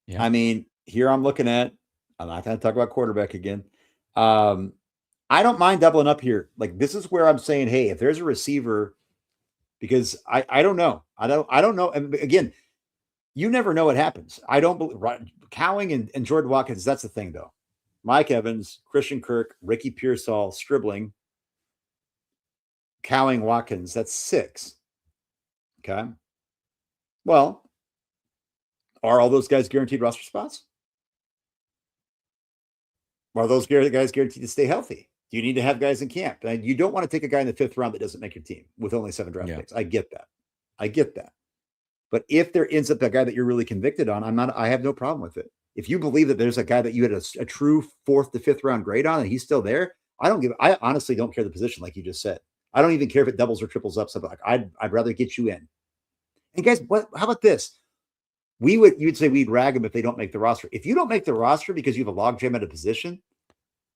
Yeah. I mean, here I'm looking at, I'm not going to talk about quarterback again. I don't mind doubling up here. Like this is where I'm saying, hey, if there's a receiver, because I don't know. I don't know. And again, you never know what happens. I don't believe Cowing and Jordan Watkins. That's the thing though. Mike Evans, Christian Kirk, Ricky Pearsall, Stribling, Cowing, Watkins. That's 6. Okay. Well, are all those guys guaranteed roster spots? Are those guys guaranteed to stay healthy? Do you need to have guys in camp? And you don't want to take a guy in the 5th round that doesn't make your team with only 7 draft picks. I get that. But if there ends up a guy that you're really convicted on, I have no problem with it. If you believe that there's a guy that you had a true 4th to 5th round grade on and he's still there, I honestly don't care the position, like you just said. I don't even care if it doubles or triples up something. Like I'd rather get you in. And guys, how about this? You'd say we'd rag them if they don't make the roster. If you don't make the roster because you have a logjam at a position,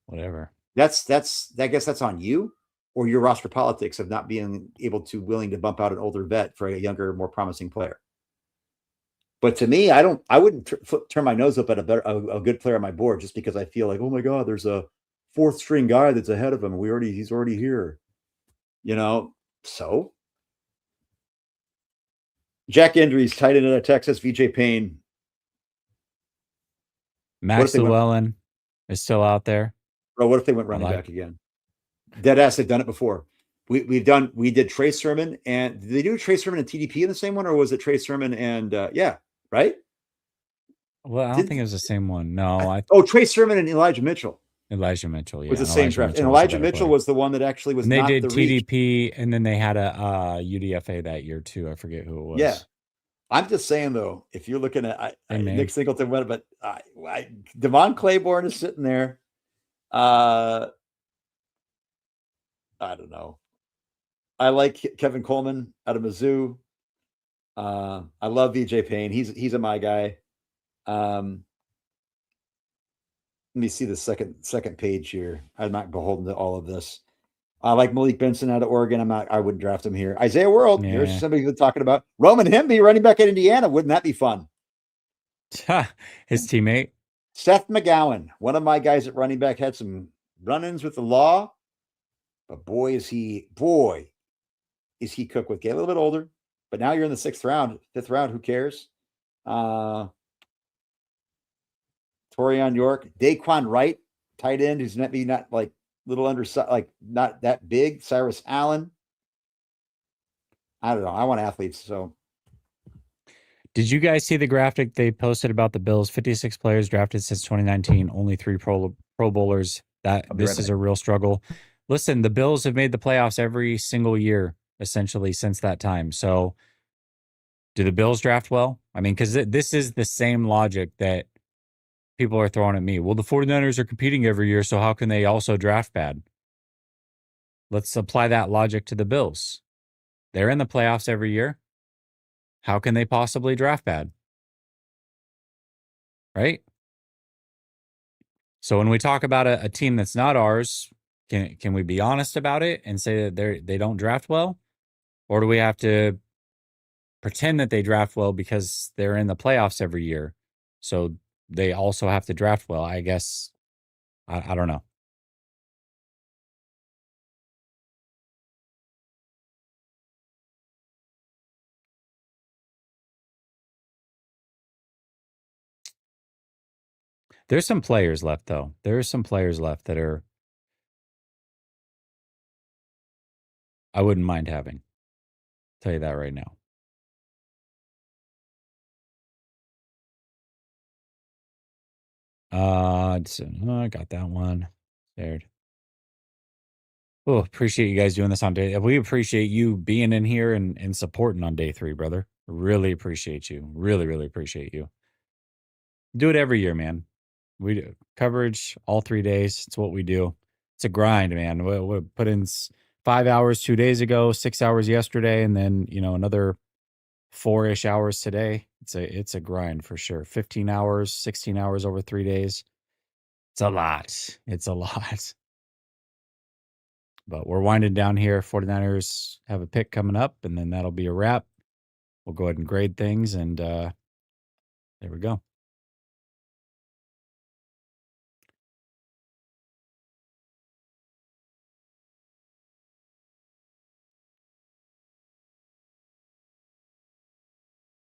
whatever. I guess that's on you or your roster politics of not being willing to bump out an older vet for a younger, more promising player. But to me, I wouldn't turn my nose up at a good player on my board just because I feel like, oh my God, there's a fourth string guy that's ahead of him. He's already here. So Jack Indries, tight end out of Texas, VJ Payne. Max Llewellyn is still out there. Bro, what if they went running back again? Deadass, they've done it before. We did Trey Sermon, and did they do Trey Sermon and TDP in the same one, or was it Trey Sermon and yeah, right? Well, I don't think it was the same one. No, Trey Sermon and Elijah Mitchell. Elijah Mitchell, yeah, was the same draft, and Elijah Mitchell was the one that actually was. And they did TDP, and then they had a UDFA that year too. I forget who it was. Yeah, I'm just saying though, if you're looking at Nick Singleton, but Devon Claiborne is sitting there. I don't know. I like Kevin Coleman out of Mizzou. I love VJ Payne. He's a my guy. Let me see the second page here. I'm not beholden to all of this. I like Malik Benson out of Oregon. I wouldn't draft him here. Isaiah World. Yeah. Here's somebody who's talking about Roman Hemby running back at Indiana. Wouldn't that be fun? His teammate Seth McGowan, one of my guys at running back, had some run-ins with the law, but boy is he cooked with. Get a little bit older, but now you're in the 6th round, 5th round. Who cares? Torian York, Daquan Wright, tight end, who's maybe not like little undersized, like not that big. Cyrus Allen. I don't know. I want athletes. So, did you guys see the graphic they posted about the Bills? 56 players drafted since 2019, only 3 Pro Bowlers. This is a real struggle. Listen, the Bills have made the playoffs every single year, essentially, since that time. So, do the Bills draft well? I mean, because this is the same logic that people are throwing at me. Well, the 49ers are competing every year, so how can they also draft bad? Let's apply that logic to the Bills. They're in the playoffs every year. How can they possibly draft bad? Right? So when we talk about a team that's not ours, can we be honest about it and say that they don't draft well? Or do we have to pretend that they draft well because they're in the playoffs every year? So they also have to draft well. I guess, I don't know. There's some players left, though. There are some players left that I wouldn't mind having. I'll tell you that right now. I got that one. Scared. Oh, appreciate you guys doing this on day. We appreciate you being in here and supporting on day 3, brother. Really appreciate you. Really, really appreciate you. Do it every year, man. We do coverage all 3 days. It's what we do. It's a grind, man. We put in 5 hours 2 days ago, 6 hours yesterday, and then another 4-ish hours today. It's a grind for sure. 15 hours, 16 hours over 3 days. It's a lot. It's a lot. But we're winding down here. 49ers have a pick coming up, and then that'll be a wrap. We'll go ahead and grade things, and there we go.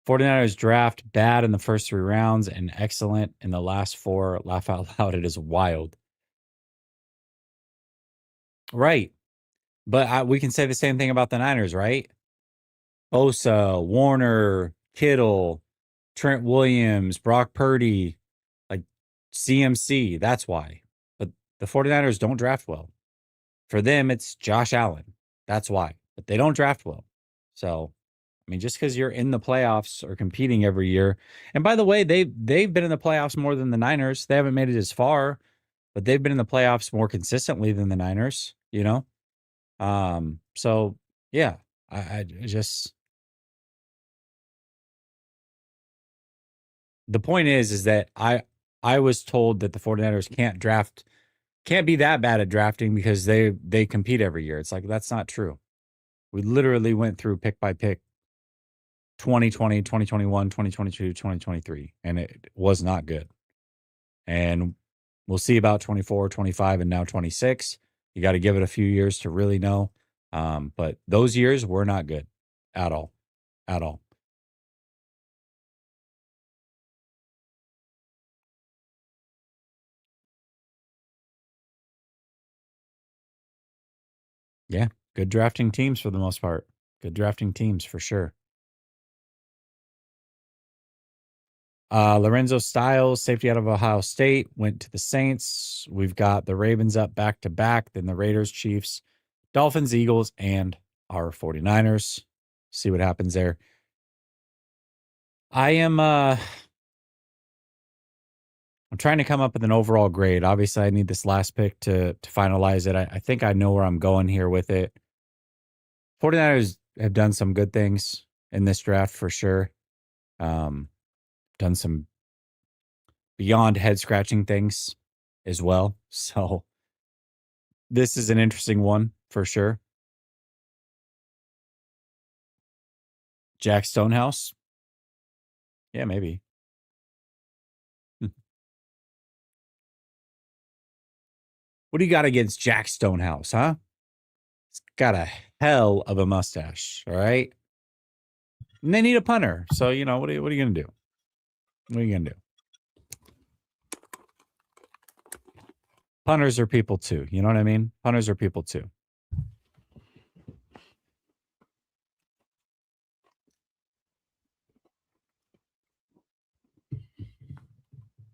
'49ers draft bad in the first 3 rounds and excellent in the last 4. Laugh out loud. It is wild. Right. But we can say the same thing about the Niners, right? Bosa, Warner, Kittle, Trent Williams, Brock Purdy, like CMC. That's why. But the 49ers don't draft well. For them, it's Josh Allen. That's why. But they don't draft well. So, I mean, just because you're in the playoffs or competing every year. And by the way, they've been in the playoffs more than the Niners. They haven't made it as far, but they've been in the playoffs more consistently than the Niners, So yeah, I just, the point is that I was told that the 49ers can't be that bad at drafting because they compete every year. It's like, that's not true. We literally went through pick by pick 2020, 2021, 2022, 2023, and it was not good. And We'll see about 24, 25, and now 26. You got to give it a few years to really know. But those years were not good at all. At all. Yeah, good drafting teams for the most part. Good drafting teams for sure. Lorenzo Styles, safety out of Ohio State, went to the Saints. We've got the Ravens up back to back, then the Raiders, Chiefs, Dolphins, Eagles, and our 49ers. See what happens there. I'm trying to come up with an overall grade. Obviously, I need this last pick to finalize it. I think I know where I'm going here with it. 49ers have done some good things in this draft for sure. Done some beyond head scratching things as well. So this is an interesting one for sure. Jack Stonehouse. Yeah, maybe. What do you got against Jack Stonehouse, huh? He's got a hell of a mustache, all right? And they need a punter. So, what are you going to do? What are you going to do? Punters are people too. You know what I mean? Punters are people too.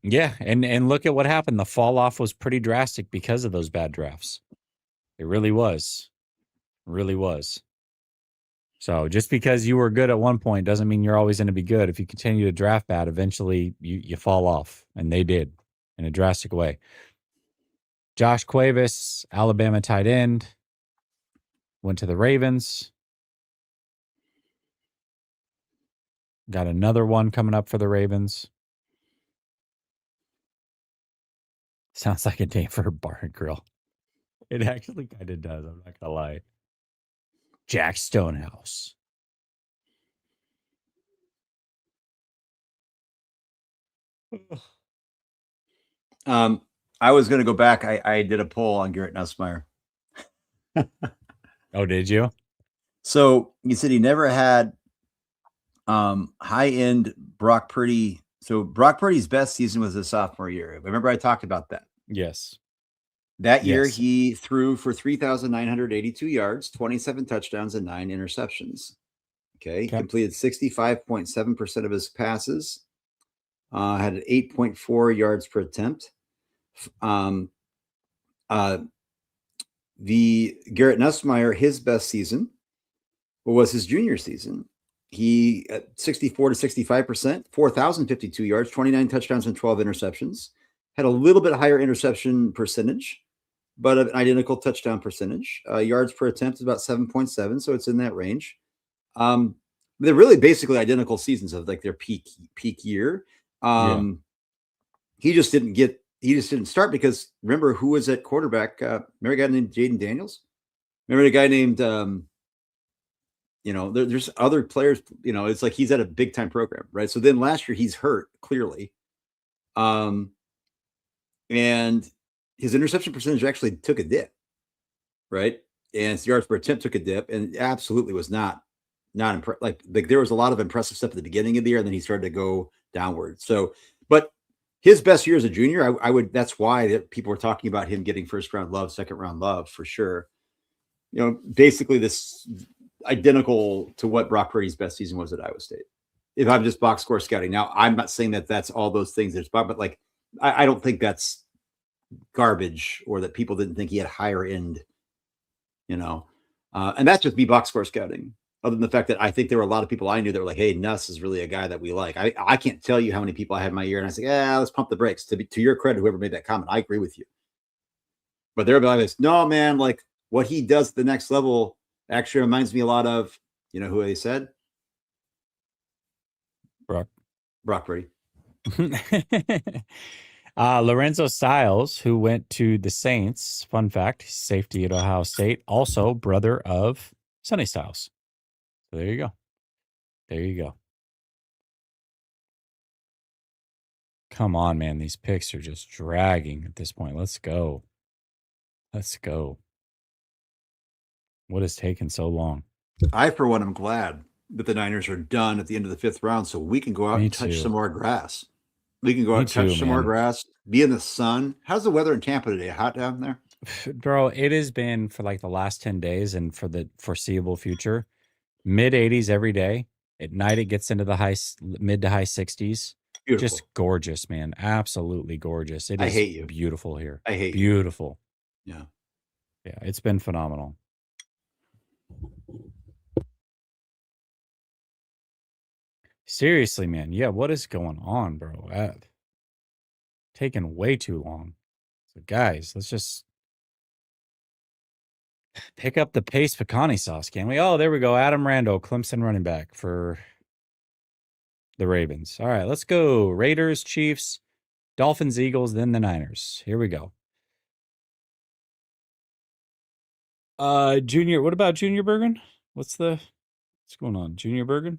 Yeah, and look at what happened. The fall off was pretty drastic because of those bad drafts. It really was. Really was. So just because you were good at one point doesn't mean you're always going to be good. If you continue to draft bad, eventually you fall off. And they did in a drastic way. Josh Cuevas, Alabama tight end, went to the Ravens. Got another one coming up for the Ravens. Sounds like a name for a bar and grill. It actually kind of does. I'm not going to lie. Jack Stonehouse. I was going to go back. I did a poll on Garrett Nussmeier. Oh, did you? So you said he never had high end Brock Purdy. So Brock Purdy's best season was his sophomore year. Remember I talked about that. Yes. That year he threw for 3,982 yards, 27 touchdowns, and 9 interceptions. Okay. He completed 65.7% of his passes. Had an 8.4 yards per attempt. The Garrett Nussmeier, his best season was his junior season. He at 64 to 65%, 4,052 yards, 29 touchdowns, and 12 interceptions. Had a little bit higher interception percentage, but an identical touchdown percentage. Yards per attempt is about 7.7, so it's in that range. They're really basically identical seasons of like their peak year. He just didn't start because remember who was at quarterback? Remember a guy named Jaden Daniels? Remember a guy named there's other players, it's like he's at a big time program, right? So then last year he's hurt clearly. And his interception percentage actually took a dip, right? And his yards per attempt took a dip and absolutely was not impressive. Like there was a lot of impressive stuff at the beginning of the year, and then he started to go downward. So, but his best year as a junior, I would, that's why people were talking about him getting first round love, second round love for sure. Basically this identical to what Brock Purdy's best season was at Iowa State. If I'm just box score scouting. Now, I'm not saying that that's all those things there's, but like, I don't think that's garbage or that people didn't think he had higher end, and that's just me box score scouting. Other than the fact that I think there were a lot of people I knew that were like, hey, Nuss is really a guy that we like. I can't tell you how many people I had in my ear, and I said, let's pump the brakes. To your credit, whoever made that comment, I agree with you. But they're like this, no, man, like what he does at the next level actually reminds me a lot of, who they said? Brock Purdy. Lorenzo Styles, who went to the Saints, fun fact, safety at Ohio State, also brother of Sonny Styles. So there you go. There you go. Come on, man. These picks are just dragging at this point. Let's go. Let's go. What has taken so long? I, for one, am glad that the Niners are done at the end of the 5th round so we can go out Me and touch too. some more grass. We can go out Me and too, touch some more man. grass, be in the sun. How's the weather in Tampa today? Hot down there? Bro, it has been for like the last 10 days and for the foreseeable future, mid 80s every day. At night, it gets into the mid to high 60s. Beautiful. Just gorgeous, man. Absolutely gorgeous. It I is hate you. beautiful here. I hate you. Beautiful. Yeah. Yeah, it's been phenomenal. Seriously, man. Yeah, what is going on, bro? Taking way too long. So, guys, let's just pick up the pace pecani sauce, can we? Oh, there we go. Adam Randall, Clemson running back for the Ravens. All right, let's go. Raiders, Chiefs, Dolphins, Eagles, then the Niners. Here we go. Junior, what about Junior Bergen? What's going on? Junior Bergen?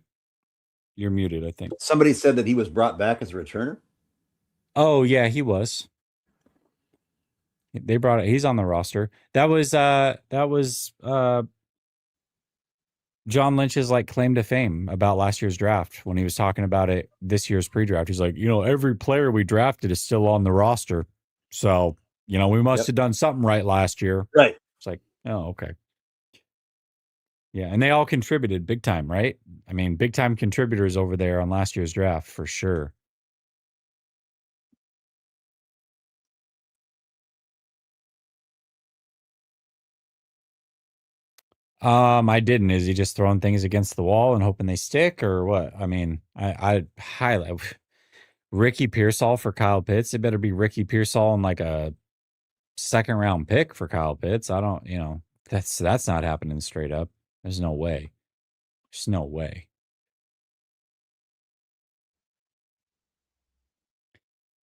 You're muted, I think. Somebody said that he was brought back as a returner. Oh, yeah, he was. They brought it. He's on the roster. That was John Lynch's like claim to fame about last year's draft when he was talking about it this year's pre-draft. He's like, every player we drafted is still on the roster. So, we must have done something right last year. Right. It's like, oh, okay. Yeah, and they all contributed big time, right? I mean, big time contributors over there on last year's draft for sure. I didn't. Is he just throwing things against the wall and hoping they stick, or what? I mean, I highlight Ricky Pearsall for Kyle Pitts. It better be Ricky Pearsall and like a second round pick for Kyle Pitts. I don't, that's not happening straight up. There's no way. There's no way.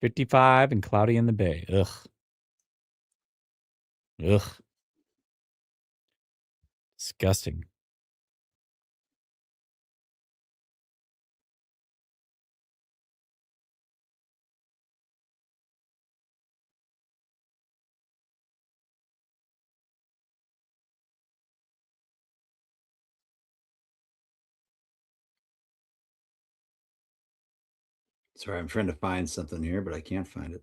55 and cloudy in the bay. Ugh. Ugh. Disgusting. Sorry, I'm trying to find something here, but I can't find it.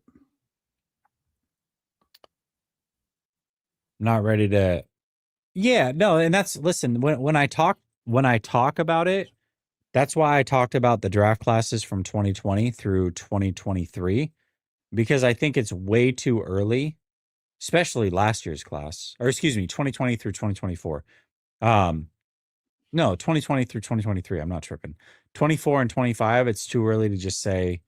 Not ready to. Yeah, no, and listen, when I talk about it, that's why I talked about the draft classes from 2020 through 2023, because I think it's way too early, especially last year's class, or excuse me, 2020 through 2024. No, 2020 through 2023. I'm not tripping. 24 and 25, it's too early to just say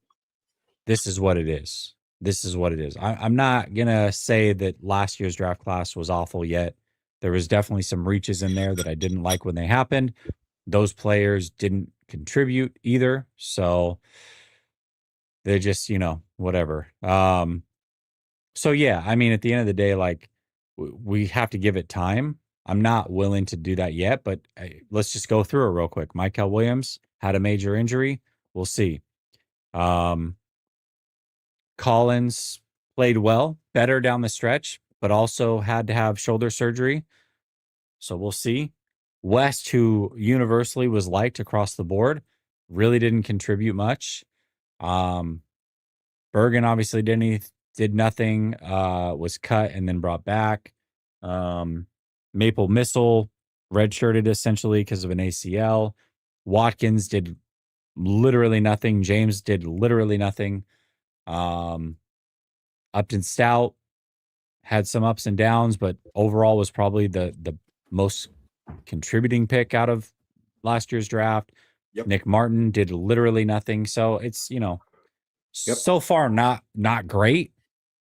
this is what it is. This is what it is. I'm not going to say that last year's draft class was awful yet. There was definitely some reaches in there that I didn't like when they happened. Those players didn't contribute either. So they're just, whatever. So yeah, I mean, at the end of the day, like we have to give it time. I'm not willing to do that yet, but let's just go through it real quick. Michael Williams had a major injury. We'll see. Collins played well, better down the stretch, but also had to have shoulder surgery. So we'll see. West, who universally was liked across the board, really didn't contribute much. Bergen obviously did nothing, was cut and then brought back. Maple Missile redshirted essentially because of an ACL. Watkins did literally nothing. James did literally nothing. Upton Stout had some ups and downs, but overall was probably the most contributing pick out of last year's draft. Yep. Nick Martin did literally nothing. So it's, so far not great.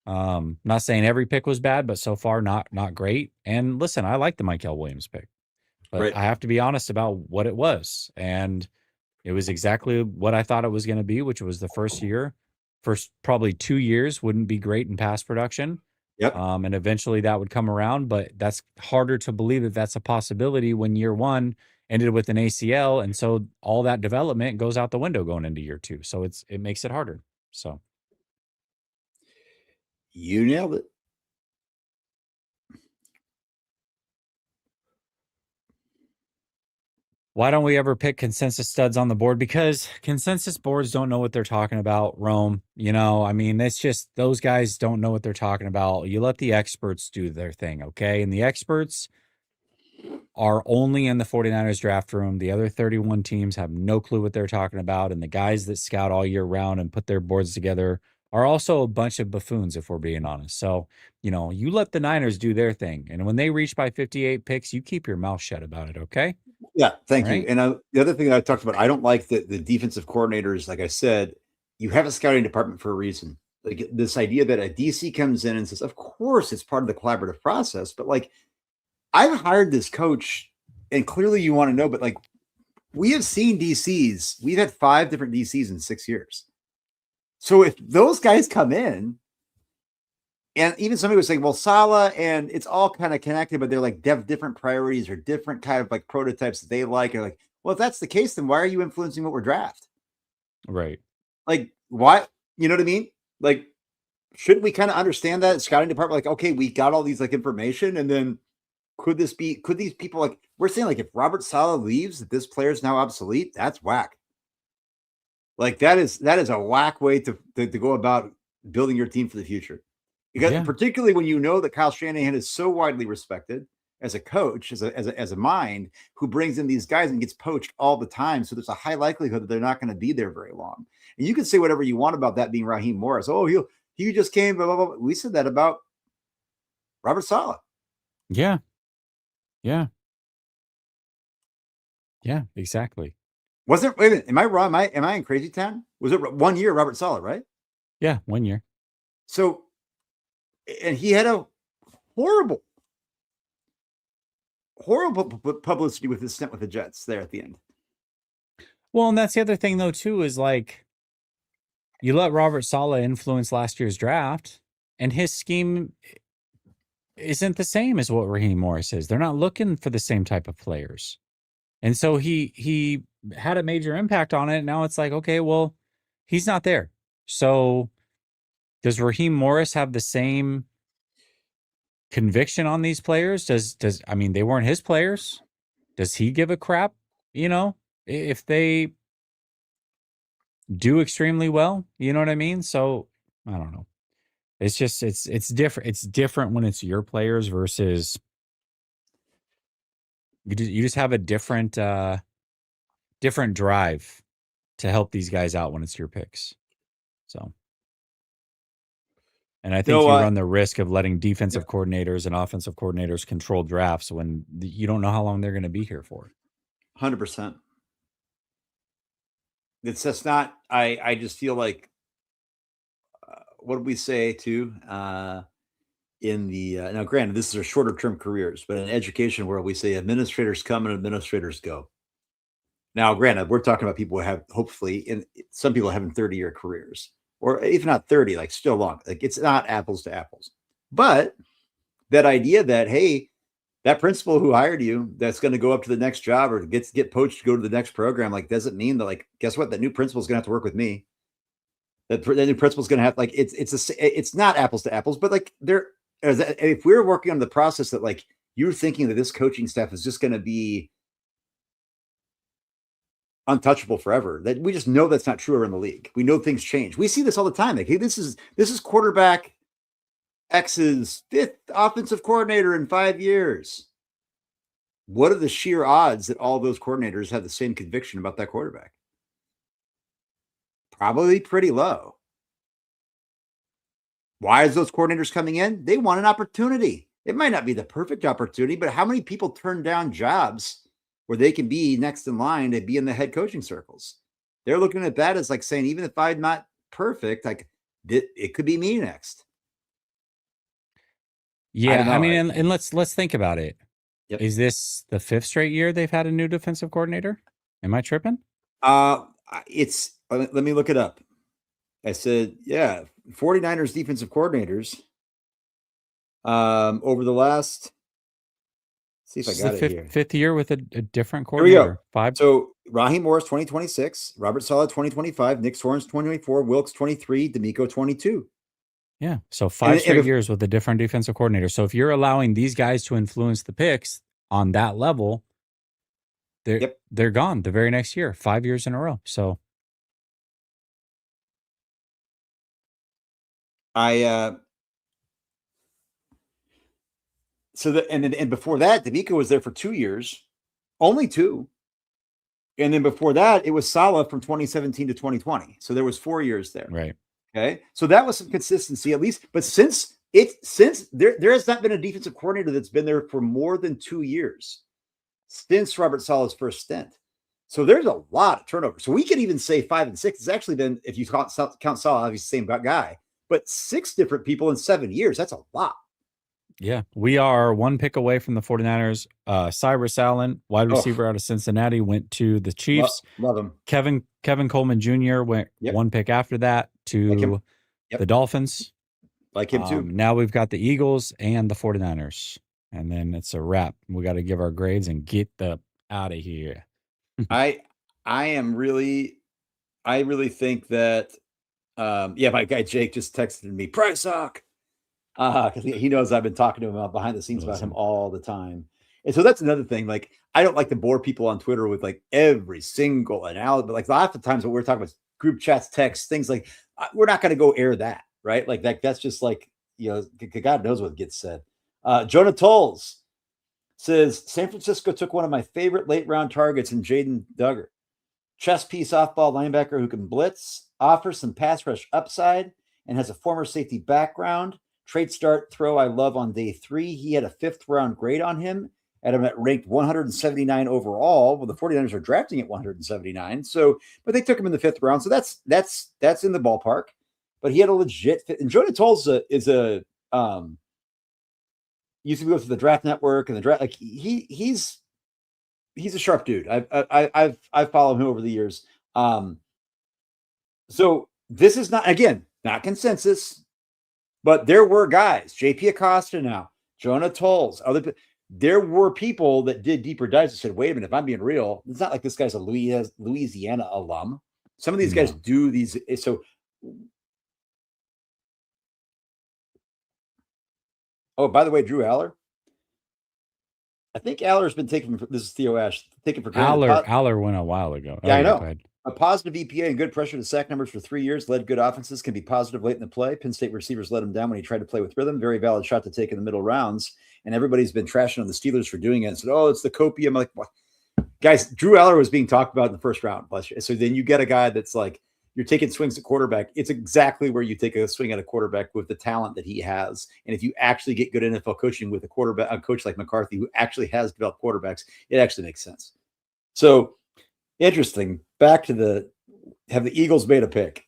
Not saying every pick was bad, but so far not great. And listen, I like the Michael Williams pick, but Right. I have to be honest about what it was. And it was exactly what I thought it was going to be, which was the first probably 2 years wouldn't be great in pass production. Yep. And eventually that would come around, but that's harder to believe that that's a possibility when year one ended with an ACL. And so all that development goes out the window going into year two. So it makes it harder. So You nailed it. Why don't we ever pick consensus studs on the board? Because consensus boards don't know what they're talking about, Rome. I mean, it's just those guys don't know what they're talking about. You let the experts do their thing, okay? And the experts are only in the 49ers draft room. The other 31 teams have no clue what they're talking about. And the guys that scout all year round and put their boards together are also a bunch of buffoons, if we're being honest. So, you let the Niners do their thing. And when they reach by 58 picks, you keep your mouth shut about it, okay? Yeah, thank you. Right? And the other thing that I talked about, I don't like the defensive coordinators. Like I said, you have a scouting department for a reason. Like this idea that a DC comes in and says, of course, it's part of the collaborative process. But like, I've hired this coach, and clearly you want to know, but like, we have seen DCs. We've had 5 different DCs in 6 years. So if those guys come in, and even somebody was saying, well, Salah, and it's all kind of connected, but they're like different priorities or different kind of like prototypes that they like. Or like, well, if that's the case, then why are you influencing what we're draft? Right. Like, why? You know what I mean? Like, shouldn't we kind of understand that scouting department? Like, okay, we got all these like information, and then could these people, like, we're saying, like, if Robert Salah leaves, that this player is now obsolete? That's whack. Like, that is a whack way to go about building your team for the future. Because particularly when you know that Kyle Shanahan is so widely respected as a coach, as a mind who brings in these guys and gets poached all the time. So there's a high likelihood that they're not going to be there very long. And you can say whatever you want about that being Raheem Morris. Oh, he just came, blah, blah, blah. We said that about Robert Saleh. Yeah. Yeah. Yeah, exactly. Wait a minute, am I wrong? Am I in crazy town? Was it 1 year, Robert Saleh, right? Yeah, 1 year. So, and he had a horrible publicity with his stint with the Jets there at the end. Well, and that's the other thing, though, too, is like you let Robert Saleh influence last year's draft, and his scheme isn't the same as what Raheem Morris is. They're not looking for the same type of players. And so he had a major impact on it. Now it's like, okay, well, he's not there. So does Raheem Morris have the same conviction on these players? I mean, they weren't his players. Does he give a crap, if they do extremely well? You know what I mean? So I don't know. It's just it's different. It's different when it's your players versus you just have a different different drive to help these guys out when it's your picks. So, and I think you run the risk of letting defensive coordinators and offensive coordinators control drafts when you don't know how long they're going to be here for. 100%. It's just not. I just feel like what did we say too? In the now, granted, this is a shorter term careers, but in education world, we say administrators come and administrators go. Now, granted, we're talking about people who have hopefully, and some people having 30-year careers, or if not 30, like still long. Like it's not apples to apples. But that idea that, hey, that principal who hired you that's going to go up to the next job or get poached to go to the next program, like, doesn't mean that, like, guess what? That new principal is going to have to work with me. That new principal is going to have, like, it's not apples to apples, but like if we're working on the process that, like, you're thinking that this coaching staff is just going to be untouchable forever, that we just know that's not true around the league. We know things change. We see this all the time. Like, hey, this is quarterback X's 5th offensive coordinator in 5 years. What are the sheer odds that all those coordinators have the same conviction about that quarterback? Probably pretty low. Why is those coordinators coming in? They want an opportunity. It might not be the perfect opportunity, but how many people turn down jobs where they can be next in line to be in the head coaching circles? They're looking at that as like saying, even if I'm not perfect, like, it could be me next. Yeah, I mean, and let's think about it. Yep. Is this the 5th straight year they've had a new defensive coordinator? Am I tripping? It's let me look it up. I said, yeah, 49ers defensive coordinators over the last, see if I got it here. 5th year with a different coordinator. Here we go. 5. So Raheem Morris 2026, Robert Saleh 2025, Nick Torrance 2024, Wilkes 23, D'Amico 22. Yeah. So 5 straight years with a different defensive coordinator. So if you're allowing these guys to influence the picks on that level, they're gone the very next year, 5 years in a row. So and before that, D'Amico was there for 2 years, only 2. And then before that, it was Saleh from 2017 to 2020. So there was 4 years there. Right. Okay. So that was some consistency at least. But since there has not been a defensive coordinator that's been there for more than 2 years since Robert Saleh's first stint. So there's a lot of turnover. So we could even say 5 and 6. It's actually been, if you count Saleh, obviously the same guy, but 6 different people in 7 years. That's a lot. Yeah, we are 1 pick away from the 49ers. Cyrus Allen, wide receiver out of Cincinnati, went to the Chiefs. Love him. Kevin Coleman Jr. went 1 pick after that to the Dolphins. Like him too. Now we've got the Eagles and the 49ers. And then it's a wrap. We got to give our grades and get the out of here. I really think that my guy Jake just texted me, Price Hawk. Because he knows I've been talking to him behind the scenes about him all the time. And so that's another thing. Like, I don't like to bore people on Twitter with like every single analysis, but like lots of times what we're talking about group chats, texts, things like we're not going to go air that, right? Like that's just like, God knows what gets said. Jonah Tolles says San Francisco took one of my favorite late round targets in Jaden Duggar. Chess piece off ball linebacker who can blitz, offers some pass rush upside, and has a former safety background. Trade start throw I love on day 3. He had a 5th round grade on him. At him at ranked 179 overall. Well, the 49ers are drafting at 179. So, but they took him in the 5th round. So that's in the ballpark. But he had a legit fit. And Jonah Tolles is used to go through the draft network and the draft. Like he's a sharp dude. I've followed him over the years. So this is not consensus. But there were guys, JP Acosta now, Jonah Tolles, there were people that did deeper dives and said, wait a minute, if I'm being real, it's not like this guy's a Louisiana alum. Some of these guys do these. So, by the way, Drew Aller. I think Aller's been taken this is Theo Ash, taken for granted. Aller went a while ago. Yeah, I know. A positive EPA and good pressure to sack numbers for 3 years, led good offenses, can be positive late in the play. Penn State receivers let him down when he tried to play with rhythm. Very valid shot to take in the middle rounds. And everybody's been trashing on the Steelers for doing it and said, it's the copium. I'm like, what? Guys, Drew Aller was being talked about in the first round. So then you get a guy that's like, you're taking swings at quarterback. It's exactly where you take a swing at a quarterback with the talent that he has. And if you actually get good NFL coaching with a coach like McCarthy, who actually has developed quarterbacks, it actually makes sense. So interesting. Back to have the Eagles made a pick?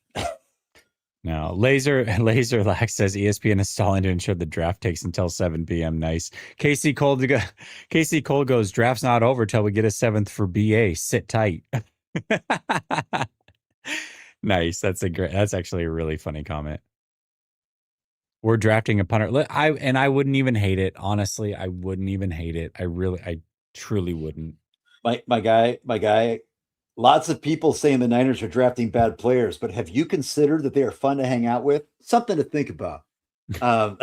No, Laser Lax says ESPN is stalling to ensure the draft takes until 7 p.m. Nice. Casey Cole goes, draft's not over till we get a 7th for BA. Sit tight. Nice. That's actually a really funny comment. We're drafting a punter. I wouldn't even hate it. Honestly, I wouldn't even hate it. I truly wouldn't. My guy. Lots of people saying the Niners are drafting bad players, but have you considered that they are fun to hang out with? Something to think about. Yeah,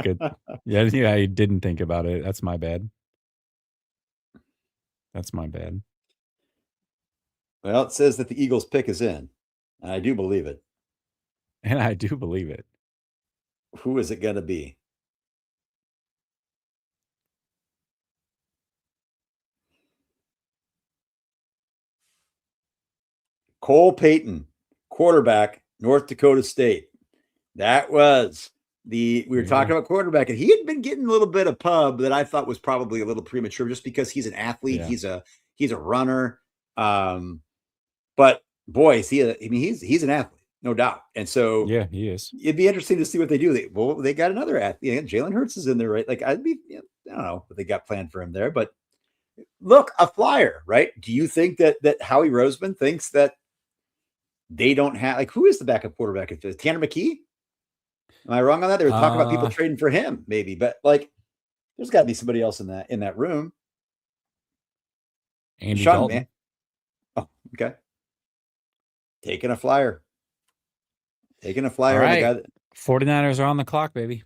good. Yeah, I didn't think about it. That's my bad. Well, it says that the Eagles pick is in. And I do believe it. Who is it going to be? Cole Payton, quarterback, North Dakota State. That was we were talking about quarterback, and he had been getting a little bit of pub that I thought was probably a little premature just because he's an athlete. Yeah. He's a runner. But boy, he's an athlete, no doubt. And so he is. It'd be interesting to see what they do. They got another athlete. Jalen Hurts is in there, right? Like I don't know what they got planned for him there, but look, a flyer, right? Do you think that Howie Roseman thinks that they don't have who is the backup quarterback? Tanner McKee? Am I wrong on that? They were talking about people trading for him, maybe, but there's got to be somebody else in that room. Andy Dalton. Oh, okay. Taking a flyer. Taking a flyer All on the right. guy. 49ers are on the clock, baby.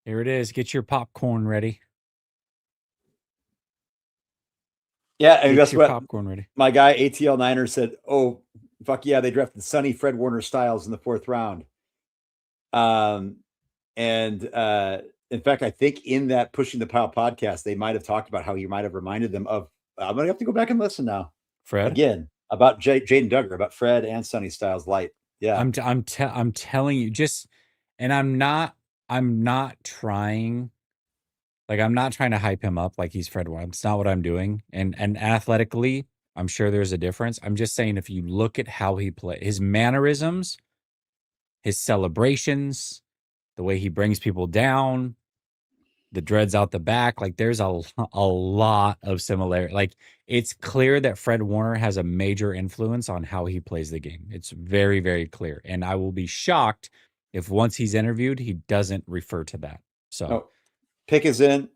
Here it is. Get your popcorn ready. Yeah, and Get guess your what? popcorn ready. My guy ATL Niner said, "Oh, fuck yeah, they drafted Sonny Fred Warner Styles in the 4th round." And in fact, I think in that Pushing the Pile podcast, they might have talked about how he might have reminded them of. I'm gonna have to go back and listen now. Fred Again about Jaden Duggar, about Fred and Sonny Styles Light. Yeah, I'm telling you, just, and I'm not trying. Like, I'm not trying to hype him up like he's Fred Warner. It's not what I'm doing. And athletically, I'm sure there's a difference. I'm just saying, if you look at how he plays, his mannerisms, his celebrations, the way he brings people down, the dreads out the back, like there's a lot of similarity. Like, it's clear that Fred Warner has a major influence on how he plays the game. It's very, very clear. And I will be shocked if once he's interviewed, he doesn't refer to that. So pick is in.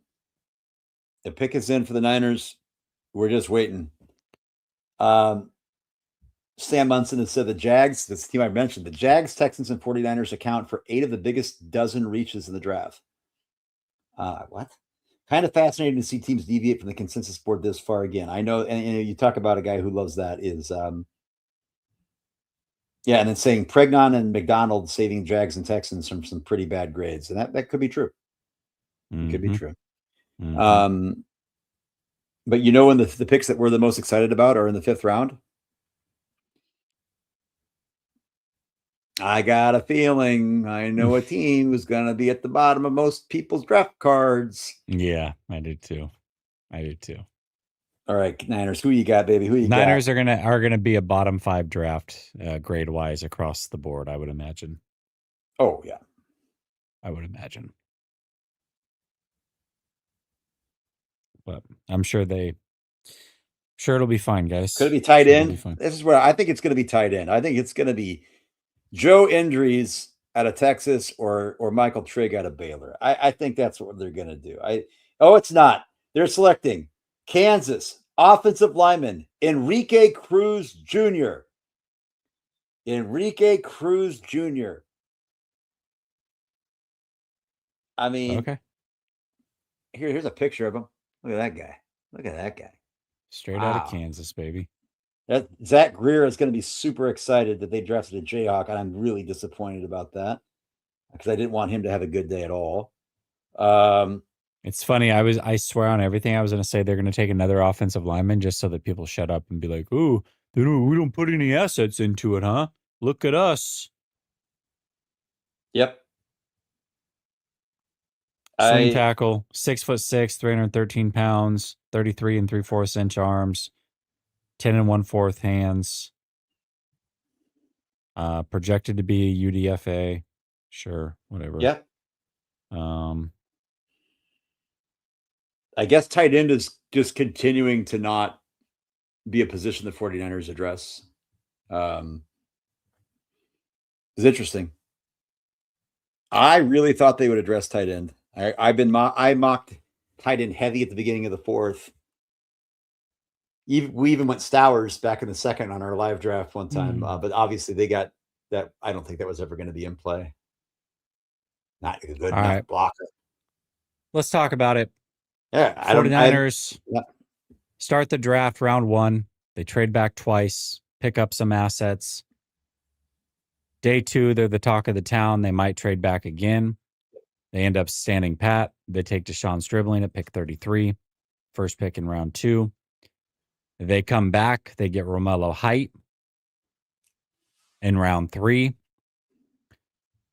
The pick is in for the Niners. We're just waiting. Sam Munson has said the Jags, this team I mentioned, the Jags, Texans, and 49ers account for 8 of the biggest dozen reaches in the draft. What? Kind of fascinating to see teams deviate from the consensus board this far again. I know, and you talk about a guy who loves that is, and then saying Pregnon and McDonald saving Jags and Texans from some pretty bad grades, and that could be true. It could be true. But when the picks that we're the most excited about are in the 5th round. I got a feeling I know a team who's going to be at the bottom of most people's draft cards. Yeah, I do too. All right, Niners, who you got, baby? Who you Niners got? are gonna be a bottom 5 draft grade wise across the board, I would imagine. Oh yeah, I would imagine. But I'm sure it'll be fine, guys. Could it be tight end? This is where I think it's going to be tight end. I think it's going to be Joe Indries out of Texas or Michael Trigg out of Baylor. I think that's what they're going to do. It's not. They're selecting Kansas offensive lineman Enrique Cruz Jr. Enrique Cruz Jr. I mean, okay. Here's a picture of him. Look at that guy. Look at that guy. Straight out of Kansas, baby. Zach Greer is going to be super excited that they drafted a Jayhawk, and I'm really disappointed about that because I didn't want him to have a good day at all. It's funny. I swear on everything I was going to say they're going to take another offensive lineman just so that people shut up and be like, "Ooh, we don't put any assets into it, huh? Look at us." Yep. Swing tackle, 6'6", 313 pounds, 33 3/4 inch arms, 10 1/4 hands. Projected to be a UDFA. Sure, whatever. Yeah. I guess tight end is just continuing to not be a position the 49ers address. It's interesting. I really thought they would address tight end. I mocked tight end heavy at the beginning of the 4th. We even went Stowers back in the 2nd on our live draft one time, but obviously they got that. I don't think that was ever going to be in play. Not a good enough blocker. Let's talk about it. Yeah, 49ers start the draft round 1. They trade back twice, pick up some assets. Day 2, they're the talk of the town. They might trade back again. They end up standing pat. They take Deshaun Stribling at pick 33, first pick in round 2. They come back. They get Romello Height in round 3.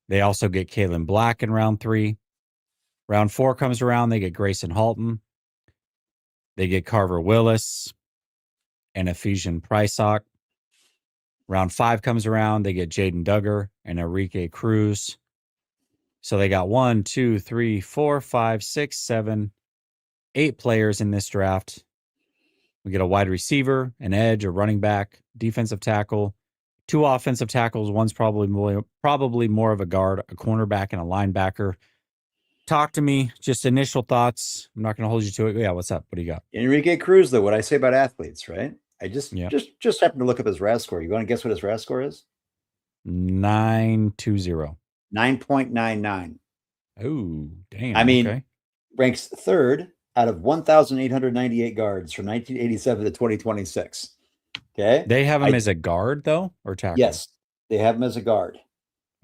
They also get Kalen Black in round 3. Round 4 comes around. They get Grayson Halton. They get Carver Willis and Ephesian Prysock. Round 5 comes around. They get Jaden Duggar and Enrique Cruz. So they got 1, 2, 3, 4, 5, 6, 7, 8 players in this draft. We get a wide receiver, an edge, a running back, defensive tackle, 2 offensive tackles. One's probably more of a guard, a cornerback, and a linebacker. Talk to me. Just initial thoughts. I'm not going to hold you to it. Yeah, what's up? What do you got? Enrique Cruz, though, what I say about athletes, right? I just happened to look up his RAS score. You want to guess what his RAS score is? 920. 9.99. Oh, I damn. mean, Okay. ranks third out of 1,898 guards from 1987 to 2026. Okay. They have him I as a guard though, or tackle? Yes, they have him as a guard.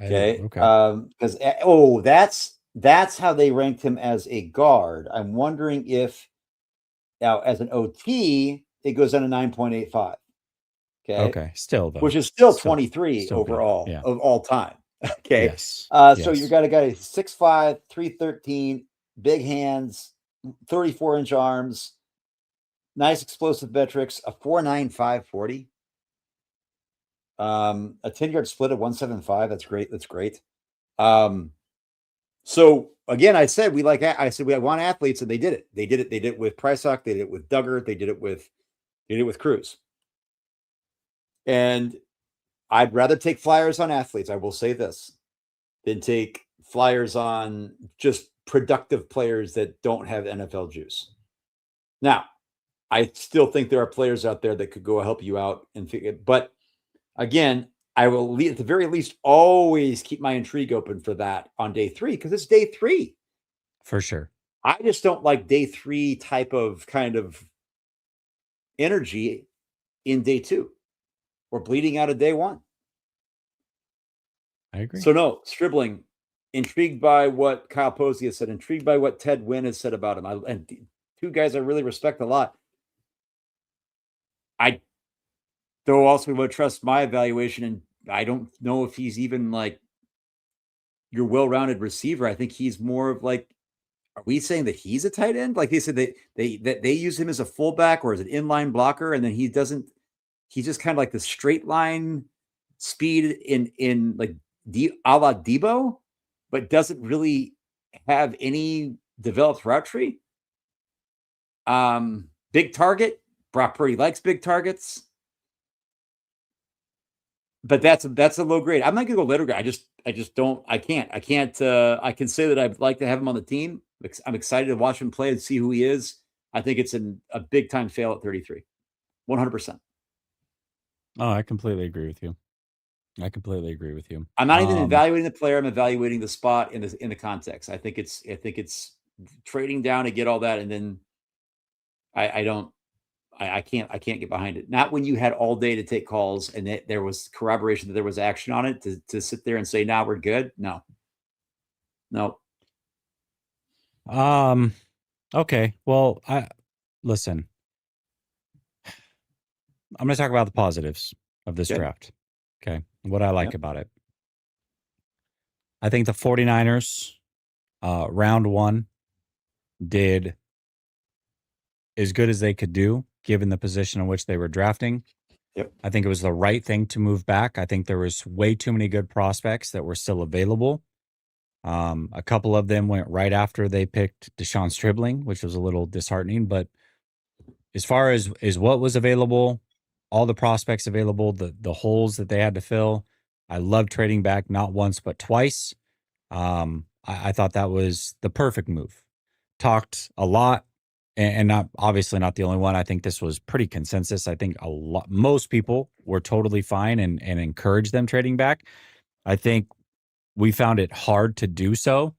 Oh, Okay. okay. Because oh, that's how they ranked him as a guard. I'm wondering if now as an OT, it goes down to 9.85. Okay. Okay. Still Which though. is still Still 23 still good. overall Yeah. of all time. Okay. Yes. So you Yes. got a guy 6'5, 313, big hands, 34-inch arms, nice explosive metrics, a 4.95 40. A 10-yard split at 175. That's great. That's great. So again, I said we want athletes, and they did it. They did it. They did it with Prysock. They did it with Duggar. They did it with Cruz. And I'd rather take flyers on athletes. I will say this than take flyers on just productive players that don't have NFL juice. Now, I still think there are players out there that could go help you out and figure. But again, I will at the very least always keep my intrigue open for that on day 3 because it's day 3. For sure. I just don't like day 3 type of kind of energy in day 2 or bleeding out of day 1. I agree. So no, Stribling, intrigued by what Kyle Posey has said, intrigued by what Ted Wynn has said about him. And two guys I really respect a lot. I though also would trust my evaluation, and I don't know if he's even like your well-rounded receiver. I think he's more of like, are we saying that he's a tight end? Like they said that they use him as a fullback or as an inline blocker, and then he's just kind of like the straight line speed in like a la Debo, but doesn't really have any developed route tree. Big target. Brock Purdy likes big targets. But that's a low grade. I'm not gonna go later grade. I just don't. I can't. I can't. I can say that I'd like to have him on the team. I'm excited to watch him play and see who he is. I think it's a big time fail at 33, 100%. Oh, I completely agree with you. I completely agree with you. I'm not even evaluating the player. I'm evaluating the spot in the context. I think it's trading down to get all that, and then I can't get behind it. Not when you had all day to take calls and there was corroboration that there was action on it to sit there and say, "Nah, we're good." No. Okay. Well, listen. I'm going to talk about the positives of this draft. Okay. What I like about it. I think the 49ers, round 1, did as good as they could do, given the position in which they were drafting. Yep. I think it was the right thing to move back. I think there was way too many good prospects that were still available. A couple of them went right after they picked Deshaun Stribling, which was a little disheartening. But as far as what was available, all the prospects available, the holes that they had to fill, I love trading back not once but twice. I thought that was the perfect move. Talked a lot, and not obviously not the only one. I think this was pretty consensus. I think most people were totally fine and encouraged them trading back. I think we found it hard to do so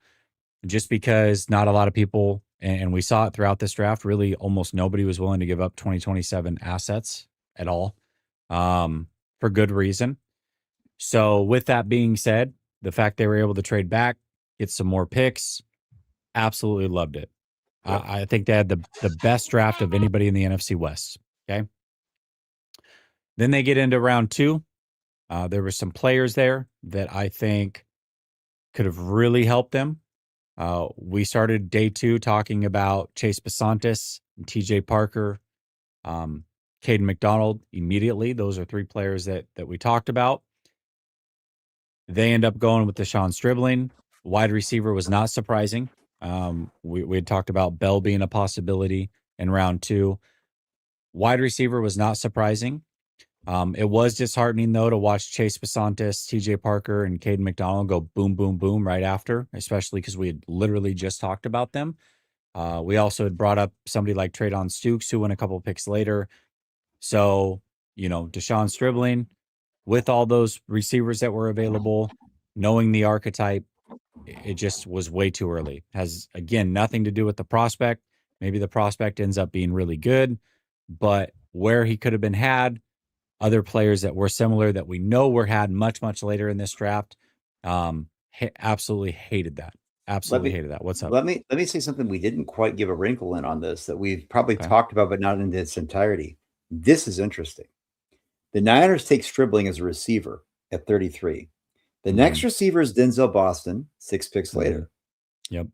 just because not a lot of people, and we saw it throughout this draft, really almost nobody was willing to give up 2027 assets at all, for good reason. So with that being said, the fact they were able to trade back, get some more picks, absolutely loved it. Yep. I think they had the best draft of anybody in the NFC West. Okay. Then they get into round 2. There were some players there that I think could have really helped them. We started day 2 talking about Chase Besantis, TJ Parker, Caden McDonald immediately. Those are 3 players that we talked about. They end up going with Deshaun Stribling. Wide receiver was not surprising. We had talked about Bell being a possibility in round 2. Wide receiver was not surprising. It was disheartening, though, to watch Chase Besantis, TJ Parker, and Caden McDonald go boom, boom, boom right after, especially because we had literally just talked about them. We also had brought up somebody like Treydon Stukes, who went a couple picks later. So, Deshaun Stribling, with all those receivers that were available, knowing the archetype, it just was way too early. Has, again, nothing to do with the prospect. Maybe the prospect ends up being really good, but where he could have been had, other players that were similar that we know were had much, much later in this draft. Absolutely hated that. Absolutely hated that. What's up? Let me say something we didn't quite give a wrinkle in on this that we've probably Okay. talked about, but not in its entirety. This is interesting. The Niners take Stribling as a receiver at 33. The next receiver is Denzel Boston, 6 picks later. Yep.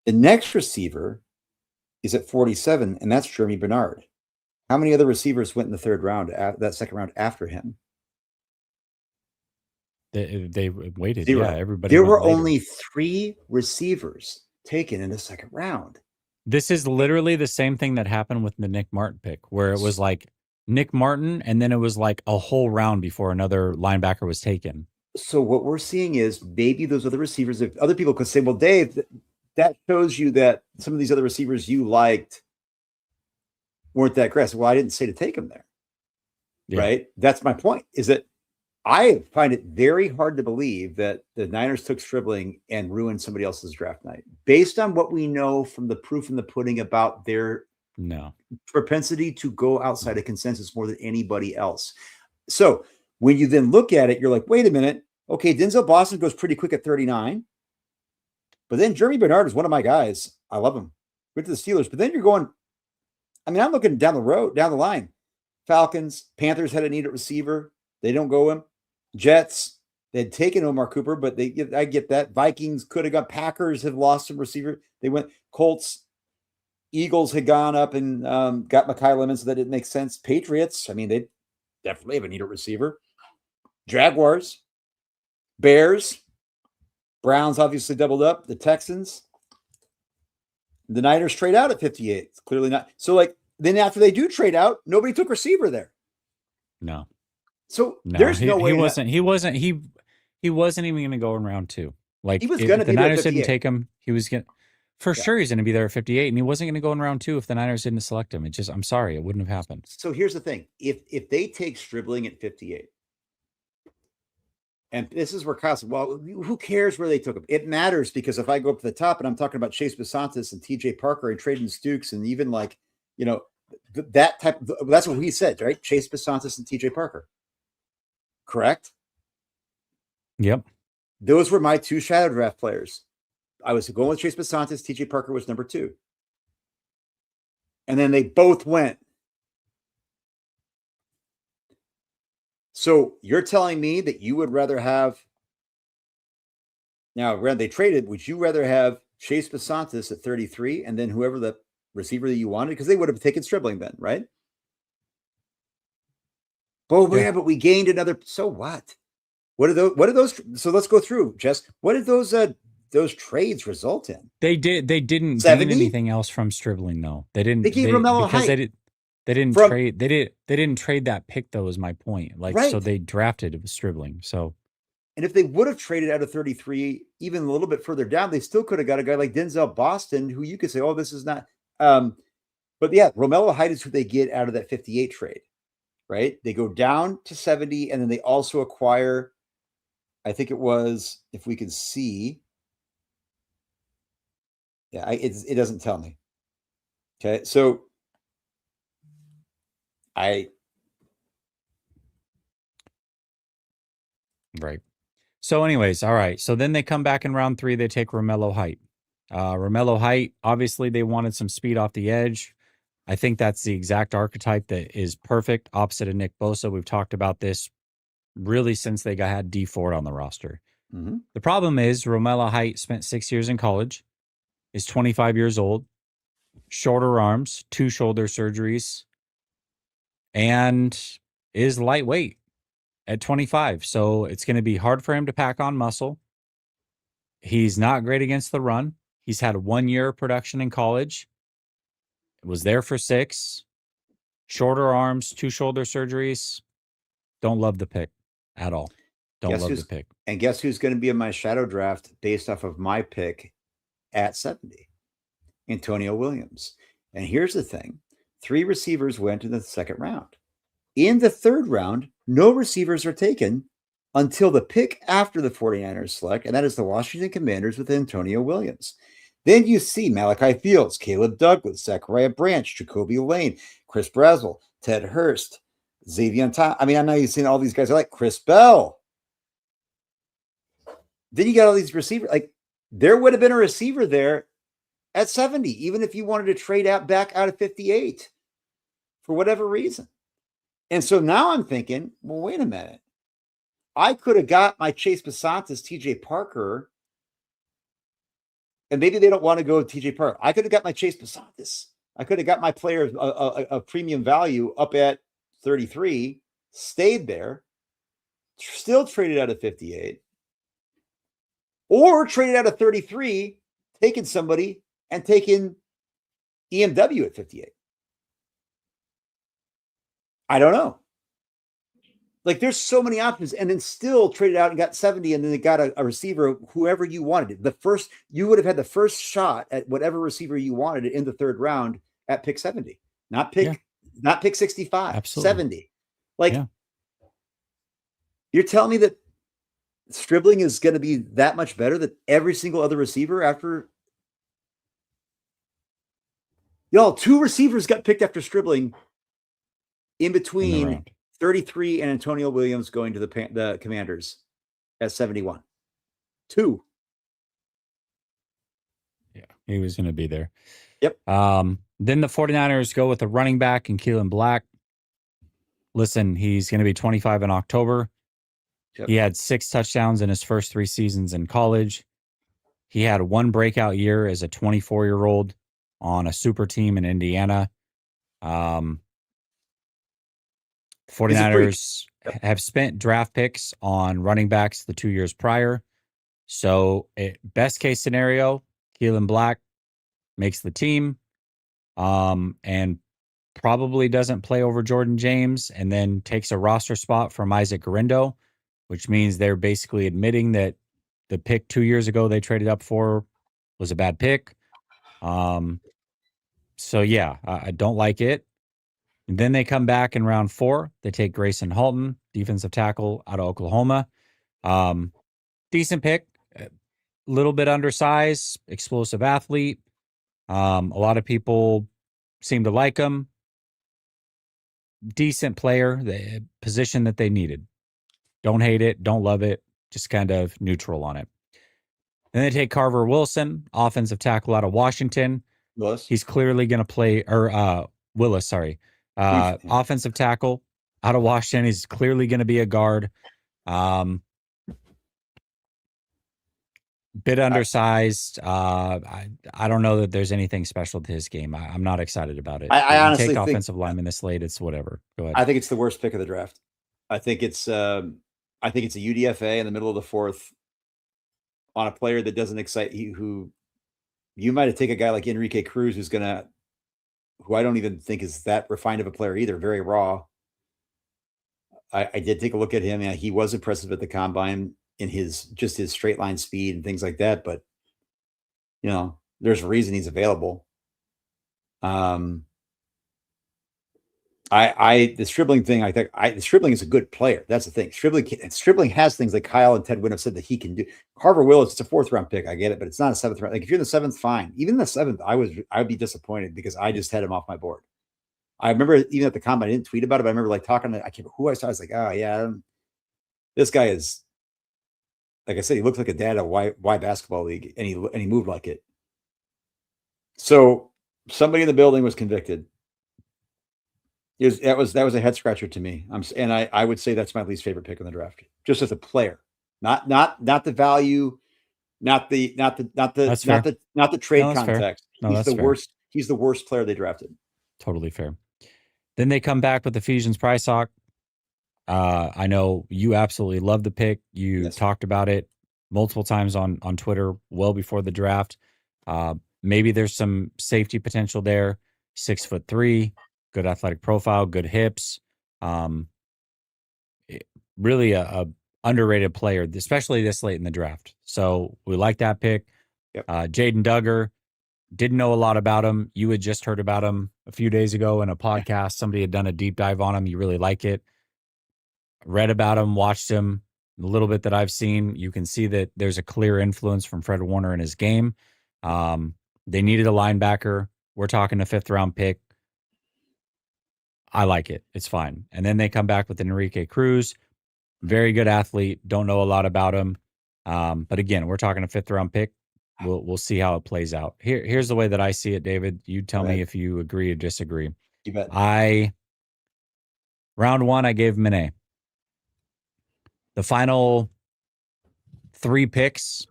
The next receiver is at 47, and that's Jeremy Bernard. How many other receivers went in the third round, that second round after him? They waited. 0. Yeah, everybody. There were only 3 receivers taken in the second round. This is literally the same thing that happened with the Nick Martin pick, where it was like Nick Martin, and then it was like a whole round before another linebacker was taken. So what we're seeing is maybe those other receivers, if other people could say, well, Dave, that shows you that some of these other receivers you liked weren't that aggressive. Well, I didn't say to take them there. Yeah. Right? That's my point, is that I find it very hard to believe that the Niners took Stribling and ruined somebody else's draft night based on what we know from the proof in the pudding about their propensity to go outside of consensus more than anybody else. So when you then look at it, you're like, wait a minute. Okay, Denzel Boston goes pretty quick at 39. But then Jeremy Bernard is one of my guys. I love him. Went to the Steelers. But then you're going, I mean, I'm looking down the line. Falcons, Panthers had a need at receiver. They don't go him. Jets, they had taken Omar Cooper, but I get that. Vikings could have got. Packers have lost some receiver. They went Colts. Eagles had gone up and got Mekhi Lemons, so that didn't make sense. Patriots, I mean, they definitely have a need at receiver. Jaguars, Bears, Browns obviously doubled up. The Texans, the Niners trade out at 58. It's clearly not. So, like, then after they do trade out, nobody took receiver there. No. So there's no way he wasn't even going to go in round 2. Like, he was going to be the Niners didn't take him, he was going for sure he's going to be there at 58, and he wasn't going to go in round 2 if the Niners didn't select him. I'm sorry, it wouldn't have happened. So here's the thing: if they take Stribling at 58, and this is where Kyle said, well, who cares where they took him? It matters, because if I go up to the top and I'm talking about Chase Besantis and TJ Parker and Traden Stukes and even, like, you know, that type, that's what we said, right? Chase Besantis and TJ Parker. Correct? Yep. Those were my 2 shadow draft players. I was going with Chase Besantis. TJ Parker was number 2. And then they both went. So you're telling me that you would rather have, now they traded, would you rather have Chase Besantis at 33 and then whoever the receiver that you wanted? Because they would have taken Stribling then, right? Oh, yeah, but we gained another. So what? What are those? So let's go through, Jess. What did those trades result in? They didn't gain anything else from Stribling, though. They didn't. They gave Romello because Height. They didn't trade that pick, though, is my point. Like, right. So they drafted Stribling. So, and if they would have traded out of 33, even a little bit further down, they still could have got a guy like Denzel Boston, who you could say, oh, this is not. But yeah, Romello Height is who they get out of that 58 trade. Right? They go down to 70, and then they also acquire, I think it was, if we can see. Yeah, it doesn't tell me. Okay, so right. So anyways, all right. So then they come back in round 3, they take Romello Height. Romello Height, obviously they wanted some speed off the edge. I think that's the exact archetype that is perfect, opposite of Nick Bosa. We've talked about this really since they had D Ford on the roster. Mm-hmm. The problem is Romello Height spent 6 years in college, is 25 years old, shorter arms, 2 shoulder surgeries, and is lightweight at 25. So it's going to be hard for him to pack on muscle. He's not great against the run. He's had 1 year of production in college. Was there for 6. Shorter arms, 2 shoulder surgeries. Don't love the pick at all. Don't love the pick. And guess who's going to be in my shadow draft based off of my pick at 70? Antonio Williams. And here's the thing. 3 receivers went in the second round. In the third round, no receivers are taken until the pick after the 49ers select, and that is the Washington Commanders with Antonio Williams. Then you see Malachi Fields, Caleb Douglas, Zachariah Branch, Jacoby Lane, Chris Brazel, Ted Hurst, Xavier Tom. I mean, I know you've seen all these guys. I like Chris Bell. Then you got all these receivers. Like, there would have been a receiver there at 70, even if you wanted to trade out back out of 58 for whatever reason. And so now I'm thinking, well, wait a minute. I could have got my Chase Basantis, TJ Parker, and maybe they don't want to go with TJ Parker. I could have got my Chase Basantis. I could have got my player a premium value up at 33, stayed there, still traded out of 58, or traded out of 33, taken somebody and taken EMW at 58. I don't know. Like, there's so many options, and then still traded out and got 70, and then they got a receiver, whoever you wanted. You would have had the first shot at whatever receiver you wanted in the third round at pick 70, not pick 65, Absolutely. 70. Like, you're telling me that Stribling is going to be that much better than every single other receiver after? Y'all, 2 receivers got picked after Stribling in between 33 and Antonio Williams going to the Commanders at 71. 2. Yeah, he was going to be there. Yep. Then the 49ers go with a running back in Keelan Black. Listen, he's going to be 25 in October. Yep. He had 6 touchdowns in his first 3 seasons in college. He had 1 breakout year as a 24-year-old on a super team in Indiana. 49ers have spent draft picks on running backs the 2 years prior. So, best case scenario, Keelan Black makes the team and probably doesn't play over Jordan James and then takes a roster spot from Isaac Guerendo, which means they're basically admitting that the pick 2 years ago they traded up for was a bad pick. So, yeah, I don't like it. And then they come back in round 4. They take Grayson Halton, defensive tackle out of Oklahoma. Decent pick, a little bit undersized, explosive athlete. A lot of people seem to like him. Decent player, the position that they needed. Don't hate it, don't love it, just kind of neutral on it. Then they take Carver Wilson, offensive tackle out of Washington. He's clearly going to play, or Willis, sorry. Offensive tackle out of Washington. He's clearly going to be a guard. Bit undersized. I don't know that there's anything special to his game. I'm not excited about it. I honestly take think offensive lineman this late. It's whatever. Go ahead. I think it's the worst pick of the draft. I think it's a UDFA in the middle of the 4th on a player that doesn't excite you. Who you might have taken a guy like Enrique Cruz, who I don't even think is that refined of a player either. Very raw. I did take a look at him. Yeah, he was impressive at the combine in his straight line speed and things like that. But there's a reason he's available. The Stribling thing, I think the Stribling is a good player. That's the thing. Stribling has things like Kyle and Ted Wynn have said that he can do. Carver Willis, it's a 4th round pick. I get it, but it's not a 7th round. Like, if you're in the 7th, fine. Even in the 7th, I'd be disappointed because I just had him off my board. I remember even at the combine, I didn't tweet about it, but I remember like talking to, I can't remember who I saw. I was like, oh yeah, this guy is, like I said, he looks like a dad at Y basketball league, and he moved like it. So somebody in the building was convicted. That was a head scratcher to me. I would say that's my least favorite pick in the draft, just as a player, not the value, not the trade context. He's the worst. He's the worst player they drafted. Totally fair. Then they come back with Ephesians Prysock. I know you absolutely love the pick. You talked about it multiple times on Twitter well before the draft. Maybe there's some safety potential there. 6'3", good athletic profile, good hips. Really a underrated player, especially this late in the draft. So we like that pick. Yep. Jaden Duggar, didn't know a lot about him. You had just heard about him a few days ago in a podcast. Somebody had done a deep dive on him. You really like it. read about him, watched him a little bit that I've seen. You can see that there's a clear influence from Fred Warner in his game. They needed a linebacker. We're talking a 5th-round pick. I like it. It's fine. And then they come back with Enrique Cruz, very good athlete. Don't know a lot about him, but again, we're talking a 5th-round pick. We'll see how it plays out. Here's the way that I see it, David. You tell me if you agree or disagree. You bet. Round 1, I gave him an A. The final 3 picks,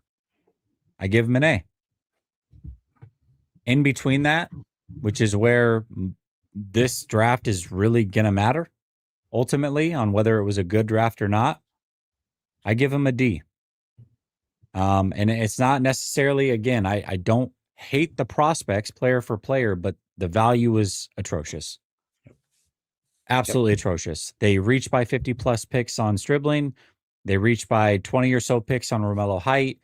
I give him an A. In between that, which is where this draft is really going to matter, ultimately, on whether it was a good draft or not, I give him a D. And it's not necessarily, again, I don't hate the prospects player for player, but the value is atrocious. Absolutely atrocious. They reached by 50+ picks on Stribling. They reached by 20 or so picks on Romello Height.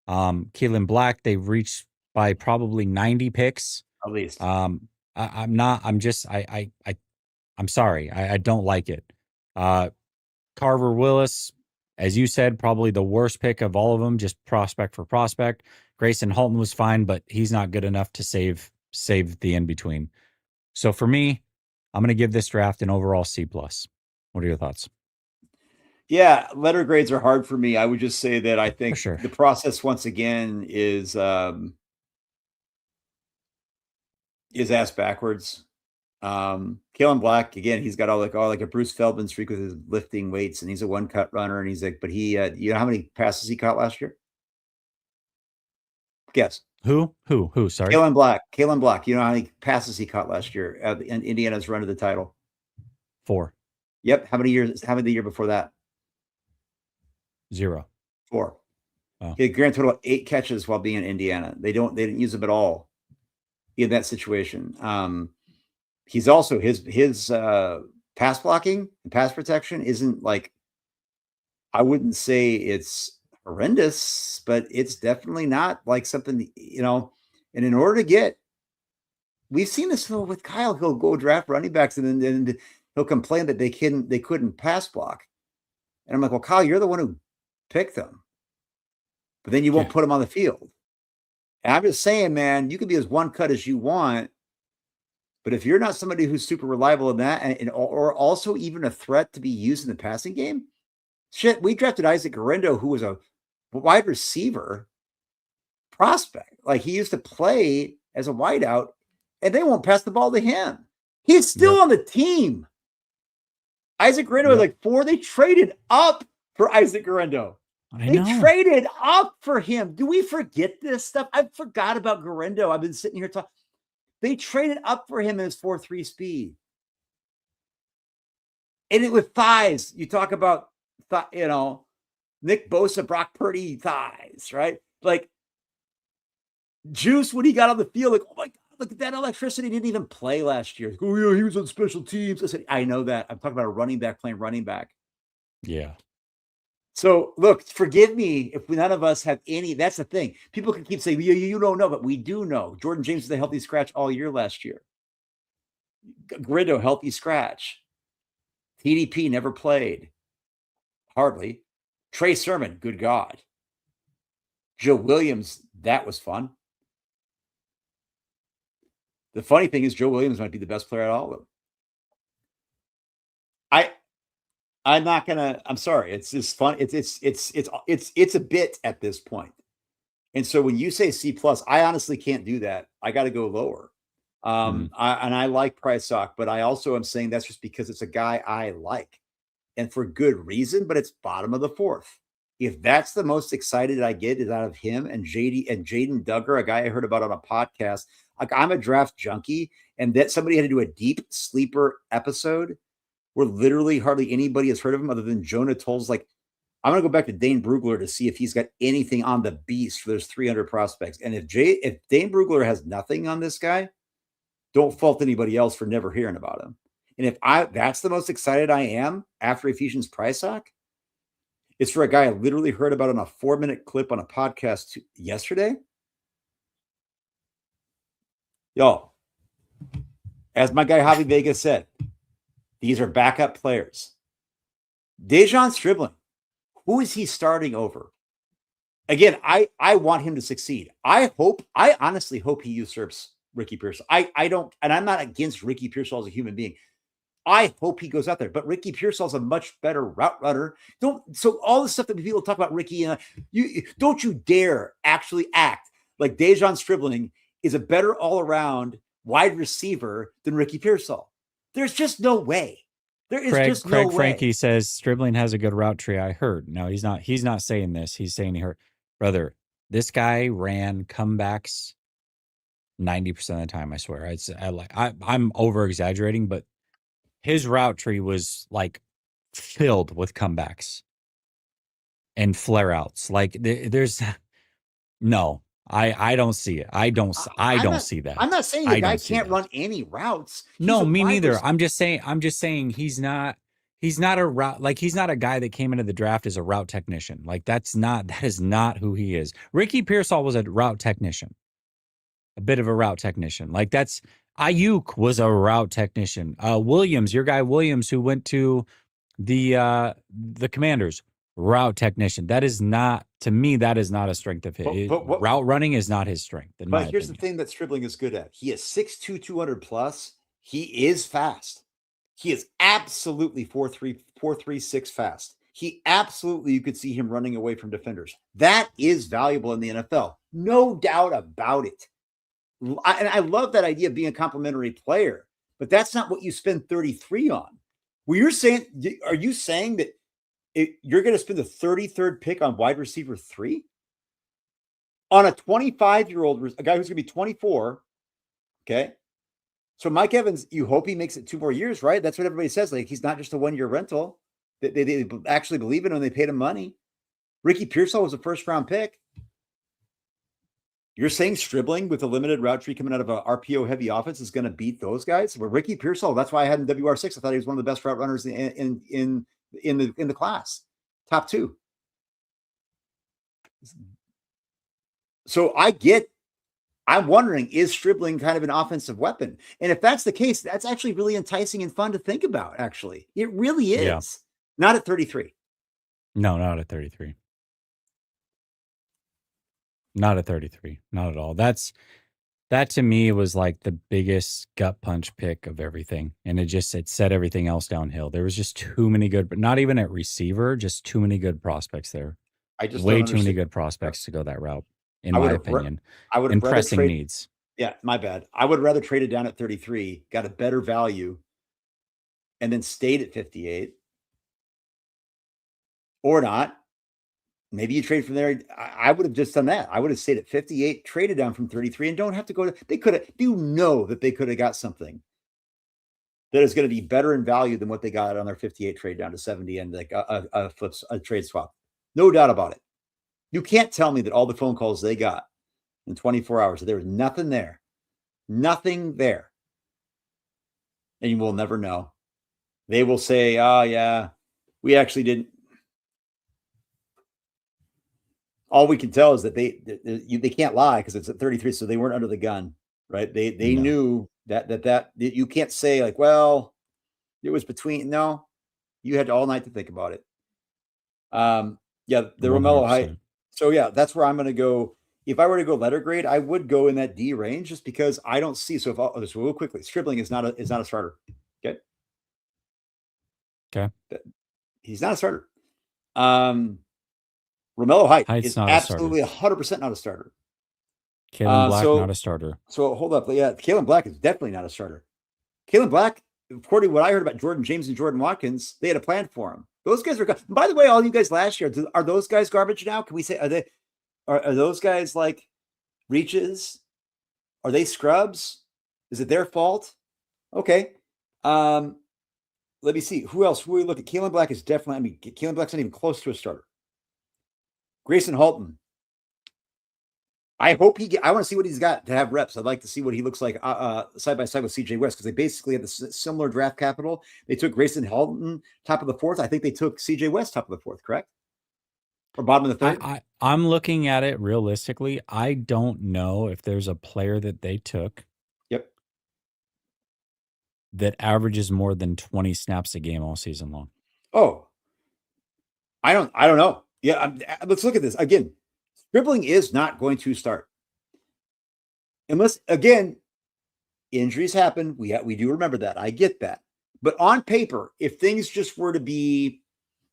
Keelan Black, they reached by probably 90 picks. At least. I'm sorry. I don't like it. Carver Willis, as you said, probably the worst pick of all of them, just prospect for prospect. Grayson Halton was fine, but he's not good enough to save the in-between. So for me, I'm going to give this draft an overall C+. What are your thoughts? Yeah, letter grades are hard for me. I would just say that I think sure. the process once again is ass backwards. Kalen Black, again, he's got all like a Bruce Feldman streak with his lifting weights, and he's a one-cut runner, and he's like, but he you know how many passes he caught last year? Guess. Who? Sorry. Kalen Black. You know how many passes he caught last year in Indiana's run to the title? 4. Yep. How many the year before that? 0. 4. Oh. He had a grand total of 8 catches while being in Indiana. They didn't use him at all in that situation. He's also his pass blocking and pass protection isn't like, I wouldn't say it's horrendous, but it's definitely not like something, and in order to get, we've seen this with Kyle, he'll go draft running backs and then he'll complain that they couldn't pass block. And I'm like, well, Kyle, you're the one who picked them, but then you won't put them on the field. And I'm just saying, man, you can be as one cut as you want, but if you're not somebody who's super reliable in that, or also even a threat to be used in the passing game, shit, we drafted Isaac Guerrero, who was a wide receiver prospect. Like, he used to play as a wideout, and they won't pass the ball to him. He's still on the team. Isaac Guerrero was like 4. They traded up for Isaac Guerrero. They traded up for him. Do we forget this stuff? I forgot about Guerrero. I've been sitting here talking. They traded up for him in his 4.3 speed. And it with thighs. You talk about, Nick Bosa, Brock Purdy thighs, right? Like, Juice, when he got on the field, like, oh my God, look at that electricity. He didn't even play last year. Oh, yeah, he was on special teams. I said, I know that. I'm talking about a running back playing running back. Yeah. So, look, forgive me if none of us have any. That's the thing. People can keep saying, you don't know, but we do know. Jordan James was a healthy scratch all year last year. Guerrero, healthy scratch. TDP never played. Hardly. Trey Sermon, good God. Joe Williams, that was fun. The funny thing is, Joe Williams might be the best player at all of them. I'm not gonna. I'm sorry. It's just fun. It's a bit at this point. And so when you say C+, I honestly can't do that. I got to go lower. I like Price Sock, but I also am saying that's just because it's a guy I like, and for good reason. But it's bottom of the 4th. If that's the most excited I get is out of him and Jaden Duggar, a guy I heard about on a podcast. Like, I'm a draft junkie, and that somebody had to do a deep sleeper episode where literally hardly anybody has heard of him other than Jonah Tolles. Like, I'm going to go back to Dane Brugler to see if he's got anything on the beast for those 300 prospects. And if Dane Brugler has nothing on this guy, don't fault anybody else for never hearing about him. And that's the most excited I am after Ephesians Price Sock, it's for a guy I literally heard about on a 4-minute clip on a podcast yesterday. Yo, as my guy Javi Vega said, these are backup players. Dejon Stribling, who is he starting over? Again, I want him to succeed. I honestly hope he usurps Ricky Pearsall. I don't, and I'm not against Ricky Pearsall as a human being. I hope he goes out there, but Ricky Pearsall's a much better route runner. So all the stuff that people talk about Ricky, don't you dare actually act like Dejon Stribling is a better all around wide receiver than Ricky Pearsall. There's just no way. There is just no way. Craig Frankie says Stribling has a good route tree. I heard. No, he's not. He's not saying this. He's saying he heard. Brother, this guy ran comebacks 90% of the time. I swear. I'm over exaggerating, but his route tree was like filled with comebacks and flare outs. Like there's no, I don't see it. I don't see that. I'm not saying the guy can't run any routes. No, me neither. I'm just saying he's not a route, like he's not a guy that came into the draft as a route technician. Like that is not who he is. Ricky Pearsall was a route technician. A bit of a route technician. Like that's Ayuk was a route technician. Williams, your guy Williams, who went to the Commanders, route technician. That is not, to me, that is not a strength of his. Route running is not his strength. But here's the thing that Stribling is good at. He is 6'2", 200 plus. He is fast. He is absolutely 4.36 fast. He absolutely, you could see him running away from defenders. That is valuable in the NFL. No doubt about it. And I love that idea of being a complementary player, but that's not what you spend 33 on. Well, are you saying that you're going to spend the 33rd pick on wide receiver 3 on a 25-year-old, a guy who's going to be 24? Okay. So Mike Evans, you hope he makes it 2 more years, right? That's what everybody says. Like he's not just a 1-year rental. They actually believe in him. They paid him money. Ricky Pearsall was a first-round pick. You're saying Stribling with a limited route tree coming out of a RPO heavy offense is going to beat those guys? But Ricky Pearsall, that's why I had him WR6. I thought he was one of the best route runners in the class, top 2. So I'm wondering, is Stribling kind of an offensive weapon? And if that's the case, that's actually really enticing and fun to think about. Actually, it really is. Yeah. Not at 33. No, not at 33. Not at 33. Not at all. That to me was like the biggest gut punch pick of everything. And it set everything else downhill. There was just too many good, but not even at receiver, just too many good prospects there. Way too many good prospects to go that route, in my opinion. I would have pressing needs. Yeah, my bad. I would rather trade it down at 33, got a better value, and then stayed at 58. Or not. Maybe you trade from there. I would have just done that. I would have stayed at 58, traded down from 33, and don't have to go to. They could have. You know that they could have got something that is going to be better in value than what they got on their 58 trade down to 70 and like a trade swap. No doubt about it. You can't tell me that all the phone calls they got in 24 hours, there was nothing there. Nothing there. And you will never know. They will say, oh, yeah, we actually didn't. All we can tell is that they can't lie because it's at 33, so they weren't under the gun, right? They knew that you can't say like, well, it was between. No, you had all night to think about it. Yeah, the Romello height. So yeah, that's where I'm going to go. If I were to go letter grade, I would go in that D range just because I don't see. So real quickly, Stribling is not a starter. Okay. He's not a starter. Romello Height is absolutely 100% not a starter. Kalen Black, not a starter. So hold up. Yeah, Kalen Black is definitely not a starter. Kalen Black, according to what I heard about Jordan James and Jordan Watkins, they had a plan for him. Those guys are. By the way, all you guys last year, are those guys garbage now? Can we say are those guys like reaches? Are they scrubs? Is it their fault? Okay. Let me see. Who else? Who we look at? Kalen Black is definitely. I mean, Kalen Black's not even close to a starter. Grayson Halton. I hope I want to see what he's got to have reps. I'd like to see what he looks like side by side with CJ West because they basically have the similar draft capital. They took Grayson Halton top of the 4th. I think they took CJ West top of the 4th, correct? Or bottom of the 3rd? I'm looking at it realistically. I don't know if there's a player that they took. Yep. That averages more than 20 snaps a game all season long. Oh, I don't know. Yeah, let's look at this again. Stribling is not going to start unless, again, injuries happen. We do remember that. I get that. But on paper, if things just were to be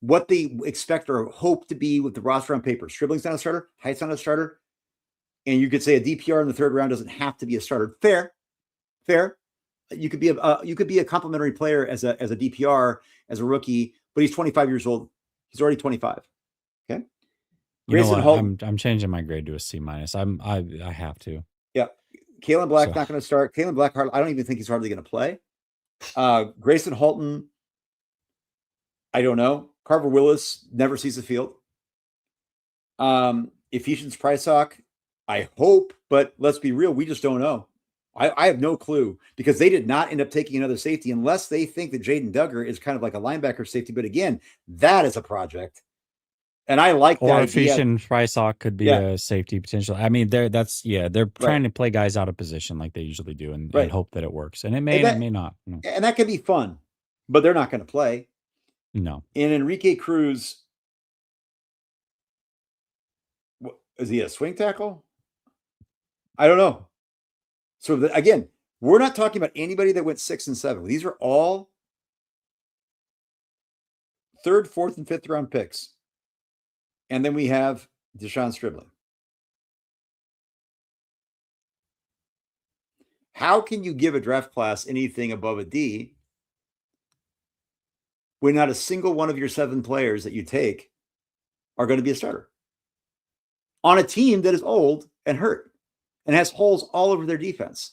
what they expect or hope to be with the roster on paper, Stribling's not a starter, Height's not a starter, and you could say a DPR in the third round doesn't have to be a starter. Fair. You could be a complimentary player as a DPR as a rookie, but he's 25 years old. He's already 25. Okay. Grayson Holt, I'm changing my grade to a C-. I have to. Yeah. Kalen Black not going to start. Kalen Black, I don't even think he's hardly going to play. Grayson Halton, I don't know. Carver Willis never sees the field. Ephesians Prysock, I hope, but let's be real, we just don't know. I have no clue because they did not end up taking another safety unless they think that Jaden Duggar is kind of like a linebacker safety. But again, that is a project. And I like that. Or Ephesians Prysock could be a safety potential. I mean, they're trying to play guys out of position like they usually do and hope that it works. And it may, it may not. No. And that can be fun, but they're not going to play. No. And Enrique Cruz, is he a swing tackle? I don't know. So again, we're not talking about anybody that went 6 and 7. These are all 3rd, 4th, and 5th round picks. And then we have Deshaun Stribling. How can you give a draft class anything above a D when not a single one of your 7 players that you take are going to be a starter on a team that is old and hurt and has holes all over their defense?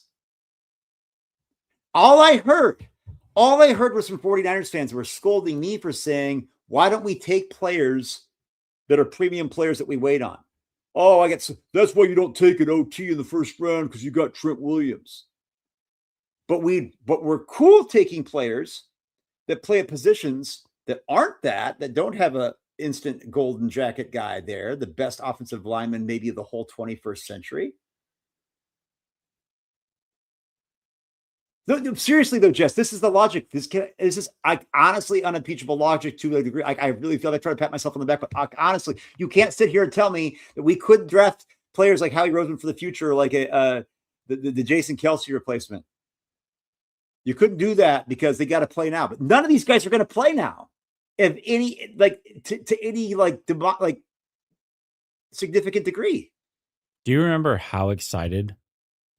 All I heard was some 49ers fans who were scolding me for saying, why don't we take players that are premium players that we wait on? Oh, that's why you don't take an OT in the first round because you got Trent Williams. But we're cool taking players that play at positions that aren't that don't have a instant golden jacket guy there, the best offensive lineman maybe of the whole 21st century. Seriously, though, Jess, this is the logic. This is honestly unimpeachable logic to a degree. I really feel like I try to pat myself on the back, but honestly, you can't sit here and tell me that we could draft players like Howie Roseman for the future, like the Jason Kelsey replacement. You couldn't do that because they got to play now. But none of these guys are going to play now, if any, to any significant degree. Do you remember how excited?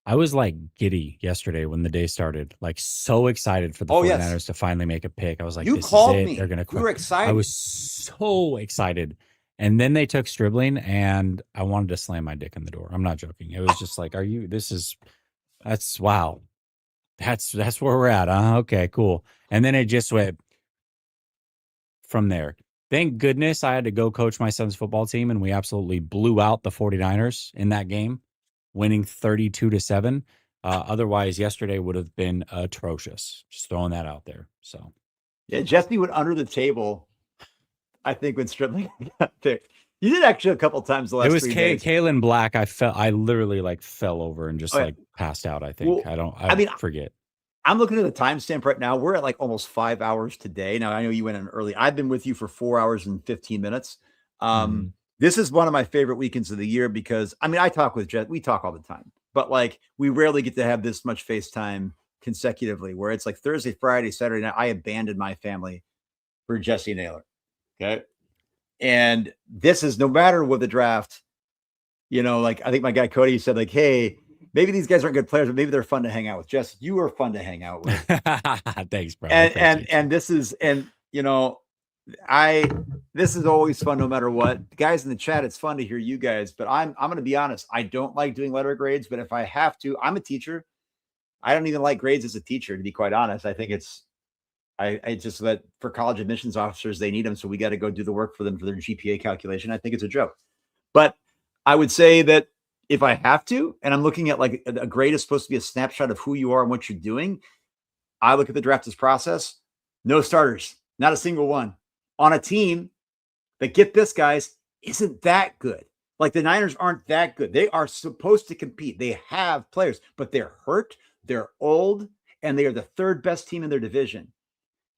I was like giddy yesterday when the day started, like so excited for the 49ers to finally make a pick. I was like, you this called is it. Me. They're going to quit. You were excited. I was so excited. And then they took Stribling and I wanted to slam my dick in the door. I'm not joking. It was just like, wow. That's where we're at. Okay, cool. And then it just went from there. Thank goodness I had to go coach my son's football team and we absolutely blew out the 49ers in that game, winning 32-7. Otherwise, yesterday would have been atrocious. Just throwing that out there. So, yeah, Jesse went under the table, I think, when Stribling got picked. You did actually a couple times the last 3 days. Kalen Black. I literally fell over and just passed out. I think. Well, I forget. I'm looking at the timestamp right now. We're at almost 5 hours today. Now I know you went in early. I've been with you for 4 hours and 15 minutes. This is one of my favorite weekends of the year because I talk with Jet. We talk all the time, but we rarely get to have this much FaceTime consecutively where it's Thursday, Friday, Saturday night. I abandoned my family for Jesse Naylor. Okay. And this is no matter what the draft, I think my guy Cody said hey, maybe these guys aren't good players, but maybe they're fun to hang out with. Jess, you are fun to hang out with. Thanks, bro. And this is this is always fun no matter what. The guys in the chat, it's fun to hear you guys, but I'm going to be honest. I don't like doing letter grades, but if I have to, I'm a teacher. I don't even like grades as a teacher, to be quite honest. I think I just that for college admissions officers, they need them. So we got to go do the work for them for their GPA calculation. I think it's a joke, but I would say that if I have to, and I'm looking at a grade is supposed to be a snapshot of who you are and what you're doing. I look at the draft as process, no starters, not a single one on a team that, get this, guys, isn't that good. The Niners aren't that good. They are supposed to compete. They have players, but they're hurt. They're old, and they are the 3rd best team in their division.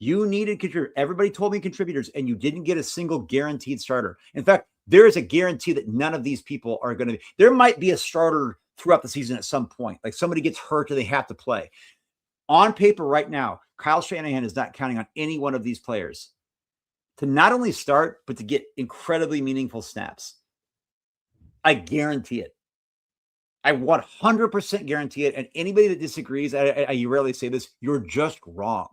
You needed contributors. Everybody told me contributors, and you didn't get a single guaranteed starter. In fact, there is a guarantee that none of these people are going to. There might be a starter throughout the season at some point, like somebody gets hurt or they have to play. On paper, right now, Kyle Shanahan is not counting on any one of these players to not only start, but to get incredibly meaningful snaps. I guarantee it. I 100% guarantee it. And anybody that disagrees, I rarely say this, you're just wrong.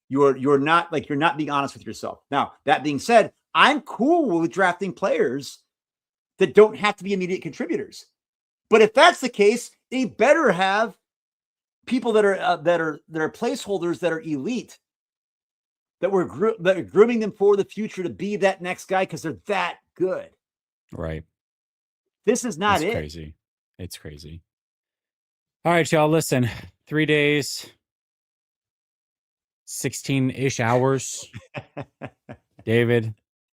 You're not being honest with yourself. Now, that being said, I'm cool with drafting players that don't have to be immediate contributors. But if that's the case, they better have people that are placeholders that are elite, that we're grooming them for the future to be that next guy because they're that good. Right. This is not it. Crazy. It's crazy. All right, y'all. Listen, 3 days, 16-ish hours. David,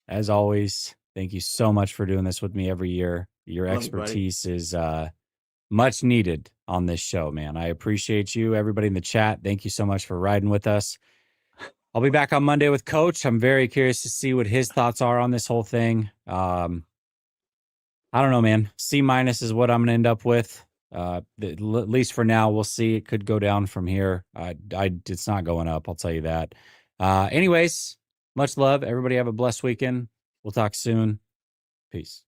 as always, thank you so much for doing this with me every year. Your expertise is much needed on this show, man. I appreciate you. Everybody in the chat, thank you so much for riding with us. I'll be back on Monday with Coach. I'm very curious to see what his thoughts are on this whole thing. I don't know, man. C- is what I'm going to end up with. At least for now, we'll see. It could go down from here. It's not going up. I'll tell you that. Anyways, much love. Everybody have a blessed weekend. We'll talk soon. Peace.